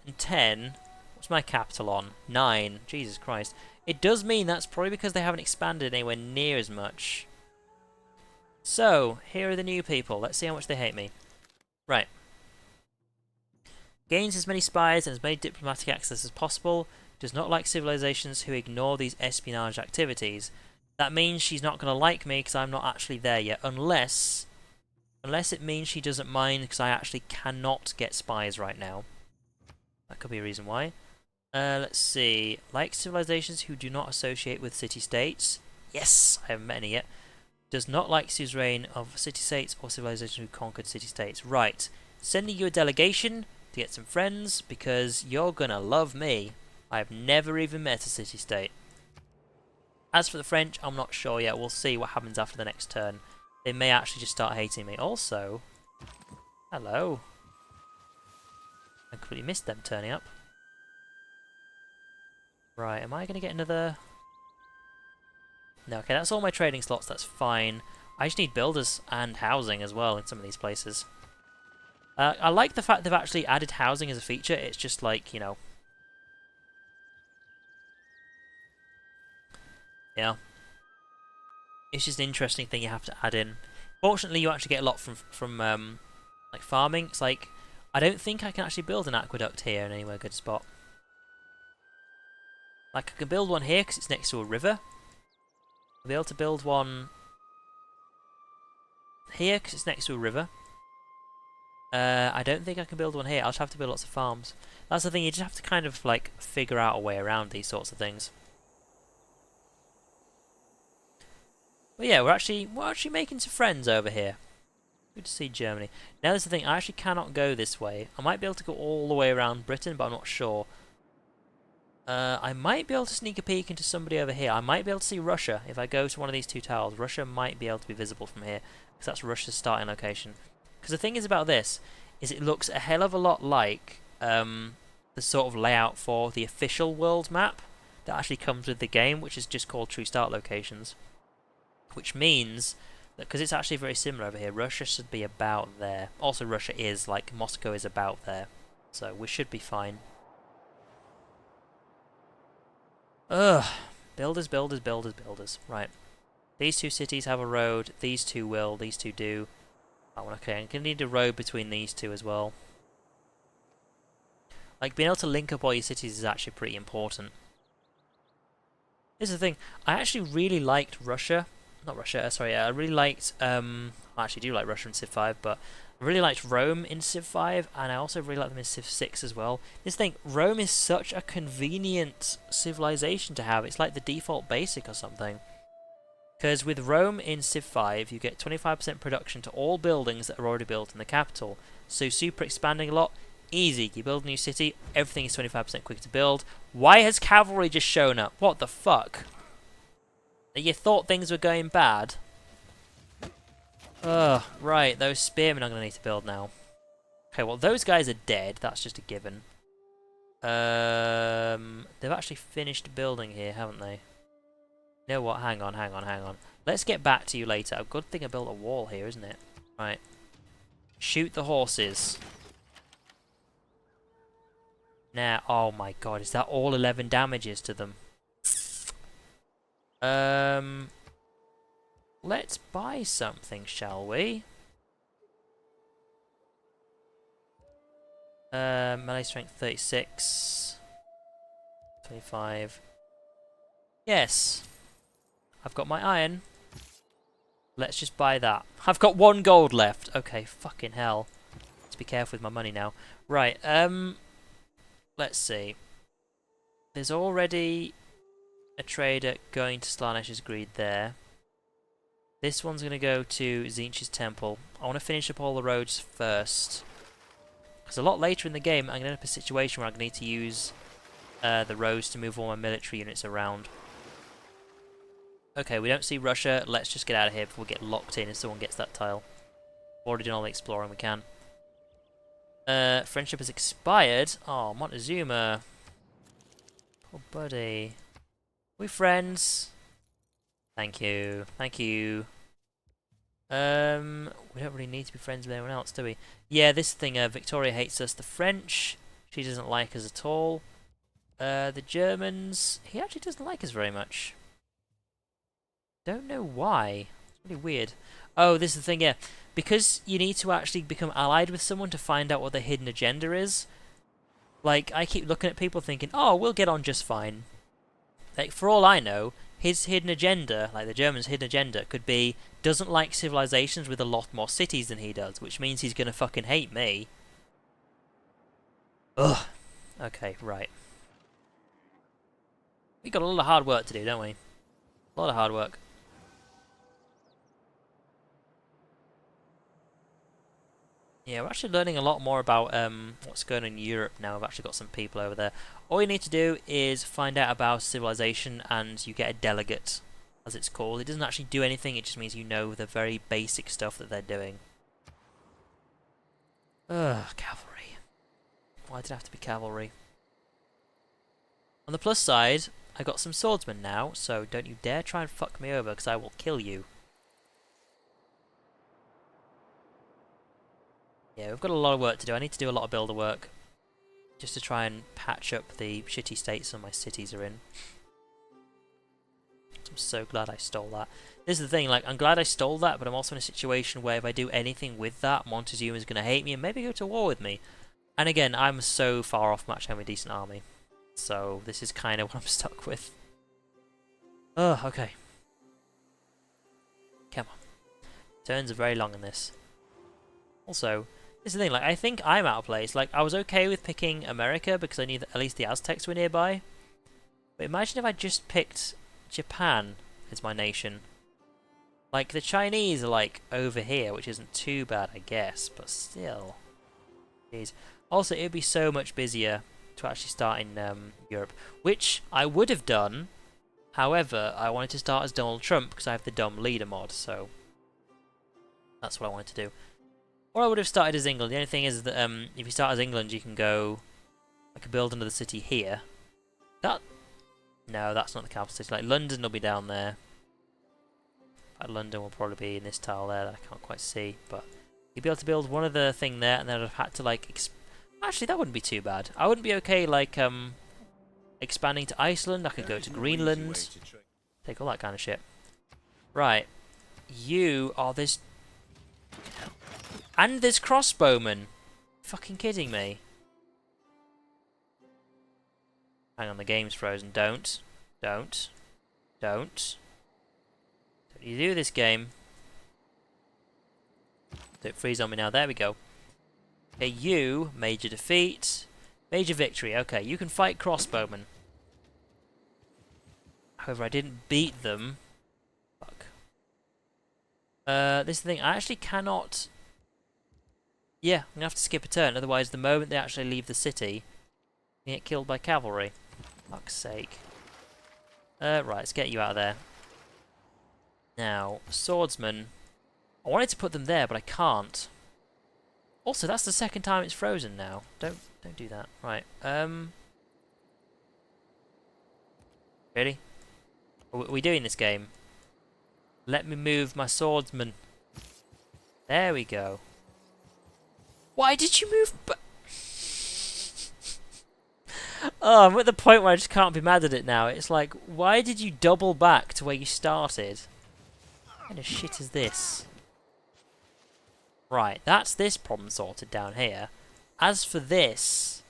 and 10. What's my capital on? 9. Jesus Christ. It does mean that's probably because they haven't expanded anywhere near as much. So, here are the new people. Let's see how much they hate me. Right. Gains as many spies and as many diplomatic access as possible. Does not like civilizations who ignore these espionage activities. That means she's not going to like me because I'm not actually there yet. Unless it means she doesn't mind because I actually cannot get spies right now. That could be a reason why. Let's see. Like civilizations who do not associate with city-states. Yes, I haven't met any yet. Does not like suzerain of city-states or civilizations who conquered city-states. Right. Sending you a delegation to get some friends because you're gonna love me. I've never even met a city-state. As for the French, I'm not sure yet. We'll see what happens after the next turn. They may actually just start hating me. Also, hello. I completely missed them turning up. Right, am I going to get another... No, okay, that's all my trading slots. That's fine. I just need builders and housing as well in some of these places. I like the fact they've actually added housing as a feature. It's just like, you know... Yeah. It's just an interesting thing you have to add in. Fortunately, you actually get a lot from like farming. It's like, I don't think I can actually build an aqueduct here in anywhere good spot. Like, I can build one here because it's next to a river. I'll be able to build one here because it's next to a river. I don't think I can build one here. I'll just have to build lots of farms. That's the thing, you just have to kind of like figure out a way around these sorts of things. But yeah, we're actually making some friends over here. Good to see Germany. Now there's the thing, I actually cannot go this way. I might be able to go all the way around Britain, but I'm not sure. I might be able to sneak a peek into somebody over here. I might be able to see Russia if I go to one of these two tiles. Russia might be able to be visible from here, because that's Russia's starting location. Because the thing is about this, is it looks a hell of a lot like the sort of layout for the official world map that actually comes with the game, which is just called True Start Locations. Which means that, because it's actually very similar over here, Russia should be about there. Also, Russia is, like, Moscow is about there. So, we should be fine. Ugh. Builders, builders, builders, builders. Right. These two cities have a road. These two will. These two do. Oh, okay, I'm going to need a road between these two as well. Like, being able to link up all your cities is actually pretty important. Here's the thing. I actually really liked Russia. Not Russia, sorry. I really liked... I actually do like Russia in Civ 5, but I really liked Rome in Civ 5, and I also really like them in Civ 6 as well. This thing, Rome is such a convenient civilization to have. It's like the default basic or something. Because with Rome in Civ 5, you get 25% production to all buildings that are already built in the capital. So super expanding a lot, easy. You build a new city, everything is 25% quicker to build. Why has cavalry just shown up? What the fuck? You thought things were going bad? Ugh, right, those spearmen I'm going to need to build now. Okay, well those guys are dead, that's just a given. They've actually finished building here, haven't they? You know what, hang on. Let's get back to you later. A good thing I built a wall here, isn't it? Right. Shoot the horses. Now, oh my god, is that all 11 damages to them? Let's buy something, shall we? Melee strength 36. 25. Yes. I've got my iron. Let's just buy that. I've got 1 gold left. Okay, fucking hell. Let's be careful with my money now. Right, let's see. There's already a trader going to Slanesh's Greed there. This one's going to go to Tzeentch's Temple. I want to finish up all the roads first. Because a lot later in the game, I'm going to end up in a situation where I'm going to need to use the roads to move all my military units around. Okay, we don't see Russia. Let's just get out of here before we get locked in if someone gets that tile. We've already done all the exploring we can. Friendship has expired. Oh, Montezuma. Oh, buddy. We friends? Thank you. Thank you. We don't really need to be friends with anyone else, do we? Yeah, this thing, Victoria hates us. The French, she doesn't like us at all. The Germans, he actually doesn't like us very much. Don't know why. It's really weird. Oh, this is the thing, yeah. Because you need to actually become allied with someone to find out what their hidden agenda is. Like, I keep looking at people thinking, oh, we'll get on just fine. Like, for all I know, his hidden agenda, like the Germans' hidden agenda, could be, doesn't like civilizations with a lot more cities than he does, which means he's gonna fucking hate me. Ugh. Okay, right. We got a lot of hard work to do, don't we? A lot of hard work. Yeah, we're actually learning a lot more about what's going on in Europe now. We've actually got some people over there. All you need to do is find out about civilization and you get a delegate, as it's called. It doesn't actually do anything, it just means you know the very basic stuff that they're doing. Ugh, cavalry. Why did it have to be cavalry? On the plus side, I got some swordsmen now, so don't you dare try and fuck me over, because I will kill you. Yeah, we've got a lot of work to do. I need to do a lot of builder work. Just to try and patch up the shitty states some of my cities are in. I'm so glad I stole that. This is the thing, like, I'm glad I stole that, but I'm also in a situation where if I do anything with that, Montezuma is going to hate me and maybe go to war with me. And again, I'm so far off from actually having a decent army. So, this is kind of what I'm stuck with. Ugh, okay. Come on. Turns are very long in this. Also, this is the thing, like, I think I'm out of place. Like, I was okay with picking America because I knew that at least the Aztecs were nearby. But imagine if I just picked Japan as my nation. Like, the Chinese are, like, over here, which isn't too bad, I guess. But still. Jeez. Also, it would be so much busier to actually start in Europe. Which I would have done. However, I wanted to start as Donald Trump because I have the dumb leader mod, so that's what I wanted to do. Or I would have started as England. The only thing is that if you start as England, you can go... I could build another city here. That... No, that's not the capital city. Like, London will be down there. London will probably be in this tile there that I can't quite see. But you'd be able to build one other thing there, and then I'd have had to, like... Actually, that wouldn't be too bad. I wouldn't be okay, like, expanding to Iceland. I could go to Greenland. Take all that kind of shit. Right. You are this... And there's crossbowmen. Fucking kidding me. Hang on, the game's frozen. Don't. You do this game. Don't freeze on me now. There we go. Okay, you, major defeat. Major victory. Okay, you can fight crossbowmen. However, I didn't beat them. Fuck. This is the thing. I actually cannot... Yeah, I'm gonna have to skip a turn, otherwise the moment they actually leave the city, they get killed by cavalry. Fuck's sake. Right, let's get you out of there. Now, swordsman. I wanted to put them there, but I can't. Also, that's the second time it's frozen now. Don't do that. Right. Really? Are we doing this game? Let me move my swordsman. There we go. Why did you move Oh, I'm at the point where I just can't be mad at it now. It's like, why did you double back to where you started? What kind of shit is this? Right, that's this problem sorted down here. As for this...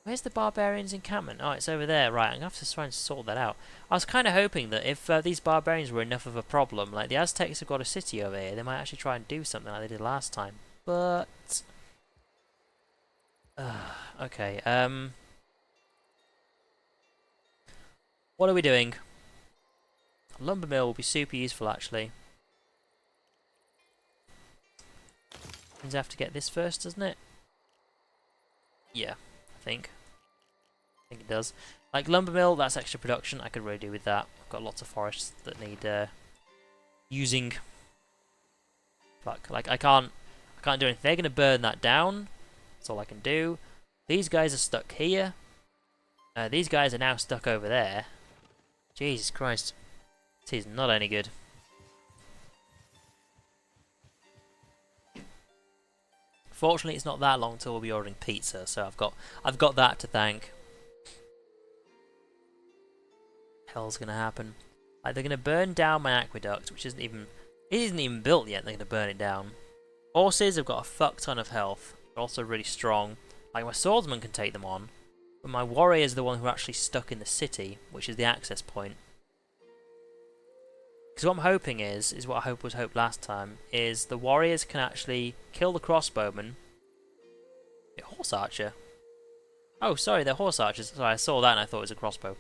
Where's the barbarians' encampment? Oh, it's over there. Right, I'm going to have to try and sort that out. I was kind of hoping that if these barbarians were enough of a problem, like the Aztecs have got a city over here, they might actually try and do something like they did last time. But... okay, what are we doing? A lumber mill will be super useful, actually. Means I have to get this first, doesn't it? Yeah, I think it does. Like lumber mill, that's extra production. I could really do with that. I've got lots of forests that need using. Fuck, like I can't do anything. They're gonna burn that down. That's all I can do. These guys are stuck here. These guys are now stuck over there. Jesus Christ, this is not any good. Fortunately, it's not that long till we'll be ordering pizza, so I've got that to thank. Hell's gonna happen? Like they're gonna burn down my aqueduct, which isn't even built yet. They're gonna burn it down. Horses have got a fuck ton of health. They're also really strong. Like my swordsman can take them on, but my warrior is the one who are actually stuck in the city, which is the access point. Because what I'm hoping is what I was hoped last time, is the warriors can actually kill the crossbowmen. Horse archer. Oh, sorry, they're horse archers. Sorry, I saw that and I thought it was a crossbow.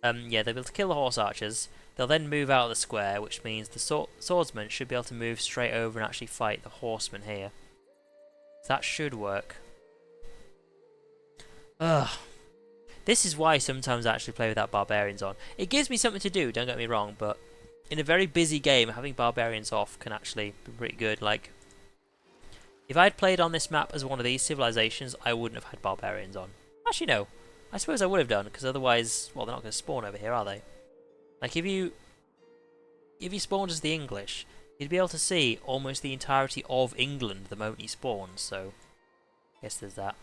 Yeah, they'll be able to kill the horse archers. They'll then move out of the square, which means the swordsman should be able to move straight over and actually fight the horsemen here. So that should work. Ugh. This is why sometimes I actually play without barbarians on. It gives me something to do, don't get me wrong, but in a very busy game, having barbarians off can actually be pretty good. Like, if I'd played on this map as one of these civilizations, I wouldn't have had barbarians on. Actually, no. I suppose I would have done, because otherwise, well, they're not going to spawn over here, are they? Like, if you spawned as the English, you'd be able to see almost the entirety of England the moment you spawn, so I guess there's that.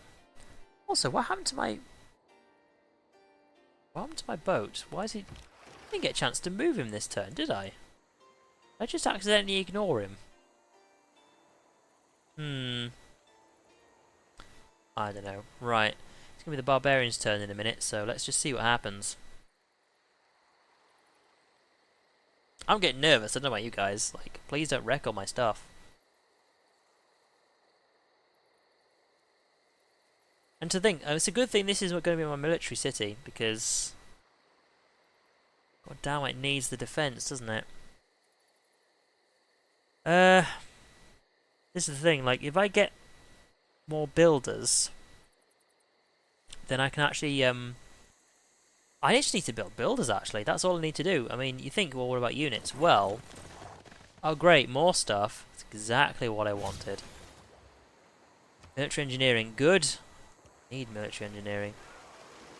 Also, what happened to my boat? Why is he... I didn't get a chance to move him this turn, did I? I just accidentally ignore him. I don't know. Right. It's going to be the barbarian's turn in a minute, so let's just see what happens. I'm getting nervous. I don't know about you guys. Like, please don't wreck all my stuff. And to think, it's a good thing this is going to be my military city, because... God damn, it needs the defense, doesn't it? This is the thing, like, if I get more builders, then I can actually, I just need to build builders, actually. That's all I need to do. I mean, you think, well, what about units? Well, oh great, more stuff. That's exactly what I wanted. Military engineering, good. Need military engineering.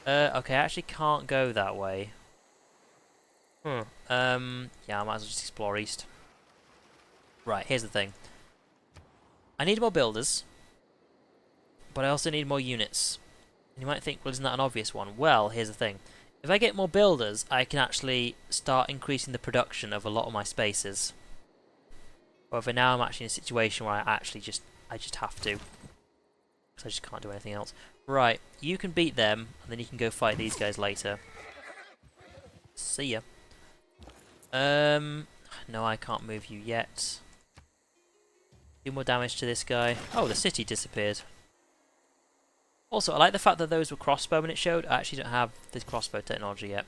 Okay, I actually can't go that way. Yeah, I might as well just explore east. Right, here's the thing. I need more builders, but I also need more units. And you might think, well, isn't that an obvious one? Well, here's the thing. If I get more builders, I can actually start increasing the production of a lot of my spaces. However, now I'm actually in a situation where I just have to. Because I just can't do anything else. Right, you can beat them, and then you can go fight these guys later. See ya. No, I can't move you yet. Do more damage to this guy. Oh, the city disappeared. Also, I like the fact that those were crossbowmen it showed. I actually don't have this crossbow technology yet.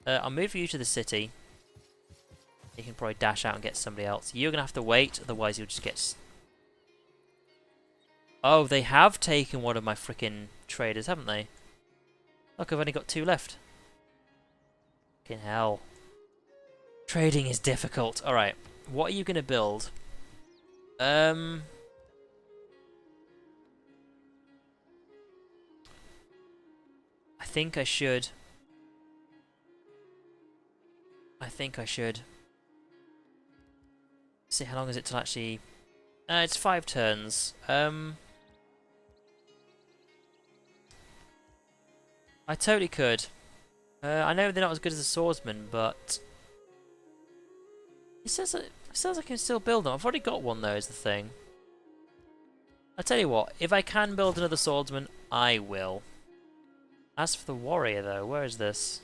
I'll move you to the city. You can probably dash out and get somebody else. You're going to have to wait, otherwise you'll just get... Oh, they have taken one of my freaking traders, haven't they? Look, I've only got 2 left. Fucking hell. Trading is difficult. Alright, what are you going to build? I think I should. See, how long is it till actually... it's 5 turns. I totally could. I know they're not as good as the swordsman, but... It says I can still build them. I've already got one though, is the thing. I tell you what, if I can build another swordsman, I will. As for the warrior, though, where is this?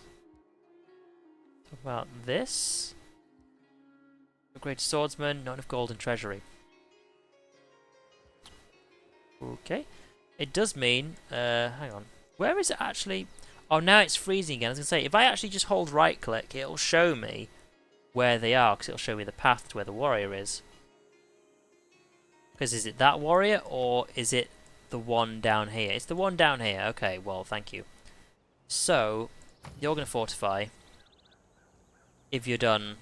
Talk about this. Upgrade to swordsman, not enough gold in treasury. Okay. It does mean, hang on. Where is it actually? Oh, now it's freezing again. I was going to say, if I actually just hold right click, it'll show me where they are, because it'll show me the path to where the warrior is. Because is it that warrior, or is it the one down here? It's the one down here. Okay, well, thank you. So, you're going to fortify. If you're done.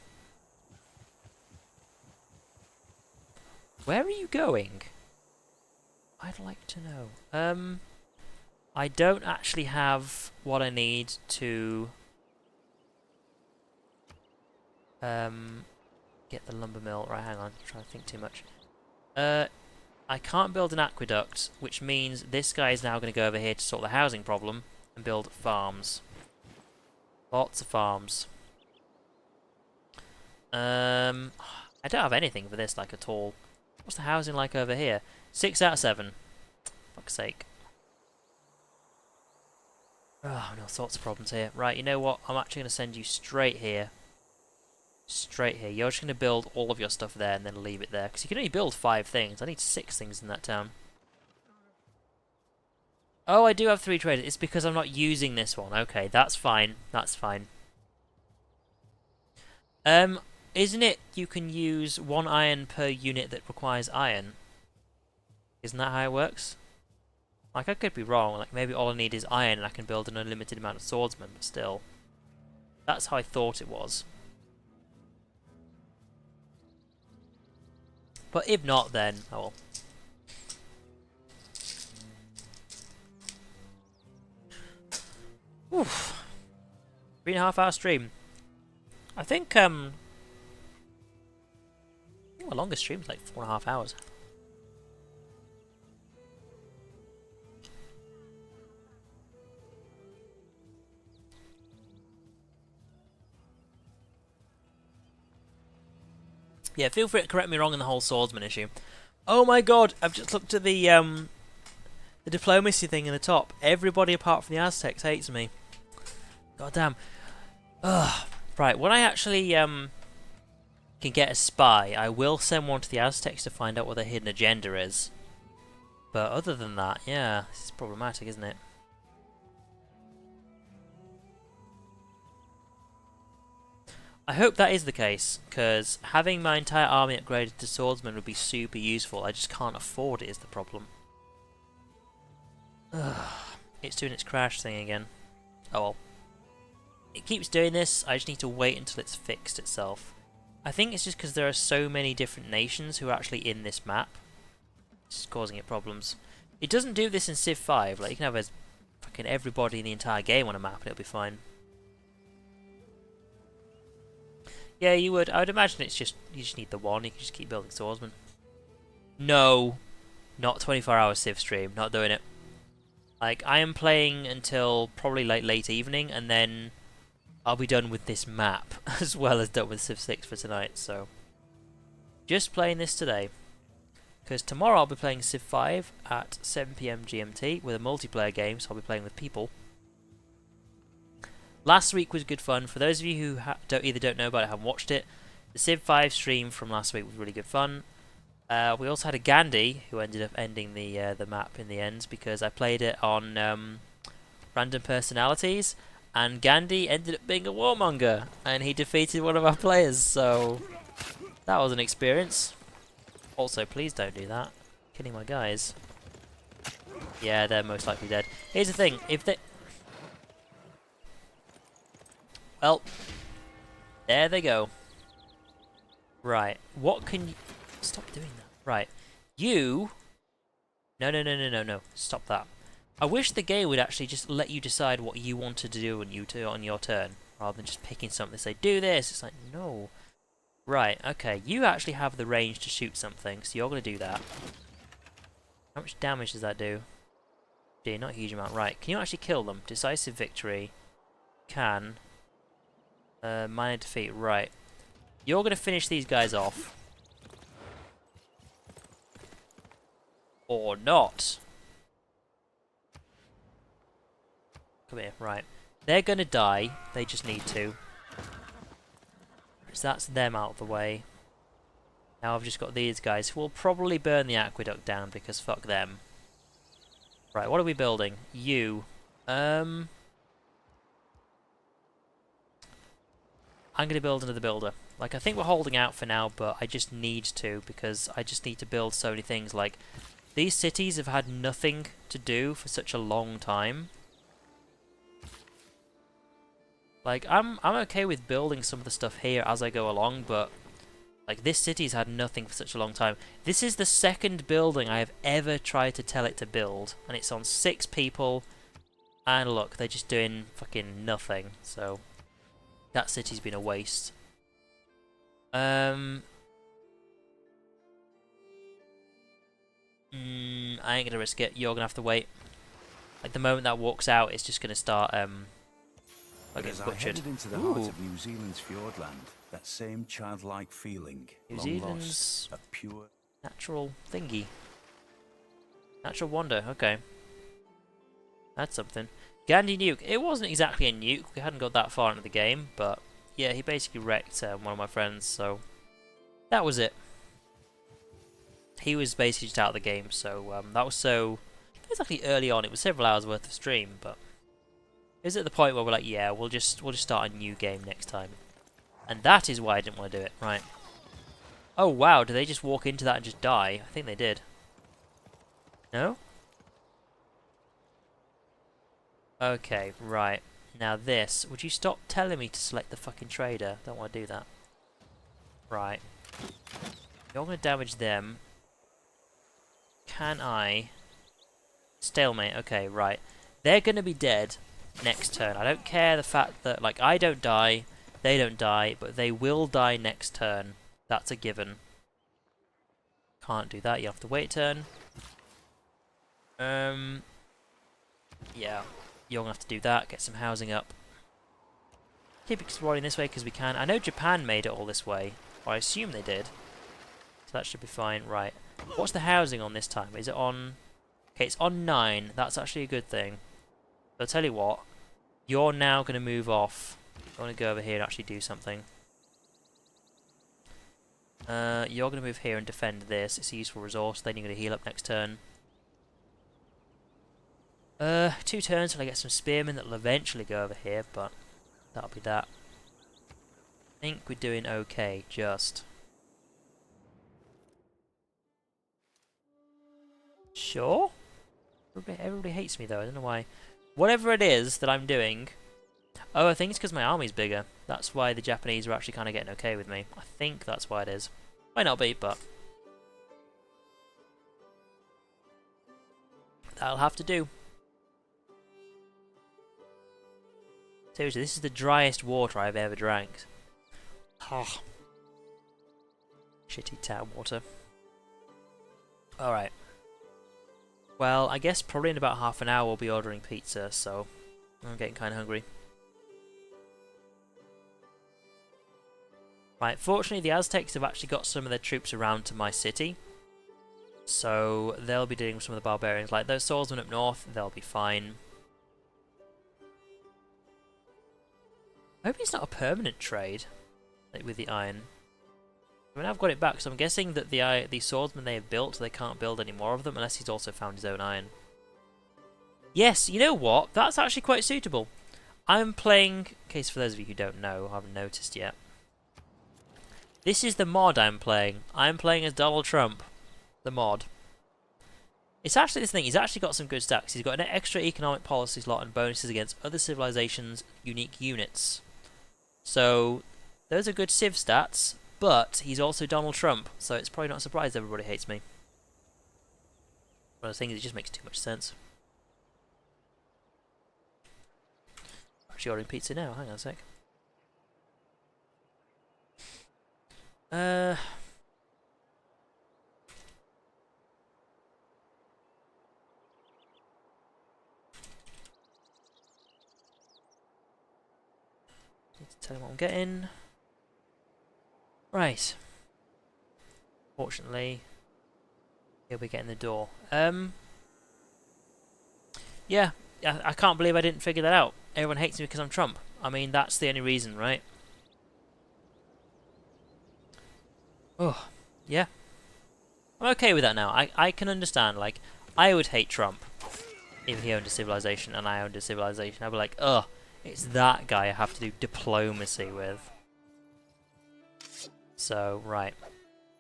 Where are you going? I'd like to know. I don't actually have what I need to get the lumber mill. Right, hang on. I'm trying to think too much. I can't build an aqueduct, which means this guy is now going to go over here to sort the housing problem and build farms. Lots of farms. I don't have anything for this, like, at all. What's the housing like over here? 6 out of 7. Fuck's sake. Oh, no, sorts of problems here. Right, you know what? I'm actually going to send you straight here. Straight here. You're just going to build all of your stuff there and then leave it there. Because you can only build 5 things. I need 6 things in that town. Oh, I do have 3 traders. It's because I'm not using this one. Okay, that's fine. That's fine. Isn't it you can use 1 iron per unit that requires iron? Isn't that how it works? Like, I could be wrong. Like, maybe all I need is iron and I can build an unlimited amount of swordsmen, but still. That's how I thought it was. But if not, then, oh well. Oof. 3.5 hour stream. I think, my longest stream is like 4.5 hours. Yeah, feel free to correct me wrong in the whole swordsman issue. Oh my god, I've just looked at the diplomacy thing in the top. Everybody apart from the Aztecs hates me. God damn. Ugh. Right, when I actually can get a spy, I will send one to the Aztecs to find out what their hidden agenda is. But other than that, yeah, this is problematic, isn't it? I hope that is the case, because having my entire army upgraded to swordsman would be super useful. I just can't afford it is the problem. Ugh. It's doing its crash thing again. Oh well. It keeps doing this, I just need to wait until it's fixed itself. I think it's just because there are so many different nations who are actually in this map. It's causing it problems. It doesn't do this in Civ 5, like you can have fucking everybody in the entire game on a map and it'll be fine. Yeah, you would. I would imagine it's just, you just need the one, you can just keep building swordsmen. No, not 24-hour Civ stream, not doing it. Like, I am playing until probably like late evening, and then I'll be done with this map, as well as done with Civ 6 for tonight, so. Just playing this today. Because tomorrow I'll be playing Civ 5 at 7 PM GMT with a multiplayer game, so I'll be playing with people. Last week was good fun. For those of you who either don't know about it or haven't watched it, the Civ 5 stream from last week was really good fun. We also had a Gandhi who ended up ending the map in the end because I played it on random personalities, and Gandhi ended up being a warmonger, and he defeated one of our players, so that was an experience. Also, please don't do that. Killing my guys. Yeah, they're most likely dead. Here's the thing, if they... Well, there they go. Right, what can you... Stop doing that. Right, you... No. Stop that. I wish the game would actually just let you decide what you want to do on your turn, rather than just picking something and say, do this. It's like, no. Right, okay, you actually have the range to shoot something, so you're going to do that. How much damage does that do? Gee, not a huge amount. Right, can you actually kill them? Decisive victory. Can. Minor defeat, right. You're going to finish these guys off. Or not. Come here, right. They're gonna die. They just need to. So that's them out of the way. Now I've just got these guys who will probably burn the aqueduct down because fuck them. Right, what are we building? You. I'm gonna build another builder. Like, I think we're holding out for now, but I just need to because I just need to build so many things. Like, these cities have had nothing to do for such a long time. Like, I'm okay with building some of the stuff here as I go along, but like, this city's had nothing for such a long time. This is the second building I have ever tried to tell it to build, and it's on 6 people. And look, they're just doing fucking nothing. So that city's been a waste. I ain't gonna risk it. You're gonna have to wait. Like, the moment that walks out, it's just gonna start But as I headed into the heart of New Zealand's fjordland, that same childlike feeling, New long Zealand's lost, a pure natural thingy. Natural wonder, okay. That's something. Gandhi nuke. It wasn't exactly a nuke. We hadn't got that far into the game, but yeah, he basically wrecked one of my friends, so that was it. He was basically just out of the game, so that was so... It was actually early on. It was several hours worth of stream, but it was at the point where we're like, yeah, we'll just start a new game next time. And that is why I didn't want to do it. Right. Oh, wow. Did they just walk into that and just die? I think they did. No? Okay, right. Now this. Would you stop telling me to select the fucking trader? Don't want to do that. Right. You're going to damage them. Can I... Stalemate. Okay, right. They're going to be dead next turn. I don't care the fact that, like, I don't die, they don't die, but they will die next turn. That's a given. Can't do that. You have to wait a turn. Yeah. You're going to have to do that. Get some housing up. Keep exploring this way because we can. I know Japan made it all this way. Or I assume they did. So that should be fine. Right. What's the housing on this time? Is it on... Okay, it's on 9. That's actually a good thing. I'll tell you what. You're now going to move off. I want to go over here and actually do something. You're going to move here and defend this. It's a useful resource. Then you're going to heal up next turn. 2 turns till I get some spearmen that will eventually go over here, but that'll be that. I think we're doing okay, just. Sure? Everybody hates me though, I don't know why. Whatever it is that I'm doing... Oh, I think it's because my army's bigger. That's why the Japanese are actually kind of getting okay with me. I think that's why it is. Might not be, but... that'll have to do. Seriously, this is the driest water I've ever drank. Oh. Shitty tap water. Alright. Well, I guess probably in about half an hour we'll be ordering pizza, so I'm getting kind of hungry. Right, fortunately the Aztecs have actually got some of their troops around to my city. So they'll be dealing with some of the barbarians. Like those swordsmen up north, they'll be fine. I hope it's not a permanent trade, like with the iron. I mean, I've got it back, so I'm guessing that the swordsmen they have built, they can't build any more of them unless he's also found his own iron. Yes, you know what? That's actually quite suitable. I'm playing, in case for those of you who don't know, I haven't noticed yet. This is the mod I'm playing. I'm playing as Donald Trump, the mod. It's actually this thing, he's actually got some good stacks. He's got an extra economic policy slot and bonuses against other civilizations' unique units. So, those are good civ stats. But he's also Donald Trump, so it's probably not a surprise everybody hates me. One of those things, it just makes too much sense. Actually ordering pizza now, hang on a sec. Need to tell him what I'm getting. Right. Fortunately, he'll be getting the door. Yeah, I can't believe I didn't figure that out. Everyone hates me because I'm Trump. I mean, that's the only reason, right? Oh, yeah. I'm okay with that now. I can understand, like, I would hate Trump if he owned a civilization and I owned a civilization. I'd be like, ugh, it's that guy I have to do diplomacy with. So, right.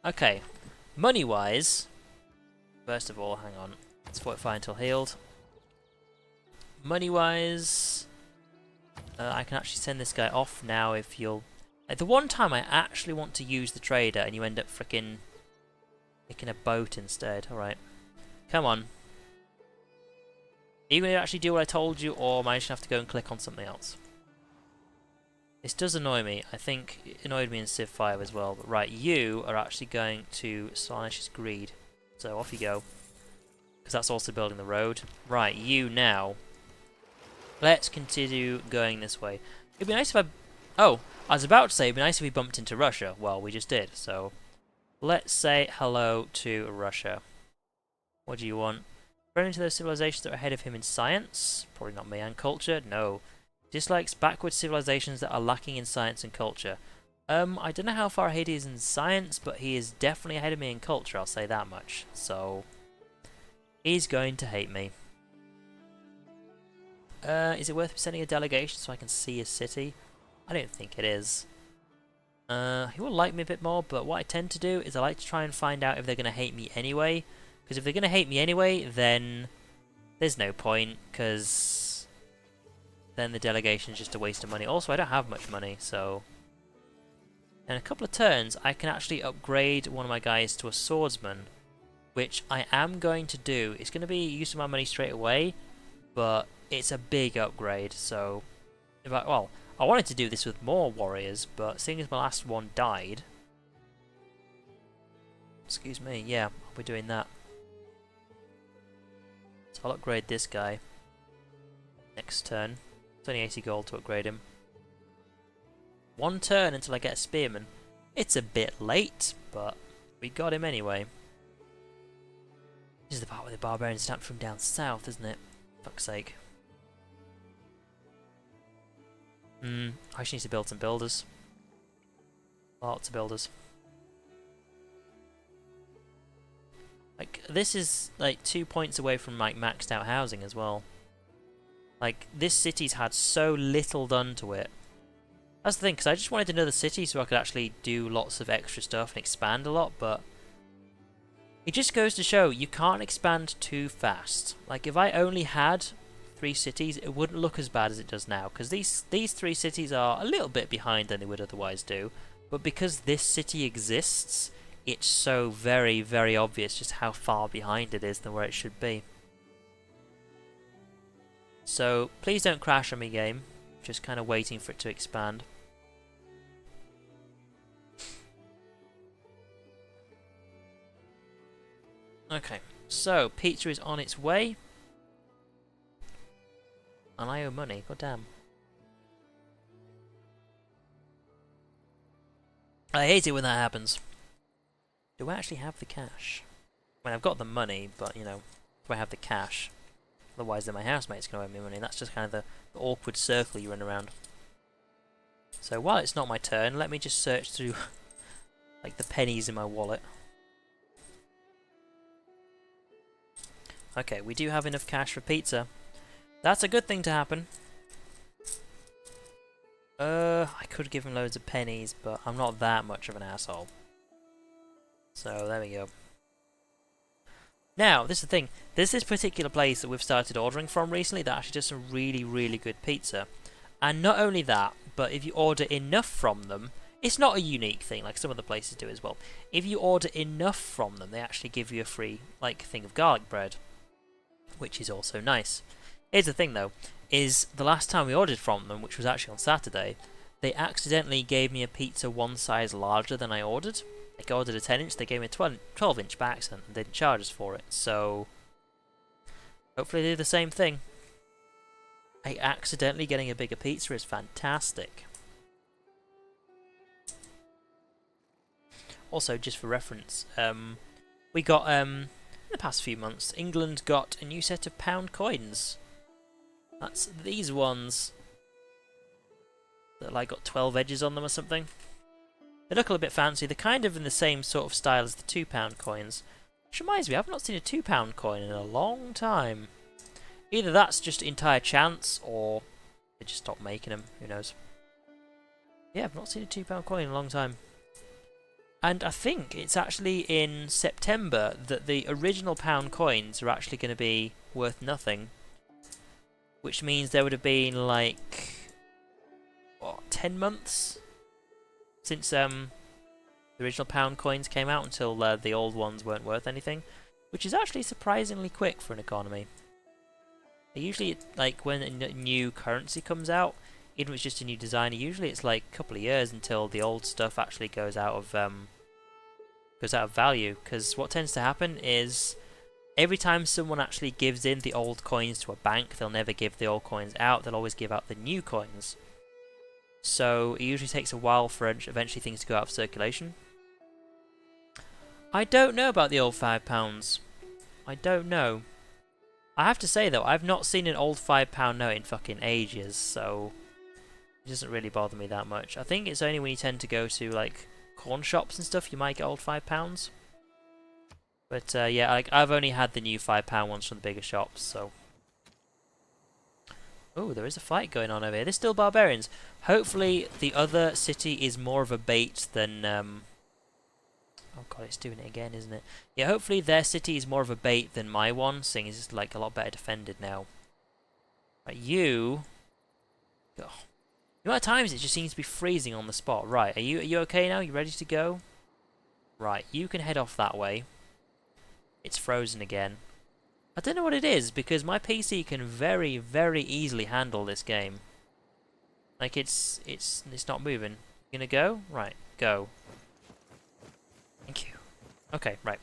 Okay. Money-wise, first of all, hang on. Let's fortify until healed. Money-wise, I can actually send this guy off now if you'll... Like, the one time I actually want to use the trader and you end up frickin' making a boat instead. Alright. Come on. Are you going to actually do what I told you, or am I just going to have to go and click on something else? This does annoy me. I think it annoyed me in Civ 5 as well. But right, you are actually going to Slaanesh his greed. So off you go. Because that's also building the road. Right, you now. Let's continue going this way. It'd be nice if I... Oh, I was about to say it'd be nice if we bumped into Russia. Well, we just did, so... Let's say hello to Russia. What do you want? Friendly to those civilizations that are ahead of him in science? Probably not me. And culture? No. Dislikes backward civilizations that are lacking in science and culture. I don't know how far ahead he is in science, but he is definitely ahead of me in culture, I'll say that much. So... He's going to hate me. Is it worth sending a delegation so I can see his city? I don't think it is. He will like me a bit more, but what I tend to do is I like to try and find out if they're going to hate me anyway. Because if they're going to hate me anyway, then there's no point, because then the delegation is just a waste of money. Also, I don't have much money, so... In a couple of turns, I can actually upgrade one of my guys to a swordsman, which I am going to do. It's going to be use of my money straight away, but it's a big upgrade, so... Well, I wanted to do this with more warriors, but seeing as my last one died... Excuse me, yeah, I'll be doing that. So I'll upgrade this guy next turn. It's only 80 gold to upgrade him. One turn until I get a spearman. It's a bit late, but we got him anyway. This is the part where the barbarians stamped from down south, isn't it? Fuck's sake. I just need to build some builders. Lots of builders. Like, this is like 2 points away from like maxed out housing as well. Like, this city's had so little done to it. That's the thing, because I just wanted another city so I could actually do lots of extra stuff and expand a lot, but it just goes to show you can't expand too fast. Like, if I only had 3 cities, it wouldn't look as bad as it does now, because these 3 cities are a little bit behind than they would otherwise do, but because this city exists, it's so very, very obvious just how far behind it is than where it should be. So, please don't crash on me, game. Just kind of waiting for it to expand. Okay, so pizza is on its way. And I owe money, god damn. I hate it when that happens. Do I actually have the cash? I mean, I've got the money, but, you know, do I have the cash? Otherwise, then my housemate's going to owe me money. That's just kind of the awkward circle you run around. So, while it's not my turn, let me just search through, like, the pennies in my wallet. Okay, we do have enough cash for pizza. That's a good thing to happen. I could give him loads of pennies, but I'm not that much of an asshole. So, there we go. Now, this is the thing. There's this particular place that we've started ordering from recently that actually does some really, really good pizza. And not only that, but if you order enough from them, it's not a unique thing like some other places do as well. If you order enough from them, they actually give you a free, like, thing of garlic bread, which is also nice. Here's the thing, though, is the last time we ordered from them, which was actually on Saturday, they accidentally gave me a pizza one size larger than I ordered. Like, I ordered a 10-inch, they gave me a 12-inch by accident, and they didn't charge us for it, so... Hopefully they do the same thing. Hey, accidentally getting a bigger pizza is fantastic. Also, just for reference, we got, in the past few months, England got a new set of pound coins. That's these ones that like got 12 edges on them or something. They look a little bit fancy. They're kind of in the same sort of style as the £2 coins. Which reminds me, I've not seen a £2 coin in a long time. Either that's just entire chance, or they just stopped making them. Who knows? Yeah, I've not seen a £2 coin in a long time. And I think it's actually in September that the original pound coins are actually going to be worth nothing. Which means there would have been like, what, 10 months? Since the original pound coins came out until the old ones weren't worth anything, which is actually surprisingly quick for an economy. Usually, like when a new currency comes out, even if it's just a new design, usually it's like a couple of years until the old stuff actually goes out of value. Because what tends to happen is every time someone actually gives in the old coins to a bank, they'll never give the old coins out. They'll always give out the new coins. So it usually takes a while for eventually things to go out of circulation. I don't know about the old £5. I don't know. I have to say though, I've not seen an old £5 note in fucking ages, so it doesn't really bother me that much. I think it's only when you tend to go to like corn shops and stuff you might get old £5. But yeah, like I've only had the new £5 ones from the bigger shops, so. Oh, there is a fight going on over here. There's still barbarians. Hopefully the other city is more of a bait than... Oh god, it's doing it again, isn't it? Yeah, hopefully their city is more of a bait than my one, seeing as it's like a lot better defended now. Right, you... Oh. The amount of times it just seems to be freezing on the spot. Right, are you okay now? You ready to go? Right, you can head off that way. It's frozen again. I don't know what it is, because my PC can very, very easily handle this game. Like, it's not moving. You gonna go? Right, go. Thank you. Okay, right.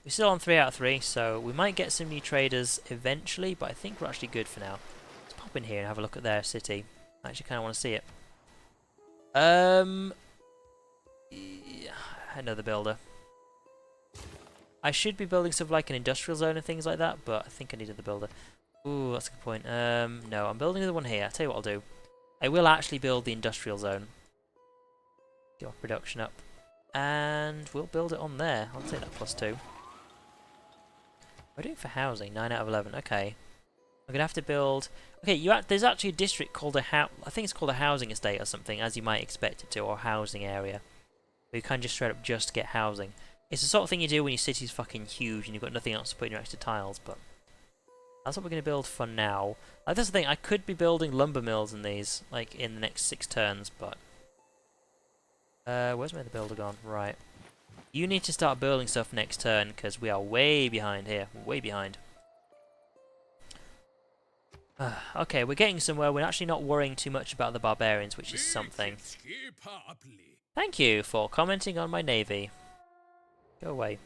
We're still on 3 out of 3, so we might get some new traders eventually, but I think we're actually good for now. Let's pop in here and have a look at their city. I actually kind of want to see it. Yeah, another builder. I should be building stuff like an industrial zone and things like that, but I think I need another builder. Ooh, that's a good point. No, I'm building another one here. I'll tell you what I'll do. I will actually build the industrial zone. Get our production up. And we'll build it on there. I'll take that +2. What am I doing for housing? 9 out of 11. Okay. I'm going to have to build... Okay, there's actually a district called I think it's called a housing estate or something, as you might expect it to, or housing area. Where you can just straight up just get housing. It's the sort of thing you do when your city's fucking huge and you've got nothing else to put in your extra tiles, but... That's what we're going to build for now. Like, that's the thing, I could be building lumber mills in these, like, in the next 6 turns, but... where's my other builder gone? Right. You need to start building stuff next turn, because we are way behind here. Way behind. Okay, we're getting somewhere. We're actually not worrying too much about the barbarians, which is something. Thank you for commenting on my navy. Go away.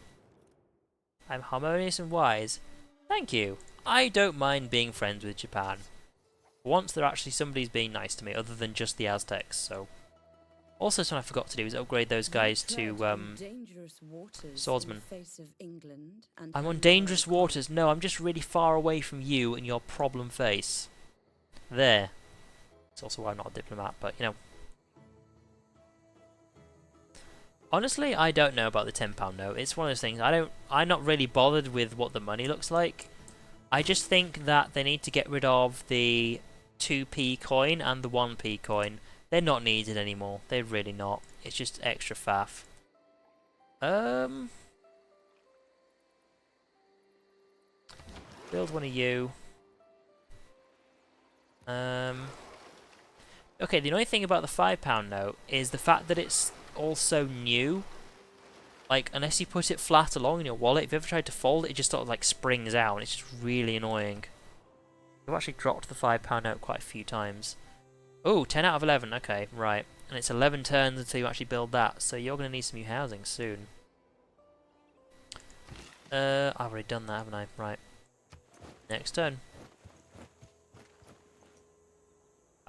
I'm harmonious and wise. Thank you. I don't mind being friends with Japan. For once, there actually somebody's being nice to me, other than just the Aztecs, so... Also, something I forgot to do is upgrade those guys to, swordsmen. I'm on dangerous waters. No, I'm just really far away from you and your problem face. There. It's also why I'm not a diplomat, but, you know. Honestly, I don't know about the £10 note. It's one of those things. I'm not really bothered with what the money looks like. I just think that they need to get rid of the 2p coin and the 1p coin. They're not needed anymore. They're really not. It's just extra faff. Build one of you. Okay, the only thing about the £5 note is the fact that it's also new. Like, unless you put it flat along in your wallet, if you ever tried to fold it, it just sort of like springs out, and it's just really annoying. I've actually dropped the £5 note quite a few times. Oh, 10 out of 11. Okay, right. And it's 11 turns until you actually build that, so you're going to need some new housing soon. I've already done that, haven't I? Right. Next turn.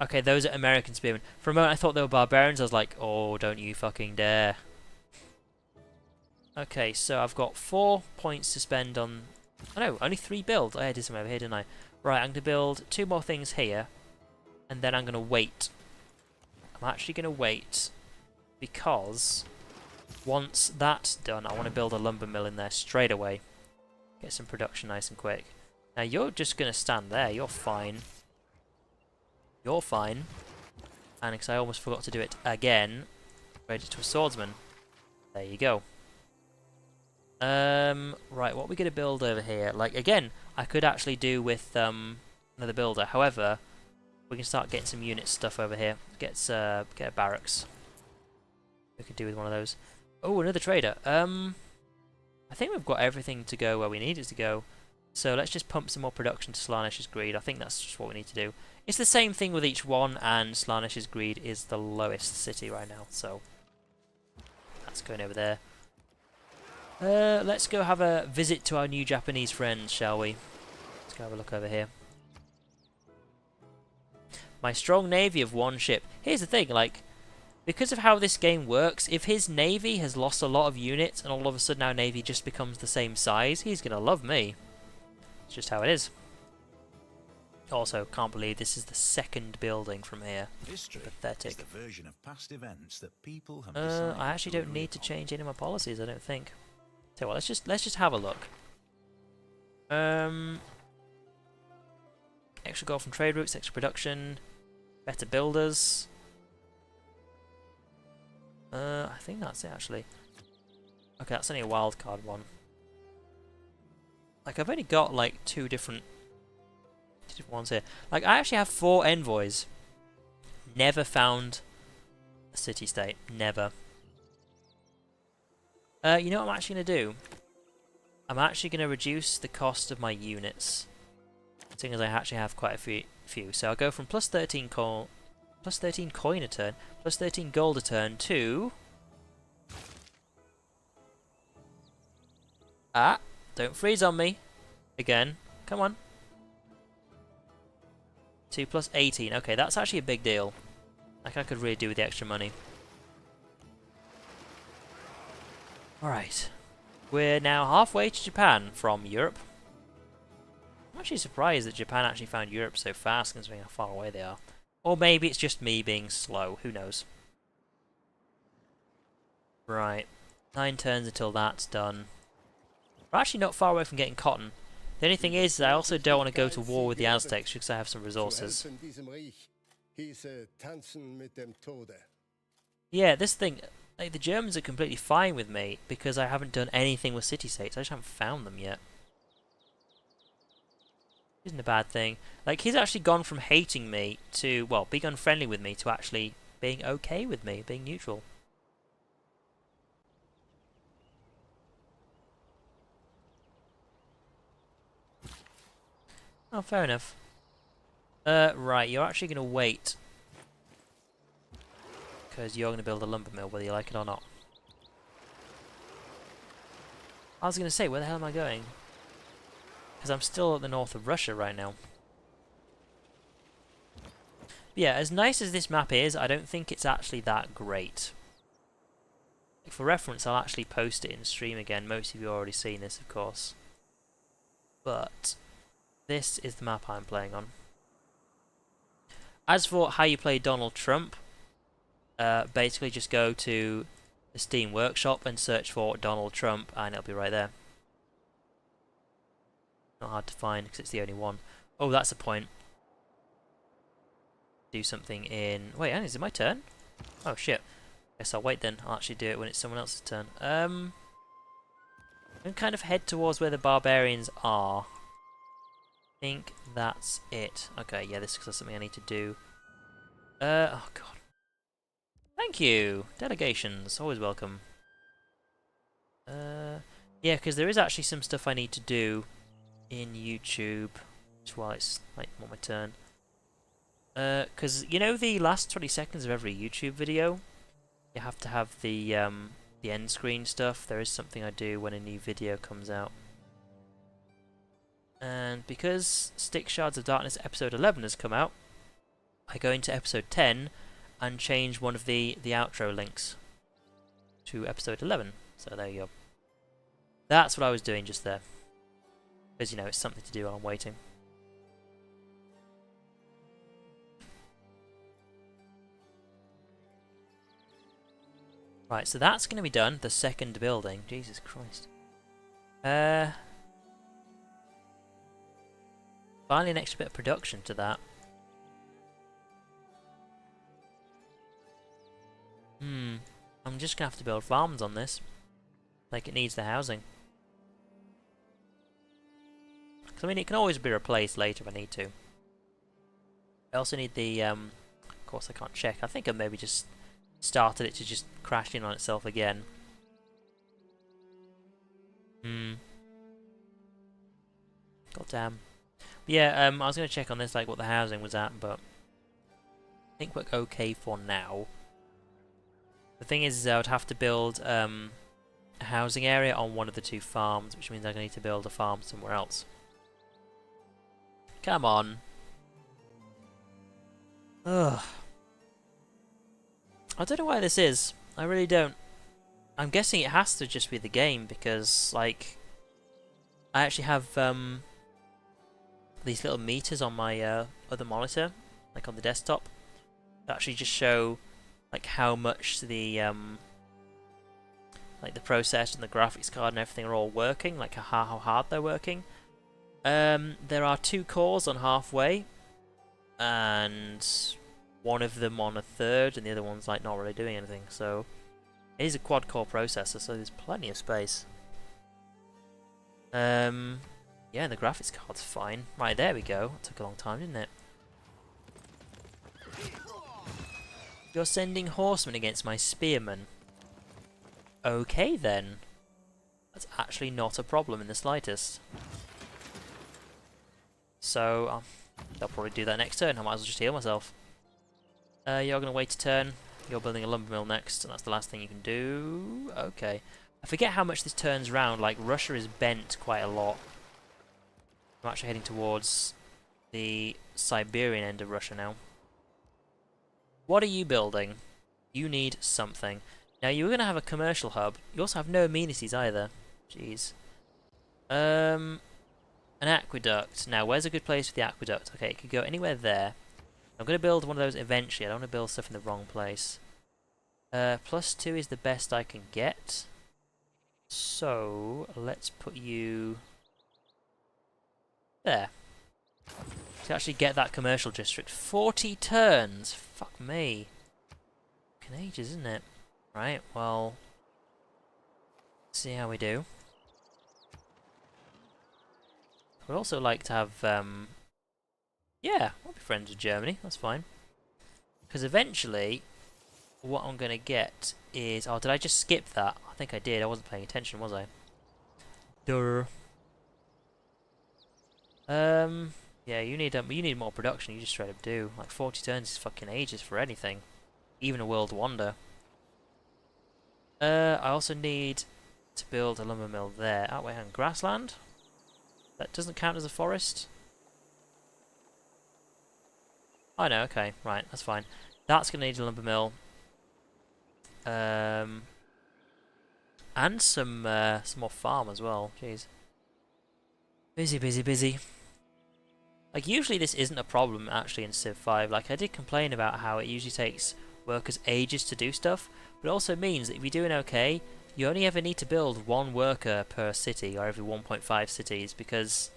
Okay, those are American spearmen. For a moment I thought they were barbarians. I was like, oh, don't you fucking dare. Okay, so I've got 4 points to spend on... Oh no, only 3 builds. I did some over here, didn't I? Right, I'm going to build 2 more things here, and then I'm going to wait. I'm actually going to wait because once that's done, I want to build a lumber mill in there straight away. Get some production nice and quick. Now you're just going to stand there. You're fine. You're fine. And because I almost forgot to do it again, ready to a swordsman. There you go. Right, what are we going to build over here? Like, again, I could actually do with another builder. However, we can start getting some unit stuff over here. Get a barracks. We could do with one of those. Oh, another trader. I think we've got everything to go where we need it to go. So let's just pump some more production to Slanish's greed. I think that's just what we need to do. It's the same thing with each one, and Slanish's greed is the lowest city right now. So that's going over there. Let's go have a visit to our new Japanese friends, shall we? Let's go have a look over here. My strong navy of 1 ship. Here's the thing, like, because of how this game works, if his navy has lost a lot of units and all of a sudden our navy just becomes the same size, he's going to love me. It's just how it is. Also, can't believe this is the 2nd building from here. History Pathetic. is the version of past events that people have I actually don't need to change any of my policies, I don't think. So what, let's just have a look. Extra gold from trade routes, extra production, better builders. I think that's it actually. Okay, that's only a wildcard one. Like, I've only got like two different ones here. Like, I actually have 4 envoys. Never found a city-state. Never. You know what I'm actually going to do? I'm actually going to reduce the cost of my units, seeing as I actually have quite a few. So I'll go from plus 13 coin a turn, plus 13 gold a turn to... Ah! Don't freeze on me! Again. Come on. To plus 18. Okay, that's actually a big deal. Like, I could really do with the extra money. Alright. We're now halfway to Japan from Europe. I'm actually surprised that Japan actually found Europe so fast, considering how far away they are. Or maybe it's just me being slow. Who knows? Right. 9 turns until that's done. We're actually not far away from getting cotton. The only thing is, I also don't want to go to war with the Aztecs because I have some resources. Yeah, this thing... Like, the Germans are completely fine with me because I haven't done anything with city-states. I just haven't found them yet. Isn't a bad thing. Like, he's actually gone from hating me to, well, being unfriendly with me to actually being okay with me, being neutral. Oh, fair enough. Right, you're actually going to wait. Because you're going to build a lumber mill, whether you like it or not. I was going to say, where the hell am I going? Because I'm still at the north of Russia right now. But yeah, as nice as this map is, I don't think it's actually that great. For reference, I'll actually post it in stream again. Most of you have already seen this, of course. But this is the map I'm playing on. As for how you play Donald Trump, basically just go to the Steam Workshop and search for Donald Trump and it'll be right there. Not hard to find because it's the only one. Oh, that's a point. Do something in... Wait, is it my turn? Oh shit. Guess I'll wait then. I'll actually do it when it's someone else's turn. I'm kind of head towards where the barbarians are. I think that's it. Okay, yeah, this is something I need to do. Oh god. Thank you! Delegations, always welcome. Yeah, because there is actually some stuff I need to do in YouTube, just while it's like on my turn. Because you know the last 20 seconds of every YouTube video, you have to have the end screen stuff. There is something I do when a new video comes out. And because Stick Shards of Darkness episode 11 has come out, I go into episode 10 and change one of the outro links to episode 11. So there you go. That's what I was doing just there. Because, you know, it's something to do while I'm waiting. Right, so that's going to be done. The second building. Jesus Christ. Finally an extra bit of production to that. I'm just going to have to build farms on this. Like it needs the housing. Because, I mean, it can always be replaced later if I need to. I also need the, of course I can't check. I think I maybe just started it to just crash in on itself again. God damn. Yeah, I was going to check on this, like, what the housing was at, but I think we're okay for now. The thing is I would have to build a housing area on one of the two farms, which means I'm going to need to build a farm somewhere else. Come on. Ugh. I don't know why this is. I really don't. I'm guessing it has to just be the game because, like, I actually have these little meters on my other monitor, like on the desktop, that actually just show like how much the like the processor and the graphics card and everything are all working, like how hard they're working. There are 2 cores on halfway, and one of them on a third, and the other one's like not really doing anything. So it is a quad-core processor, so there's plenty of space. Yeah, and the graphics card's fine. Right, there we go. It took a long time, didn't it? You're sending horsemen against my spearmen. Okay then. That's actually not a problem in the slightest. So, they'll probably do that next turn. I might as well just heal myself. You're going to wait a turn. You're building a lumber mill next, and that's the last thing you can do. Okay. I forget how much this turns round. Like, Russia is bent quite a lot. I'm actually heading towards the Siberian end of Russia now. What are you building? You need something. Now, you were going to have a commercial hub. You also have no amenities either. Jeez. An aqueduct. Now, where's a good place for the aqueduct? Okay, it could go anywhere there. I'm going to build one of those eventually. I don't want to build stuff in the wrong place. +2 is the best I can get. So, let's put you there. To actually get that commercial district. 40 turns! Fuck me. Fucking ages, isn't it? Right, well, see how we do. We'd also like to have, yeah, I'll be friends with Germany, that's fine. Because eventually, what I'm going to get is... Oh, did I just skip that? I think I did, I wasn't paying attention, was I? Durr. Yeah, you need more production, you just straight up do. Like, 40 turns is fucking ages for anything. Even a world wonder. I also need to build a lumber mill there. Oh, wait, hang on. Grassland? That doesn't count as a forest? Oh, no, okay. Right, that's fine. That's going to need a lumber mill. And some more farm as well. Jeez. Busy, busy, busy. Like, usually this isn't a problem, actually, in Civ 5. Like, I did complain about how it usually takes workers ages to do stuff, but it also means that if you're doing okay, you only ever need to build 1 worker per city, or every 1.5 cities, because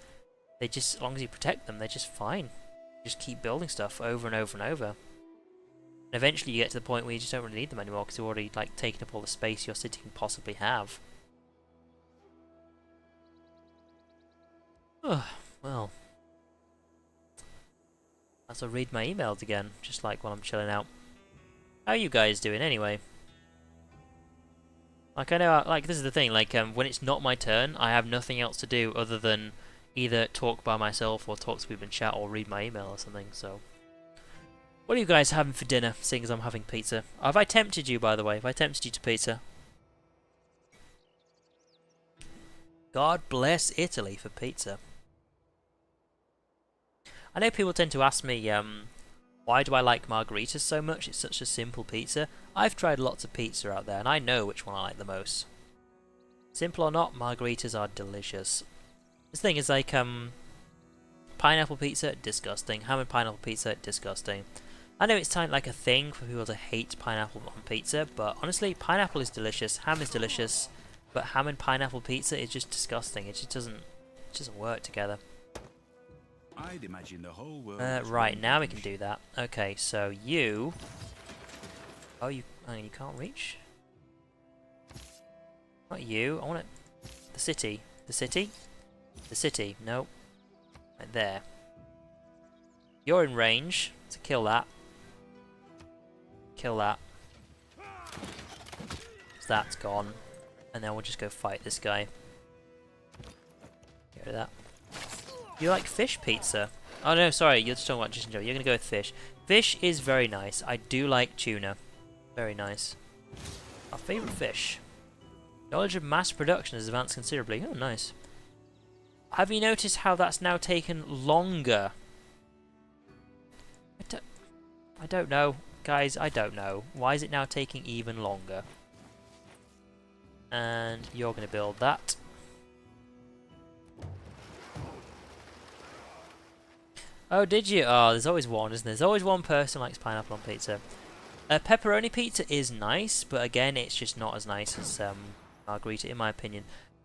they just, as long as you protect them, they're just fine. You just keep building stuff over and over and over. And eventually you get to the point where you just don't really need them anymore, because you've already, like, taken up all the space your city can possibly have. Oh, well. I'll read my emails again, just like while I'm chilling out. How are you guys doing anyway? Like, I know, like, this is the thing, like, when it's not my turn, I have nothing else to do other than either talk by myself or talk to people in chat or read my email or something, so... What are you guys having for dinner, seeing as I'm having pizza? Have I tempted you, by the way? Have I tempted you to pizza? God bless Italy for pizza. I know people tend to ask me, why do I like margaritas so much? It's such a simple pizza. I've tried lots of pizza out there, and I know which one I like the most. Simple or not, margaritas are delicious. This thing is like, pineapple pizza, disgusting. Ham and pineapple pizza, disgusting. I know it's kind of like a thing for people to hate pineapple on pizza, but honestly, pineapple is delicious, ham is delicious, but ham and pineapple pizza is just disgusting. It doesn't work together. I'd imagine the whole world. Right, now we can do that. Okay, so you... Oh, you can't reach? Not you, I want it... The city. The city? The city, no. Right there. You're in range, so kill that. Kill that. So that's gone. And then we'll just go fight this guy. Get rid of that. You like fish pizza? Oh no, sorry, you're just talking about just enjoy. You're gonna go with fish. Fish is very nice. I do like tuna. Very nice. Our favourite fish. Knowledge of mass production has advanced considerably. Oh, nice. Have you noticed how that's now taken longer? I don't know. Guys, I don't know. Why is it now taking even longer? And you're going to build that. Oh, did you? Oh, there's always one, isn't there? There's always one person who likes pineapple on pizza. Pepperoni pizza is nice, but again, it's just not as nice as margherita, in my opinion.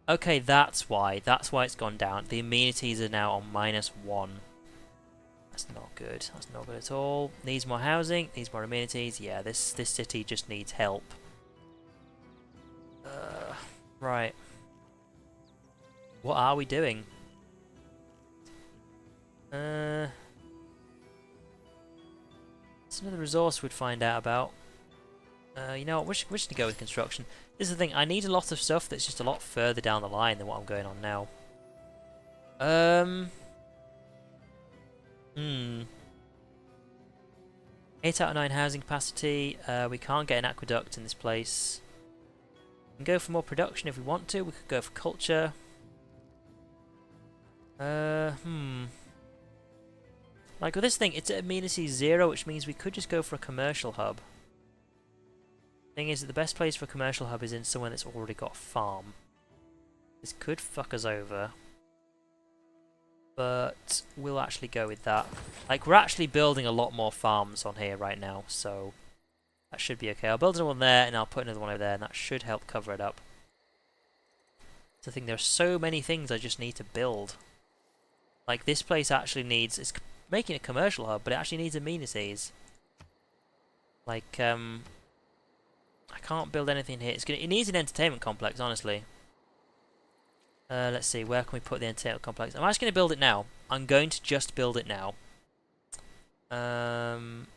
Okay, that's why. That's why it's gone down. The amenities are now on -1. That's not good. That's not good at all. Needs more housing. Needs more amenities. Yeah, this city just needs help. Right. What are we doing? It's another resource we'd find out about. You know what? We're just going to go with construction. This is the thing. I need a lot of stuff that's just a lot further down the line than what I'm going on now. 8 out of 9 housing capacity. We can't get an aqueduct in this place. We can go for more production if we want to. We could go for culture. Like with this thing, it's at amenity 0, which means we could just go for a commercial hub. Thing is that the best place for a commercial hub is in somewhere that's already got a farm. This could fuck us over. But we'll actually go with that. Like, we're actually building a lot more farms on here right now, so that should be okay. I'll build another one there, and I'll put another one over there, and that should help cover it up. So I think there are so many things I just need to build. Like, this place actually needs... It's making a commercial hub, but it actually needs amenities. Like, I can't build anything here. It needs an entertainment complex, honestly. Let's see, where can we put the entertainment complex? I'm actually going to build it now. I'm going to just build it now. I'll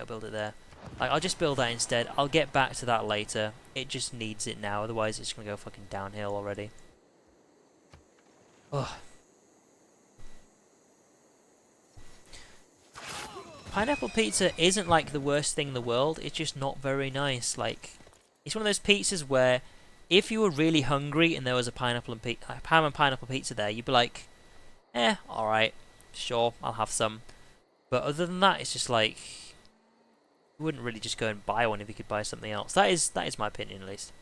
build it there. I'll just build that instead. I'll get back to that later. It just needs it now, otherwise it's going to go fucking downhill already. Ugh. Pineapple pizza isn't like the worst thing in the world, it's just not very nice. Like, it's one of those pizzas where if you were really hungry and there was a ham and pineapple pizza there, you'd be like, alright, sure, I'll have some. But other than that, it's just like, you wouldn't really just go and buy one if you could buy something else. That is my opinion, at least.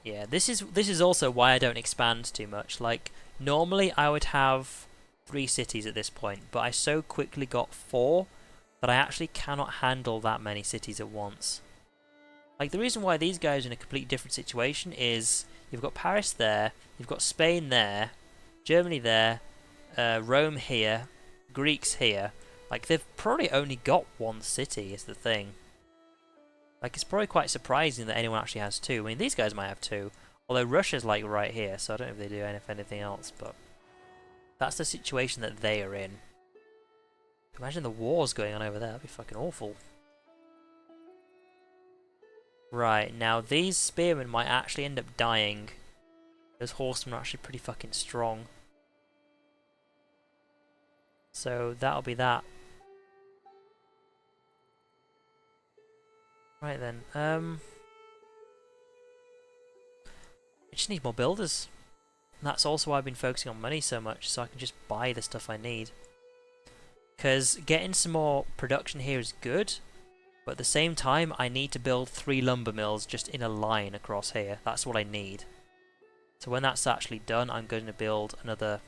Yeah, this is also why I don't expand too much. Like, normally I would have 3 cities at this point, but I so quickly got 4 that I actually cannot handle that many cities at once. Like, the reason why these guys are in a completely different situation is you've got Paris there, you've got Spain there, Germany there, Rome here, Greeks here. Like, they've probably only got 1 city is the thing. Like, it's probably quite surprising that anyone actually has 2. I mean, these guys might have 2. Although Russia's like right here, so I don't know if they do anything else, but that's the situation that they are in. Imagine the wars going on over there, that'd be fucking awful. Right, now these spearmen might actually end up dying. Those horsemen are actually pretty fucking strong. So that'll be that. Right then, I just need more builders. And that's also why I've been focusing on money so much, so I can just buy the stuff I need. Because getting some more production here is good, but at the same time I need to build 3 lumber mills just in a line across here. That's what I need. So when that's actually done, I'm going to build another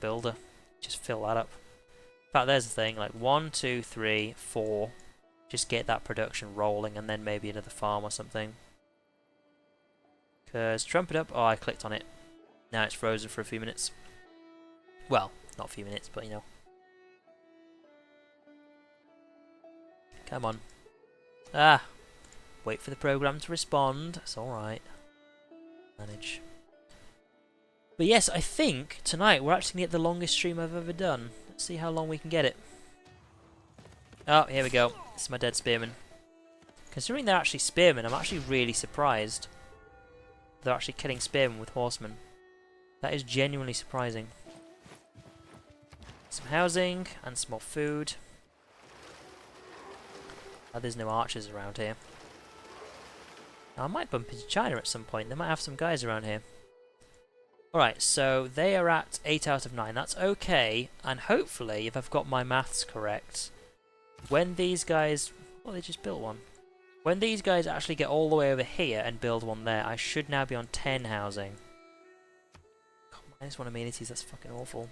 builder. Just fill that up. In fact, there's the thing, like 1, 2, 3, 4. Just get that production rolling, and then maybe another farm or something. Because Trumpet Up, oh, I clicked on it. Now it's frozen for a few minutes. Well, not a few minutes, but you know. Come on. Ah! Wait for the program to respond. It's alright. Manage. But yes, I think tonight we're actually going to get the longest stream I've ever done. Let's see how long we can get it. Oh, here we go. This is my dead spearmen. Considering they're actually spearmen, I'm actually really surprised. They're actually killing spearmen with horsemen. That is genuinely surprising. Some housing and some more food. Oh, there's no archers around here. Now, I might bump into China at some point. They might have some guys around here. Alright, so they are at 8 out of 9. That's okay. And hopefully, if I've got my maths correct, when these guys... well, they just built one. When these guys actually get all the way over here and build one there, I should now be on 10 housing. God, -1 amenities, that's fucking awful.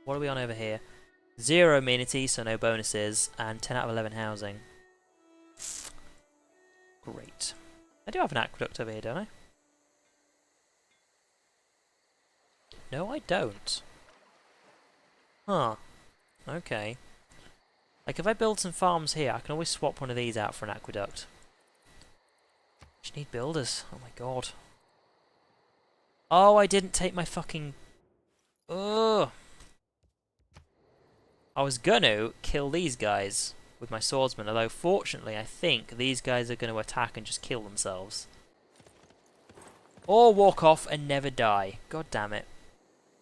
What are we on over here? 0 amenities, so no bonuses, and 10 out of 11 housing. Great. I do have an aqueduct over here, don't I? No, I don't. Huh. Okay. Like, if I build some farms here, I can always swap one of these out for an aqueduct. Just need builders. Oh my god. Oh, I didn't take my fucking... ugh. I was gonna kill these guys with my swordsman, although fortunately I think these guys are going to attack and just kill themselves. Or walk off and never die. God damn it.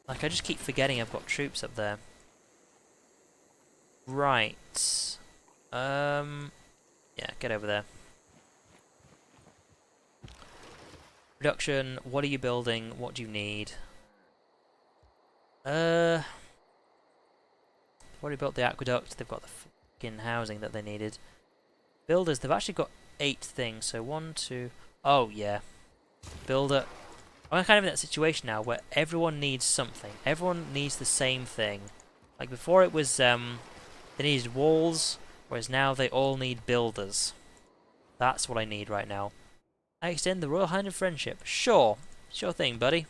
Like, I just keep forgetting I've got troops up there. Right. Yeah, get over there. Production, what are you building? What do you need? Already built the aqueduct. They've got the fucking housing that they needed. Builders, they've actually got 8 things. So 1, 2... oh, yeah. Builder. I'm kind of in that situation now where everyone needs something. Everyone needs the same thing. Like, before it was, they needed walls, whereas now they all need builders. That's what I need right now. I extend the royal hand of friendship. Sure. Sure thing, buddy.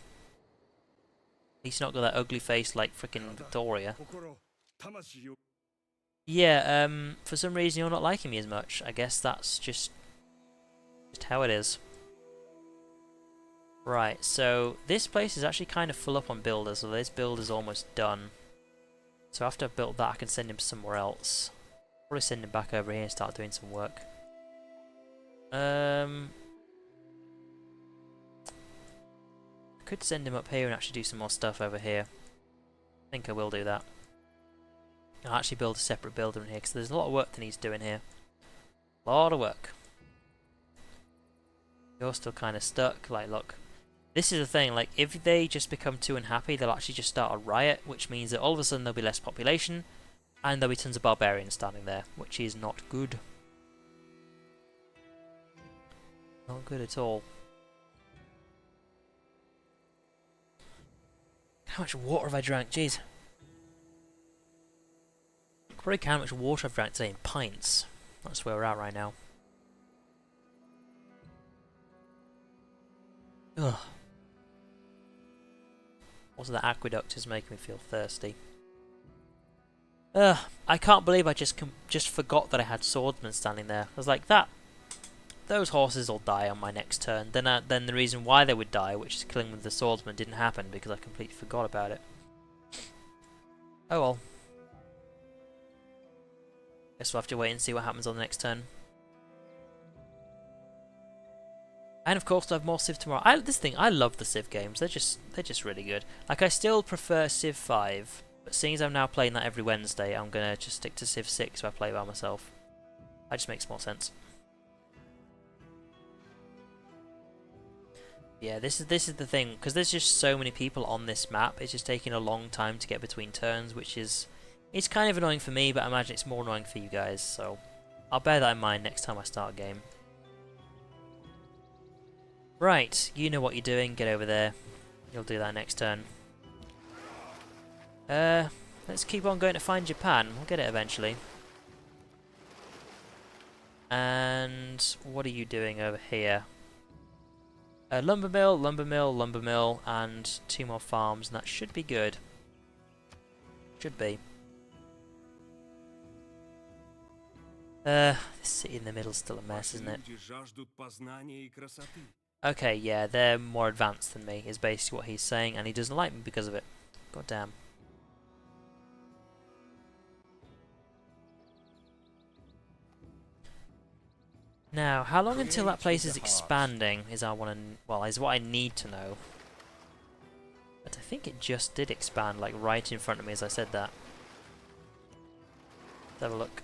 At least not got that ugly face like frickin' Victoria. Yeah, for some reason you're not liking me as much. I guess that's just how it is. Right, so this place is actually kind of full up on builders, so this builder's almost done. So after I've built that, I can send him somewhere else. Probably send him back over here and start doing some work. I could send him up here and actually do some more stuff over here. I think I will do that. I'll actually build a separate builder in here, because there's a lot of work that needs doing here. A lot of work. You're still kind of stuck. Like, look. This is the thing, like, if they just become too unhappy, they'll actually just start a riot, which means that all of a sudden there'll be less population, and there'll be tons of barbarians standing there, which is not good. Not good at all. How much water have I drank? Jeez. I can probably count how much water I've drank today in pints. That's where we're at right now. Ugh. Also, the aqueduct is making me feel thirsty. I can't believe I just forgot that I had swordsmen standing there. I was like, those horses will die on my next turn. Then the reason why they would die, which is killing with the swordsman, didn't happen because I completely forgot about it. Oh well. Guess we'll have to wait and see what happens on the next turn. And of course, I have more Civ tomorrow. I love the Civ games. They're just really good. Like, I still prefer Civ 5, but seeing as I'm now playing that every Wednesday, I'm gonna just stick to Civ 6 where I play by myself. That just makes more sense. Yeah, this is the thing, because there's just so many people on this map. It's just taking a long time to get between turns, which is it's kind of annoying for me, but I imagine it's more annoying for you guys. So I'll bear that in mind next time I start a game. Right, you know what you're doing. Get over there. You'll do that next turn. Let's keep on going to find Japan. We'll get it eventually. And what are you doing over here? Lumber mill, lumber mill, lumber mill, and 2 more farms, and that should be good. Should be. This city in the middle's still a mess, isn't it? Okay, yeah, they're more advanced than me, is basically what he's saying, and he doesn't like me because of it. God damn. Now, how long until that place is expanding is is what I need to know. But I think it just did expand, like right in front of me as I said that. Let's have a look.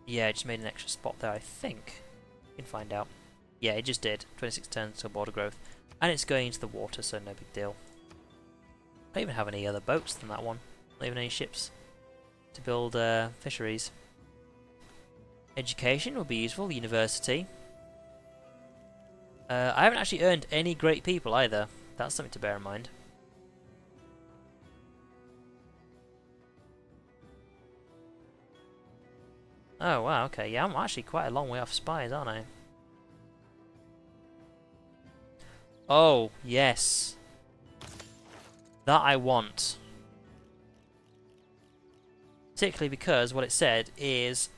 Yeah, it just made an extra spot there, I think. We can find out. Yeah, it just did. 26 turns till border growth. And it's going into the water, so no big deal. I don't even have any other boats than that one. Not even any ships to build fisheries. Education will be useful. University. I haven't actually earned any great people either. That's something to bear in mind. Oh wow, okay, yeah, I'm actually quite a long way off spies, aren't I? Oh, yes. That I want. Particularly because what it said is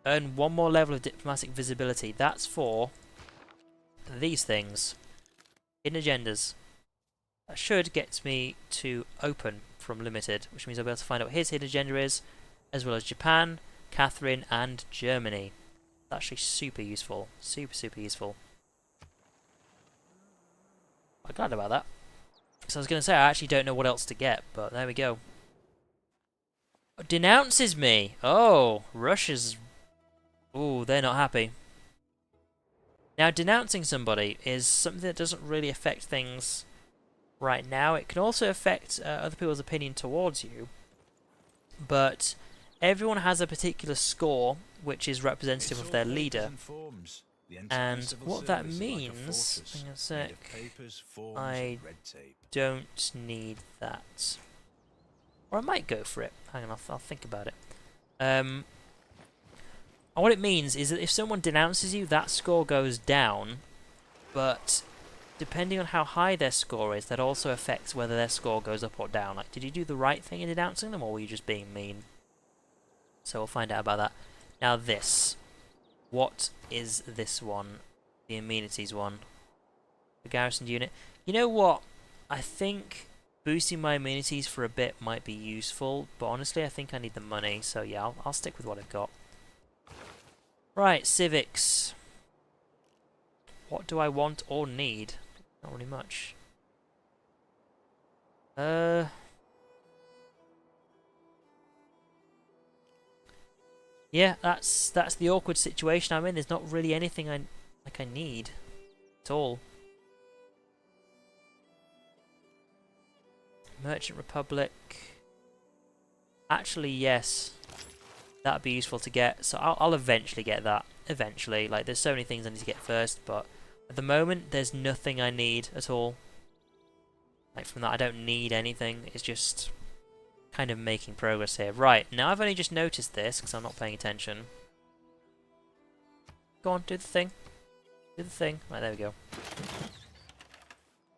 earn 1 more level of diplomatic visibility. That's for these things. Hidden agendas. That should get me to open from limited, which means I'll be able to find out what his hidden agenda is, as well as Japan, Catherine, and Germany. That's actually super useful. Super, super useful. I'm glad about that. So I was going to say, I actually don't know what else to get, but there we go. Denounces me! Oh, Russia's... Ooh, they're not happy. Now, denouncing somebody is something that doesn't really affect things right now. It can also affect other people's opinion towards you. But everyone has a particular score which is representative of their leader. And what that means... Hang on a sec. I don't need that. Or I might go for it. Hang on, I'll think about it. And what it means is that if someone denounces you, that score goes down. But depending on how high their score is, that also affects whether their score goes up or down. Like, did you do the right thing in denouncing them, or were you just being mean? So we'll find out about that. Now this. What is this one? The amenities one. The garrison unit. You know what? I think boosting my amenities for a bit might be useful, but honestly I think I need the money, so yeah, I'll stick with what I've got. Right, civics. What do I want or need? Not really much. Yeah, that's the awkward situation I'm in. There's not really anything I need at all. Merchant Republic. Actually, yes. That'd be useful to get. So I'll eventually get that. Eventually. Like, there's so many things I need to get first, but at the moment, there's nothing I need at all. Like, from that, I don't need anything. It's just kind of making progress here. Right, now I've only just noticed this, because I'm not paying attention. Go on, do the thing. Do the thing. Right, there we go.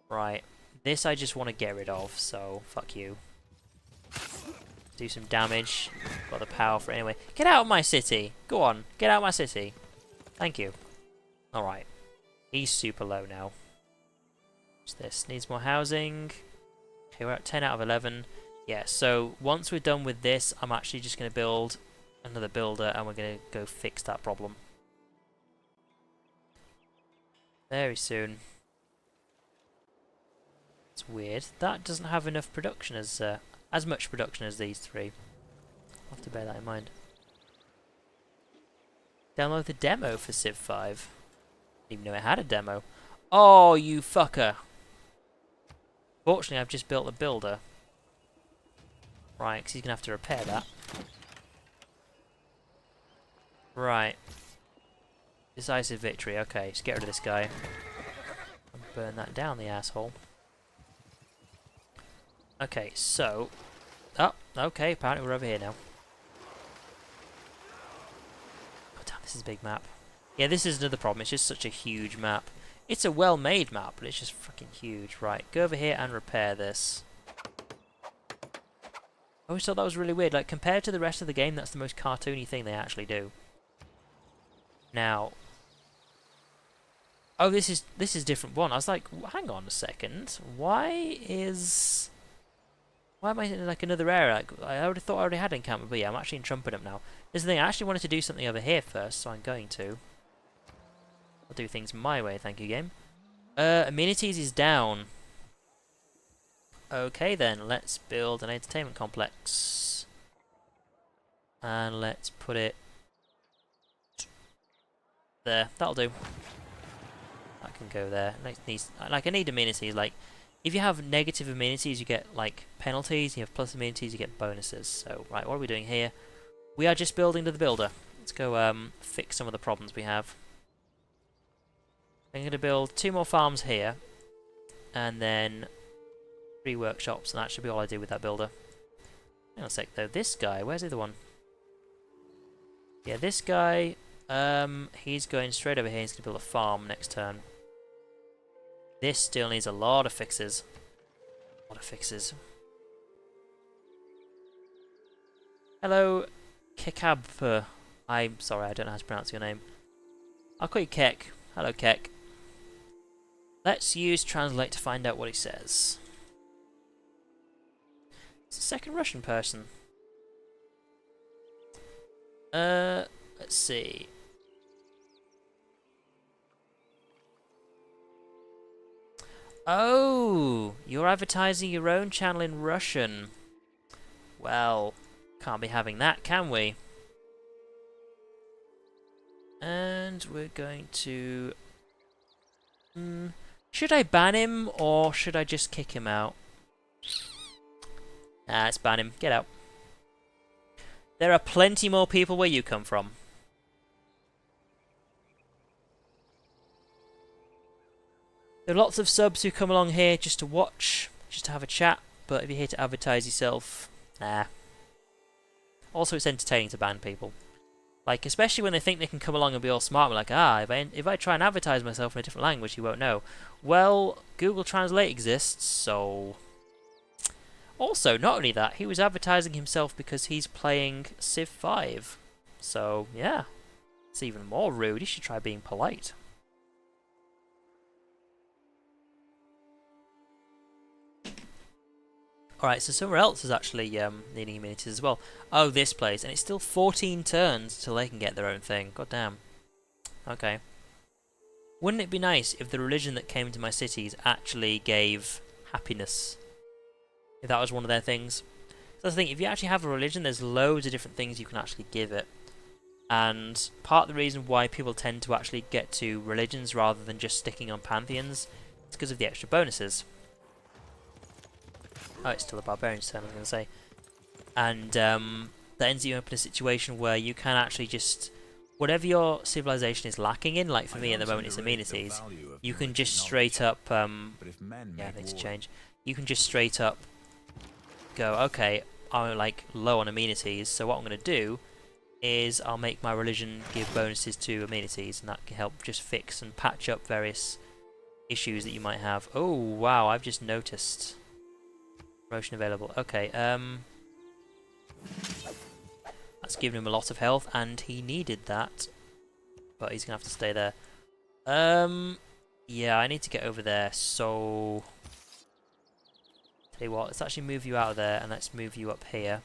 Right. This I just want to get rid of, so fuck you. Do some damage. Got the power for it anyway. Get out of my city! Go on, get out of my city. Thank you. Alright. He's super low now. What's this? Needs more housing. Okay, we're at 10 out of 11. Yeah, so once we're done with this, I'm actually just going to build another builder and we're going to go fix that problem. Very soon. It's weird. That doesn't have enough production as much production as these three. I'll have to bear that in mind. Download the demo for Civ 5. Didn't even know it had a demo. Oh, you fucker. Fortunately, I've just built a builder. Right, because he's going to have to repair that. Right. Decisive victory. Okay, just get rid of this guy. Burn that down, the asshole. Okay, so... Oh, okay, apparently we're over here now. Oh, damn, this is a big map. Yeah, this is another problem. It's just such a huge map. It's a well-made map, but it's just fucking huge. Right, go over here and repair this. I always thought that was really weird. Like, compared to the rest of the game, that's the most cartoony thing they actually do. Now... Oh, this is different one. I was like, hang on a second. Why am I in like another area? Like, I already thought I already had encampment, but yeah, I'm actually in Trumpetup now. This is the thing, I actually wanted to do something over here first, so I'm going to. I'll do things my way, thank you, game. Amenities is down. Okay then, let's build an entertainment complex. And let's put it there. That'll do. That can go there. Like, I need amenities. Like, if you have negative amenities, you get like penalties. You have plus amenities, you get bonuses. So, right, what are we doing here? We are just building to the builder. Let's go fix some of the problems we have. I'm going to build 2 more farms here, and then 3 workshops, and that should be all I do with that builder. Hang on a sec though. This guy, where's the other one? Yeah, this guy. He's going straight over here. He's going to build a farm next turn. This still needs a lot of fixes. A lot of fixes. Hello, Kekab. I'm sorry, I don't know how to pronounce your name. I'll call you Kek. Hello, Kek. Let's use translate to find out what he says. It's a second Russian person. Let's see. Oh, you're advertising your own channel in Russian. Well, can't be having that, can we? And we're going to... should I ban him, or should I just kick him out? Nah, let's ban him. Get out. There are plenty more people where you come from. There are lots of subs who come along here just to watch, just to have a chat, but if you're here to advertise yourself, nah. Also, it's entertaining to ban people. Like, especially when they think they can come along and be all smart, and like, if I try and advertise myself in a different language, you won't know. Well, Google Translate exists, so... Also, not only that, he was advertising himself because he's playing Civ 5. So, yeah. It's even more rude. He should try being polite. Alright, so somewhere else is actually needing amenities as well. Oh, this place. And it's still 14 turns till they can get their own thing. God damn. Okay. Wouldn't it be nice if the religion that came to my cities actually gave happiness? If that was one of their things. So that's the thing, if you actually have a religion, there's loads of different things you can actually give it. And part of the reason why people tend to actually get to religions rather than just sticking on pantheons is because of the extra bonuses. Oh, it's still a barbarian's turn, I was going to say. And that ends you up in a situation where you can actually just... Whatever your civilization is lacking in, like for me at the moment it's amenities, you can just straight up... yeah, I need to change. You can just straight up go, okay, I'm like low on amenities, so what I'm going to do is I'll make my religion give bonuses to amenities, and that can help just fix and patch up various issues that you might have. Oh, wow, I've just noticed... Promotion available. Okay, that's given him a lot of health, and he needed that. But he's gonna have to stay there. Yeah, I need to get over there, so... Tell you what, let's actually move you out of there, and let's move you up here.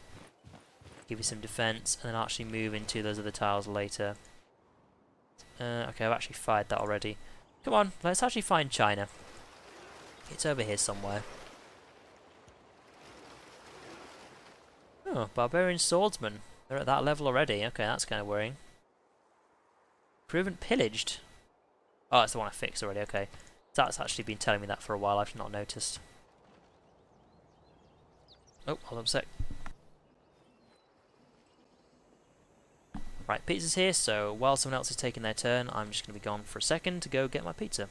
Give you some defense, and then actually move into those other tiles later. Okay, I've actually fired that already. Come on, let's actually find China. It's over here somewhere. Oh, Barbarian Swordsman. They're at that level already. Okay, that's kind of worrying. Proven pillaged. Oh, that's the one I fixed already. Okay. That's actually been telling me that for a while. I've not noticed. Oh, hold on a sec. Right, pizza's here, so while someone else is taking their turn, I'm just going to be gone for a second to go get my pizza.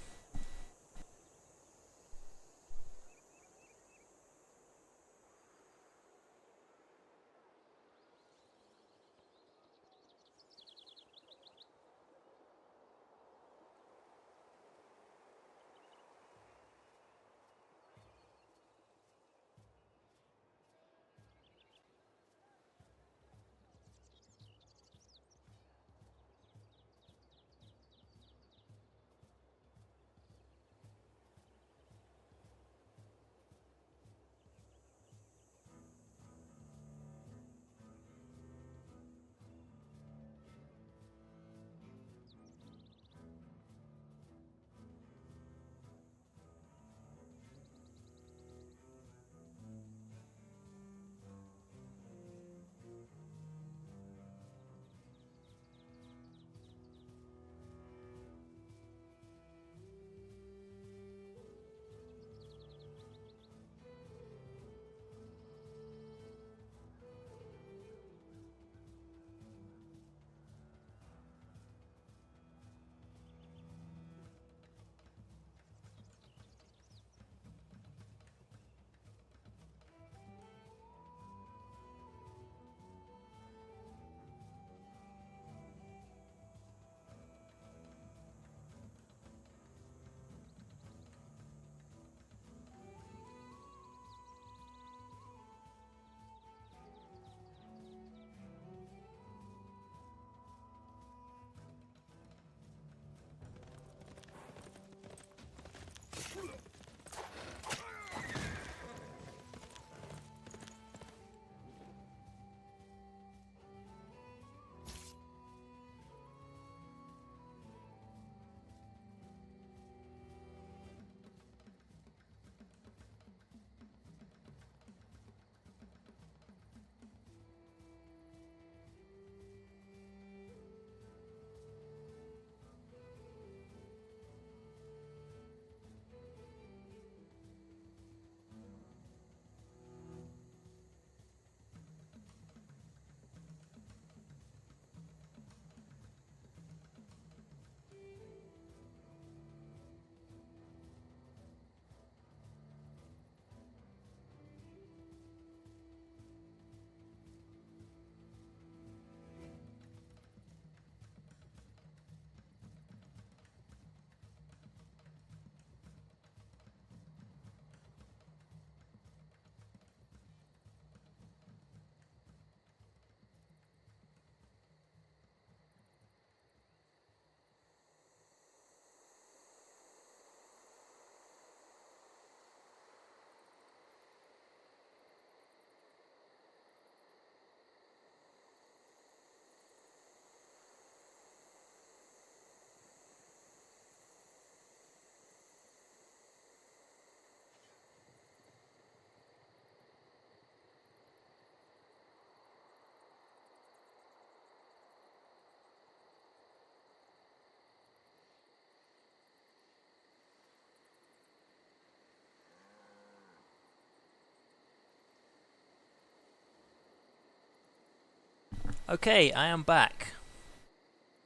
Okay, I am back.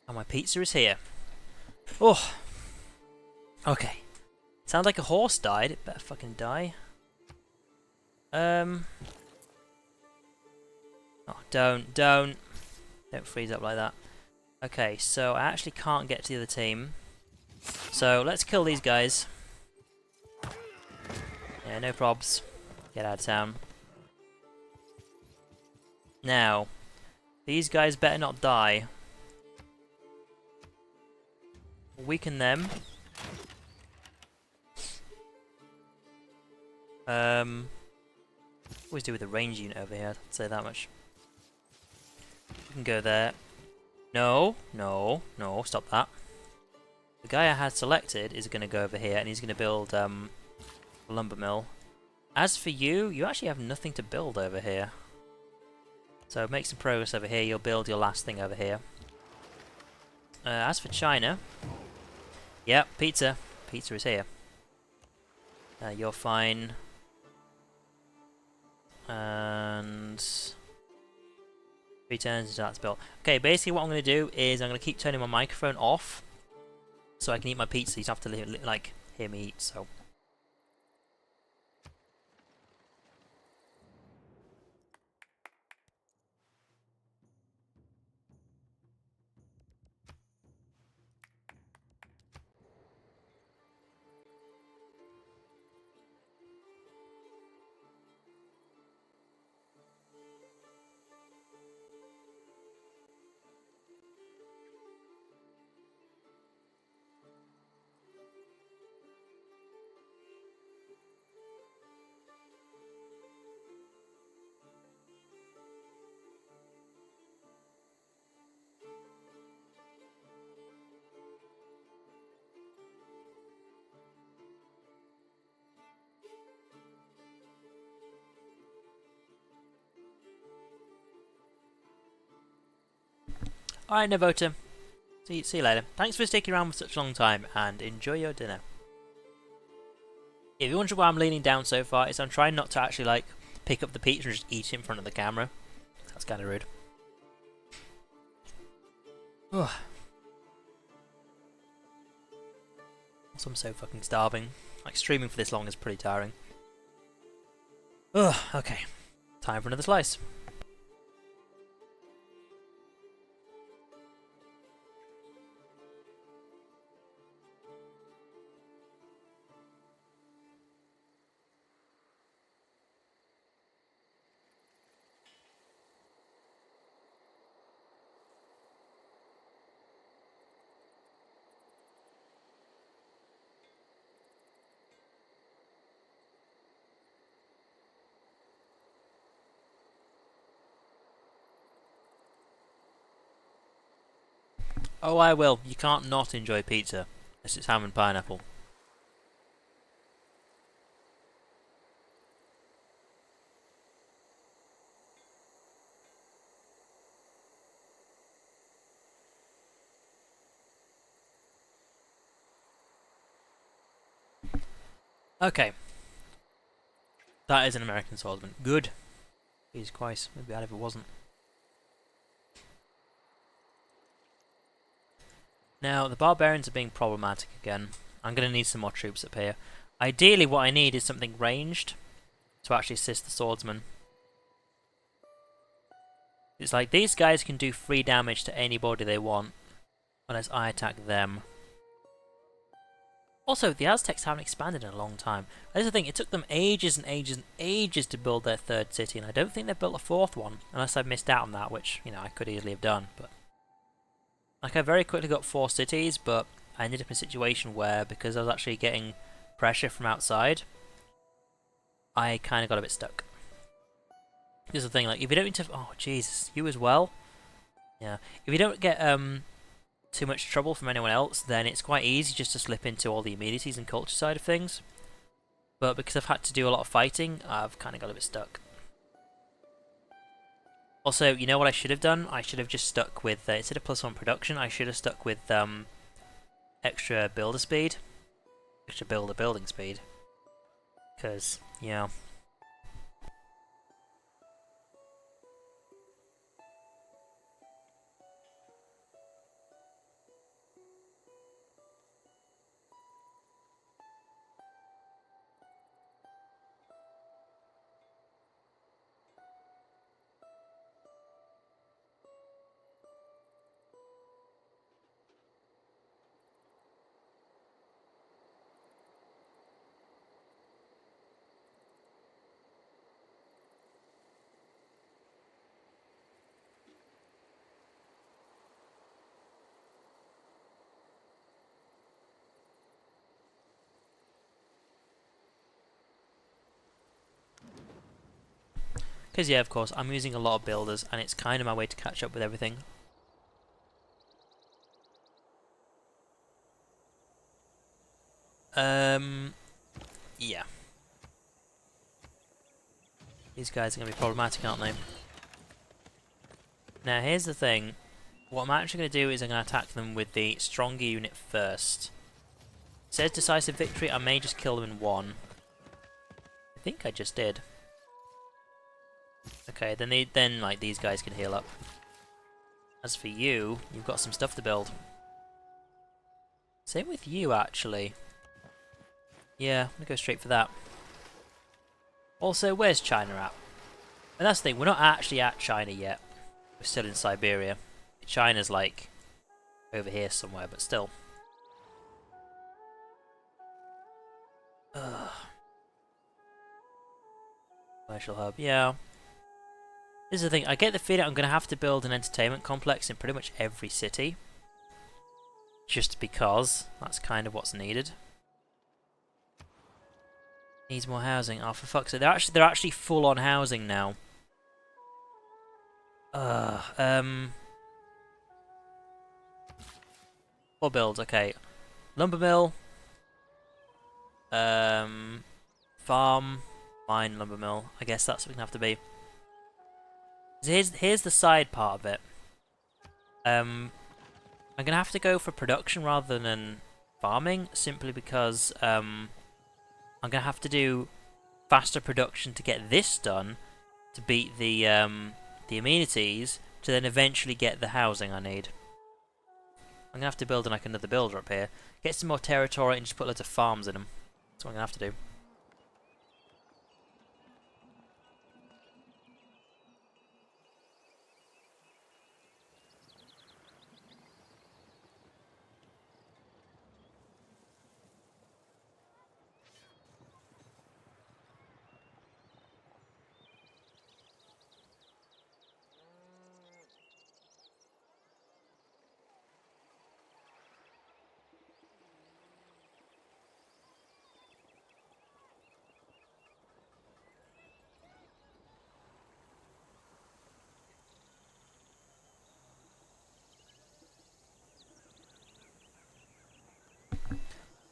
And my pizza is here. Oh! Okay. Sounds like a horse died. It better fucking die. Oh, don't freeze up like that. Okay, so I actually can't get to the other team. So let's kill these guys. Yeah, no probs. Get out of town. Now, these guys better not die. Weaken them. Always do with a range unit over here, I'd say that much. We can go there. No, stop that. The guy I had selected is going to go over here and he's going to build a lumber mill. As for you, you actually have nothing to build over here. So make some progress over here, you'll build your last thing over here. As for China, yep, pizza. Pizza is here. You're fine. And 3 turns until that's built. Okay, basically what I'm going to do is I'm going to keep turning my microphone off so I can eat my pizza. You don't have to like hear me eat. So. Alright, Novota. See you later. Thanks for sticking around for such a long time, and enjoy your dinner. If you're wondering why I'm leaning down so far, it's I'm trying not to actually like pick up the pizza and just eat it in front of the camera. That's kind of rude. Also, I'm so fucking starving. Like, streaming for this long is pretty tiring. Okay. Time for another slice. Oh, I will. You can't not enjoy pizza. Unless it's ham and pineapple. Okay. That is an American swordsman. Good. Jesus Christ. It'd be bad if it wasn't. Now, the barbarians are being problematic again. I'm going to need some more troops up here. Ideally, what I need is something ranged to actually assist the swordsman. It's like, these guys can do free damage to anybody they want, unless I attack them. Also, the Aztecs haven't expanded in a long time. That's the thing, it took them ages and ages and ages to build their 3rd city, and I don't think they've built a 4th one, unless I've missed out on that, which, you know, I could easily have done, but... Like, I very quickly got 4 cities, but I ended up in a situation where, because I was actually getting pressure from outside, I kind of got a bit stuck. Here's the thing, like, if you don't need to... Oh, Jesus, you as well? Yeah. If you don't get too much trouble from anyone else, then it's quite easy just to slip into all the immediacies and culture side of things. But because I've had to do a lot of fighting, I've kind of got a bit stuck. Also, you know what I should have done? I should have just stuck with, instead of +1 production, I should have stuck with extra builder speed. Extra building speed. Because, yeah. Because yeah, of course, I'm using a lot of builders, and it's kind of my way to catch up with everything. Yeah. These guys are going to be problematic, aren't they? Now, here's the thing. What I'm actually going to do is I'm going to attack them with the stronger unit first. It says decisive victory. I may just kill them in one. I think I just did. Okay, then like these guys can heal up. As for you, you've got some stuff to build. Same with you, actually. Yeah, I'm gonna go straight for that. Also, where's China at? And that's the thing, we're not actually at China yet. We're still in Siberia. China's like over here somewhere, but still. Ugh. Commercial hub, yeah. This is the thing, I get the feeling I'm going to have to build an entertainment complex in pretty much every city. Just because that's kind of what's needed. Needs more housing. Oh, for fuck's sake. They're actually full on housing now. Four builds, okay. Lumber mill. Farm. Mine, lumber mill. I guess that's what it's gonna have to be. Here's the side part of it. I'm gonna have to go for production rather than farming, simply because I'm gonna have to do faster production to get this done, to beat the amenities, to then eventually get the housing I need. I'm gonna have to build like another builder up here, get some more territory, and just put loads of farms in them. That's what I'm gonna have to do.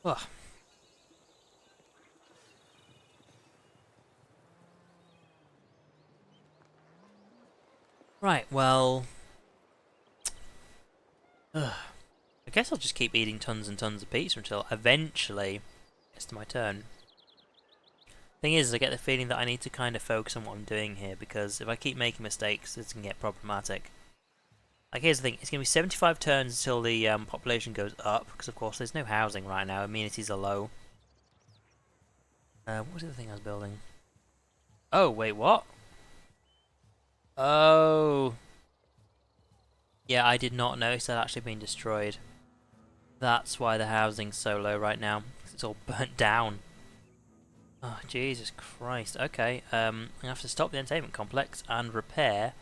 Ugh. Right, well... I guess I'll just keep eating tons and tons of pizza until eventually it's to my turn. Thing is, I get the feeling that I need to kind of focus on what I'm doing here, because if I keep making mistakes, it's going to get problematic. Like, here's the thing, it's going to be 75 turns until the population goes up, because of course there's no housing right now, amenities are low. What was the other thing I was building? Oh, wait, what? Oh. Yeah, I did not notice that actually being destroyed. That's why the housing's so low right now. It's all burnt down. Oh, Jesus Christ. Okay, I'm gonna have to stop the entertainment complex and repair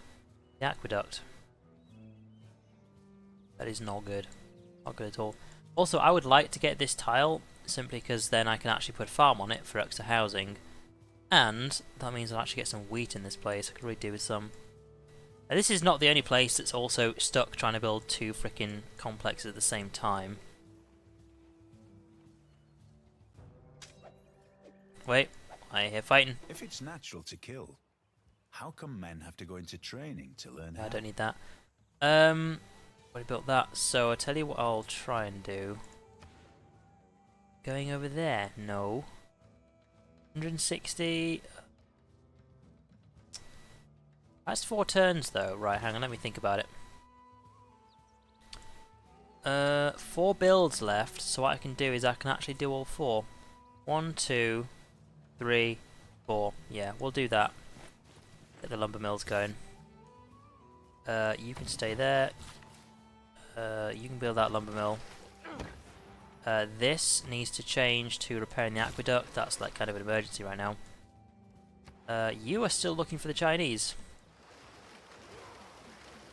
the aqueduct. That is not good. Not good at all. Also, I would like to get this tile, simply because then I can actually put a farm on it for extra housing. And that means I'll actually get some wheat in this place. I could really do with some. Now, this is not the only place that's also stuck trying to build two frickin' complexes at the same time. Wait, I hear fighting. If it's natural to kill, how come men have to go into training to learn how? I don't need that. Already built that, so I'll tell you what I'll try and do. Going over there? No. 160... That's 4 turns though. Right, hang on, let me think about it. 4 builds left, so what I can do is I can actually do all 4. 1, 2, 3, 4. Yeah, we'll do that. Get the lumber mills going. You can stay there. You can build that lumber mill. This needs to change to repairing the aqueduct. That's like kind of an emergency right now. You are still looking for the Chinese.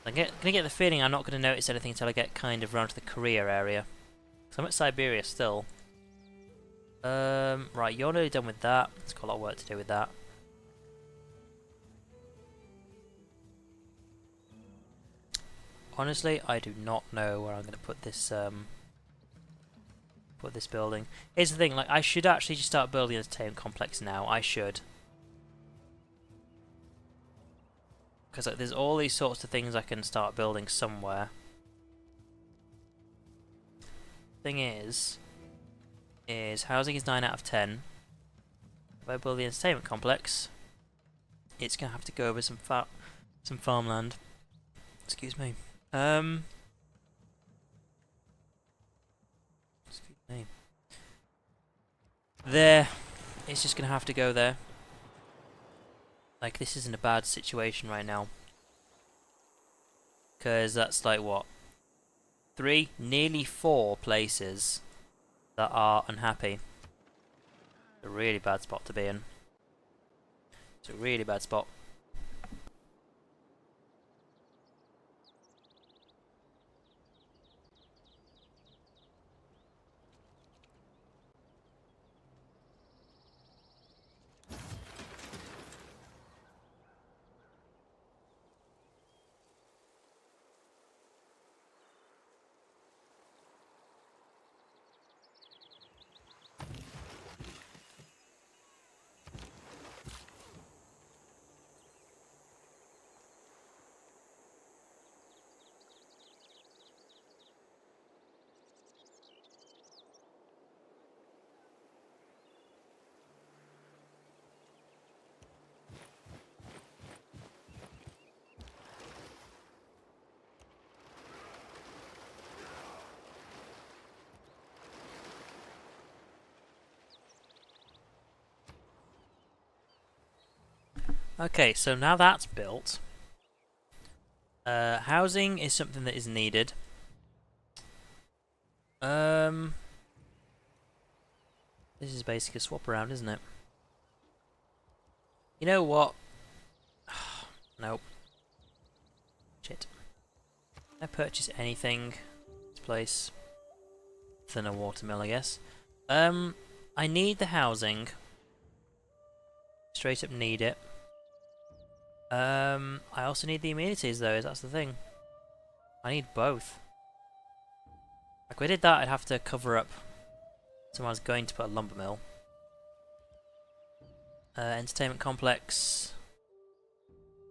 I'm gonna get the feeling I'm not gonna notice anything until I get kind of around to the Korea area. So I'm at Siberia still. Right, you're nearly done with that. It's got a lot of work to do with that. Honestly, I do not know where I'm going to put this building. Here's the thing, like, I should actually just start building an entertainment complex now. I should. Because like, there's all these sorts of things I can start building somewhere. Thing is housing is 9 out of 10. If I build the entertainment complex, it's going to have to go over some farmland. Excuse me. Excuse me. There. It's just going to have to go there. Like, this isn't a bad situation right now. Because that's like, what? 3, nearly 4 places that are unhappy. It's a really bad spot to be in. It's a really bad spot. Okay, so now that's built, housing is something that is needed. This is basically a swap around, isn't it? You know what? Nope. Shit. Can I purchase anything? This place. Than a watermill, I guess. I need the housing. Straight up need it. I also need the amenities though, that's the thing. I need both. Like, if I did that, I'd have to cover up someone's going to put a lumber mill. Entertainment complex.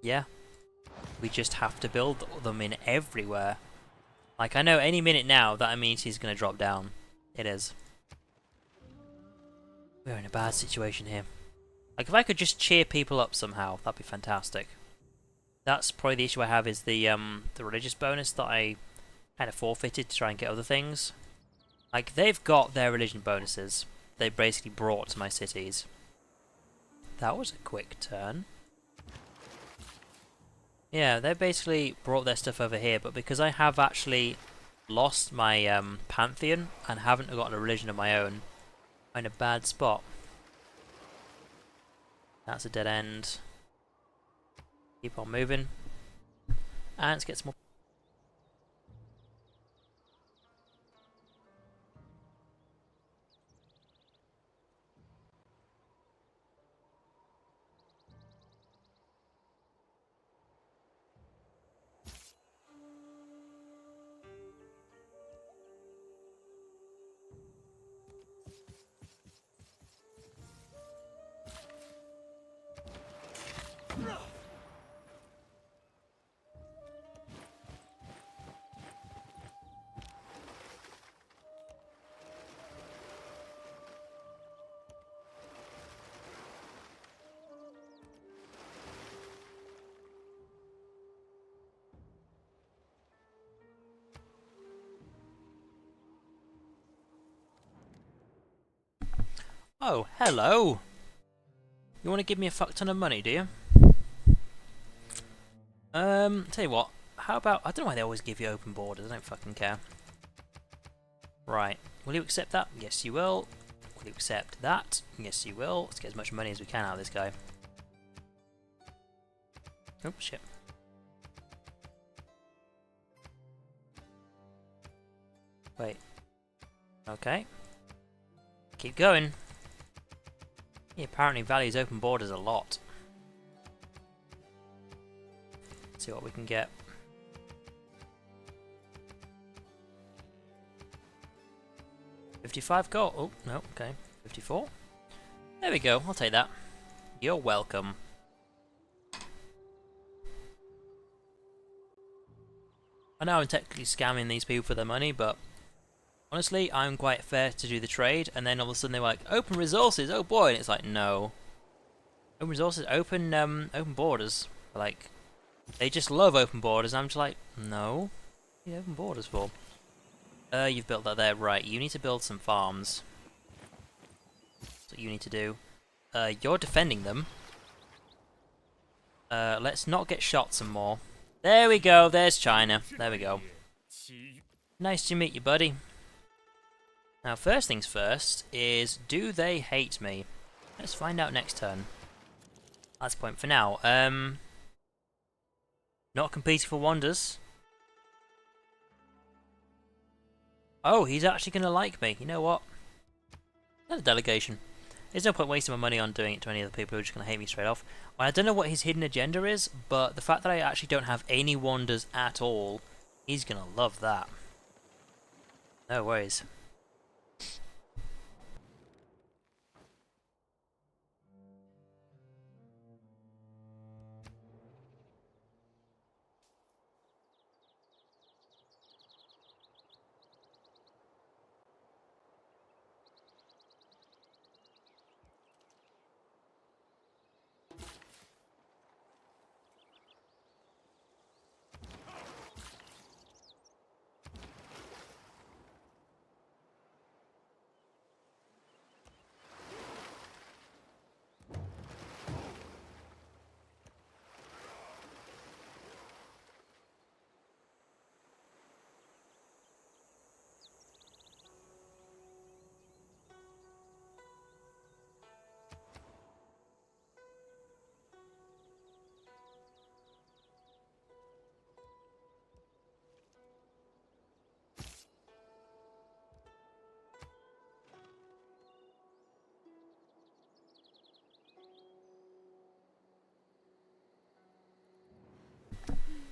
Yeah. We just have to build them in everywhere. Like, I know any minute now that amenity is going to drop down. It is. We're in a bad situation here. Like, if I could just cheer people up somehow, that'd be fantastic. That's probably the issue I have, is the religious bonus that I kind of forfeited to try and get other things. Like, they've got their religion bonuses. They basically brought to my cities. That was a quick turn. Yeah, they basically brought their stuff over here, but because I have actually lost my pantheon and haven't got a religion of my own, I'm in a bad spot. That's a dead end. Keep on moving. And let's get some more. Oh, hello! You want to give me a fuck ton of money, do you? Tell you what, how about... I don't know why they always give you open borders, I don't fucking care. Right, will you accept that? Yes you will. Will you accept that? Yes you will. Let's get as much money as we can out of this guy. Oh, shit. Wait. Okay. Keep going. He apparently values open borders a lot. Let's see what we can get. 55 gold. Oh, no, okay. 54. There we go, I'll take that. You're welcome. I know I'm technically scamming these people for their money, but honestly, I'm quite fair to do the trade, and then all of a sudden they're like, open resources, oh boy, and it's like, no. Open resources, open borders. Like, they just love open borders, and I'm just like, no. What do you open borders for? You've built that there, right, you need to build some farms. That's what you need to do. You're defending them. Let's not get shot some more. There we go, there's China. There we go. Nice to meet you, buddy. Now, first things first is, do they hate me? Let's find out next turn. That's the point for now. Not competing for wonders. Oh, he's actually going to like me. You know what? Another delegation. There's no point wasting my money on doing it to any other people who are just going to hate me straight off. Well, I don't know what his hidden agenda is, but the fact that I actually don't have any wonders at all, he's going to love that. No worries.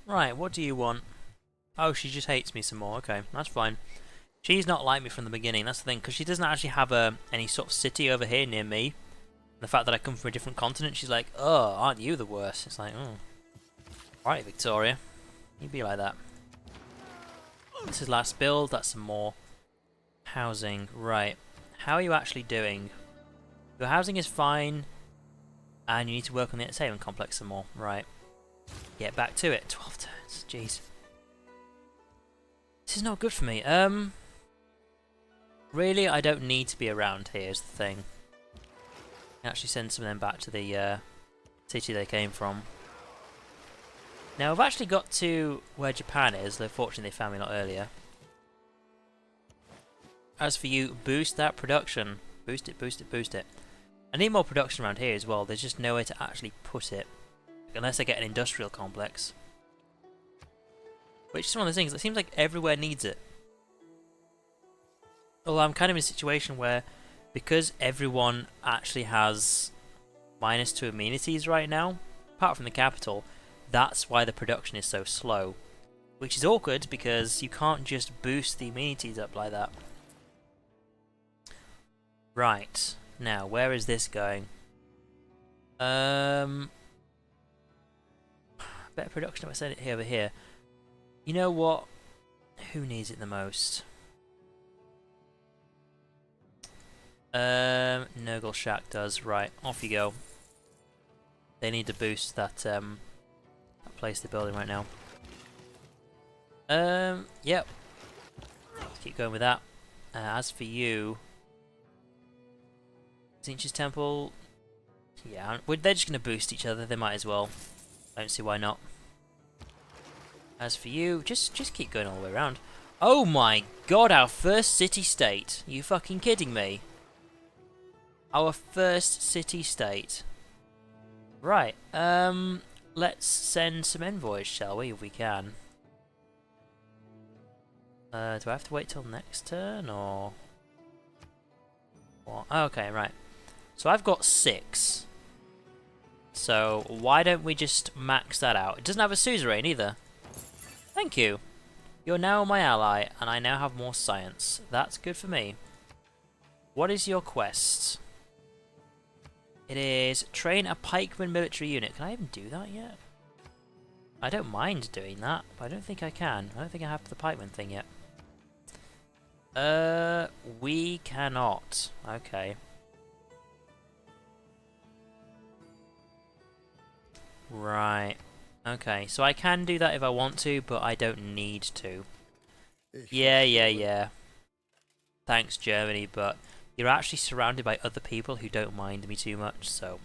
Right, what do you want? Oh, she just hates me some more. Okay, that's fine. She's not like me from the beginning, that's the thing, because she doesn't actually have any sort of city over here near me. The fact that I come from a different continent, she's like, oh, aren't you the worst? It's like, oh. Right, Victoria. You be like that. This is last build, that's some more housing. Right. How are you actually doing? Your housing is fine, and you need to work on the entertainment complex some more. Right. Get back to it. 12 turns. Jeez. This is not good for me. Really, I don't need to be around here is the thing. Actually send some of them back to the city they came from. Now, I've actually got to where Japan is, though fortunately they found me a lot earlier. As for you, boost that production. Boost it, boost it, boost it. I need more production around here as well. There's just nowhere to actually put it. Unless I get an industrial complex. Which is one of the things, it seems like everywhere needs it. Although I'm kind of in a situation where, because everyone actually has -2 amenities right now, apart from the capital, that's why the production is so slow. Which is awkward, because you can't just boost the amenities up like that. Right, now, where is this going? Better production if I send it here over here. You know what? Who needs it the most? Nurgle Shack does. Right, off you go. They need to boost that that place they're building right now. Yep. Let's keep going with that. As for you, Zinch's Temple. Yeah, they're just gonna boost each other. They might as well. I don't see why not. As for you, just keep going all the way around. Oh my god, our first city-state. You fucking kidding me? Our first city-state. Right, let's send some envoys, shall we, if we can. Do I have to wait till next turn, or what? Oh, okay, right. So I've got 6. So why don't we just max that out? It doesn't have a suzerain either. Thank you. You're now my ally, and I now have more science. That's good for me. What is your quest? It is train a pikeman military unit. Can I even do that yet? I don't mind doing that, but I don't think I can. I don't think I have the pikeman thing yet. We cannot. Okay. Right. Okay, so I can do that if I want to, but I don't need to. Yeah. Thanks, Germany, but you're actually surrounded by other people who don't mind me too much, so...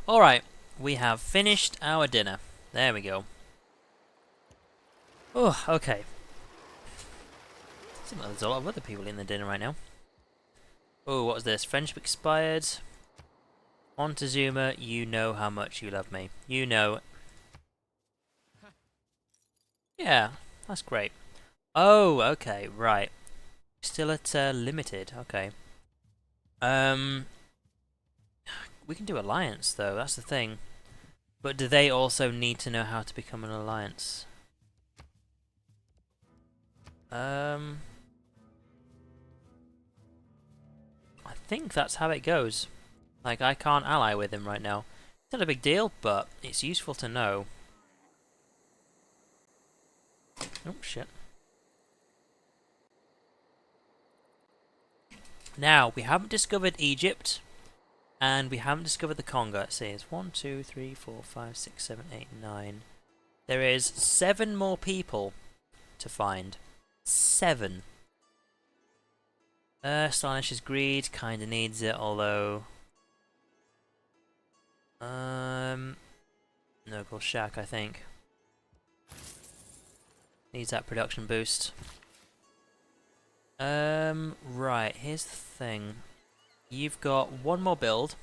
Alright, we have finished our dinner. There we go. Oh, okay. Seems like there's a lot of other people in the dinner right now. Oh, what was this? Friendship expired. Montezuma, you know how much you love me. You know. Yeah, that's great. Oh, okay, right. Still at limited, okay. We can do alliance though, that's the thing. But do they also need to know how to become an alliance? I think that's how it goes. Like, I can't ally with him right now. It's not a big deal, but it's useful to know. Oh, shit. Now, we haven't discovered Egypt, and we haven't discovered the Congo. Let's see, it's 1, 2, 3, 4, 5, 6, 7, 8, 9. There is 7 more people to find. 7. Starnish's greed kinda needs it, although... Noble Shack, I think. Needs that production boost. Right, here's the thing. You've got 1 more build.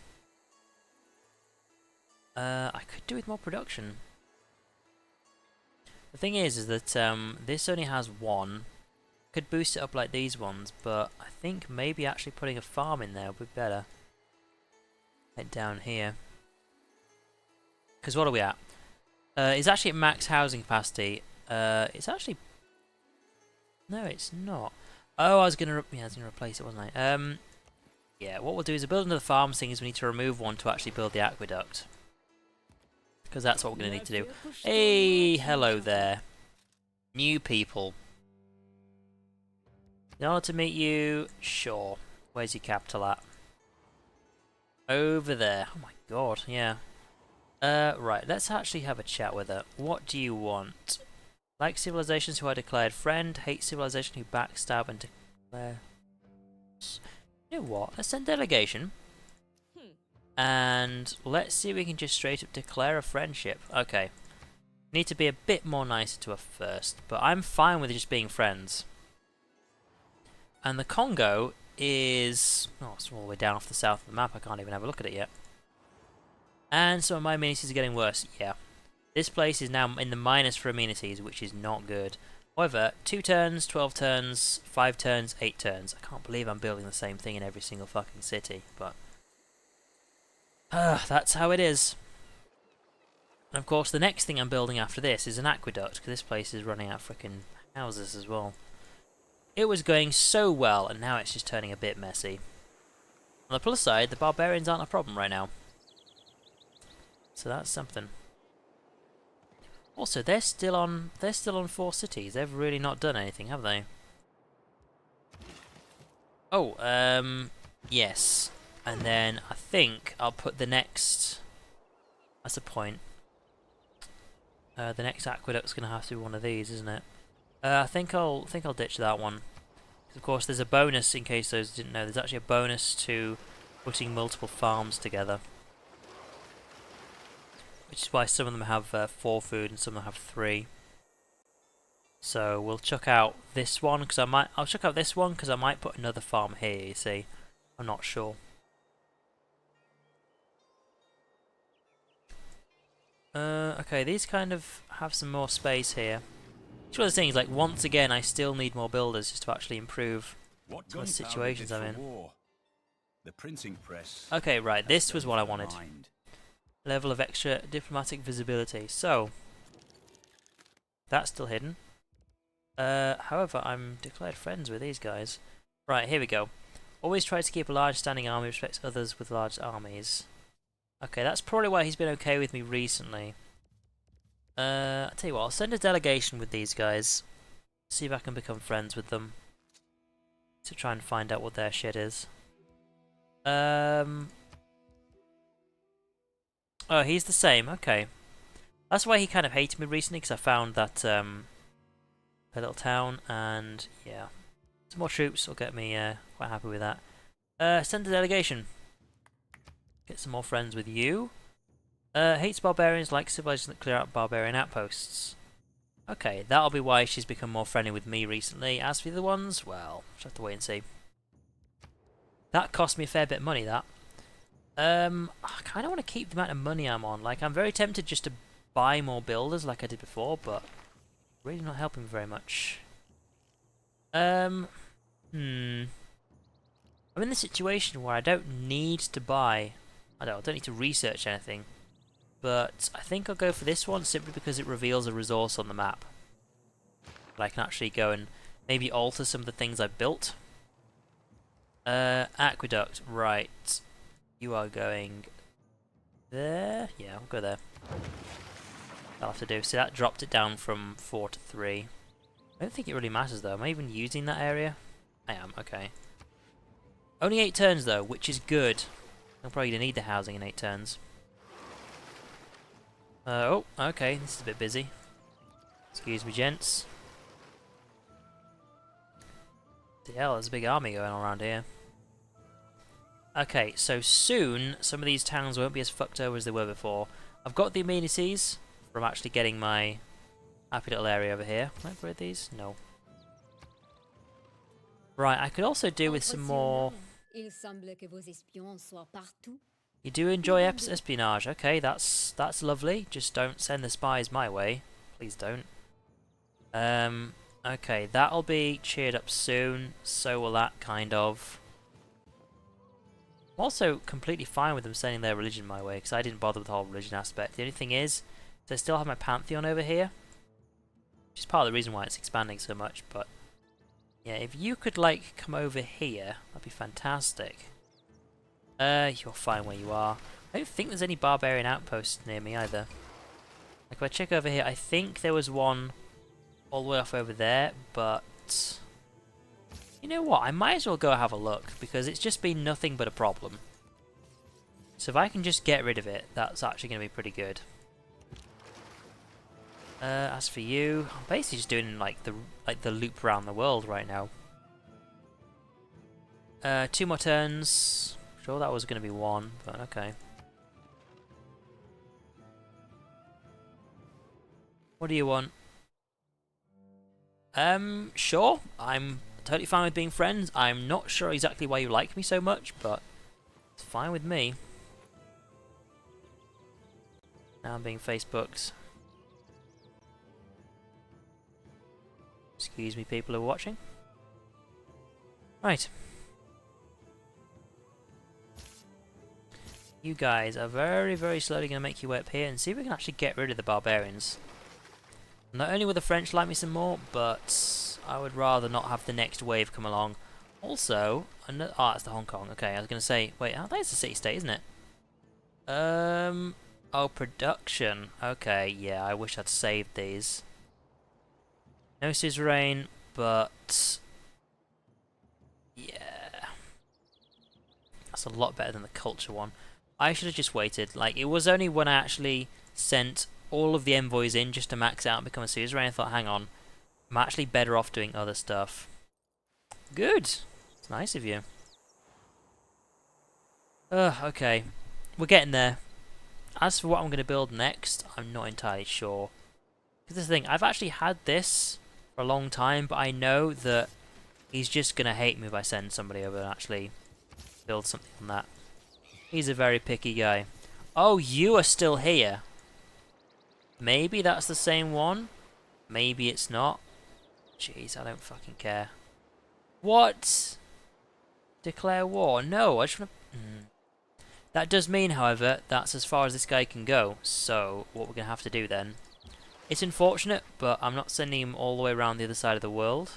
I could do with more production. The thing is that this only has 1. Could boost it up like these ones, but I think maybe actually putting a farm in there would be better. Like down here. Because what are we at? It's actually at max housing capacity. It's actually... No, it's not. Oh, I was gonna replace it, wasn't I? Yeah, what we'll do is build another farm, seeing as we need to remove one to actually build the aqueduct. Because that's what we're gonna need to do. Hey, hello there. New people. In order to meet you, sure. Where's your capital at? Over there. Oh my god, yeah. Right, let's actually have a chat with her. What do you want? Like civilizations who are declared friend, hate civilization who backstab and declare... You know what? Let's send delegation. And let's see if we can just straight up declare a friendship. Okay. Need to be a bit more nicer to her first, but I'm fine with just being friends. And the Congo is... Oh, it's all the way down off the south of the map. I can't even have a look at it yet. And some of my amenities are getting worse. Yeah. This place is now in the minus for amenities, which is not good. However, 2 turns, 12 turns, 5 turns, 8 turns. I can't believe I'm building the same thing in every single fucking city, but... that's how it is. And of course, the next thing I'm building after this is an aqueduct, because this place is running out of frickin' houses as well. It was going so well, and now it's just turning a bit messy. On the plus side, the barbarians aren't a problem right now. So that's something. Also, they're still on 4 cities. They've really not done anything, have they? Oh, yes. And then I think I'll put the next. That's a point. The next aqueduct's gonna have to be one of these, isn't it? I think I'll ditch that one. Of course, there's a bonus, in case those didn't know. There's actually a bonus to putting multiple farms together, which is why some of them have 4 food and some of them have 3. So we'll chuck out this one because I'll chuck out this one because I might put another farm here. You see, I'm not sure. Okay, these kind of have some more space here. It's one of the things, like, once again, I still need more builders just to actually improve some of the situations I'm in. The printing press. Okay, right, this was what I wanted. Level of extra diplomatic visibility. So, that's still hidden. However, I'm declared friends with these guys. Right, here we go. Always try to keep a large standing army, respects others with large armies. Okay, that's probably why he's been okay with me recently. I'll tell you what, I'll send a delegation with these guys. See if I can become friends with them. To try and find out what their shit is. Oh, he's the same, okay. That's why he kind of hated me recently, because I found that a little town, and yeah. Some more troops will get me quite happy with that. Send a delegation. Get some more friends with you. Hates barbarians, likes civilizations that clear out barbarian outposts. Okay, that'll be why she's become more friendly with me recently. As for the other ones, well, just have to wait and see. That cost me a fair bit of money, that. I kind of want to keep the amount of money I'm on. Like, I'm very tempted just to buy more builders like I did before, but really not helping me very much. I'm in the situation where I don't need to buy. I don't need to research anything. But I think I'll go for this one simply because it reveals a resource on the map. But I can actually go and maybe alter some of the things I've built. Aqueduct, right. You are going there. Yeah, I'll go there. That'll have to do. So that dropped it down from 4 to 3. I don't think it really matters though. Am I even using that area? I am, okay. Only 8 turns though, which is good. I'm probably going to need the housing in 8 turns. Oh, okay, this is a bit busy. Excuse me, gents. Hell, there's a big army going on around here. Okay, so soon, some of these towns won't be as fucked over as they were before. I've got the amenities from actually getting my happy little area over here. Can I upgrade these? No. Right, I could also do with some more... You do enjoy espionage. Okay, that's lovely. Just don't send the spies my way. Please don't. Okay, that'll be cheered up soon. So will that, kind of. I'm also completely fine with them sending their religion my way, because I didn't bother with the whole religion aspect. The only thing is, I still have my pantheon over here, which is part of the reason why it's expanding so much, but yeah, if you could, like, come over here, that'd be fantastic. You're fine where you are. I don't think there's any barbarian outposts near me either. Like, if I check over here, I think there was one all the way off over there, but... You know what, I might as well go have a look, because it's just been nothing but a problem. So if I can just get rid of it, that's actually going to be pretty good. As for you, I'm basically just doing like the loop around the world right now. 2 more turns. Sure, that was going to be 1, but okay. What do you want? Sure. I'm totally fine with being friends. I'm not sure exactly why you like me so much, but it's fine with me. Now I'm being Facebooked. Excuse me, people who are watching. Right. You guys are very, very slowly going to make your way up here and see if we can actually get rid of the barbarians. Not only will the French like me some more, but I would rather not have the next wave come along. Also, oh, it's the Hong Kong. Okay, I was going to say, wait, that is the city-state, isn't it? Oh, production. Okay, yeah, I wish I'd saved these. No suzerain, but yeah, that's a lot better than the culture one. I should have just waited. Like, it was only when I actually sent all of the envoys in just to max out and become a suzerain, I thought, hang on, I'm actually better off doing other stuff. Good. It's nice of you. Okay. We're getting there. As for what I'm going to build next, I'm not entirely sure. Because this thing, I've actually had this for a long time, but I know that he's just going to hate me if I send somebody over and actually build something on that. He's a very picky guy. Oh, you are still here. Maybe that's the same one. Maybe it's not. Jeez, I don't fucking care. What? Declare war? No, I just want to... That does mean, however, that's as far as this guy can go. So, what we're going to have to do then... It's unfortunate, but I'm not sending him all the way around the other side of the world.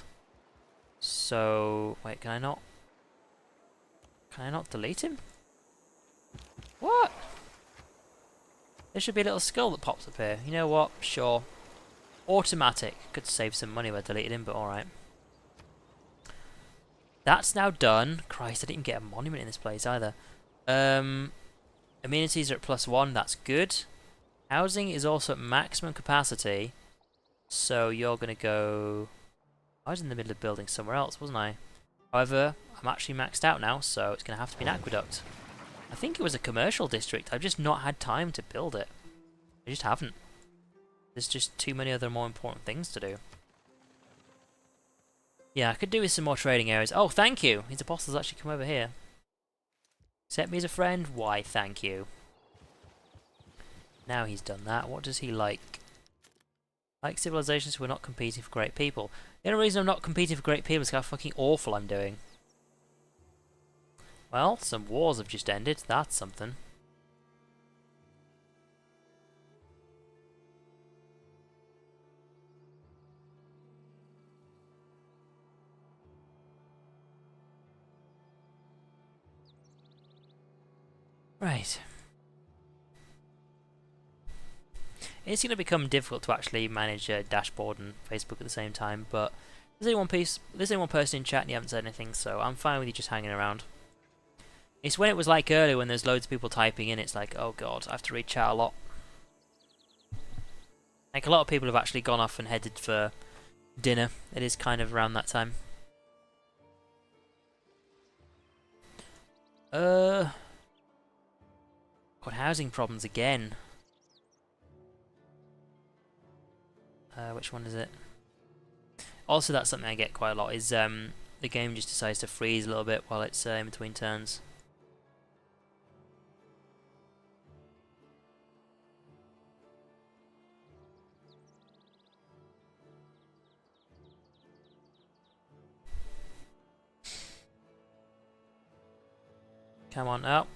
So... Wait, can I not... Can I not delete him? What? There should be a little skull that pops up here. You know what? Sure. Automatic. Could save some money if I deleted him, but alright. That's now done. Christ, I didn't even get a monument in this place either. Amenities are at +1. That's good. Housing is also at maximum capacity. So you're going to go... I was in the middle of building somewhere else, wasn't I? However, I'm actually maxed out now, so it's going to have to be an aqueduct. I think it was a commercial district. I've just not had time to build it. I just haven't. There's just too many other more important things to do. Yeah, I could do with some more trading areas. Oh, thank you! His apostles actually come over here. Accept me as a friend? Why, thank you. Now he's done that. What does he like? Like civilizations who are not competing for great people. The only reason I'm not competing for great people is how fucking awful I'm doing. Well, some wars have just ended. That's something. Right. It's going to become difficult to actually manage a dashboard and Facebook at the same time, but there's only one person in chat and you haven't said anything, so I'm fine with you just hanging around. It's when it was like earlier when there's loads of people typing in, it's like, oh god, I have to read chat a lot. Like, a lot of people have actually gone off and headed for dinner. It is kind of around that time. Got housing problems again. Which one is it? Also, that's something I get quite a lot, is the game just decides to freeze a little bit while it's in between turns. Come on up.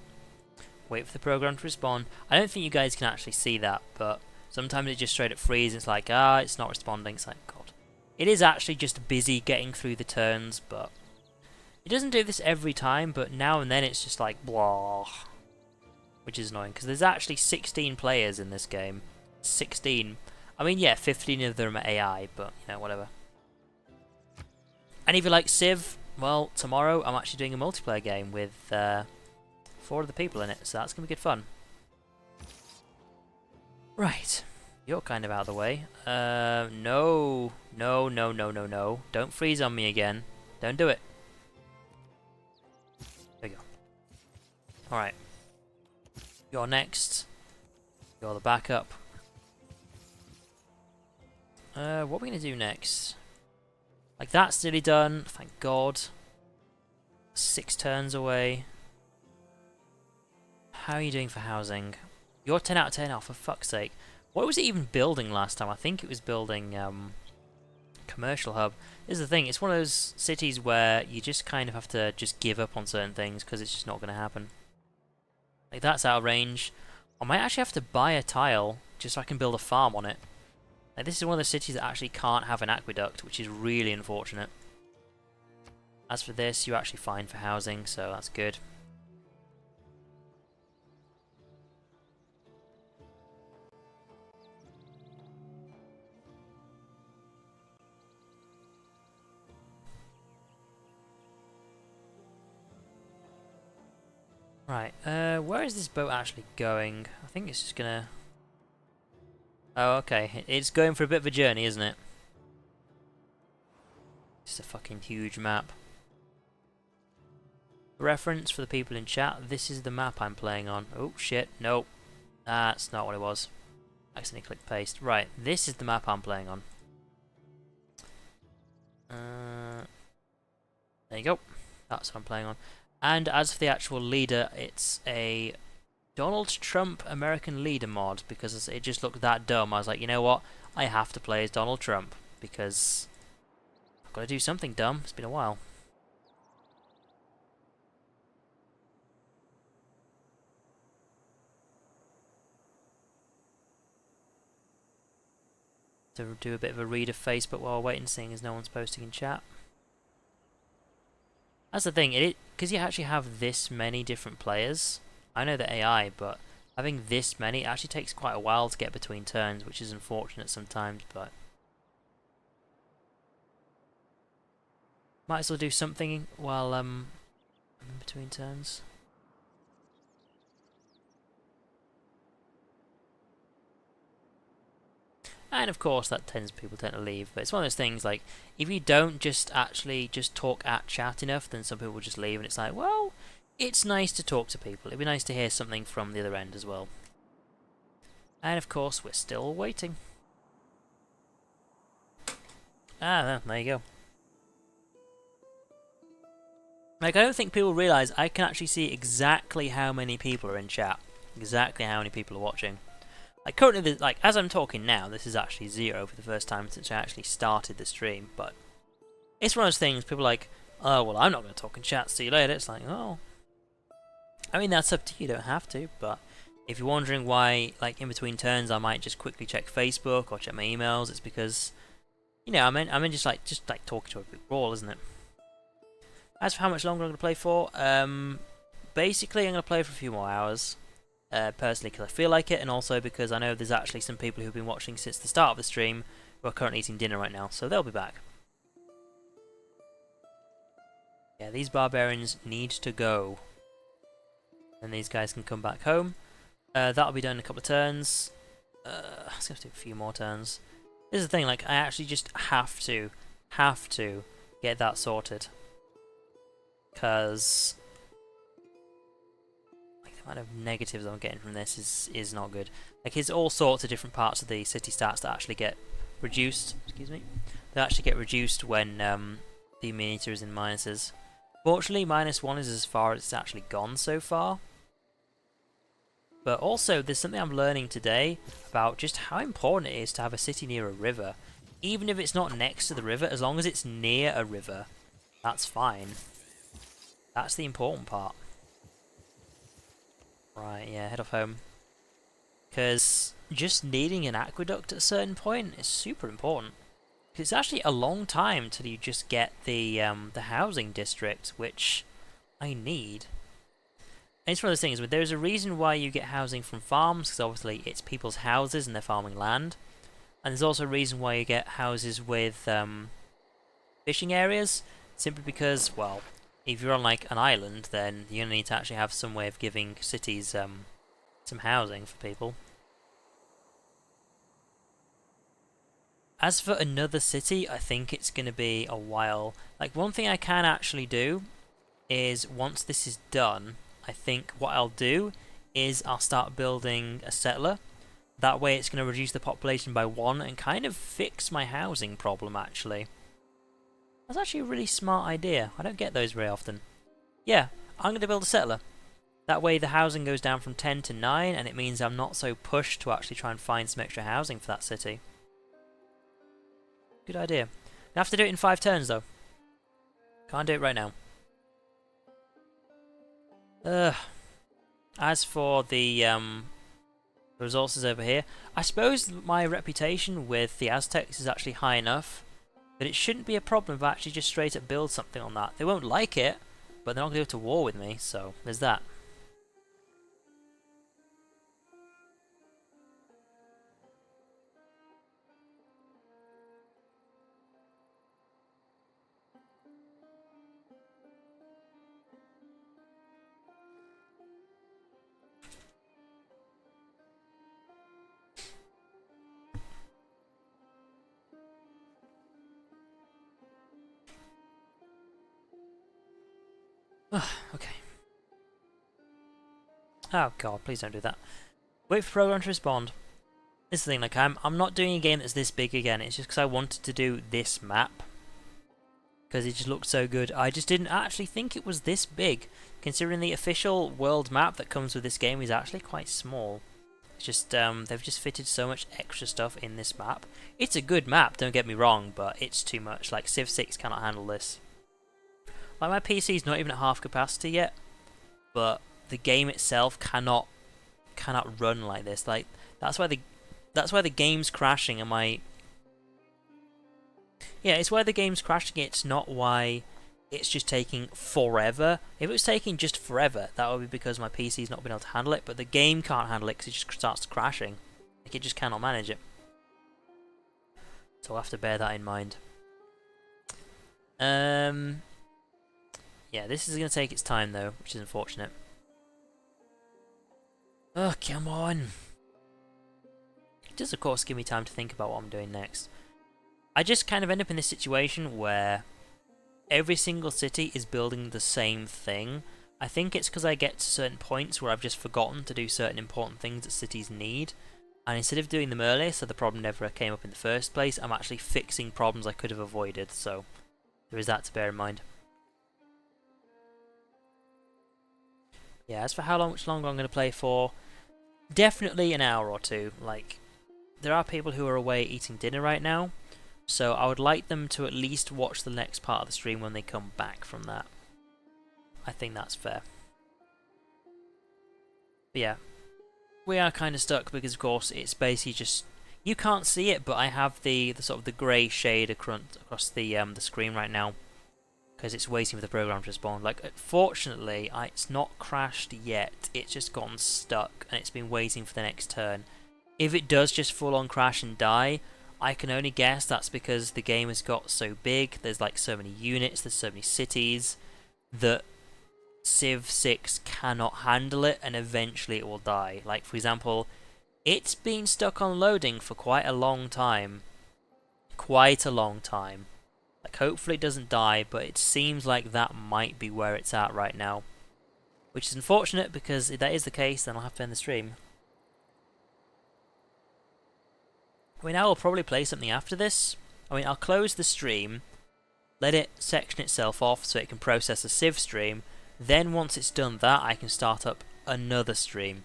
Wait for the program to respond. I don't think you guys can actually see that, but sometimes it just straight up freezes. It's like, it's not responding. It's like, God. It is actually just busy getting through the turns, but it doesn't do this every time, but now and then it's just like, blah. Which is annoying, because there's actually 16 players in this game. 16. I mean, yeah, 15 of them are AI, but, you know, whatever. And if you like Civ, well, tomorrow I'm actually doing a multiplayer game with 4 other people in it, so that's going to be good fun. Right. You're kind of out of the way. No. No, no, no, no, no. Don't freeze on me again. Don't do it. There we go. Alright. You're next. You're the backup. What are we going to do next? Like, that's nearly done. Thank God. 6 turns away. How are you doing for housing? You're 10 out of 10. Oh, for fuck's sake. What was it even building last time? I think it was building commercial hub. This is the thing. It's one of those cities where you just kind of have to just give up on certain things because it's just not going to happen. Like, that's out of range. I might actually have to buy a tile just so I can build a farm on it. Like, this is one of the cities that actually can't have an aqueduct, which is really unfortunate. As for this, you're actually fine for housing, so that's good. Right, where is this boat actually going? I think it's just gonna... Oh, okay. It's going for a bit of a journey, isn't it? It's a fucking huge map. Reference for the people in chat, this is the map I'm playing on. Oh, shit, nope. That's not what it was. Accidentally clicked paste. Right, this is the map I'm playing on. There you go. That's what I'm playing on. And as for the actual leader, it's a Donald Trump American leader mod, because it just looked that dumb. I was like, you know what? I have to play as Donald Trump, because I've got to do something dumb. It's been a while. To do a bit of a read of Facebook while waiting, seeing as no one's posting in chat. That's the thing, because you actually have this many different players. I know the AI, but having this many, it actually takes quite a while to get between turns, which is unfortunate sometimes, but... Might as well do something while I'm in between turns. And of course that people tend to leave, but it's one of those things, like, if you don't just actually just talk at chat enough, then some people will just leave, and it's like, well, it's nice to talk to people. It'd be nice to hear something from the other end as well. And of course we're still waiting. Ah, there you go. Like, I don't think people realise I can actually see exactly how many people are in chat. Exactly how many people are watching. Like, currently, like, as I'm talking now, this is actually 0 for the first time since I actually started the stream, but it's one of those things, people are like, oh, well, I'm not going to talk in chat, see you later. It's like, oh. I mean, that's up to you, don't have to, but if you're wondering why, like, in between turns I might just quickly check Facebook or check my emails, it's because, you know, I'm in just like talking to a big brawl, isn't it? As for how much longer I'm going to play for, basically I'm going to play for a few more hours. Personally, because I feel like it, and also because I know there's actually some people who've been watching since the start of the stream who are currently eating dinner right now, so they'll be back. Yeah, these barbarians need to go. And these guys can come back home. That'll be done in a couple of turns. Let's have to do a few more turns. This is the thing, like, I actually just have to get that sorted. Because... amount of negatives I'm getting from this is not good. Like, it's all sorts of different parts of the city stats that actually get reduced. Excuse me. They actually get reduced when the meter is in minuses. Fortunately, -1 is as far as it's actually gone so far. But also, there's something I'm learning today about just how important it is to have a city near a river. Even if it's not next to the river, as long as it's near a river, that's fine. That's the important part. Right, yeah, head off home. Because just needing an aqueduct at a certain point is super important. It's actually a long time till you just get the housing district, which I need. And it's one of those things where there's a reason why you get housing from farms, because obviously it's people's houses and they're farming land. And there's also a reason why you get houses with fishing areas, simply because, well, if you're on like an island, then you're gonna need to actually have some way of giving cities some housing for people. As for another city, I think it's gonna be a while. Like, one thing I can actually do is, once this is done, I think what I'll do is I'll start building a settler. That way it's gonna reduce the population by 1 and kind of fix my housing problem, actually. That's actually a really smart idea. I don't get those very often. Yeah, I'm going to build a settler. That way the housing goes down from 10 to 9, and it means I'm not so pushed to actually try and find some extra housing for that city. Good idea. I have to do it in 5 turns, though. Can't do it right now. As for the The resources over here. I suppose my reputation with the Aztecs is actually high enough that it shouldn't be a problem if I actually just straight up build something on that. They won't like it, but they're not going to go to war with me, so there's that. Okay. Oh god, please don't do that. Wait for program to respond. This is the thing, like I'm not doing a game that's this big again. It's just because I wanted to do this map because it just looked so good. I just didn't actually think it was this big, considering the official world map that comes with this game is actually quite small. It's just they've just fitted so much extra stuff in this map. It's a good map, don't get me wrong, but it's too much. Like Civ 6 cannot handle this. Like my PC's not even at half capacity yet, but the game itself cannot run like this. Like that's why the game's crashing and it's why the game's crashing. It's not why it's just taking forever. If it was taking just forever, that would be because my PC's not been able to handle it, but the game can't handle it because it just starts crashing. Like it just cannot manage it. So I'll have to bear that in mind. Yeah, this is going to take its time though, which is unfortunate. Oh, come on! It does of course give me time to think about what I'm doing next. I just kind of end up in this situation where every single city is building the same thing. I think it's because I get to certain points where I've just forgotten to do certain important things that cities need. And instead of doing them earlier, so the problem never came up in the first place, I'm actually fixing problems I could have avoided. So there is that to bear in mind. Yeah, as for how much longer I'm going to play for, definitely an hour or two. Like, there are people who are away eating dinner right now, so I would like them to at least watch the next part of the stream when they come back from that. I think that's fair. But yeah, we are kind of stuck because, of course, it's basically just... You can't see it, but I have the sort of the grey shade across the screen right now, because it's waiting for the program to respond. Like, fortunately, it's not crashed yet. It's just gotten stuck, and it's been waiting for the next turn. If it does just full on crash and die, I can only guess that's because the game has got so big. There's like so many units, there's so many cities, that Civ 6 cannot handle it, and eventually it will die. Like, for example, it's been stuck on loading for quite a long time. Quite a long time. Like, hopefully it doesn't die, but it seems like that might be where it's at right now. Which is unfortunate, because if that is the case, then I'll have to end the stream. I mean, I will probably play something after this. I mean, I'll close the stream, let it section itself off so it can process a Civ stream. Then once it's done that, I can start up another stream.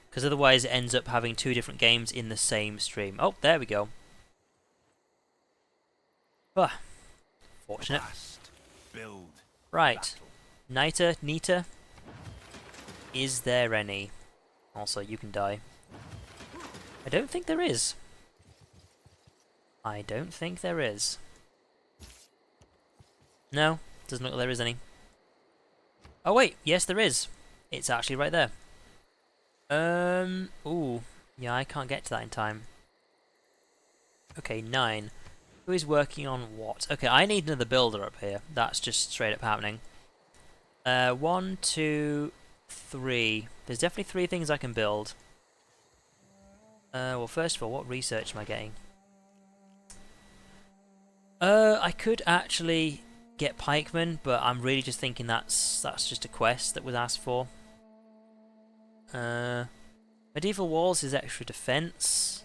Because otherwise it ends up having two different games in the same stream. Oh, there we go. Ah, fortunate. Build. Right. Nita. Is there any? Also, you can die. I don't think there is. I don't think there is. No, doesn't look like there is any. Oh wait, yes there is. It's actually right there. Ooh. Yeah, I can't get to that in time. Okay, 9. Who is working on what? Okay, I need another builder up here. That's just straight up happening. 1, 2, 3. There's definitely 3 things I can build. Well, first of all, what research am I getting? I could actually get pikemen, but I'm really just thinking that's just a quest that was asked for. Medieval walls is extra defense.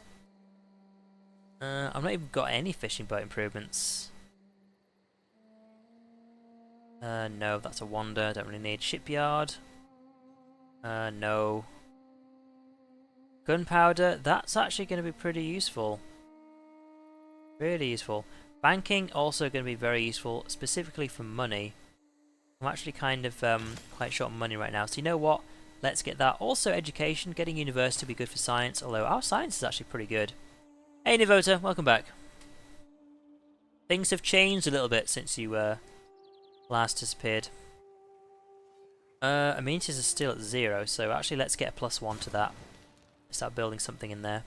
I've not even got any fishing boat improvements. No, that's a wonder. Don't really need shipyard. No. Gunpowder. That's actually going to be pretty useful. Really useful. Banking also going to be very useful, specifically for money. I'm actually kind of quite short on money right now. So you know what? let's get that. Also education, getting university would be good for science, although our science is actually pretty good. Hey Nivota, welcome back. Things have changed a little bit since you last disappeared. Amenities are still at 0, so actually let's get a +1 to that. Start building something in there.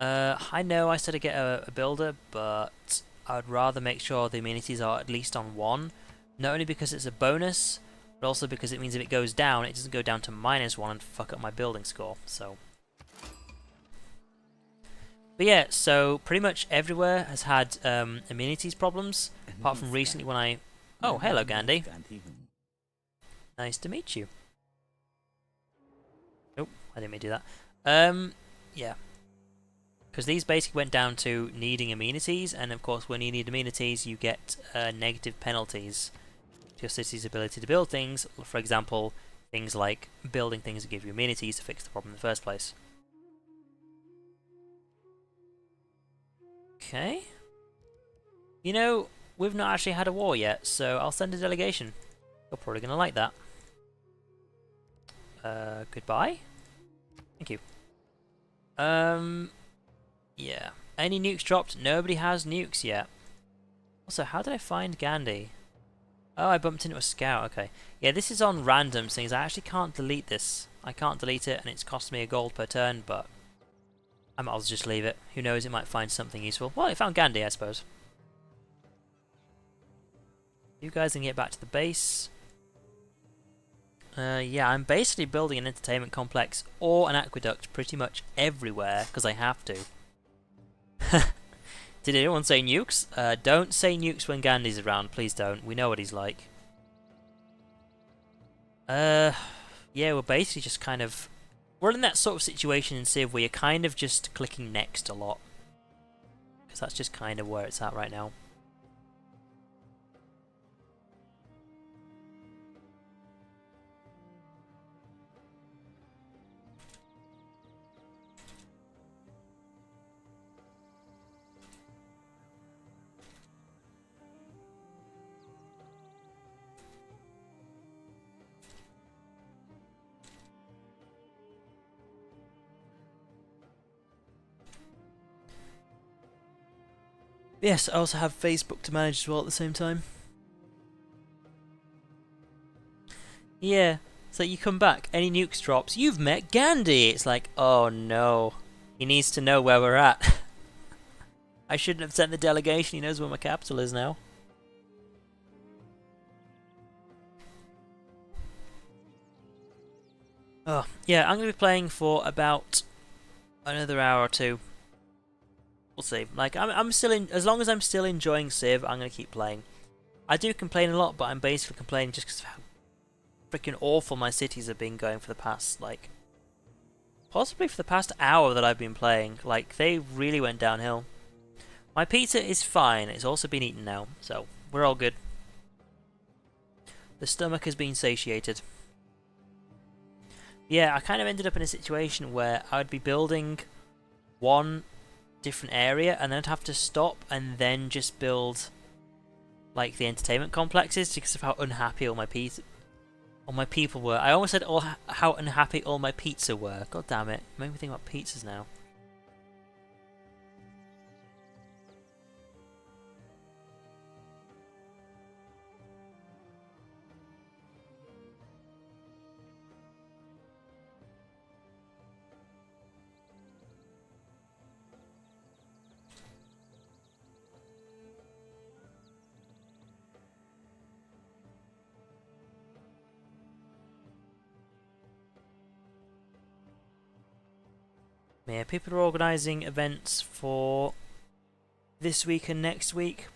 I know I said to get a builder, but I would rather make sure the amenities are at least on 1. Not only because it's a bonus, but also because it means if it goes down, it doesn't go down to -1 and fuck up my building score, so... But yeah, so pretty much everywhere has had amenities problems, apart from recently when I... Oh, hello Gandhi. Nice to meet you. Nope, I didn't mean to do that. Yeah. Because these basically went down to needing amenities, and of course when you need amenities you get negative penalties to your city's ability to build things. For example, things like building things that give you amenities to fix the problem in the first place. Okay. You know, we've not actually had a war yet, so I'll send a delegation. You're probably going to like that. Goodbye? Thank you. Yeah. Any nukes dropped? Nobody has nukes yet. Also, how did I find Gandhi? Oh, I bumped into a scout, okay. Yeah, this is on random things. I actually can't delete this. I can't delete it, and it's cost me a gold per turn, but I might as well just leave it. Who knows, it might find something useful. Well, it found Gandhi, I suppose. You guys can get back to the base. Yeah, I'm basically building an entertainment complex or an aqueduct pretty much everywhere, because I have to. Did anyone say nukes? Don't say nukes when Gandhi's around, please don't. We know what he's like. Yeah, we're basically just kind of... We're in that sort of situation in Civ where you're kind of just clicking next a lot. Because that's just kind of where it's at right now. Yes, I also have Facebook to manage as well at the same time. Yeah, so you come back, any nukes drops, you've met Gandhi! It's like, oh no. He needs to know where we're at. I shouldn't have sent the delegation, he knows where my capital is now. Oh, yeah, I'm going to be playing for about another hour or two. We'll see. Like, I'm still in, as long as I'm still enjoying Civ, I'm going to keep playing. I do complain a lot, but I'm basically complaining just because of how freaking awful my cities have been going for the past, like, possibly for the past hour that I've been playing. Like, they really went downhill. My pizza is fine. It's also been eaten now, so we're all good. The stomach has been satiated. Yeah, I kind of ended up in a situation where I would be building one different area and then I'd have to stop and then just build like the entertainment complexes because of how unhappy all my people were. I almost said how unhappy all my pizza were. God damn it. Made me think about pizzas now. Yeah, people are organising events for this week and next week.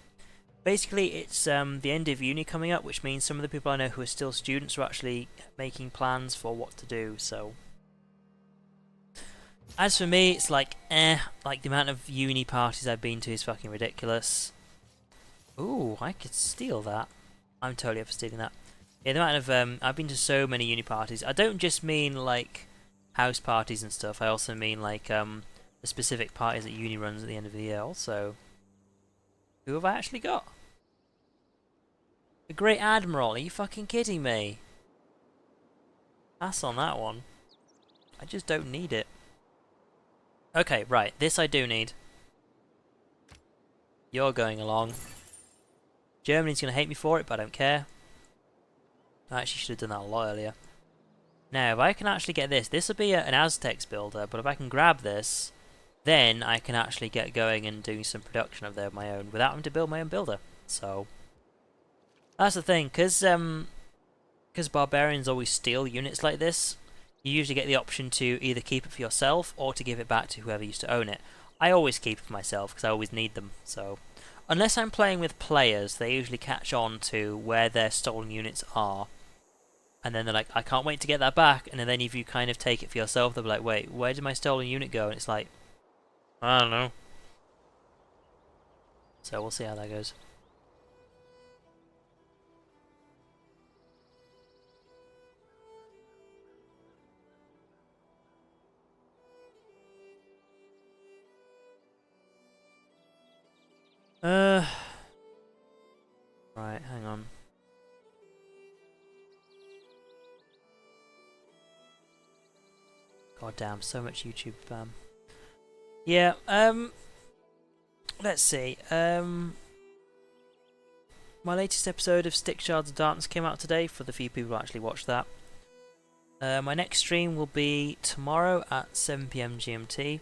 Basically, it's the end of uni coming up, which means some of the people I know who are still students are actually making plans for what to do, so... As for me, it's like, like the amount of uni parties I've been to is fucking ridiculous. Ooh, I could steal that. I'm totally up for stealing that. Yeah, the amount of, I've been to so many uni parties. I don't just mean, like, house parties and stuff. I also mean, like, the specific parties that uni runs at the end of the year also. Who have I actually got? The Great Admiral, are you fucking kidding me? Pass on that one. I just don't need it. Okay, right, this I do need. You're going along. Germany's going to hate me for it, but I don't care. I actually should have done that a lot earlier. Now, if I can actually get this, this will be an Aztecs builder, but if I can grab this, then I can actually get going and do some production of my own without having to build my own builder. So, that's the thing, because barbarians always steal units like this, you usually get the option to either keep it for yourself or to give it back to whoever used to own it. I always keep it for myself because I always need them, so... Unless I'm playing with players, they usually catch on to where their stolen units are. And then they're like, I can't wait to get that back. And then if you kind of take it for yourself, they'll be like, wait, where did my stolen unit go? And it's like, I don't know. So we'll see how that goes. Right, hang on. God damn, so much YouTube spam. Yeah, let's see. My latest episode of Stick Shards of Darkness came out today, for the few people who actually watched that. My next stream will be tomorrow at 7 PM GMT.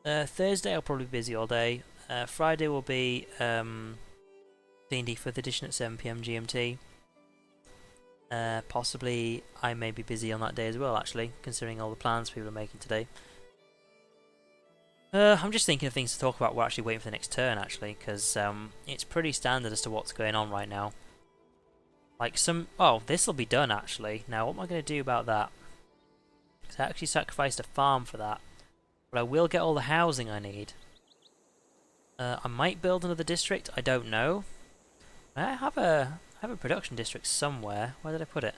Thursday I'll probably be busy all day. Friday will be D&D 5th edition at 7 PM GMT. Possibly I may be busy on that day as well, actually, considering all the plans people are making today. I'm just thinking of things to talk about. We're actually waiting for the next turn, actually, because it's pretty standard as to what's going on right now. Like oh, this will be done, actually. Now, what am I going to do about that? Because I actually sacrificed a farm for that. But I will get all the housing I need. I might build another district, I don't know. I have a production district somewhere. Where did I put it?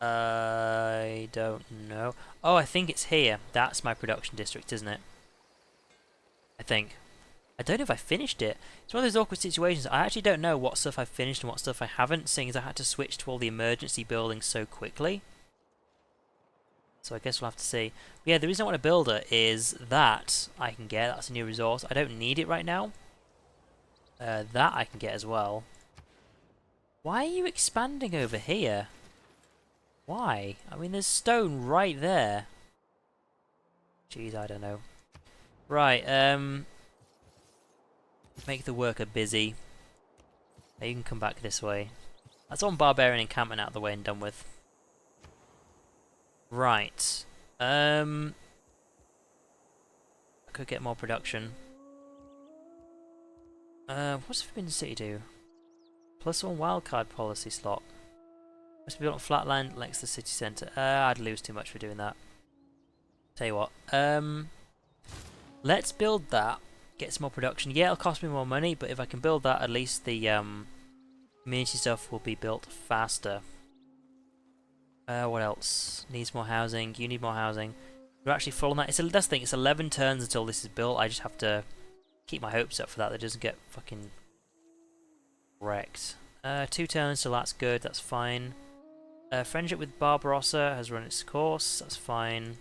I don't know. Oh, I think it's here. That's my production district, isn't it? I think. I don't know if I finished it. It's one of those awkward situations. I actually don't know what stuff I've finished and what stuff I haven't, seeing as I had to switch to all the emergency buildings so quickly. So I guess we'll have to see. But yeah, the reason I want a builder is that I can get. That's a new resource. I don't need it right now. That I can get as well. Why are you expanding over here? Why? I mean, there's stone right there. Jeez, I don't know. Right, make the worker busy. Now you can come back this way. That's on barbarian encampment out of the way and done with. Right. I could get more production. What's Forbidden City do? +1 wildcard policy slot. Must be built on flatland next to the city centre. I'd lose too much for doing that. Tell you what. Let's build that. Get some more production. Yeah, it'll cost me more money, but if I can build that, at least the community stuff will be built faster. What else? Needs more housing. You need more housing. We're actually full on that. That's the thing. It's 11 turns until this is built. I just have to keep my hopes up for that. That doesn't get fucking wrecked. 2 turns, so that's good. That's fine. Friendship with Barbarossa has run its course. That's fine.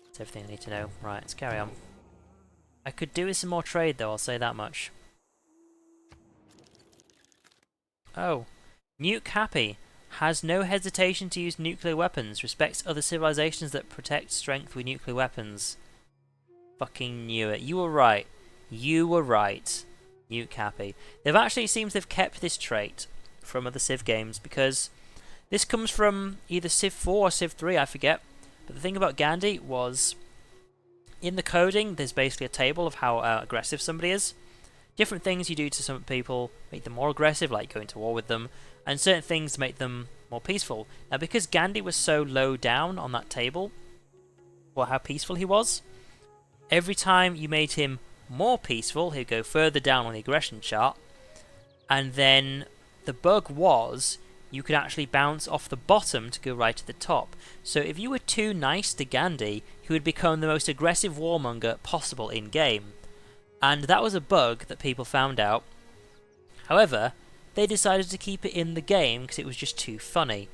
That's everything I need to know. Right, let's carry on. I could do with some more trade, though. I'll say that much. Oh, Nuke Happy has no hesitation to use nuclear weapons. Respects other civilizations that protect strength with nuclear weapons. Fucking knew it. You were right. You were right. Nuke Happy. They've actually, it seems they've kept this trait from other Civ games, because this comes from either Civ 4 or Civ 3, I forget. But the thing about Gandhi was, in the coding, there's basically a table of how aggressive somebody is. Different things you do to some people make them more aggressive, like going to war with them, and certain things make them more peaceful. Now, because Gandhi was so low down on that table, or how peaceful he was, every time you made him more peaceful, he'd go further down on the aggression chart, and then the bug was you could actually bounce off the bottom to go right to the top. So if you were too nice to Gandhi, he would become the most aggressive warmonger possible in-game. And that was a bug that people found out. However, they decided to keep it in the game because it was just too funny.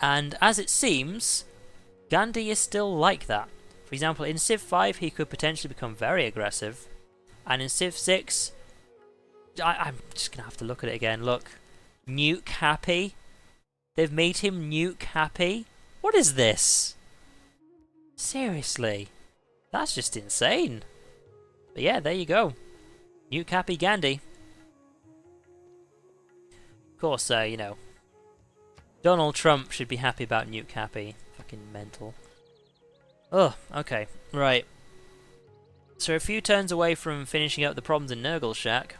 And as it seems, Gandhi is still like that. For example, in Civ 5 he could potentially become very aggressive, and in Civ 6, I'm just going to have to look at it again. Look, nuke happy. They've made him nuke happy. What is this? Seriously, that's just insane. But yeah, there you go. Nuke happy Gandhi. Of course, you know, Donald Trump should be happy about nuke happy. Fucking mental. Oh, okay, right. So a few turns away from finishing up the problems in Nurgle Shack.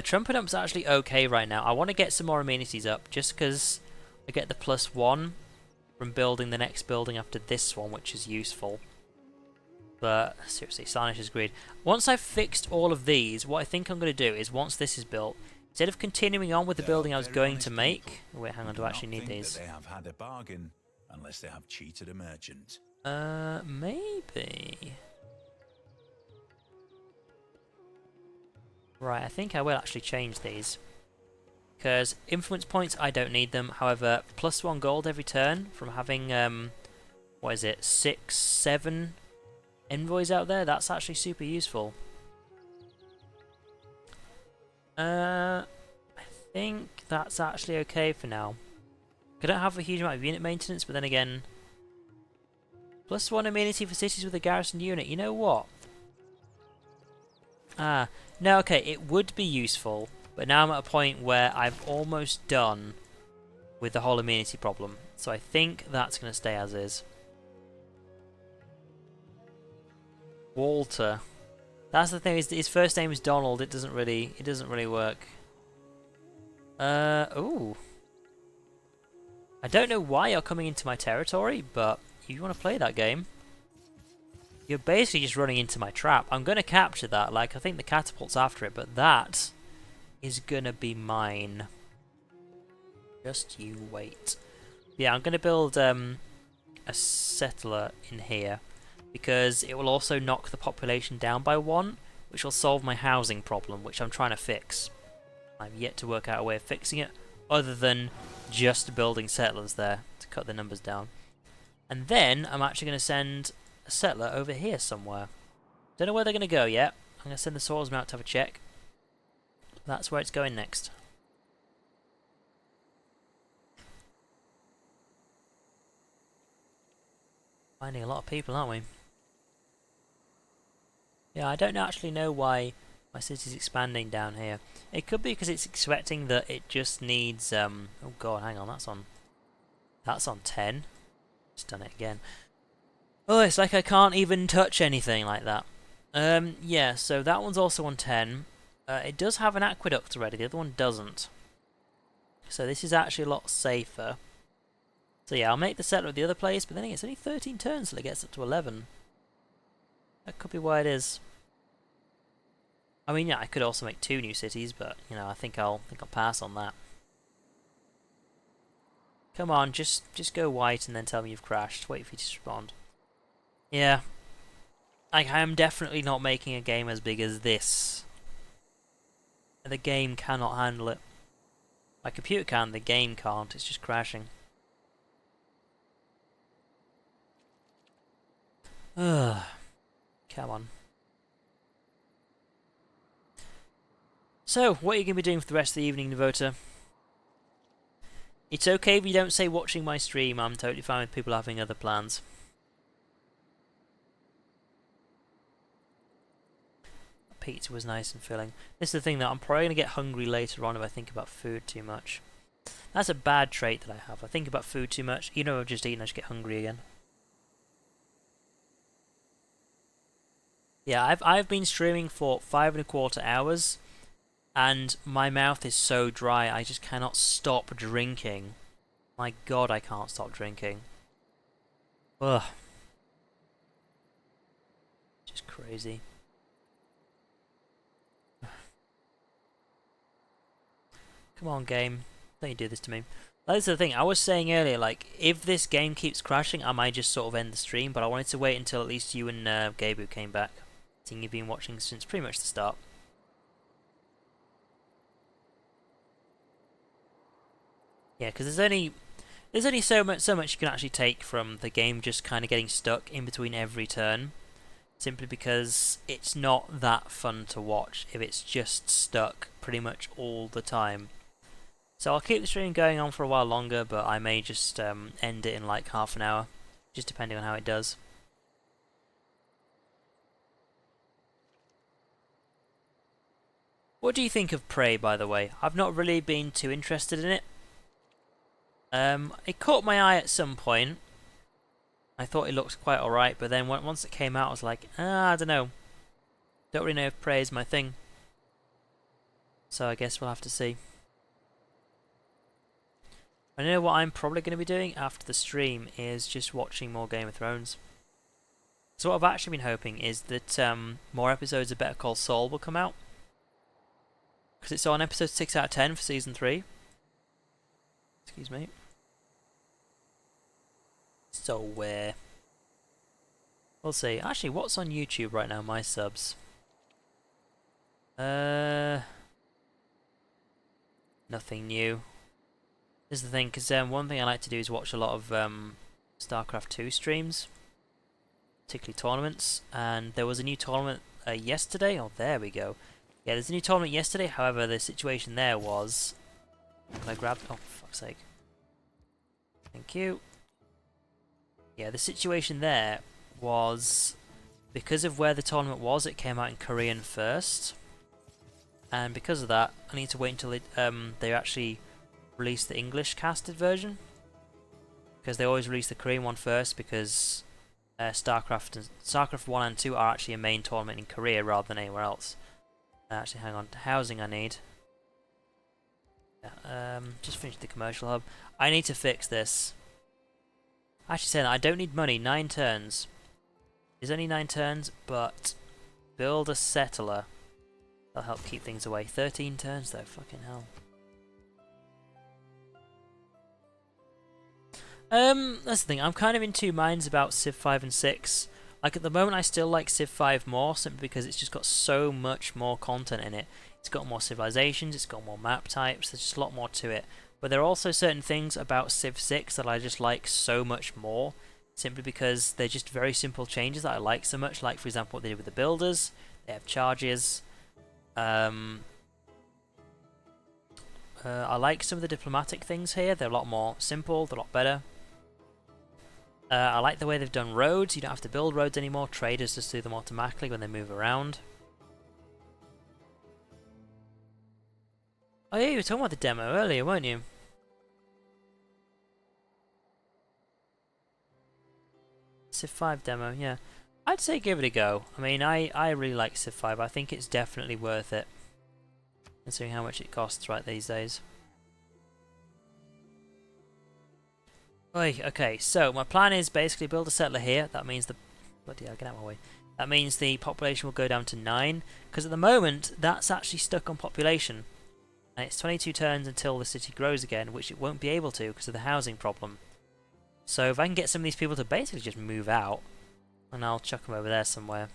Trumpedump's actually okay right now. I want to get some more amenities up, just because I get the +1 from building the next building after this one, which is useful. But seriously, Sarnish's Greed. Once I've fixed all of these, what I think I'm going to do is, once this is built, instead of continuing on with the building I was going to make... Wait, hang on, do I actually need these? They have had a bargain unless they have cheated a merchant. Maybe... Right, I think I will actually change these. Because influence points, I don't need them. However, +1 gold every turn from having, what is it, 6, 7 envoys out there? That's actually super useful. I think that's actually okay for now. I don't have a huge amount of unit maintenance, but then again... +1 amenity for cities with a garrison unit. You know what? No, okay, it would be useful, but now I'm at a point where I've almost done with the whole amenity problem. So I think that's going to stay as is. Walter. That's the thing, is his first name is Donald, it doesn't really work. Ooh. I don't know why you're coming into my territory, but if you want to play that game, you're basically just running into my trap. I'm going to capture that, like, I think the catapult's after it, but that is going to be mine. Just you wait. Yeah, I'm going to build a settler in here, because it will also knock the population down by 1, which will solve my housing problem, which I'm trying to fix. I've yet to work out a way of fixing it, other than just building settlers there to cut the numbers down. And then I'm actually going to send a settler over here somewhere. Don't know where they're going to go yet. I'm going to send the swordsman out to have a check. That's where it's going next. Finding a lot of people, aren't we? Yeah, I don't actually know why my city's expanding down here. It could be because it's expecting that it just needs... oh god, hang on, that's on 10. Just done it again. Oh, it's like I can't even touch anything like that. Yeah, so that one's also on 10. It does have an aqueduct already, the other one doesn't. So this is actually a lot safer. So yeah, I'll make the settler at the other place, but then it's only 13 turns till it gets up to 11. That could be why it is. I mean, yeah, I could also make 2 new cities, but you know, I think I'll pass on that. Come on, just go white and then tell me you've crashed. Wait for you to respond. Yeah, I am definitely not making a game as big as this. The game cannot handle it. My computer can, the game can't. It's just crashing. Ugh. Come on. So, what are you going to be doing for the rest of the evening, Devota? It's okay if you don't say watching my stream. I'm totally fine with people having other plans. Pizza was nice and filling. This is the thing, that I'm probably going to get hungry later on if I think about food too much. That's a bad trait that I have. I think about food too much. You know, I've just eaten, I just get hungry again. Yeah, I've been streaming for 5¼ hours, and my mouth is so dry I just cannot stop drinking. My god, I can't stop drinking. Ugh. Just crazy. Come on, game. Don't you do this to me. That's the thing, I was saying earlier, like, if this game keeps crashing, I might just sort of end the stream, but I wanted to wait until at least you and Gabu came back. Seeing you've been watching since pretty much the start. Yeah, because there's only so much you can actually take from the game just kind of getting stuck in between every turn, simply because it's not that fun to watch if it's just stuck pretty much all the time. So I'll keep the stream going on for a while longer, but I may just end it in like half an hour, just depending on how it does. What do you think of Prey, by the way? I've not really been too interested in it. It caught my eye at some point. I thought it looked quite alright, but then once it came out, I was like, I don't know. Don't really know if Prey is my thing. So I guess we'll have to see. I know what I'm probably going to be doing after the stream is just watching more Game of Thrones. So what I've actually been hoping is that more episodes of Better Call Saul will come out. Because it's on episode 6 out of 10 for season 3. Excuse me. So we'll see. Actually, what's on YouTube right now? My subs. Nothing new. This is the thing, because one thing I like to do is watch a lot of StarCraft 2 streams, particularly tournaments. And there was a new tournament yesterday. Oh, there we go. Yeah, there's a new tournament yesterday. However, the situation there was, if I grabbed, oh, for fuck's sake. Thank you. Yeah, the situation there was, because of where the tournament was, it came out in Korean first. And because of that, I need to wait until they actually release the English casted version. Because they always release the Korean one first, because StarCraft 1 and 2 are actually a main tournament in Korea rather than anywhere else. Actually, hang on, housing I need. Yeah, just finished the commercial hub. I need to fix this. Actually saying that, I don't need money, 9 turns. It's only 9 turns, but build a settler. That'll help keep things away. 13 turns though, fucking hell. That's the thing, I'm kind of in two minds about Civ 5 and 6. Like at the moment I still like Civ 5 more, simply because it's just got so much more content in it. It's got more civilizations, it's got more map types, there's just a lot more to it. But there are also certain things about Civ 6 that I just like so much more, simply because they're just very simple changes that I like so much. Like for example what they did with the builders, they have charges. I like some of the diplomatic things here, they're a lot more simple, they're a lot better. I like the way they've done roads. You don't have to build roads anymore. Traders just do them automatically when they move around. Oh yeah, you were talking about the demo earlier, weren't you? Civ 5 demo, yeah. I'd say give it a go. I mean, I really like Civ 5. I think it's definitely worth it, considering how much it costs right these days. Okay, so my plan is basically build a settler here. That means the... Bloody hell, get out of my way. That means the population will go down to 9. Because at the moment, that's actually stuck on population. And it's 22 turns until the city grows again, which it won't be able to because of the housing problem. So if I can get some of these people to basically just move out, and I'll chuck them over there somewhere.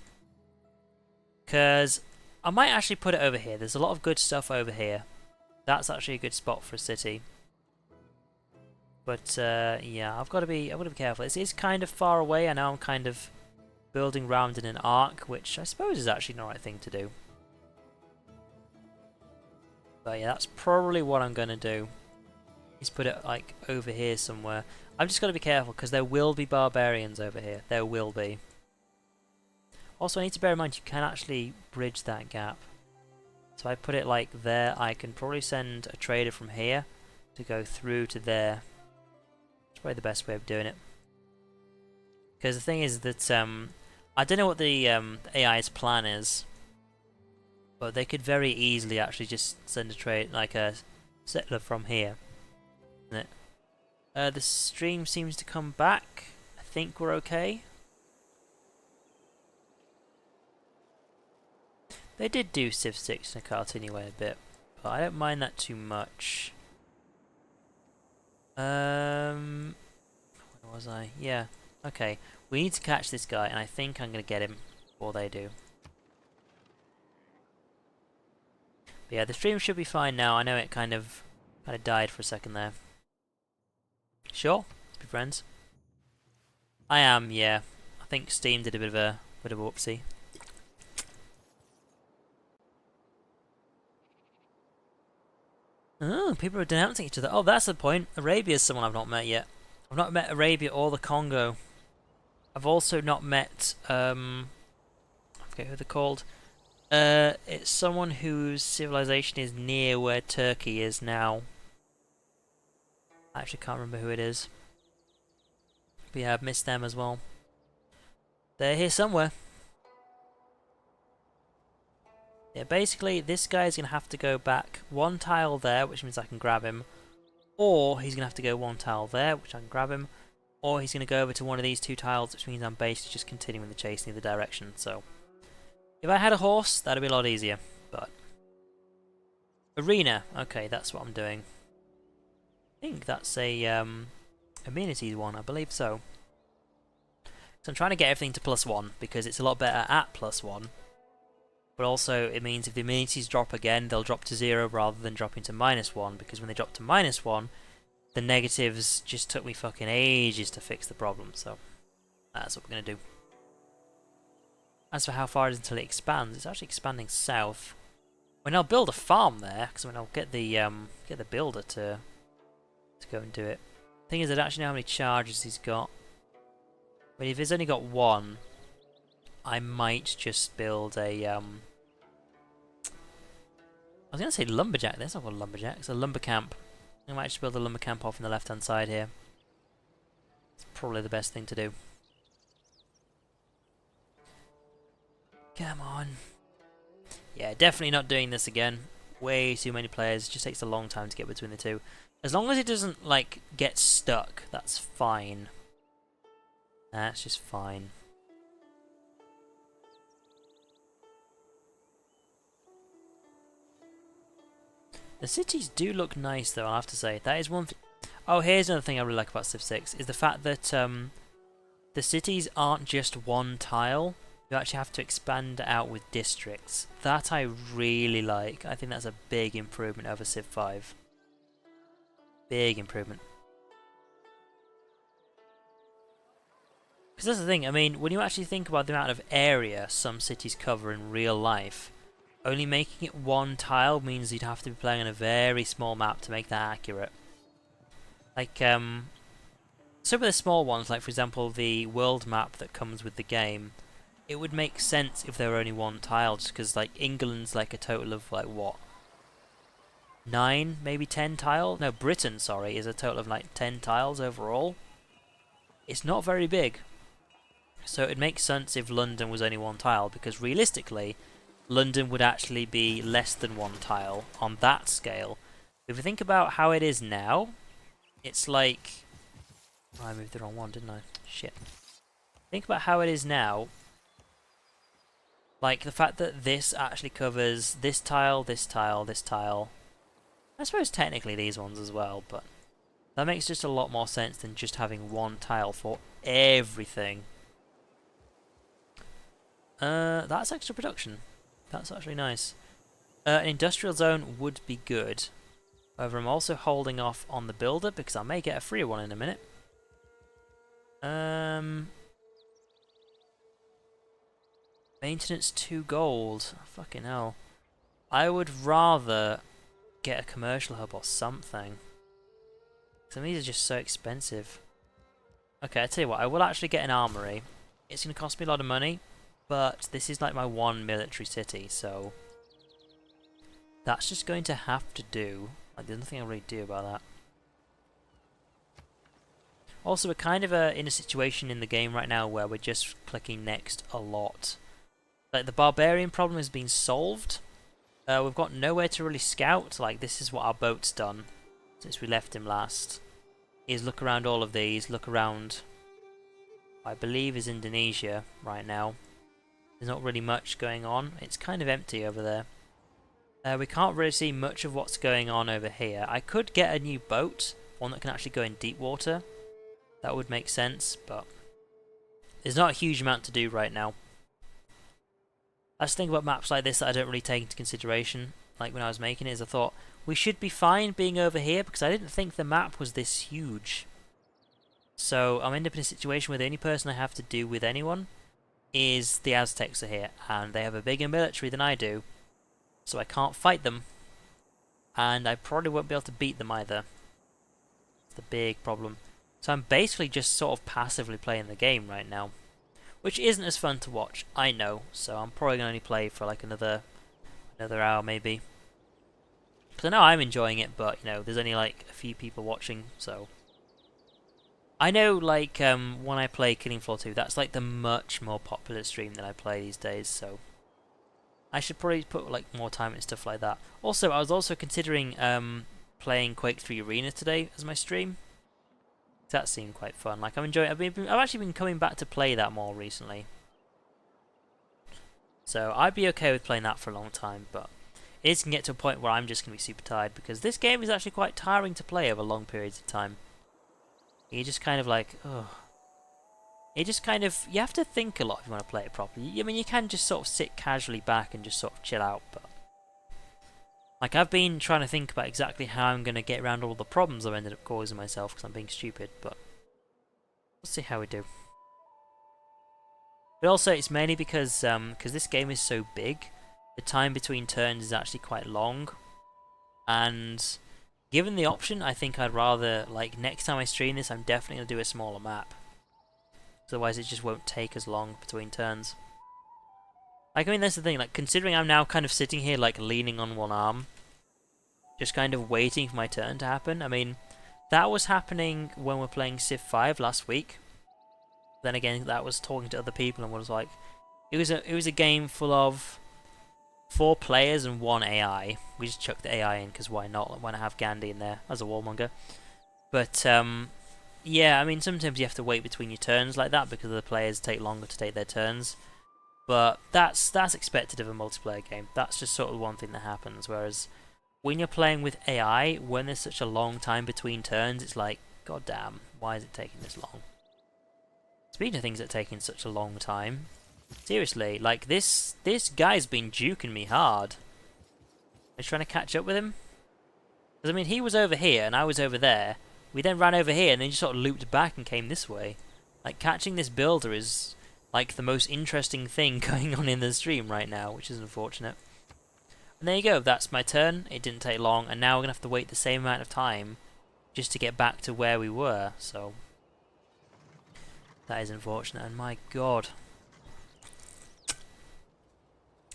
Because I might actually put it over here. There's a lot of good stuff over here. That's actually a good spot for a city. But yeah, I've got to be careful. It is kind of far away. I know I'm kind of building round in an arc, which I suppose is actually the right thing to do. But yeah, that's probably what I'm going to do. Is put it like over here somewhere. I've just got to be careful because there will be barbarians over here. There will be. Also, I need to bear in mind you can actually bridge that gap. So I put it like there. I can probably send a trader from here to go through to there. It's probably the best way of doing it. Because the thing is that I don't know what the AI's plan is, but they could very easily actually just send a trade like a settler from here. Isn't it? The stream seems to come back. I think we're okay. They did do Civ 6 in a cartoony way a bit, but I don't mind that too much. Where was I? Yeah. Okay. We need to catch this guy, and I think I'm going to get him before they do. But yeah, the stream should be fine now. I know it kind of died for a second there. Sure, be friends. I am, yeah. I think Steam did a bit of a whoopsie. Oh, people are denouncing each other. Oh, that's the point. Arabia is someone I've not met yet. I've not met Arabia or the Congo. I've also not met, I forget who they're called. It's someone whose civilization is near where Turkey is now. I actually can't remember who it is. But yeah, I've missed them as well. They're here somewhere. Yeah, basically, this guy's going to have to go back one tile there, which means I can grab him. Or he's going to have to go one tile there, which I can grab him. Or he's going to go over to one of these two tiles, which means I'm basically just continuing the chase in the other direction. So, if I had a horse, that'd be a lot easier. But arena, okay, that's what I'm doing. I think that's a amenities one, I believe so. So I'm trying to get everything to +1 because it's a lot better at +1. But also it means if the amenities drop again, they'll drop to 0 rather than dropping to -1, because when they drop to -1, the negatives just took me fucking ages to fix the problem. So that's what we're going to do. As for how far it is until it expands, it's actually expanding south. I mean, I'll build a farm there, because I mean, I'll get the builder to go and do it. Thing is, I don't actually know how many charges he's got. But if he's only got one, I might just build a I was going to say lumberjack. That's not called lumberjack. It's a lumber camp. I might just build a lumber camp off on the left-hand side here. It's probably the best thing to do. Come on. Yeah, definitely not doing this again. Way too many players. It just takes a long time to get between the two. As long as it doesn't, like, get stuck, that's fine. That's just fine. The cities do look nice, though, I'll have to say. That is one thing. Oh, here's another thing I really like about Civ 6, is the fact that the cities aren't just one tile. You actually have to expand out with districts. That I really like. I think that's a big improvement over Civ 5. Big improvement. Because that's the thing, I mean, when you actually think about the amount of area some cities cover in real life, only making it one tile means you'd have to be playing on a very small map to make that accurate. Like, some of the small ones, like for example the world map that comes with the game, it would make sense if there were only one tile, just because like England's like a total of like what? 9, maybe 10 tiles? No, Britain, sorry, is a total of like 10 tiles overall. It's not very big. So it makes sense if London was only one tile, because realistically, London would actually be less than one tile on that scale. If you think about how it is now, it's like... Oh, I moved the wrong one, didn't I? Shit. Think about how it is now. Like, the fact that this actually covers this tile, this tile, this tile. I suppose technically these ones as well, but... that makes just a lot more sense than just having one tile for everything. That's extra production. That's actually nice. An industrial zone would be good. However, I'm also holding off on the builder because I may get a free one in a minute. Maintenance 2 gold. Fucking hell. I would rather get a commercial hub or something. Some of these are just so expensive. Okay, I tell you what, I will actually get an armory. It's going to cost me a lot of money, but this is like my one military city, so that's just going to have to do. Like, there's nothing I really do about that. Also, we're kind of in a situation in the game right now where we're just clicking next a lot. Like, the barbarian problem has been solved. We've got nowhere to really scout. Like, this is what our boat's done since we left him last. Is look around all of these, look around, I believe is Indonesia right now. There's not really much going on. It's kind of empty over there. We can't really see much of what's going on over here. I could get a new boat, one that can actually go in deep water. That would make sense, but there's not a huge amount to do right now. That's the thing about maps like this that I don't really take into consideration. Like when I was making it, is I thought we should be fine being over here because I didn't think the map was this huge. So I'm ended up in a situation where the only person I have to do with anyone is the Aztecs are here, and they have a bigger military than I do, so I can't fight them, and I probably won't be able to beat them either. It's the big problem. So I'm basically just sort of passively playing the game right now, which isn't as fun to watch, I know, so I'm probably going to only play for like another hour maybe. Because I know I'm enjoying it, but you know, there's only like a few people watching, so... I know, like, when I play Killing Floor 2, that's like the much more popular stream that I play these days, so... I should probably put like more time into stuff like that. Also, I was also considering playing Quake 3 Arena today as my stream. That seemed quite fun. Like, I'm enjoying. I've actually been coming back to play that more recently. So I'd be okay with playing that for a long time, but it is going to get to a point where I'm just going to be super tired because this game is actually quite tiring to play over long periods of time. You just kind of like, ugh. You just kind of, you have to think a lot if you want to play it properly. I mean, you can just sort of sit casually back and just sort of chill out, but... Like, I've been trying to think about exactly how I'm going to get around all the problems I've ended up causing myself because I'm being stupid, but... We'll see how we do. But also, it's mainly because this game is so big, the time between turns is actually quite long, and... Given the option, I think I'd rather, like, next time I stream this, I'm definitely going to do a smaller map. Otherwise it just won't take as long between turns. Like, I mean, that's the thing, like, considering I'm now kind of sitting here, like, leaning on one arm, just kind of waiting for my turn to happen. I mean, that was happening when we were playing Civ 5 last week. Then again, that was talking to other people and was like... It was a game full of 4 players and 1 AI. We just chucked the AI in, because why not? When I have Gandhi in there as a warmonger. But, yeah, I mean, sometimes you have to wait between your turns like that because the players take longer to take their turns. But that's expected of a multiplayer game. That's just sort of one thing that happens. Whereas when you're playing with AI, when there's such a long time between turns, it's like, god damn, why is it taking this long? Speaking of things that are taking such a long time, seriously, like this guy's been juking me hard. Are you trying to catch up with him? Because I mean, he was over here and I was over there. We then ran over here and then just sort of looped back and came this way. Like, catching this builder is, like, the most interesting thing going on in the stream right now, which is unfortunate. And there you go, that's my turn. It didn't take long, and now we're going to have to wait the same amount of time just to get back to where we were, so... That is unfortunate, and my god.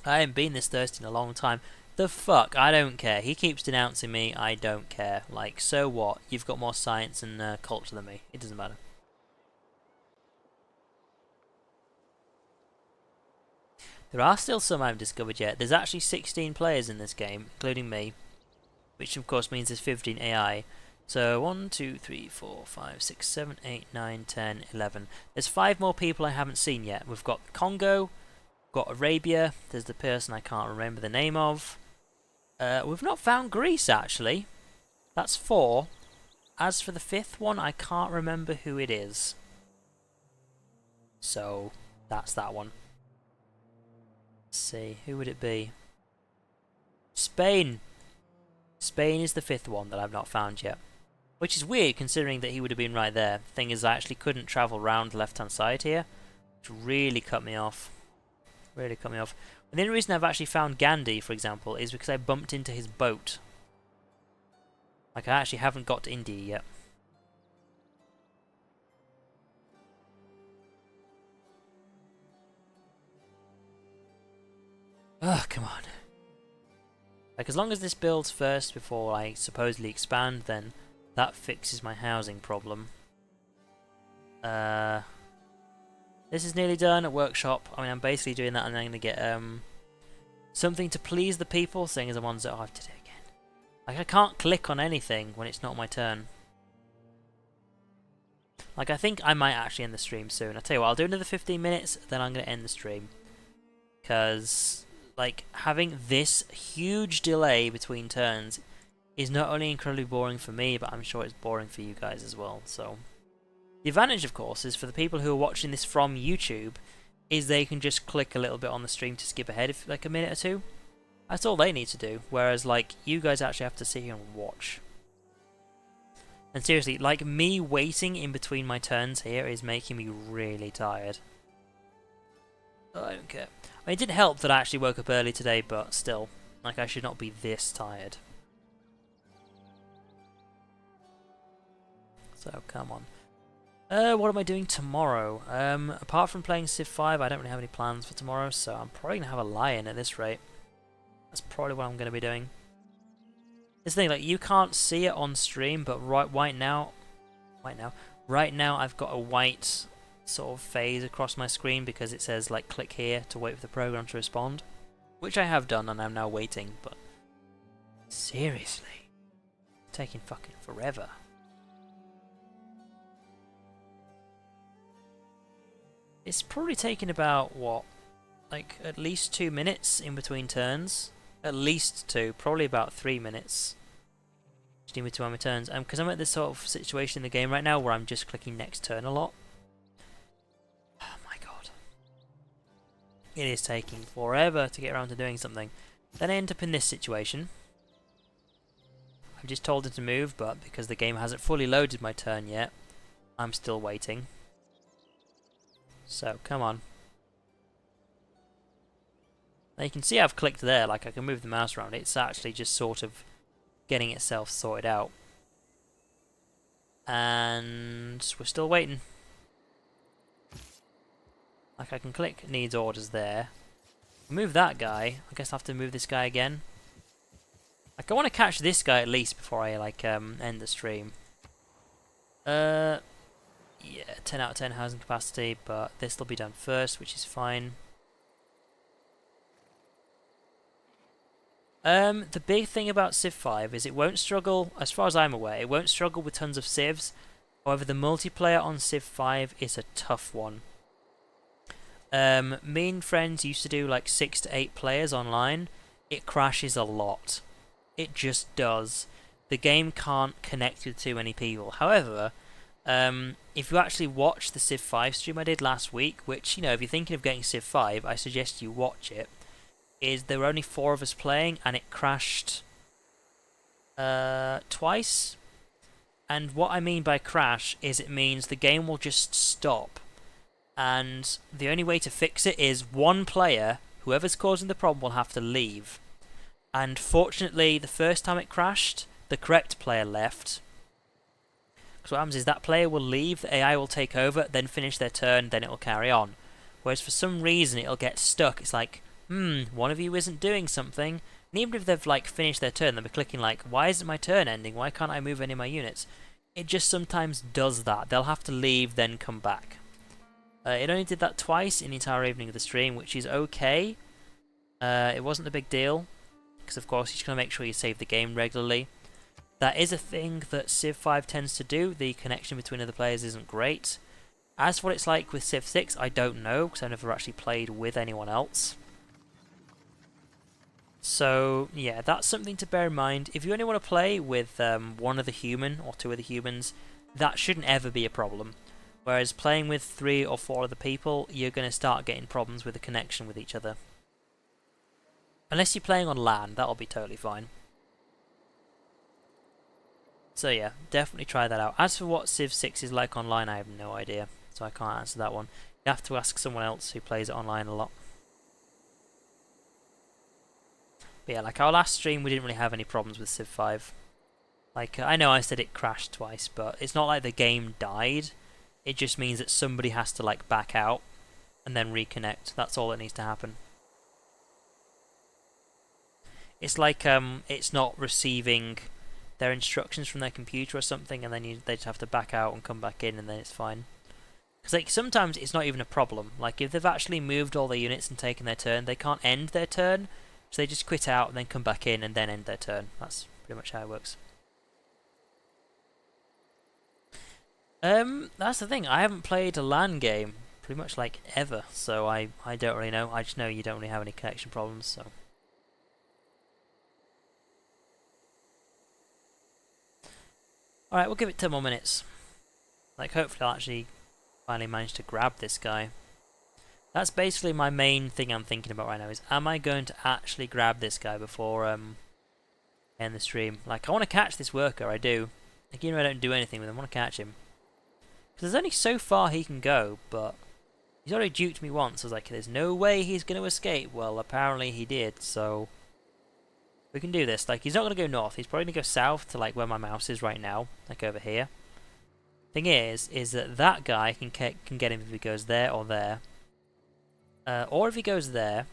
I haven't been this thirsty in a long time. The fuck? I don't care. He keeps denouncing me. I don't care. Like, so what? You've got more science and culture than me. It doesn't matter. There are still some I haven't discovered yet. There's actually 16 players in this game, including me. Which of course means there's 15 AI. So 1, 2, 3, 4, 5, 6, 7, 8, 9, 10, 11. There's 5 more people I haven't seen yet. We've got Congo, got Arabia, there's the person I can't remember the name of. We've not found Greece, actually. That's 4. As for the 5th one, I can't remember who it is. So, that's that one. Let's see, who would it be? Spain! Spain is the 5th one that I've not found yet. Which is weird, considering that he would have been right there. The thing is, I actually couldn't travel round the left-hand side here, which really cut me off. Really cut me off. And the only reason I've actually found Gandhi, for example, is because I bumped into his boat. Like, I actually haven't got to India yet. Ugh, come on. Like, as long as this builds first before I supposedly expand, then that fixes my housing problem. This is nearly done at workshop. I mean, I'm basically doing that and I'm going to get something to please the people, seeing as I'm on I have to do it again. Like, I can't click on anything when it's not my turn. Like, I think I might actually end the stream soon. I'll tell you what, I'll do another 15 minutes, then I'm going to end the stream. Because, like, having this huge delay between turns is not only incredibly boring for me, but I'm sure it's boring for you guys as well, so... The advantage, of course, is for the people who are watching this from YouTube, is they can just click a little bit on the stream to skip ahead if like a minute or two. That's all they need to do, whereas like you guys actually have to sit here and watch. And seriously, like, me waiting in between my turns here is making me really tired. Oh, I don't care. I mean, it didn't help that I actually woke up early today, but still, like, I should not be this tired. So, come on. What am I doing tomorrow? Apart from playing Civ 5, I don't really have any plans for tomorrow, so I'm probably going to have a lie-in at this rate. That's probably what I'm going to be doing. This thing, like, you can't see it on stream, but right now, I've got a white sort of phase across my screen because it says, like, click here to wait for the program to respond. Which I have done, and I'm now waiting, but... seriously? It's taking fucking forever. It's probably taken about, what, like, at least 2 minutes in between turns? At least 2, probably about 3 minutes. Just in between my turns. Because I'm at this sort of situation in the game right now where I'm just clicking next turn a lot. Oh my god. It is taking forever to get around to doing something. Then I end up in this situation. I've just told it to move, but because the game hasn't fully loaded my turn yet, I'm still waiting. So, come on. Now you can see I've clicked there, like I can move the mouse around. It's actually just sort of getting itself sorted out. And we're still waiting. Like I can click needs orders there. Move that guy. I guess I have to move this guy again. Like I want to catch this guy at least before I like end the stream. Yeah, 10 out of 10 housing capacity, but this will be done first, which is fine. The big thing about Civ 5 is it won't struggle, as far as I'm aware, it won't struggle with tons of civs. However, the multiplayer on Civ 5 is a tough one. Me and friends used to do like 6 to 8 players online. It crashes a lot. It just does. The game can't connect with too many people. However, if you actually watch the Civ 5 stream I did last week, which, you know, if you're thinking of getting Civ 5, I suggest you watch it, is there were only 4 of us playing, and it crashed twice. And what I mean by crash is it means the game will just stop. And the only way to fix it is one player, whoever's causing the problem, will have to leave. And fortunately, the first time it crashed, the correct player left. So what happens is that player will leave, the AI will take over, then finish their turn, then it will carry on. Whereas for some reason it'll get stuck. It's like, one of you isn't doing something. And even if they've like finished their turn, they'll be clicking like, why isn't my turn ending? Why can't I move any of my units? It just sometimes does that. They'll have to leave, then come back. It only did that twice in the entire evening of the stream, which is okay. It wasn't a big deal, because of course you're just going to make sure you save the game regularly. That is a thing that Civ 5 tends to do. The connection between other players isn't great. As for what it's like with Civ 6, I don't know, because I've never actually played with anyone else. So, yeah, that's something to bear in mind. If you only want to play with one other human, or 2 other humans, that shouldn't ever be a problem. Whereas playing with 3 or 4 other people, you're going to start getting problems with the connection with each other. Unless you're playing on LAN, that'll be totally fine. So yeah, definitely try that out. As for what Civ 6 is like online, I have no idea. So I can't answer that one. You have to ask someone else who plays it online a lot. But yeah, like our last stream, we didn't really have any problems with Civ 5. Like, I know I said it crashed twice, but it's not like the game died. It just means that somebody has to like back out and then reconnect. That's all that needs to happen. It's like it's not receiving their instructions from their computer or something, and then they just have to back out and come back in, and then it's fine. Because like sometimes it's not even a problem. Like if they've actually moved all their units and taken their turn, they can't end their turn, so they just quit out and then come back in and then end their turn. That's pretty much how it works. That's the thing. I haven't played a LAN game pretty much like ever, so I don't really know. I just know you don't really have any connection problems, so. Alright, we'll give it 10 more minutes. Like, hopefully I'll actually finally manage to grab this guy. That's basically my main thing I'm thinking about right now, is am I going to actually grab this guy before end the stream? Like, I want to catch this worker, I do. Like, even if I don't do anything with him, I want to catch him. Because there's only so far he can go, but he's already duped me once. I was like, there's no way he's going to escape. Well, apparently he did, so we can do this. Like, he's not going to go north. He's probably going to go south to, like, where my mouse is right now, like over here. Thing is that guy can get him if he goes there or there. Or if he goes there.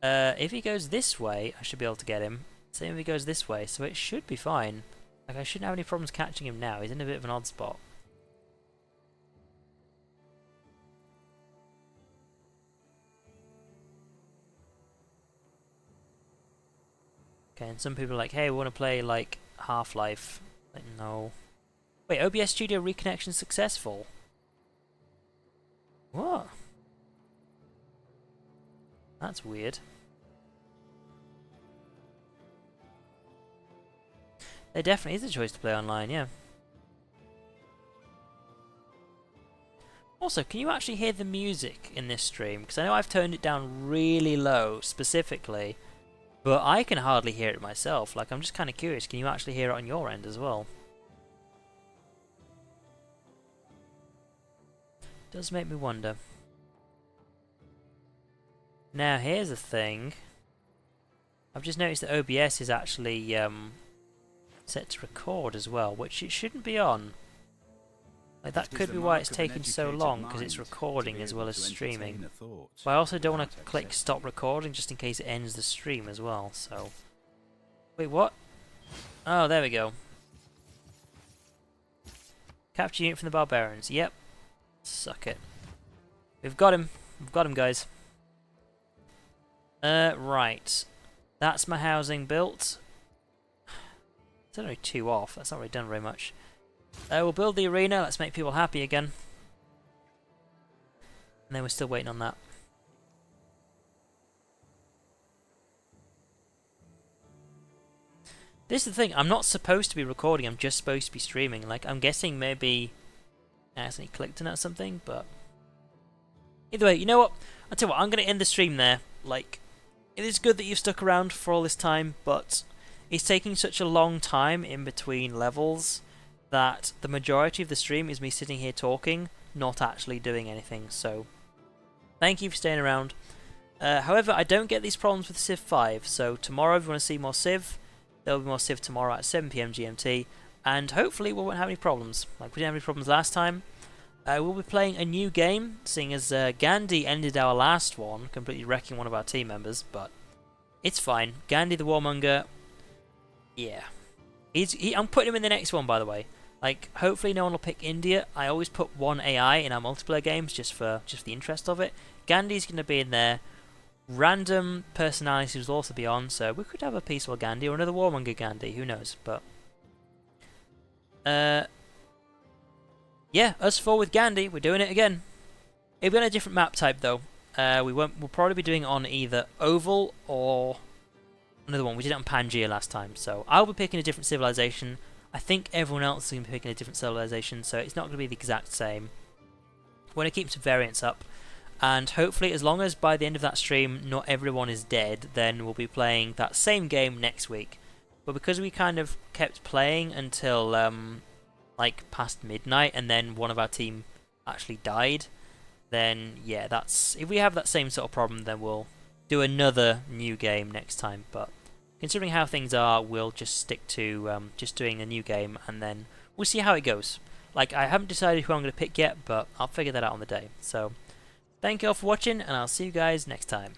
If he goes this way, I should be able to get him. Same if he goes this way, so it should be fine. Like, I shouldn't have any problems catching him now. He's in a bit of an odd spot. Okay, and some people are like, hey, we want to play, like, Half-Life. Like, no. Wait, OBS Studio reconnection successful? What? That's weird. There definitely is a choice to play online, yeah. Also, can you actually hear the music in this stream? Because I know I've turned it down really low, specifically, but I can hardly hear it myself. Like, I'm just kind of curious, can you actually hear it on your end as well? Does make me wonder. Now, here's the thing. I've just noticed that OBS is actually set to record as well, which it shouldn't be on. Like, that could be why it's taking so long, because it's recording as well as streaming. But I also don't want to click stop recording just in case it ends the stream as well, so... Wait, what? Oh, there we go. Capture unit from the barbarians. Yep. Suck it. We've got him. We've got him, guys. Right. That's my housing built. It's only 2 off. That's not really done very much. We'll build the arena. Let's make people happy again. And then we're still waiting on that. This is the thing. I'm not supposed to be recording. I'm just supposed to be streaming. Like, I'm guessing maybe I accidentally clicked on that or something, but either way, you know what? I'll tell you what. I'm going to end the stream there. Like, it is good that you've stuck around for all this time, but it's taking such a long time in between levels that the majority of the stream is me sitting here talking, not actually doing anything, so thank you for staying around. However, I don't get these problems with Civ 5, so tomorrow if you want to see more Civ, there will be more Civ tomorrow at 7 PM GMT, and hopefully we won't have any problems. Like, we didn't have any problems last time. We'll be playing a new game, seeing as Gandhi ended our last one, completely wrecking one of our team members, but it's fine. Gandhi the Warmonger, yeah. I'm putting him in the next one, by the way. Like, hopefully no one will pick India. I always put one AI in our multiplayer games just for the interest of it. Gandhi's going to be in there. Random personalities will also be on, so we could have a peaceful Gandhi or another Warmonger Gandhi, who knows, but... yeah, us 4 with Gandhi, we're doing it again. It'll be on a different map type, though. We'll probably be doing it on either Oval or another one. We did it on Pangaea last time, so I'll be picking a different civilization. I think everyone else is going to be picking a different civilization, so it's not going to be the exact same. We're going to keep some variants up, and hopefully as long as by the end of that stream not everyone is dead, then we'll be playing that same game next week. But because we kind of kept playing until like past midnight, and then one of our team actually died, then yeah, that's, if we have that same sort of problem, then we'll do another new game next time. But considering how things are, we'll just stick to just doing a new game, and then we'll see how it goes. Like, I haven't decided who I'm going to pick yet, but I'll figure that out on the day. So, thank you all for watching, and I'll see you guys next time.